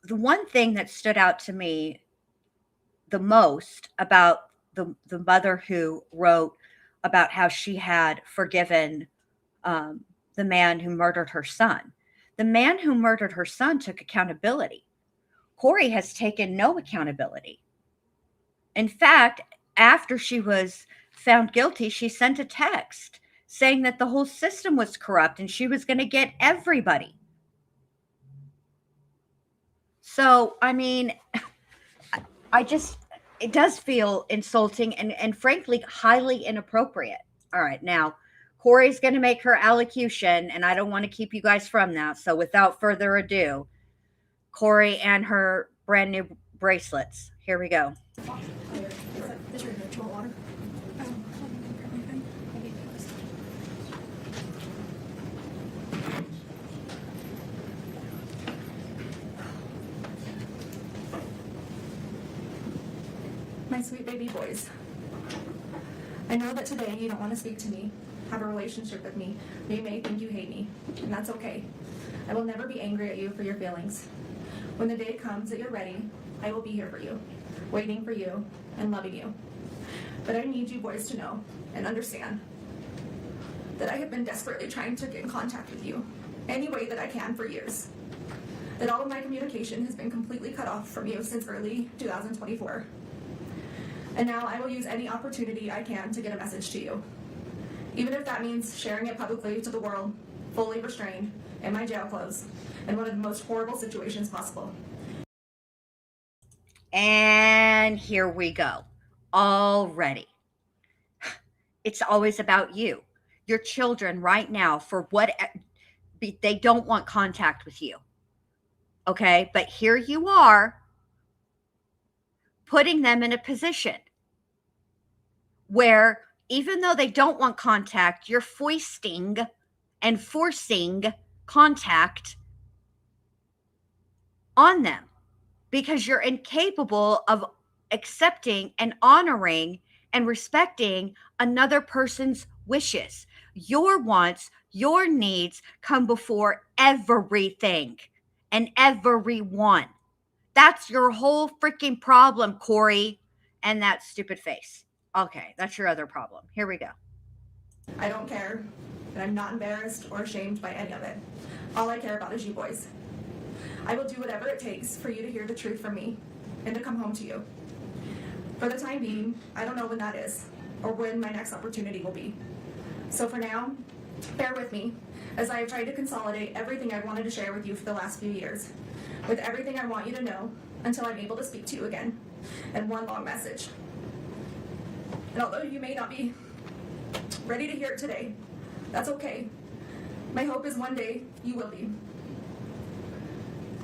the one thing that stood out to me the most about the mother who wrote about how she had forgiven the man who murdered her son. The man who murdered her son took accountability. Kouri has taken no accountability. In fact, after she was found guilty, she sent a text saying that the whole system was corrupt and she was going to get everybody. So, I mean, it does feel insulting and frankly, highly inappropriate. All right, now, Kouri's going to make her allocution, and I don't want to keep you guys from that. So without further ado, Kouri and her brand new bracelets. Here we go. My sweet baby boys, I know that today you don't want to speak to me, have a relationship with me, or you may think you hate me, and that's okay. I will never be angry at you for your feelings. When the day comes that you're ready, I will be here for you, waiting for you, and loving you. But I need you boys to know and understand that I have been desperately trying to get in contact with you any way that I can for years. That all of my communication has been completely cut off from you since early 2024. And now I will use any opportunity I can to get a message to you. Even if that means sharing it publicly to the world, fully restrained, in my jail clothes, in one of the most horrible situations possible. And here we go. Already. It's always about you. Your children right now, for what they don't want contact with you. Okay? But here you are putting them in a position where even though they don't want contact, you're foisting and forcing contact on them because you're incapable of accepting and honoring and respecting another person's wishes. Your wants, your needs come before everything and everyone. That's your whole freaking problem, Kouri, and that stupid face. Okay, that's your other problem. Here we go. I don't care, and I'm not embarrassed or ashamed by any of it. All I care about is you boys. I will do whatever it takes for you to hear the truth from me and to come home to you. For the time being, I don't know when that is or when my next opportunity will be. So for now, bear with me as I have tried to consolidate everything I wanted to share with you for the last few years, with everything I want you to know until I'm able to speak to you again, and one long message. And although you may not be ready to hear it today, that's okay. My hope is one day you will be.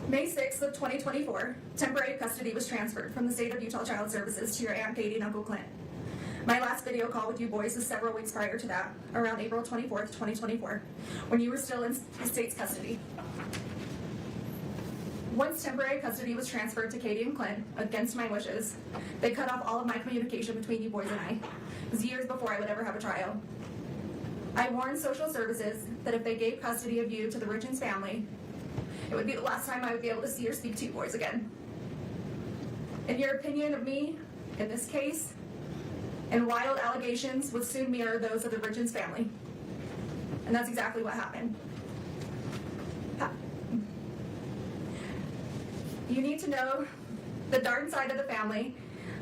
May 6th of 2024, temporary custody was transferred from the state of Utah Child Services to your Aunt Katie and Uncle Clint. My last video call with you boys was several weeks prior to that, around April 24th, 2024, when you were still in the state's custody. Once temporary custody was transferred to Katie and Clint, against my wishes, they cut off all of my communication between you boys and I. It was years before I would ever have a trial. I warned social services that if they gave custody of you to the Richins family, it would be the last time I would be able to see or speak to you boys again. In your opinion of me, in this case, and wild allegations would soon mirror those of the Richins family. And that's exactly what happened. You need to know the Darden side of the family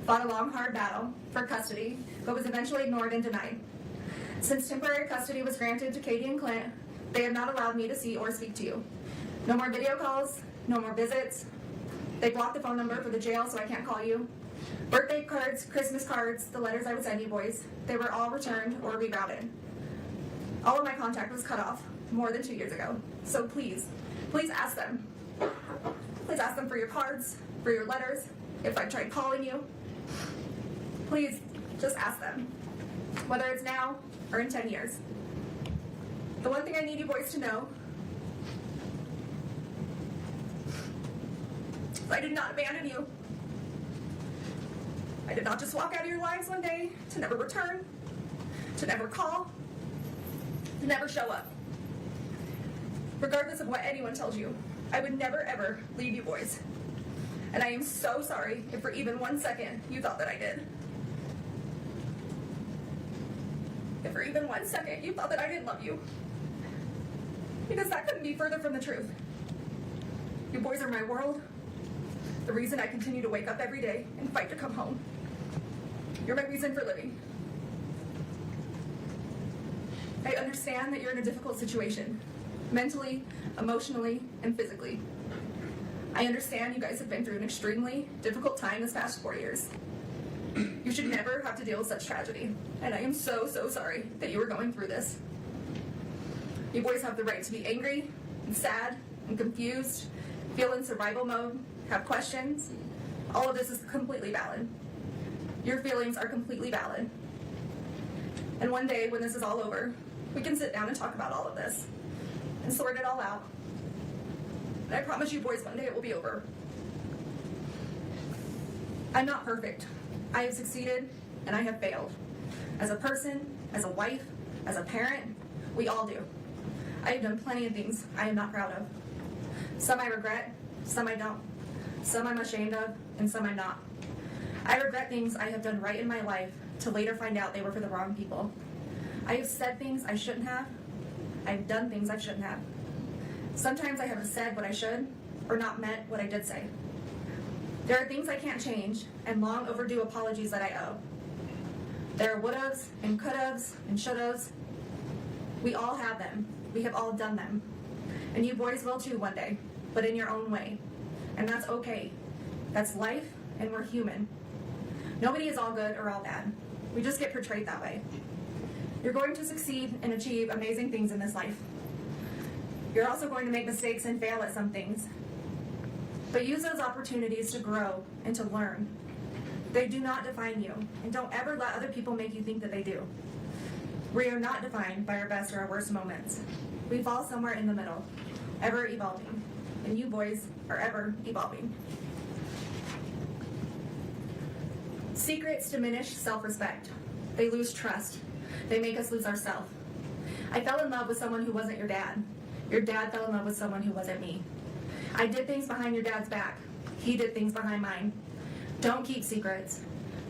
fought a long, hard battle for custody, but was eventually ignored and denied. Since temporary custody was granted to Katie and Clint, they have not allowed me to see or speak to you. No more video calls, no more visits. They blocked the phone number for the jail so I can't call you. Birthday cards, Christmas cards, the letters I would send you boys, they were all returned or rerouted. All of my contact was cut off more than 2 years ago. So please, please ask them. Please ask them for your cards, for your letters, if I tried calling you. Please, just ask them, whether it's now or in 10 years. The one thing I need you boys to know is I did not abandon you. I did not just walk out of your lives one day to never return, to never call, to never show up. Regardless of what anyone tells you, I would never ever leave you boys. And I am so sorry if for even 1 second you thought that I did. If for even 1 second you thought that I didn't love you. Because that couldn't be further from the truth. You boys are my world. The reason I continue to wake up every day and fight to come home. You're my reason for living. I understand that you're in a difficult situation, mentally, emotionally, and physically. I understand you guys have been through an extremely difficult time this past 4 years. You should never have to deal with such tragedy, and I am so, so sorry that you are going through this. You boys have the right to be angry, and sad, and confused, feel in survival mode, have questions. All of this is completely valid. Your feelings are completely valid. And one day, when this is all over, we can sit down and talk about all of this and sort it all out. And I promise you boys, one day it will be over. I'm not perfect. I have succeeded and I have failed. As a person, as a wife, as a parent, we all do. I have done plenty of things I am not proud of. Some I regret, some I don't. Some I'm ashamed of, and some I'm not. I regret things I have done right in my life to later find out they were for the wrong people. I have said things I shouldn't have. I've done things I shouldn't have. Sometimes I haven't said what I should or not meant what I did say. There are things I can't change and long overdue apologies that I owe. There are would'ves and could'ves and should'ves. We all have them. We have all done them. And you boys will too one day, but in your own way. And that's okay. That's life, and we're human. Nobody is all good or all bad. We just get portrayed that way. You're going to succeed and achieve amazing things in this life. You're also going to make mistakes and fail at some things. But use those opportunities to grow and to learn. They do not define you, and don't ever let other people make you think that they do. We are not defined by our best or our worst moments. We fall somewhere in the middle, ever evolving, and you boys are ever evolving. Secrets diminish self-respect. They lose trust. They make us lose ourselves. I fell in love with someone who wasn't your dad. Your dad fell in love with someone who wasn't me. I did things behind your dad's back. He did things behind mine. Don't keep secrets.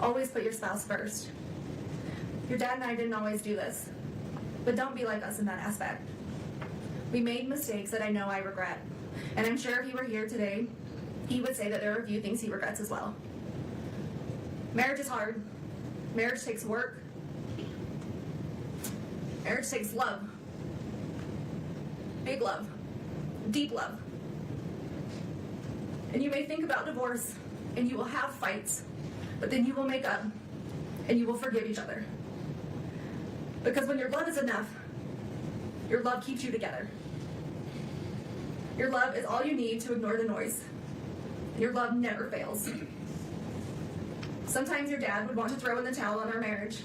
Always put your spouse first. Your dad and I didn't always do this, but don't be like us in that aspect. We made mistakes that I know I regret, and I'm sure if he were here today, he would say that there are a few things he regrets as well. Marriage is hard. Marriage takes work. Marriage takes love. Big love. Deep love. And you may think about divorce, and you will have fights, but then you will make up, and you will forgive each other. Because when your love is enough, your love keeps you together. Your love is all you need to ignore the noise. Your love never fails. Sometimes your dad would want to throw in the towel on our marriage,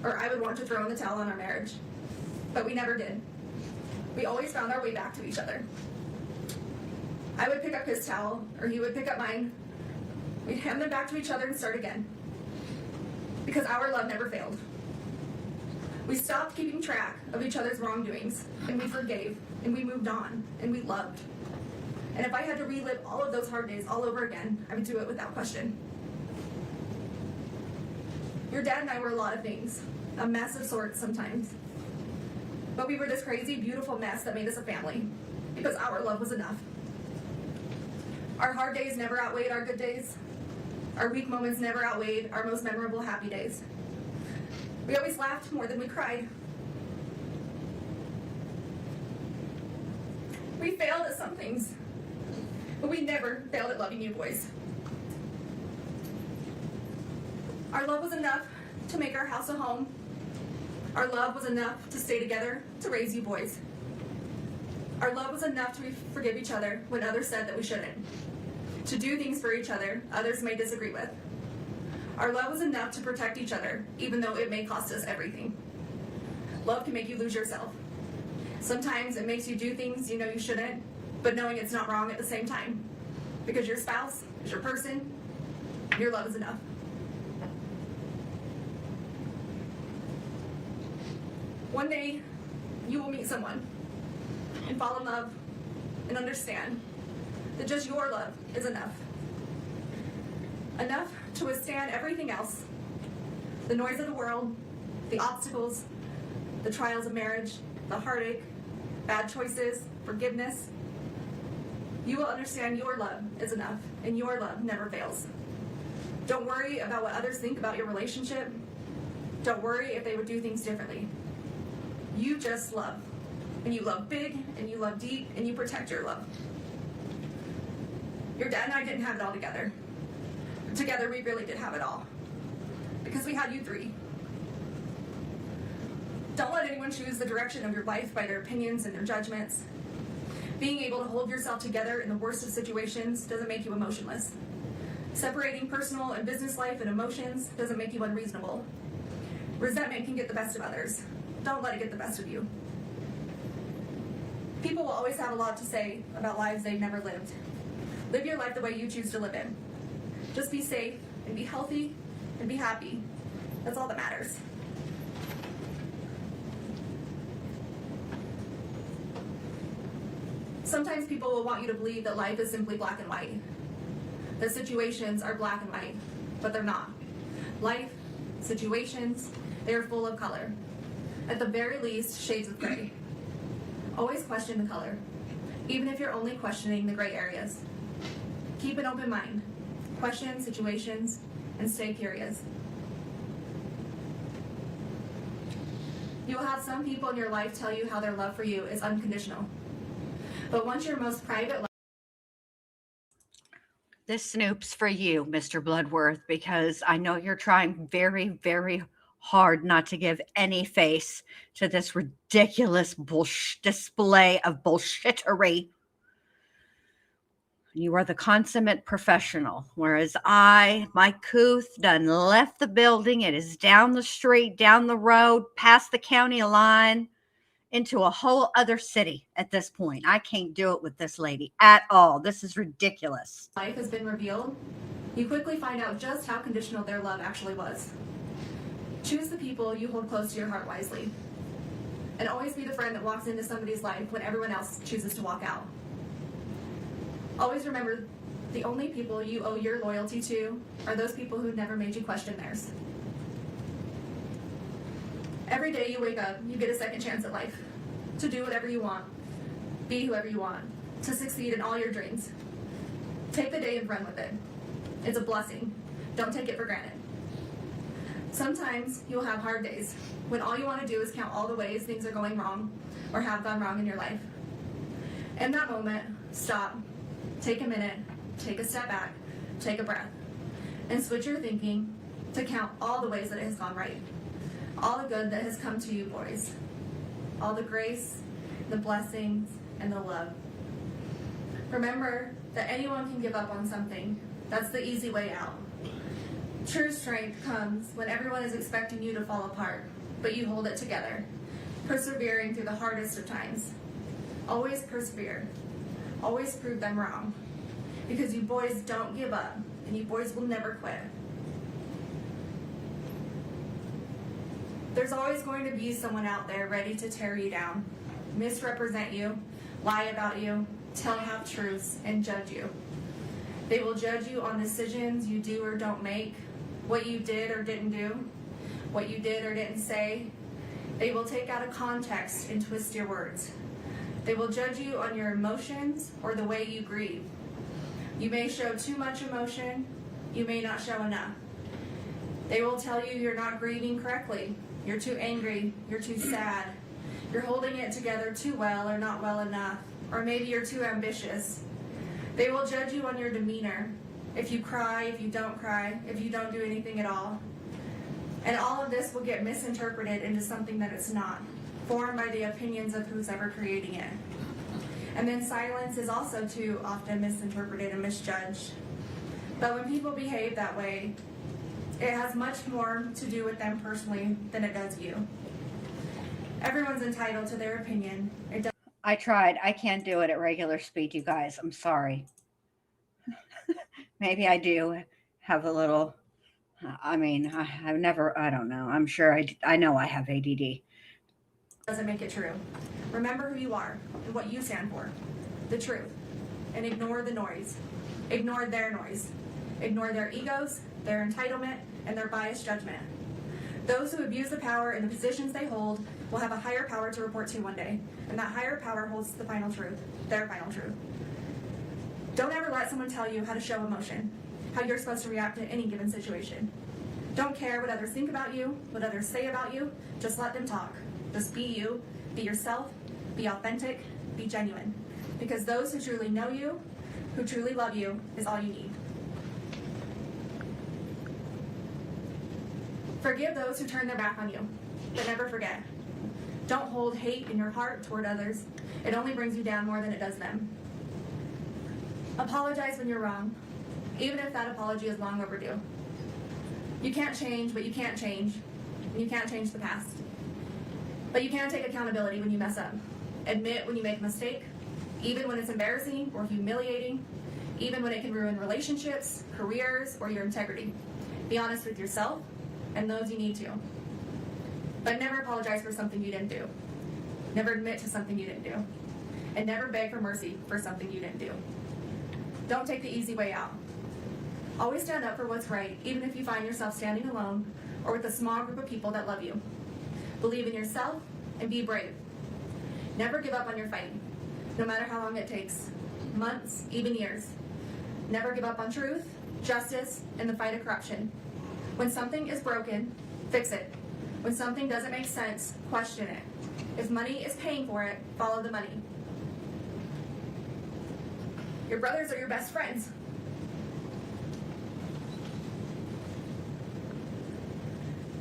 or I would want to throw in the towel on our marriage, but we never did. We always found our way back to each other. I would pick up his towel, or he would pick up mine. We'd hand them back to each other and start again. Because our love never failed. We stopped keeping track of each other's wrongdoings, and we forgave, and we moved on, and we loved. And if I had to relive all of those hard days all over again, I would do it without question. Your dad and I were a lot of things, a mess of sorts sometimes. But we were this crazy, beautiful mess that made us a family, because our love was enough. Our hard days never outweighed our good days. Our weak moments never outweighed our most memorable happy days. We always laughed more than we cried. We failed at some things, but we never failed at loving you boys. Our love was enough to make our house a home. Our love was enough to stay together, to raise you boys. Our love was enough to forgive each other when others said that we shouldn't. To do things for each other others may disagree with. Our love was enough to protect each other, even though it may cost us everything. Love can make you lose yourself. Sometimes it makes you do things you know you shouldn't, but knowing it's not wrong at the same time. Because your spouse is your person, your love is enough. One day, you will meet someone and fall in love and understand that just your love is enough. Enough to withstand everything else. The noise of the world, the obstacles, the trials of marriage, the heartache, bad choices, forgiveness. You will understand your love is enough, and your love never fails. Don't worry about what others think about your relationship. Don't worry if they would do things differently. You just love. And you love big, and you love deep, and you protect your love. Your dad and I didn't have it all together. Together, we really did have it all. Because we had you three. Don't let anyone choose the direction of your life by their opinions and their judgments. Being able to hold yourself together in the worst of situations doesn't make you emotionless. Separating personal and business life and emotions doesn't make you unreasonable. Resentment can get the best of others. Don't let it get the best of you. People will always have a lot to say about lives they've never lived. Live your life the way you choose to live it. Just be safe and be healthy and be happy. That's all that matters. Sometimes people will want you to believe that life is simply black and white. That situations are black and white, but they're not. Life situations, they are full of color. At the very least, shades of gray. Always question the color, even if you're only questioning the gray areas. Keep an open mind. Question situations and stay curious. You will have some people in your life tell you how their love for you is unconditional. But once your most private love... This Snoop's for you, Mr. Bloodworth, because I know you're trying very, very hard not to give any face to this ridiculous display of bullshittery. You are the consummate professional, whereas my couth done left the building. It is down the street, down the road, past the county line, into a whole other city at this point. I can't do it with this lady at all. This is ridiculous. Life has been revealed, you quickly find out just how conditional their love actually was. Choose the people you hold close to your heart wisely. And always be the friend that walks into somebody's life when everyone else chooses to walk out. Always remember, the only people you owe your loyalty to are those people who never made you question theirs. Every day you wake up, you get a second chance at life. To do whatever you want. Be whoever you want. To succeed in all your dreams. Take the day and run with it. It's a blessing. Don't take it for granted. Sometimes you'll have hard days when all you want to do is count all the ways things are going wrong or have gone wrong in your life. In that moment, stop. Take a minute. Take a step back. Take a breath. And switch your thinking to count all the ways that it has gone right. All the good that has come to you, boys. All the grace, the blessings, and the love. Remember that anyone can give up on something. That's the easy way out. True strength comes when everyone is expecting you to fall apart, but you hold it together, persevering through the hardest of times. Always persevere. Always prove them wrong. Because you boys don't give up, and you boys will never quit. There's always going to be someone out there ready to tear you down, misrepresent you, lie about you, tell half-truths, and judge you. They will judge you on decisions you do or don't make, what you did or didn't do, what you did or didn't say. They will take out of context and twist your words. They will judge you on your emotions or the way you grieve. You may show too much emotion, you may not show enough. They will tell you you're not grieving correctly, you're too angry, you're too sad, you're holding it together too well or not well enough, or maybe you're too ambitious. They will judge you on your demeanor, if you cry, if you don't cry, if you don't do anything at all. And all of this will get misinterpreted into something that it's not, formed by the opinions of who's ever creating it. And then silence is also too often misinterpreted and misjudged. But when people behave that way, it has much more to do with them personally than it does you. Everyone's entitled to their opinion. I tried. I can't do it at regular speed, you guys. I'm sorry. Maybe I do have a little, I mean, I don't know. I'm sure I know I have ADD. Doesn't make it true. Remember who you are and what you stand for, the truth, and ignore the noise. Ignore their noise. Ignore their egos, their entitlement, and their biased judgment. Those who abuse the power and the positions they hold will have a higher power to report to one day, and that higher power holds the final truth, their final truth. Don't ever let someone tell you how to show emotion, how you're supposed to react to any given situation. Don't care what others think about you, what others say about you, just let them talk. Just be you, be yourself, be authentic, be genuine. Because those who truly know you, who truly love you, is all you need. Forgive those who turn their back on you, but never forget. Don't hold hate in your heart toward others. It only brings you down more than it does them. Apologize when you're wrong, even if that apology is long overdue. You can't change what you can't change, and you can't change the past. But you can take accountability when you mess up. Admit when you make a mistake, even when it's embarrassing or humiliating, even when it can ruin relationships, careers, or your integrity. Be honest with yourself and those you need to. But never apologize for something you didn't do. Never admit to something you didn't do. And never beg for mercy for something you didn't do. Don't take the easy way out. Always stand up for what's right, even if you find yourself standing alone or with a small group of people that love you. Believe in yourself and be brave. Never give up on your fight, no matter how long it takes, months, even years. Never give up on truth, justice, and the fight of corruption. When something is broken, fix it. When something doesn't make sense, question it. If money is paying for it, follow the money. Your brothers are your best friends.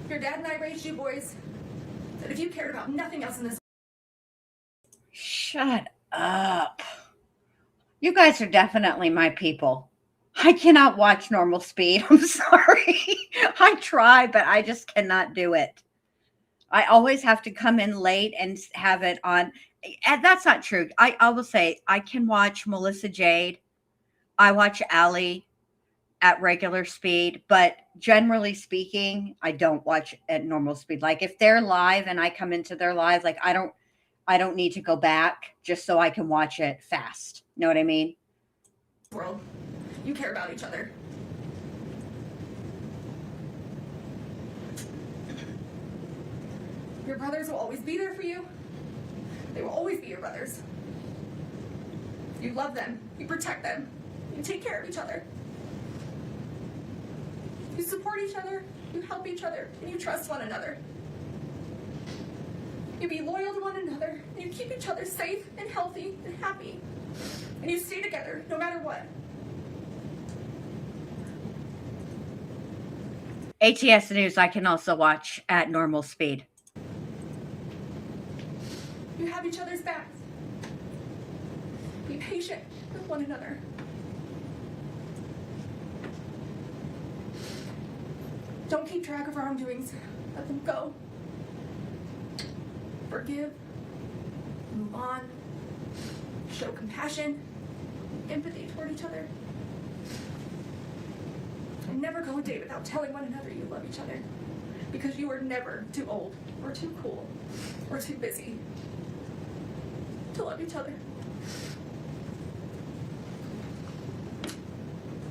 Your dad and I raised you boys, that if you cared about nothing else in this. Shut up. You guys are definitely my people. I cannot watch normal speed. I'm sorry. I try, but I just cannot do it. I always have to come in late and have it on. And that's not true. I will say I can watch Melissa Jade. I watch Allie at regular speed, but generally speaking, I don't watch at normal speed. Like if they're live and I come into their live, like I don't need to go back just so I can watch it fast. Know what I mean? World, you care about each other. Your brothers will always be there for you. They will always be your brothers. You love them. You protect them. You take care of each other. You support each other. You help each other. And you trust one another. You be loyal to one another. And you keep each other safe and healthy and happy. And you stay together no matter what. ATS News I can also watch at normal speed. You have each other's backs. Be patient with one another. Don't keep track of wrongdoings. Let them go. Forgive. Move on. Show compassion, empathy toward each other. And never go a day without telling one another you love each other. Because you are never too old, or too cool, or too busy to love each other.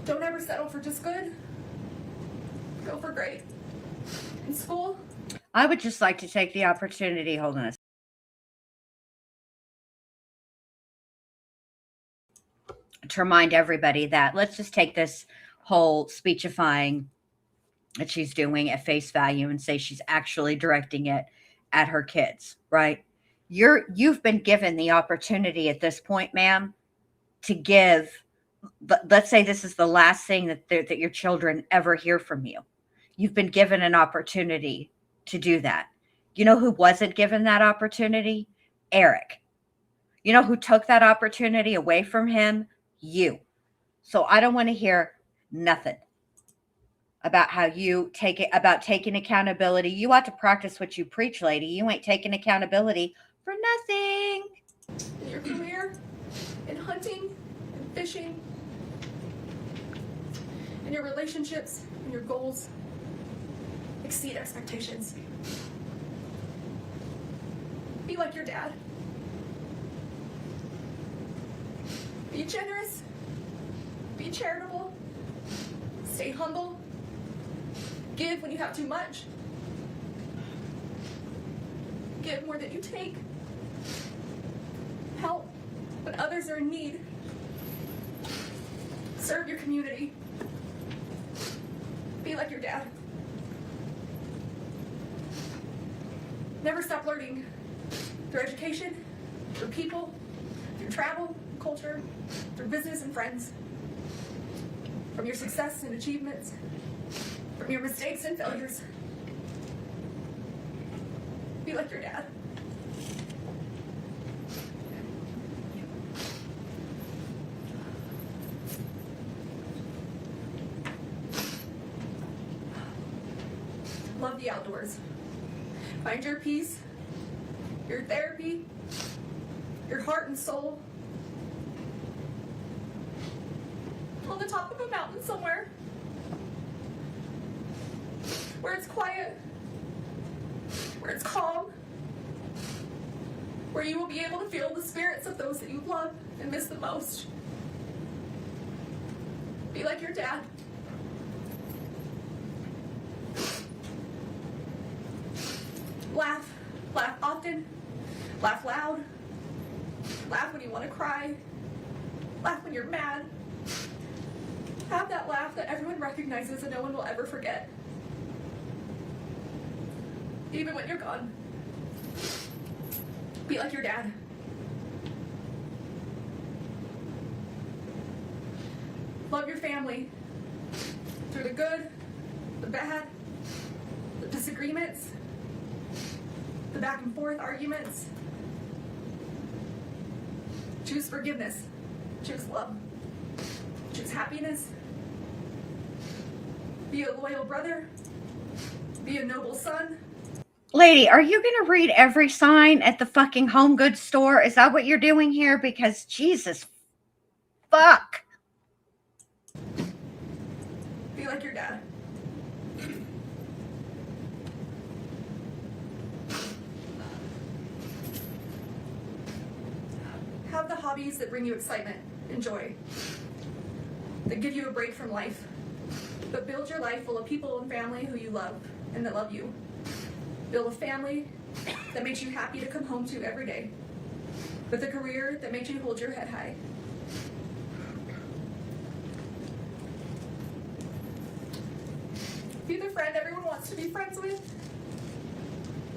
Don't ever settle for just good. Go for great. In school, I would just like to take the opportunity, hold on a to remind everybody that let's just take this whole speechifying that she's doing at face value and say she's actually directing it at her kids, right? You've been given the opportunity at this point, ma'am, to give, let's say this is the last thing that your children ever hear from you. You've been given an opportunity to do that. You know who wasn't given that opportunity? Eric. You know who took that opportunity away from him? You. So I don't want to hear nothing about how you take it, about taking accountability. You ought to practice what you preach, lady. You ain't taking accountability for nothing. in your career, in hunting, in fishing, in your relationships, in your goals, exceed expectations. Be like your dad. Be generous. Be charitable. Stay humble. Give when you have too much. Give more than you take. Help when others are in need. Serve your community. Be like your dad. Never stop learning through education, through people, through travel, culture, through business and friends. From your success and achievements, from your mistakes and failures. Be like your dad. Love the outdoors. Find your peace, your therapy, your heart and soul on the top of a mountain somewhere where it's quiet, where it's calm, where you will be able to feel the spirits of those that you love and miss the most. Be like your dad. Laugh. Laugh often. Laugh loud. Laugh when you want to cry. Laugh when you're mad. Have that laugh that everyone recognizes and no one will ever forget. Even when you're gone. Be like your dad. Love your family. Through the good, the bad, the disagreements, the back and forth arguments. Choose forgiveness. Choose love. Choose happiness. Be a loyal brother. Be a noble son. Lady, are you going to read every sign at the fucking home goods store? Is that what you're doing here? Because Jesus fuck. Be like your dad. Have the hobbies that bring you excitement and joy, that give you a break from life, but build your life full of people and family who you love and that love you. Build a family that makes you happy to come home to every day, with a career that makes you hold your head high. Be the friend everyone wants to be friends with,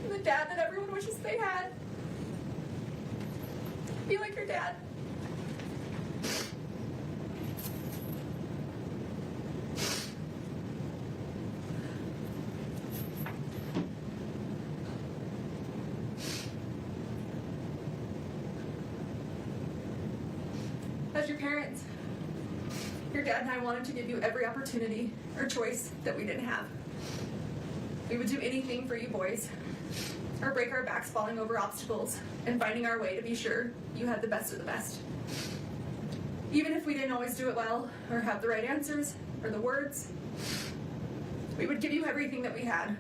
the dad that everyone wishes they had. Be like your dad. As your parents, your dad and I wanted to give you every opportunity or choice that we didn't have. We would do anything for you boys, or break our backs falling over obstacles and finding our way to be sure you had the best of the best. Even if we didn't always do it well, or have the right answers, or the words, we would give you everything that we had.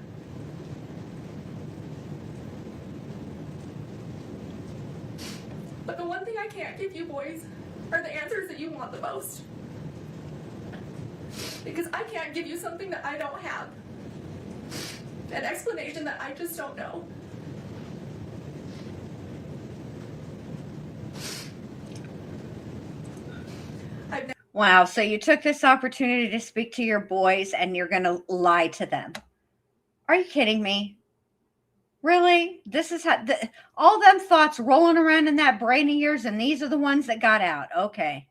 But the one thing I can't give you boys are the answers that you want the most. Because I can't give you something that I don't have. An explanation that I just don't know. Wow, so you took this opportunity to speak to your boys and you're going to lie to them. Are you kidding me? Really? This is how all them thoughts rolling around in that brain of yours, and these are the ones that got out. Okay.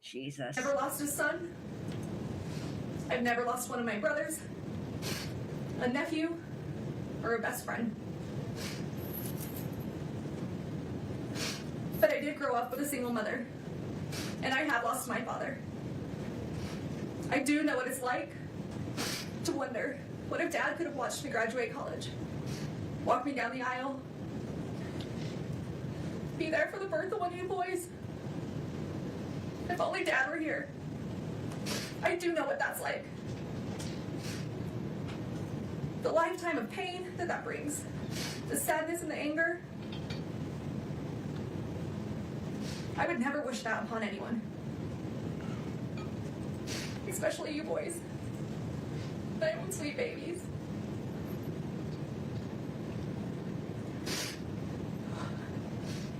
Jesus. Never lost a son. I've never lost one of my brothers, a nephew, or a best friend. But I did grow up with a single mother, and I have lost my father. I do know what it's like to wonder, what if Dad could have watched me graduate college, walk me down the aisle, be there for the birth of one of you boys? If only Dad were here. I do know what that's like. The lifetime of pain that brings, the sadness and the anger. I would never wish that upon anyone. Especially you boys. My own sweet babies.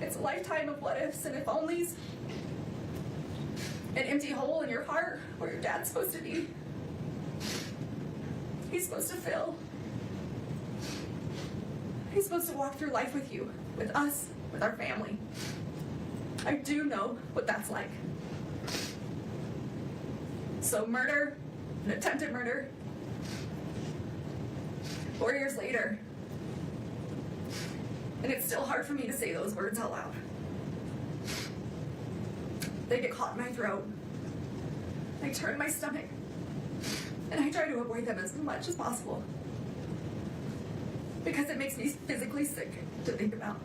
It's a lifetime of what ifs and if onlys. An empty hole in your heart where your dad's supposed to be. He's supposed to fill. He's supposed to walk through life with you, with us, with our family. I do know what that's like. So murder, an attempted murder, 4 years later, and it's still hard for me to say those words out loud. They get caught in my throat. I turn my stomach, and I try to avoid them as much as possible. Because it makes me physically sick to think about.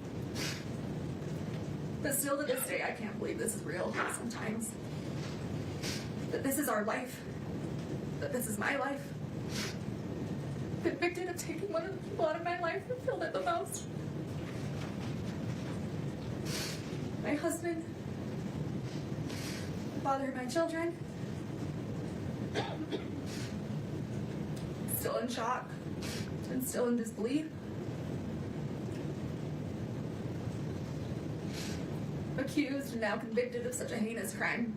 But still to this day, I can't believe this is real sometimes. That this is our life. That this is my life. Convicted of taking one of the people out of my life who filled it the most. My husband. The father of my children. Still in shock. And still in disbelief. accused and now convicted of such a heinous crime.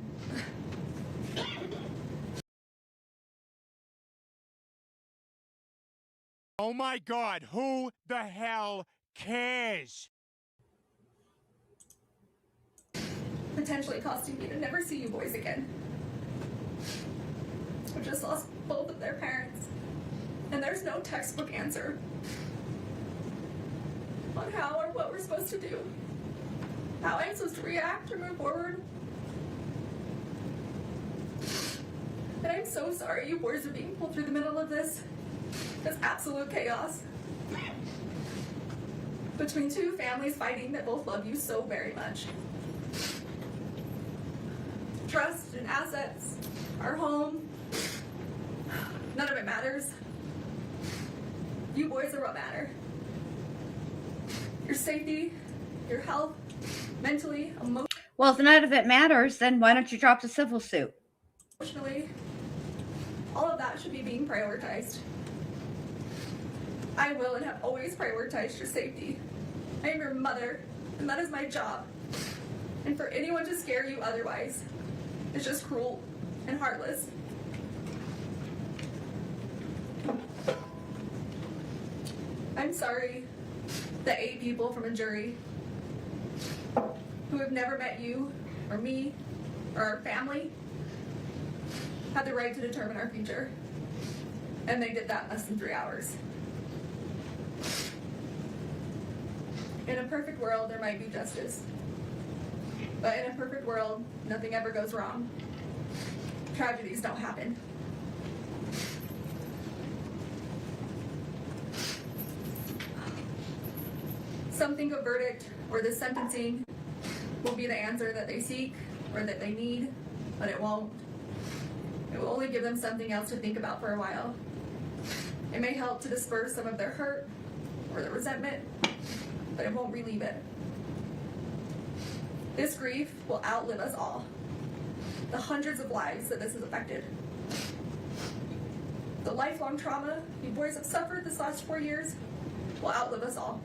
Oh my God, who the hell cares? Potentially costing me to never see you boys again. I just lost both of their parents, and there's no textbook answer on how or what we're supposed to do, how I'm supposed to react or move forward. And I'm so sorry you boys are being pulled through the middle of this. It's absolute chaos. Between two families fighting that both love you so very much. Trust and assets, our home, none of it matters. You boys are what matter. Your safety, your health, mentally, emotionally. Well, if none of it matters, then why don't you drop the civil suit? All of that should be being prioritized. I will and have always prioritized your safety. I am your mother, and that is my job. And for anyone to scare you otherwise, it's just cruel and heartless. I'm sorry that 8 people from a jury who have never met you or me or our family had the right to determine our future. And they did that in less than 3 hours. In a perfect world, there might be justice. But in a perfect world, nothing ever goes wrong. Tragedies don't happen. Some think a verdict or the sentencing will be the answer that they seek or that they need, but it won't. It will only give them something else to think about for a while. It may help to disperse some of their hurt or their resentment, but it won't relieve it. This grief will outlive us all. The hundreds of lives that this has affected. The lifelong trauma you boys have suffered this last 4 years will outlive us all.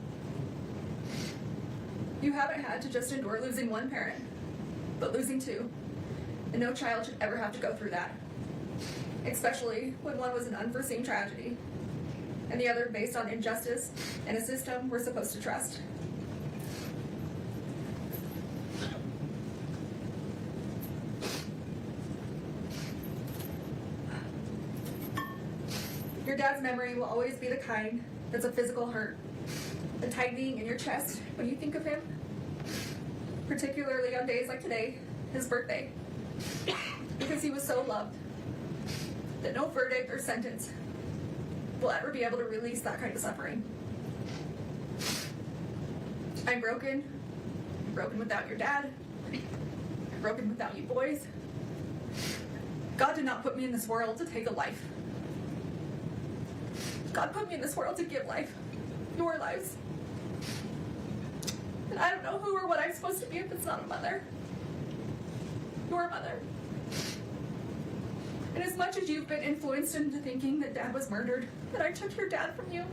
You haven't had to just endure losing one parent, but losing 2. And no child should ever have to go through that. Especially when one was an unforeseen tragedy, and the other based on injustice and a system we're supposed to trust. Your dad's memory will always be the kind that's a physical hurt, the tightening in your chest when you think of him, particularly on days like today, his birthday, because he was so loved that no verdict or sentence will ever be able to release that kind of suffering. I'm broken without your dad, I'm broken without you boys. God did not put me in this world to take a life. God put me in this world to give life, your lives. And I don't know who or what I'm supposed to be if it's not a mother. Your mother. And as much as you've been influenced into thinking that Dad was murdered, that I took your dad from you,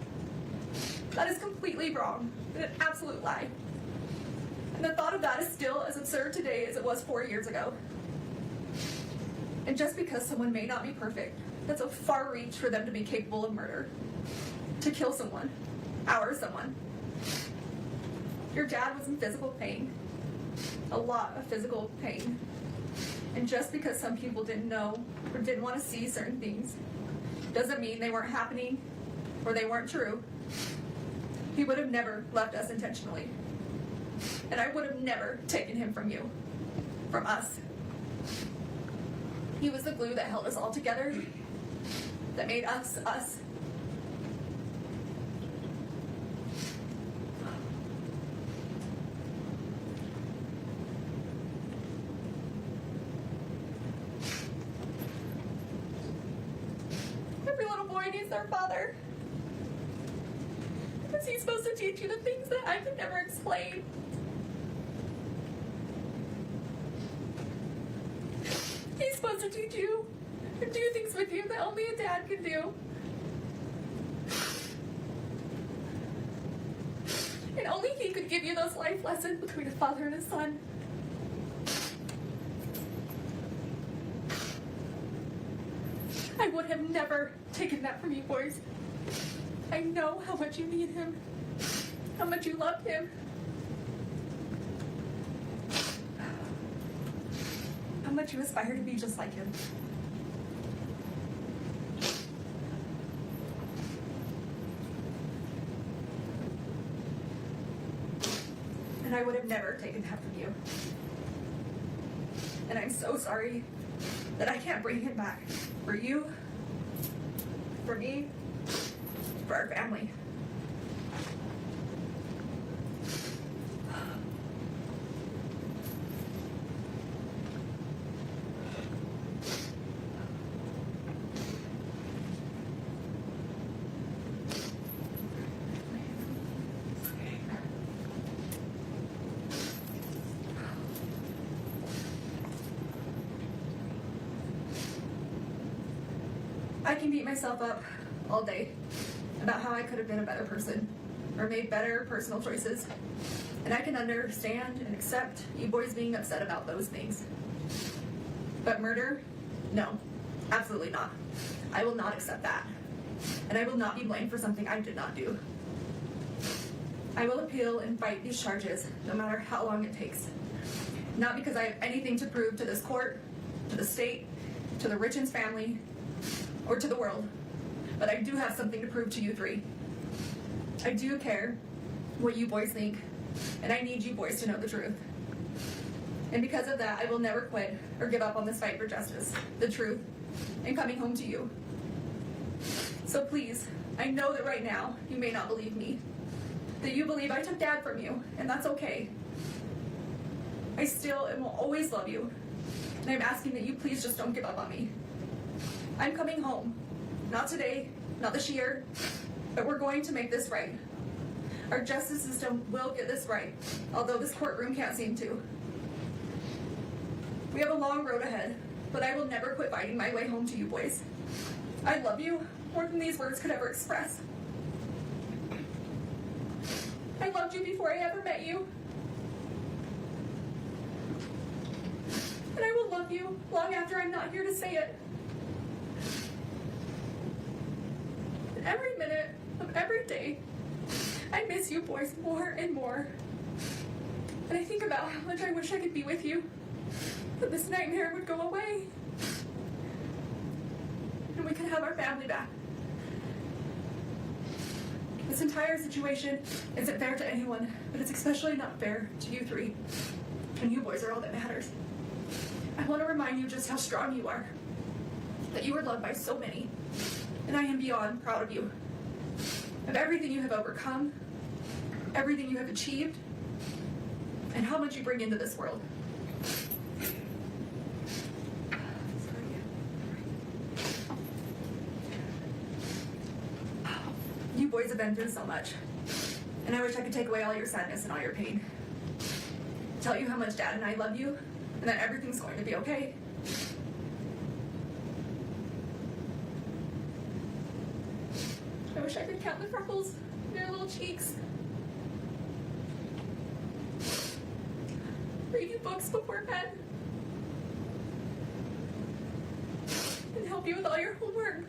that is completely wrong and an absolute lie. And the thought of that is still as absurd today as it was 4 years ago. And just because someone may not be perfect, that's a far reach for them to be capable of murder. To kill someone, our someone. Your dad was in physical pain. A lot of physical pain. And just because some people didn't know or didn't want to see certain things doesn't mean they weren't happening or they weren't true. He would have never left us intentionally. And I would have never taken him from you, from us. He was the glue that held us all together, that made us, us. Every little boy needs their father. Because he's supposed to teach you the things that I could never explain. He's supposed to teach you and do things with you that only a dad can do. And only he could give you those life lessons between a father and a son. I would have never taken that from you boys. I know how much you need him, how much you love him, how much you aspire to be just like him. And I would have never taken that from you. And I'm so sorry that I can't bring him back. For you, for me, for our family. I can beat myself up all day about how I could have been a better person or made better personal choices. And I can understand and accept you boys being upset about those things. But murder? No, absolutely not. I will not accept that. And I will not be blamed for something I did not do. I will appeal and fight these charges no matter how long it takes. Not because I have anything to prove to this court, to the state, to the Richins family, or to the world, but I do have something to prove to you three. I do care what you boys think, and I need you boys to know the truth. And because of that, I will never quit or give up on this fight for justice, the truth, and coming home to you. So please, I know that right now you may not believe me, that you believe I took Dad from you, and that's okay. I still and will always love you, and I'm asking that you please just don't give up on me. I'm coming home. Not today, not this year, but we're going to make this right. Our justice system will get this right, although this courtroom can't seem to. We have a long road ahead, but I will never quit fighting my way home to you boys. I love you more than these words could ever express. I loved you before I ever met you. And I will love you long after I'm not here to say it. And every minute of every day, I miss you boys more and more. And I think about how much I wish I could be with you, that this nightmare would go away, and we could have our family back. This entire situation isn't fair to anyone, but it's especially not fair to you three. And you boys are all that matters. I want to remind you just how strong you are, that you are loved by so many, and I am beyond proud of you, of everything you have overcome, everything you have achieved, and how much you bring into this world. You boys have been through so much, and I wish I could take away all your sadness and all your pain. Tell you how much Dad and I love you, and that everything's going to be okay. I wish I could count the freckles in your little cheeks. Read you books before bed. And help you with all your homework.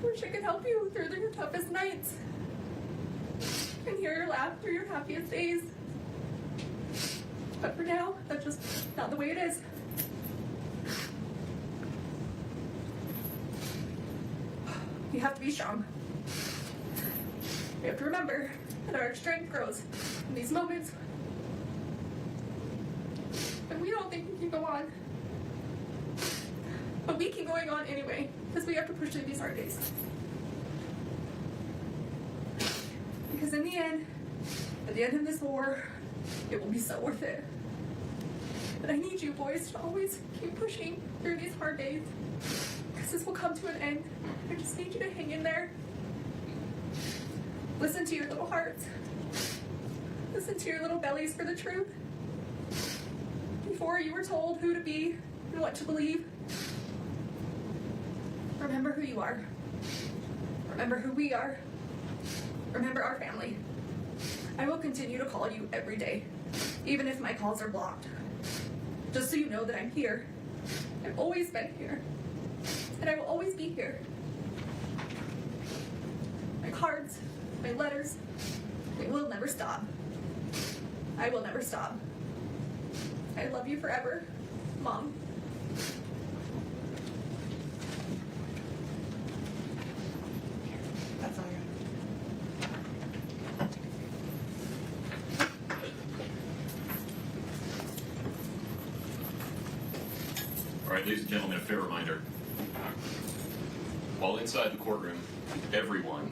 I wish I could help you through your toughest nights. And hear your laugh through your happiest days. But for now, that's just not the way it is. You have to be strong. You have to remember that our strength grows in these moments when we don't think we can go on. But we keep going on anyway, because we have to push through these hard days. Because in the end, at the end of this war, it will be so worth it. But I need you boys to always keep pushing through these hard days, because this will come to an end. I just need you to hang in there. Listen to your little hearts. Listen to your little bellies for the truth. Before you were told who to be and what to believe, remember who you are. Remember who we are. Remember our family. I will continue to call you every day, even if my calls are blocked. Just so you know that I'm here. I've always been here. and I will always be here. My cards, my letters, they will never stop. I will never stop. I love you forever, Mom. That's all All right, ladies and gentlemen, a fair reminder. While inside the courtroom, everyone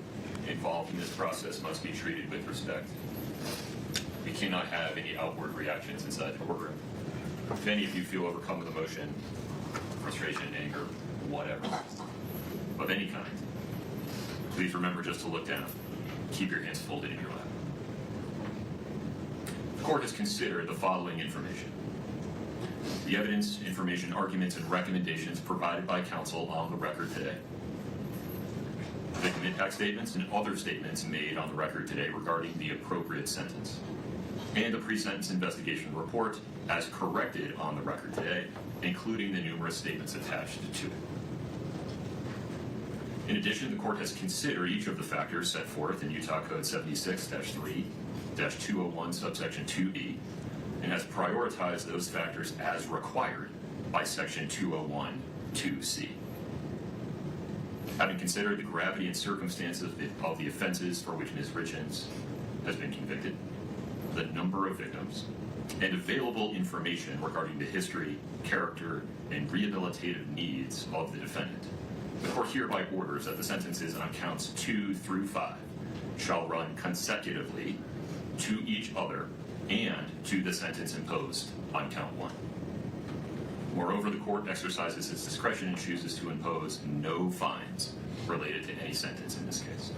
involved in this process must be treated with respect. We cannot have any outward reactions inside the courtroom. If any of you feel overcome with emotion, frustration, anger, whatever, of any kind, please remember just to look down. Keep your hands folded in your lap. The court has considered the following information: the evidence, information, arguments, and recommendations provided by counsel on the record today, victim impact statements and other statements made on the record today regarding the appropriate sentence, and the pre-sentence investigation report as corrected on the record today, including the numerous statements attached to it. In addition, the court has considered each of the factors set forth in Utah Code 76-3-201 subsection 2B and has prioritized those factors as required by section 201-2C. Having considered the gravity and circumstances of the offenses for which Ms. Richins has been convicted, the number of victims, and available information regarding the history, character, and rehabilitative needs of the defendant, the court hereby orders that the sentences on counts 2 through 5 shall run consecutively to each other and to the sentence imposed on count 1. Moreover, the court exercises its discretion and chooses to impose no fines related to any sentence in this case.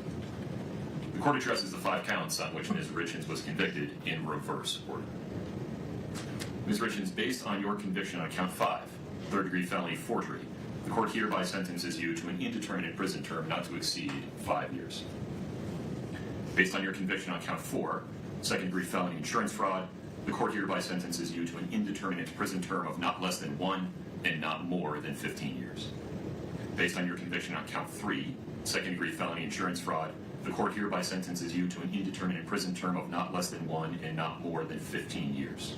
The court addresses the 5 counts on which Ms. Richins was convicted in reverse order. Ms. Richins, based on your conviction on count 5, third-degree felony forgery, the court hereby sentences you to an indeterminate prison term not to exceed 5 years. Based on your conviction on count 4, second-degree felony insurance fraud, the court hereby sentences you to an indeterminate prison term of not less than 1 and not more than 15 years. Based on your conviction on count 3, second-degree felony insurance fraud, the court hereby sentences you to an indeterminate prison term of not less than 1 and not more than 15 years.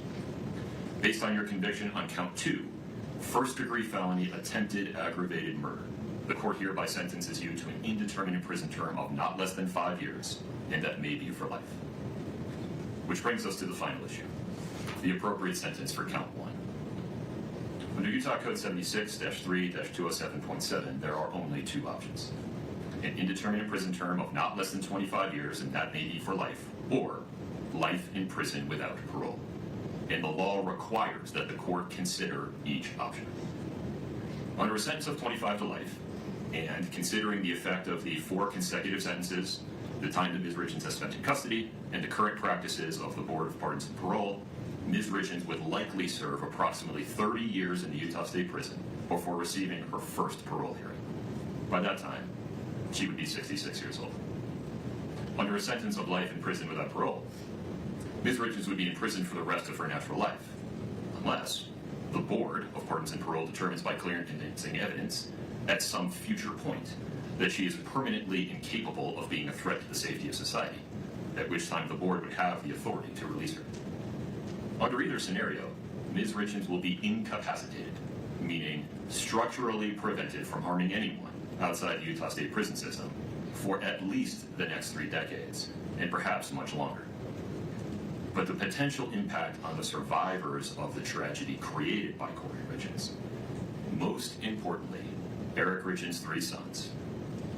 Based on your conviction on count 2, first-degree felony attempted aggravated murder, the court hereby sentences you to an indeterminate prison term of not less than 5 years, and that may be for life. Which brings us to the final issue, the appropriate sentence for count 1. Under Utah Code 76-3-207.7, there are only 2 options: an indeterminate prison term of not less than 25 years, and that may be for life, or life in prison without parole. And the law requires that the court consider each option. Under a sentence of 25 to life, and considering the effect of the 4 consecutive sentences, the time that Ms. Richins has spent in custody, and the current practices of the Board of Pardons and Parole, Ms. Richins would likely serve approximately 30 years in the Utah State Prison before receiving her first parole hearing. By that time, she would be 66 years old. Under a sentence of life in prison without parole, Ms. Richins would be in prison for the rest of her natural life, unless the Board of Pardons and Parole determines by clear and convincing evidence at some future point that she is permanently incapable of being a threat to the safety of society, at which time the board would have the authority to release her. Under either scenario, Ms. Richins will be incapacitated, meaning structurally prevented from harming anyone outside the Utah State prison system for at least the next 3 decades, and perhaps much longer. But the potential impact on the survivors of the tragedy created by Kouri Richins, most importantly, Eric Richins' 3 sons,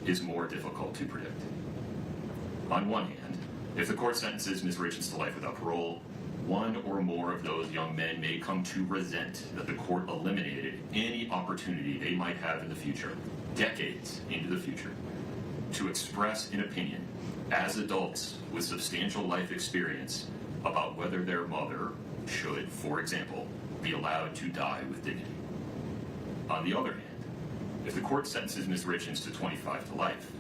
is more difficult to predict. On one hand, if the court sentences Ms. Richins to life without parole, one or more of those young men may come to resent that the court eliminated any opportunity they might have in the future, decades into the future, to express an opinion as adults with substantial life experience about whether their mother should, for example, be allowed to die with dignity. On the other hand, if the court sentences Ms. Richins to 25 to life,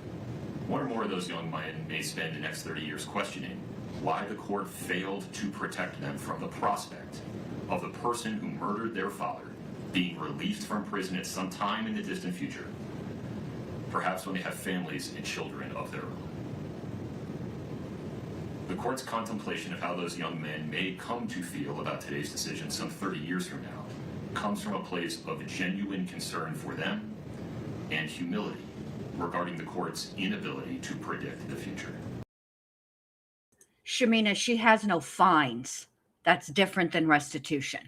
one or more of those young men may spend the next 30 years questioning why the court failed to protect them from the prospect of the person who murdered their father being released from prison at some time in the distant future perhaps when they have families and children of their own. The court's contemplation of how those young men may come to feel about today's decision some 30 years from now comes from a place of genuine concern for them and humility regarding the court's inability to predict the future. Shamina, she has no fines. That's different than restitution.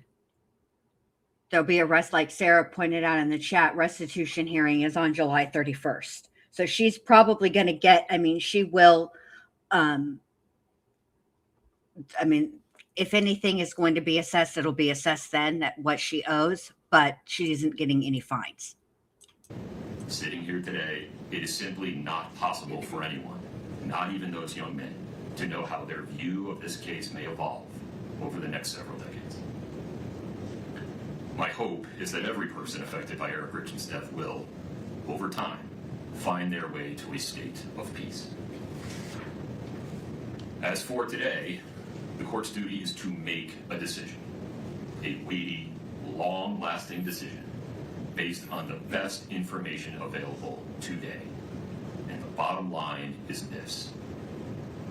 There'll be a like Sarah pointed out in the chat, restitution hearing is on July 31st. So she's probably going to get, she will, if anything is going to be assessed, it'll be assessed then at what she owes, but she isn't getting any fines. Sitting here today, it is simply not possible for anyone, not even those young men, to know how their view of this case may evolve over the next several decades. My hope is that every person affected by Eric Richins' death will, over time, find their way to a state of peace. As for today, the court's duty is to make a decision, a weighty, long-lasting decision based on the best information available today. And the bottom line is this.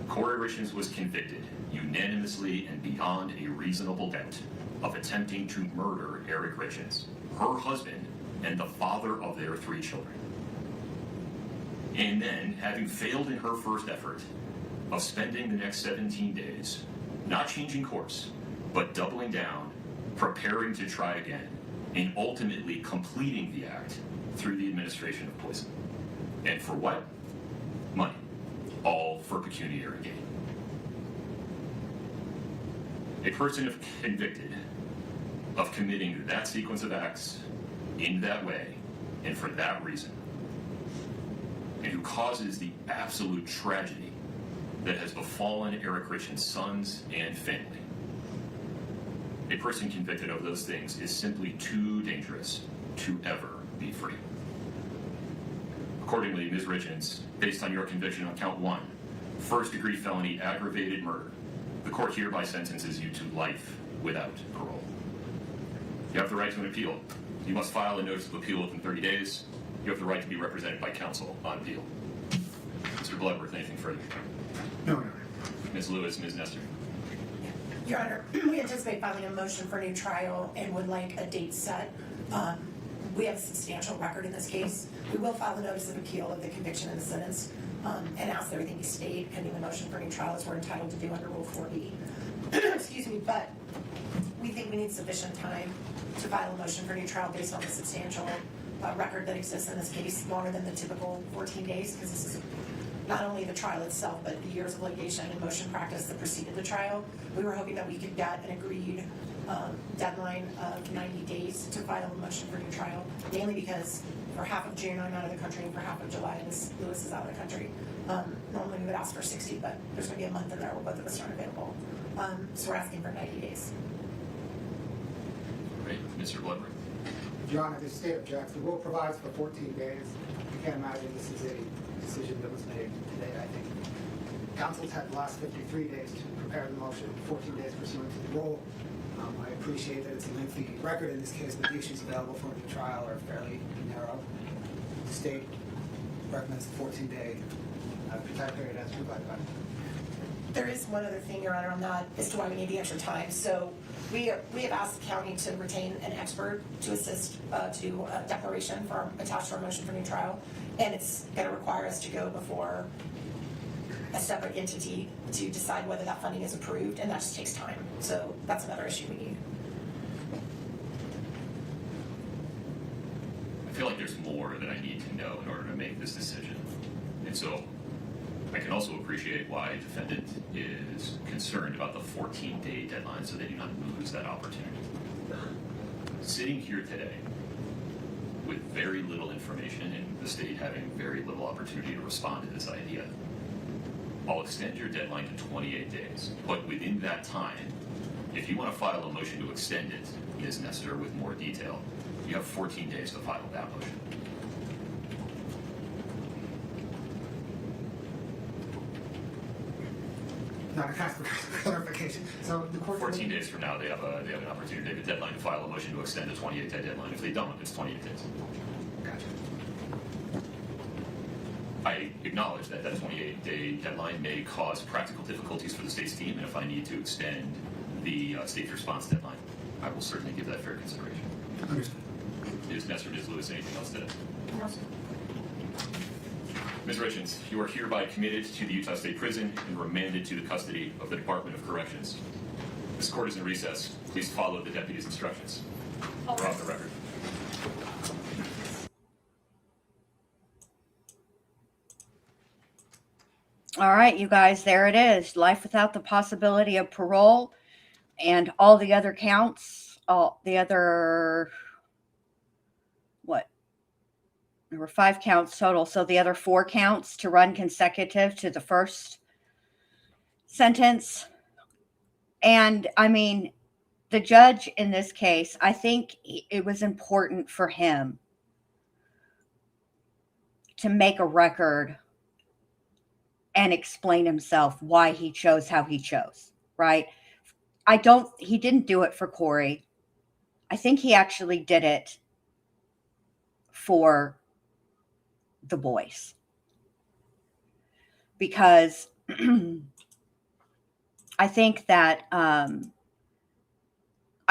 Kouri Richins was convicted unanimously and beyond a reasonable doubt of attempting to murder Eric Richins, her husband, and the father of their 3 children. And then, having failed in her first effort of spending the next 17 days, not changing course, but doubling down, preparing to try again, and ultimately completing the act through the administration of poison. And for what? Money. All for pecuniary gain. A person convicted of committing that sequence of acts in that way and for that reason, and who causes the absolute tragedy that has befallen Eric Richins' sons and family. A person convicted of those things is simply too dangerous to ever be free. Accordingly, Ms. Richins, based on your conviction on count 1, first-degree felony aggravated murder, the court hereby sentences you to life without parole. You have the right to an appeal. You must file a notice of appeal within 30 days. You have the right to be represented by counsel on appeal. Mr. Bloodworth, anything further? No, Your Honor. Ms. Lewis, Ms. Nestor. Your Honor, we anticipate filing a motion for a new trial and would like a date set. We have a substantial record in this case. We will file a notice of appeal of the conviction and the sentence and ask that everything be stayed pending the motion for a new trial as we're entitled to do under Rule 4B. Excuse me, but we think we need sufficient time to file a motion for a new trial based on the substantial record that exists in this case, longer than the typical 14 days, because this is not only the trial itself, but the years of litigation and motion practice that preceded the trial. We were hoping that we could get an agreed deadline of 90 days to file a motion for a new trial, mainly because for half of June I'm out of the country and for half of July Ms. Lewis is out of the country. Normally we would ask for 60, but there's going to be a month in there where both of us aren't available. So we're asking for 90 days. Great. Mr. Bloodworth. Your Honor, the state objects. The rule provides for 14 days. I can't imagine this is a decision that was made today. I think council's had the last 53 days to prepare the motion, 14 days pursuant to the rule. I appreciate that it's a lengthy record in this case, but the issues available for the trial are fairly narrow. The state recommends the 14-day time period as provided by. There is one other thing, Your Honor, on that as to why we need the extra time. So we have asked the county to retain an expert to assist to a declaration for attached to our motion for new trial, and it's going to require us to go before a separate entity to decide whether that funding is approved, and that just takes time. So that's another issue we need. I feel like there's more that I need to know in order to make this decision. And so I can also appreciate why a defendant is concerned about the 14-day deadline so they do not lose that opportunity. Sitting here today with very little information and the state having very little opportunity to respond to this idea, I'll extend your deadline to 28 days. But within that time, if you want to file a motion to extend it, Ms. Nestor, with more detail, you have 14 days to file that motion. Not a ask for clarification. So the court 14 days from now, they have an opportunity. They have a deadline to file a motion to extend the 28-day deadline. If they don't, it's 28 days. Gotcha. I acknowledge that that 28-day deadline may cause practical difficulties for the state's team, and if I need to extend the state's response deadline, I will certainly give that fair consideration. Understood. Ms. Ness or Ms. Lewis, anything else today? Ms. Richins, you are hereby committed to the Utah State Prison and remanded to the custody of the Department of Corrections. This court is in recess. Please follow the deputy's instructions. We're off the record. All right, you guys, there it is. Life without the possibility of parole and all the other counts, all the other, what? There were 5 counts total. So the other 4 counts to run consecutive to the first sentence. And I mean, the judge in this case, I think it was important for him to make a record and explain himself why he chose how he chose, right? He didn't do it for Kouri. I think he actually did it for the boys. Because I think that, I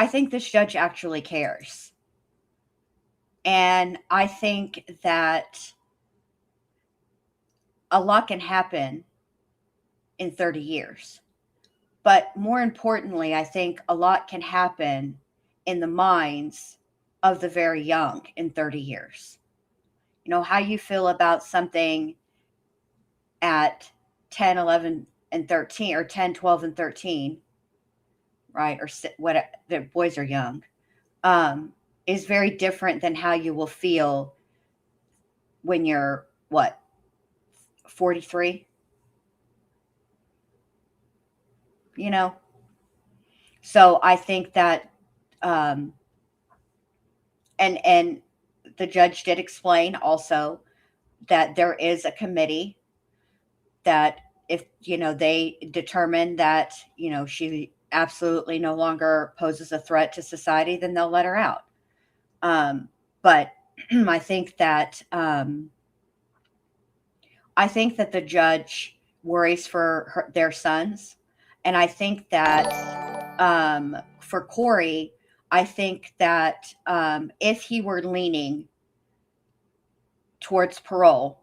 think this judge actually cares. And I think that a lot can happen in 30 years. But more importantly, I think a lot can happen in the minds of the very young in 30 years. You know, how you feel about something at 10, 11, and 13, or 10, 12, and 13, right? Or what, the boys are young, is very different than how you will feel when you're, what, 43? You know? So I think that, and the judge did explain also that there is a committee that if, you know, they determine that, you know, she absolutely no longer poses a threat to society, then they'll let her out. But I think that the judge worries for their sons. And I think that for Kouri, I think that if he were leaning towards parole,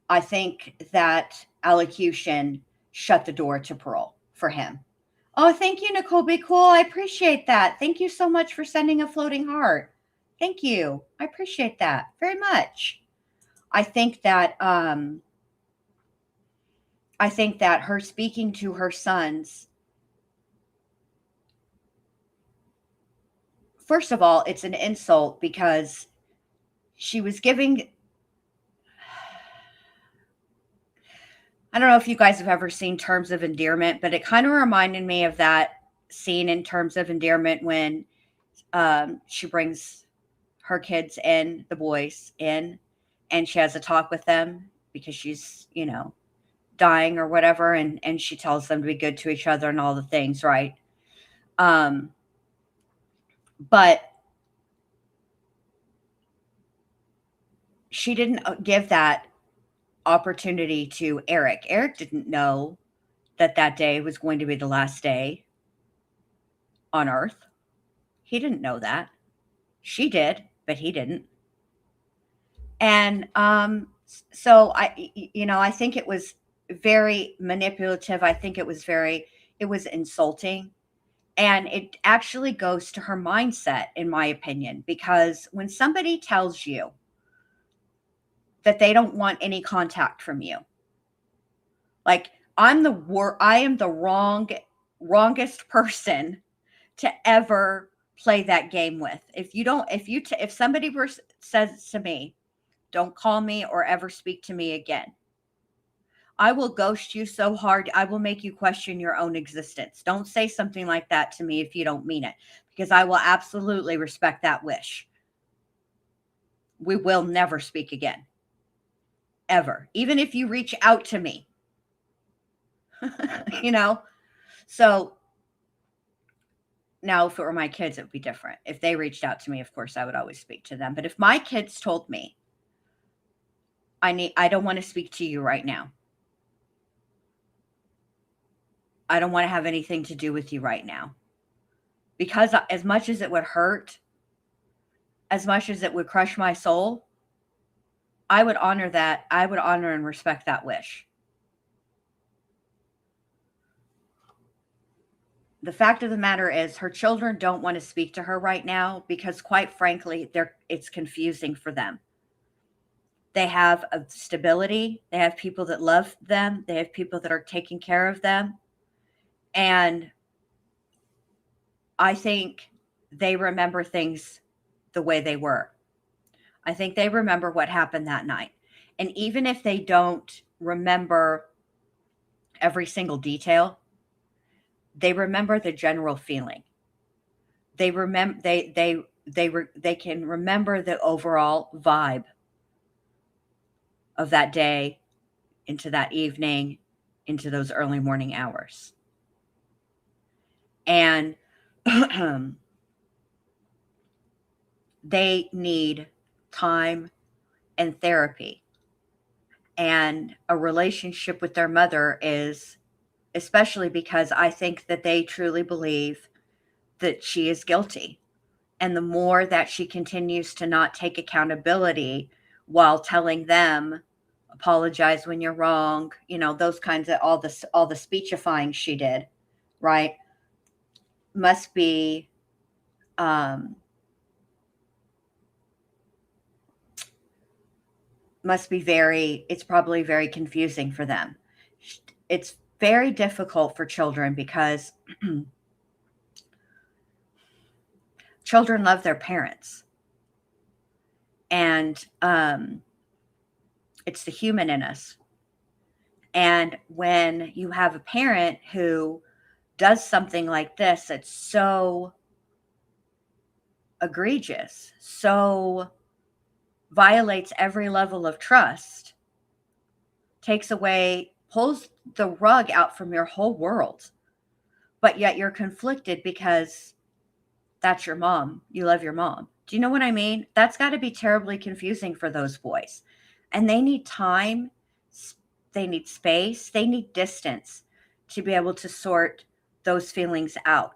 I think that allocution shut the door to parole for him. Oh, thank you, Nicole Be Cool. I appreciate that. Thank you so much for sending a floating heart. Thank you. I appreciate that very much. I think that her speaking to her sons, first of all, it's an insult because she was giving, I don't know if you guys have ever seen Terms of Endearment, but it kind of reminded me of that scene in Terms of Endearment when she brings her kids in, the boys in, and she has a talk with them because she's, you know, dying or whatever, and she tells them to be good to each other and all the things, right? But she didn't give that opportunity to Eric. Eric didn't know that that day was going to be the last day on Earth. He didn't know that. She did, but he didn't. And so I think it was very manipulative. I think it was insulting. And it actually goes to her mindset, in my opinion, because when somebody tells you that they don't want any contact from you, like I am the wrongest person to ever play that game with. If somebody says to me, don't call me or ever speak to me again, I will ghost you so hard, I will make you question your own existence. Don't say something like that to me if you don't mean it, because I will absolutely respect that wish. We will never speak again. Ever. Even if you reach out to me. You know? So, now if it were my kids, it would be different. If they reached out to me, of course, I would always speak to them. But if my kids told me, I don't want to speak to you right now. I don't want to have anything to do with you right now. Because as much as it would hurt, as much as it would crush my soul, I would honor that. I would honor and respect that wish. The fact of the matter is her children don't want to speak to her right now because, quite frankly, it's confusing for them. They have a stability. They have people that love them. They have people that are taking care of them. And I think they remember things the way they were. I think they remember what happened that night. And even if they don't remember every single detail, they remember the general feeling. They remember they can remember the overall vibe of that day, into that evening, into those early morning hours. And they need time and therapy. And a relationship with their mother is, especially because I think that they truly believe that she is guilty. And the more that she continues to not take accountability while telling them, apologize when you're wrong, those kinds of all the speechifying she did, right, must be it's probably very confusing for them. It's very difficult for children because children love their parents. And it's the human in us. And when you have a parent who does something like this, it's so egregious, so violates every level of trust, pulls the rug out from your whole world. But yet you're conflicted because that's your mom. You love your mom. Do you know what I mean? That's got to be terribly confusing for those boys. And they need time, they need space, they need distance to be able to sort those feelings out.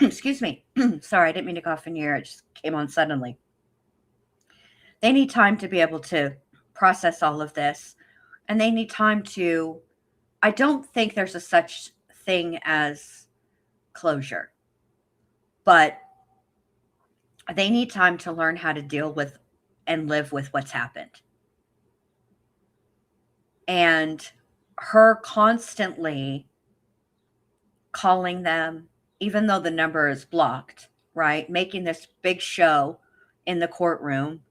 Excuse me. Sorry, I didn't mean to cough in your ear. It just came on suddenly. They need time to be able to process all of this. And they need time to, I don't think there's a such thing as closure, but they need time to learn how to deal with and live with what's happened. And her constantly calling them, even though the number is blocked, right? Making this big show in the courtroom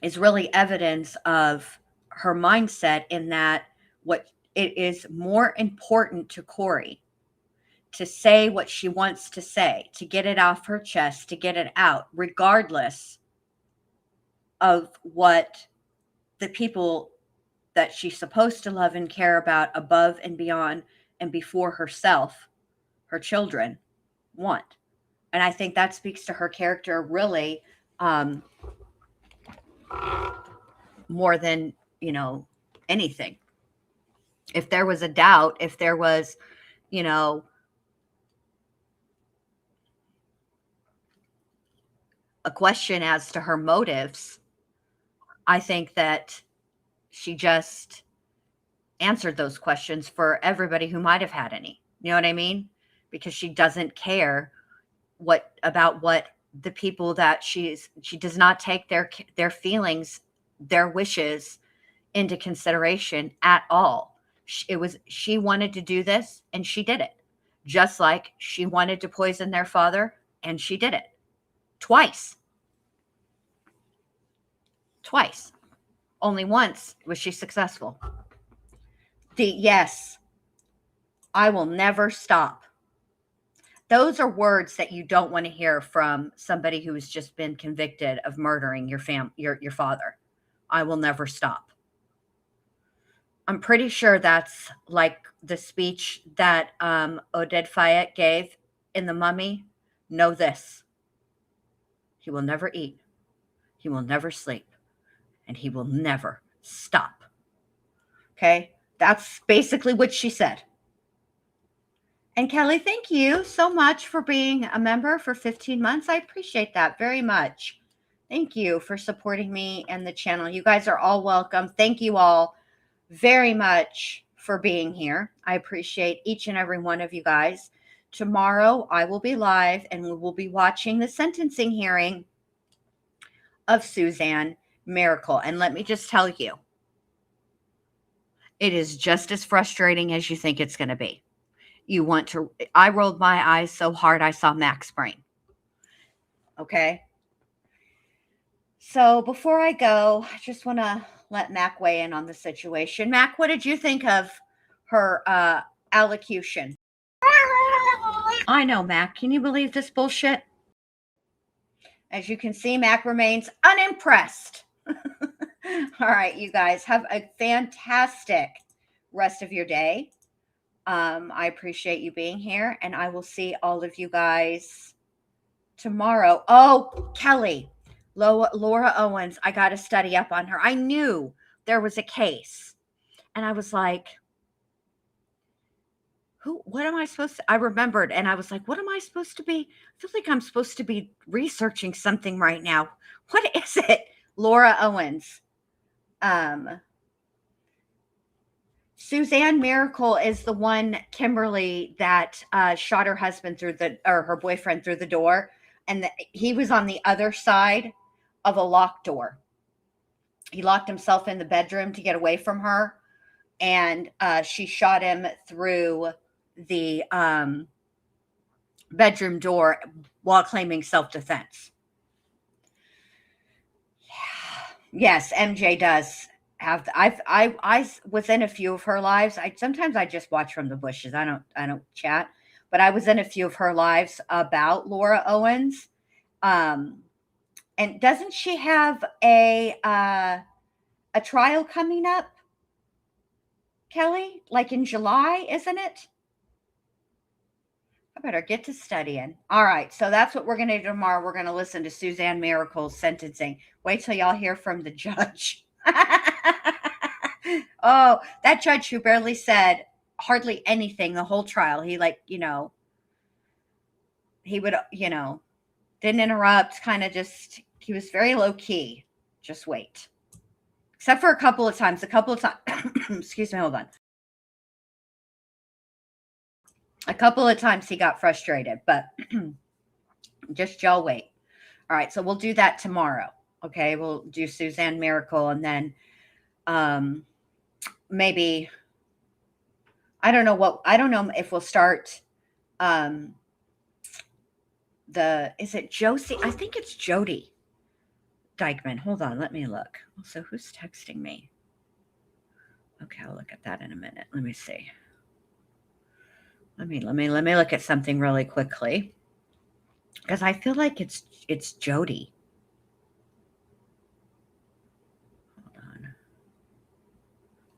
is really evidence of her mindset, in that what it is more important to Kouri to say what she wants to say, to get it off her chest, to get it out, regardless of what the people that she's supposed to love and care about above and beyond and before herself, her children, want. And I think that speaks to her character really more than, anything. If there was a doubt, if there was, a question as to her motives, I think that she just answered those questions for everybody who might have had any. You know what I mean? Because she doesn't care about what the people that she does not take their feelings, their wishes into consideration at all. She wanted to do this and she did it. Just like she wanted to poison their father and she did it. Twice. Only once was she successful. Yes, I will never stop. Those are words that you don't want to hear from somebody who has just been convicted of murdering your father. I will never stop. I'm pretty sure that's like the speech that Oded Fayet gave in The Mummy. Know this. He will never eat. He will never sleep, and he will never stop. Okay? That's basically what she said. And Kelly, thank you so much for being a member for 15 months. I appreciate that very much. Thank you for supporting me and the channel. You guys are all welcome. Thank you all very much for being here. I appreciate each and every one of you guys. Tomorrow, I will be live and we will be watching the sentencing hearing of Suzanne Miracle. And let me just tell you, it is just as frustrating as you think it's going to be. I rolled my eyes so hard I saw Mac's brain. Okay? So before I go, I just want to let Mac weigh in on the situation. Mac, what did you think of her allocution? I know, Mac. Can you believe this bullshit? As you can see, Mac remains unimpressed. All right, you guys, have a fantastic rest of your day. I appreciate you being here, and I will see all of you guys tomorrow. Oh, Kelly, Laura Owens, I got to study up on her. I knew there was a case, and I was like, what am I supposed to, I remembered, and I was like, what am I supposed to be? I feel like I'm supposed to be researching something right now. What is it? Laura Owens. Suzanne Miracle is the one, Kimberly, that shot her husband her boyfriend through the door. And he was on the other side of a locked door. He locked himself in the bedroom to get away from her. And she shot him through the bedroom door while claiming self-defense. Yeah. Yes, MJ does have. I was in a few of her lives. Sometimes I just watch from the bushes. I don't chat, but I was in a few of her lives about Laura Owens. And doesn't she have a trial coming up, Kelly? Like in July, isn't it? I better get to studying. All right, so that's what we're going to do tomorrow. We're going to listen to Suzanne Miracle's sentencing. Wait till y'all hear from the judge. Oh, that judge who barely said hardly anything the whole trial. He he would, didn't interrupt, kind of just, he was very low key. Just wait. Except for a couple of times, excuse me, hold on. A couple of times he got frustrated, but just y'all wait. All right, so we'll do that tomorrow. Okay, we'll do Suzanne Miracle, and then maybe I don't know if we'll start is it Josie? I think it's Jody Dykeman. Hold on, let me look. So who's texting me? Okay, I'll look at that in a minute. Let me see. Let me look at something really quickly, because I feel like it's Jody. Hold on.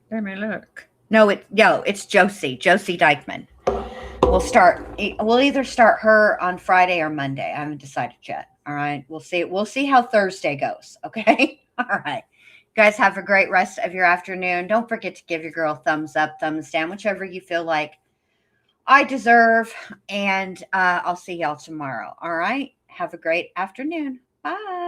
Let me look. No, it's Josie Dykeman. We'll either start her on Friday or Monday. I haven't decided yet. All right. We'll see how Thursday goes. Okay. All right. You guys have a great rest of your afternoon. Don't forget to give your girl a thumbs up, thumbs down, whichever you feel like I deserve. And I'll see y'all tomorrow. All right. Have a great afternoon. Bye.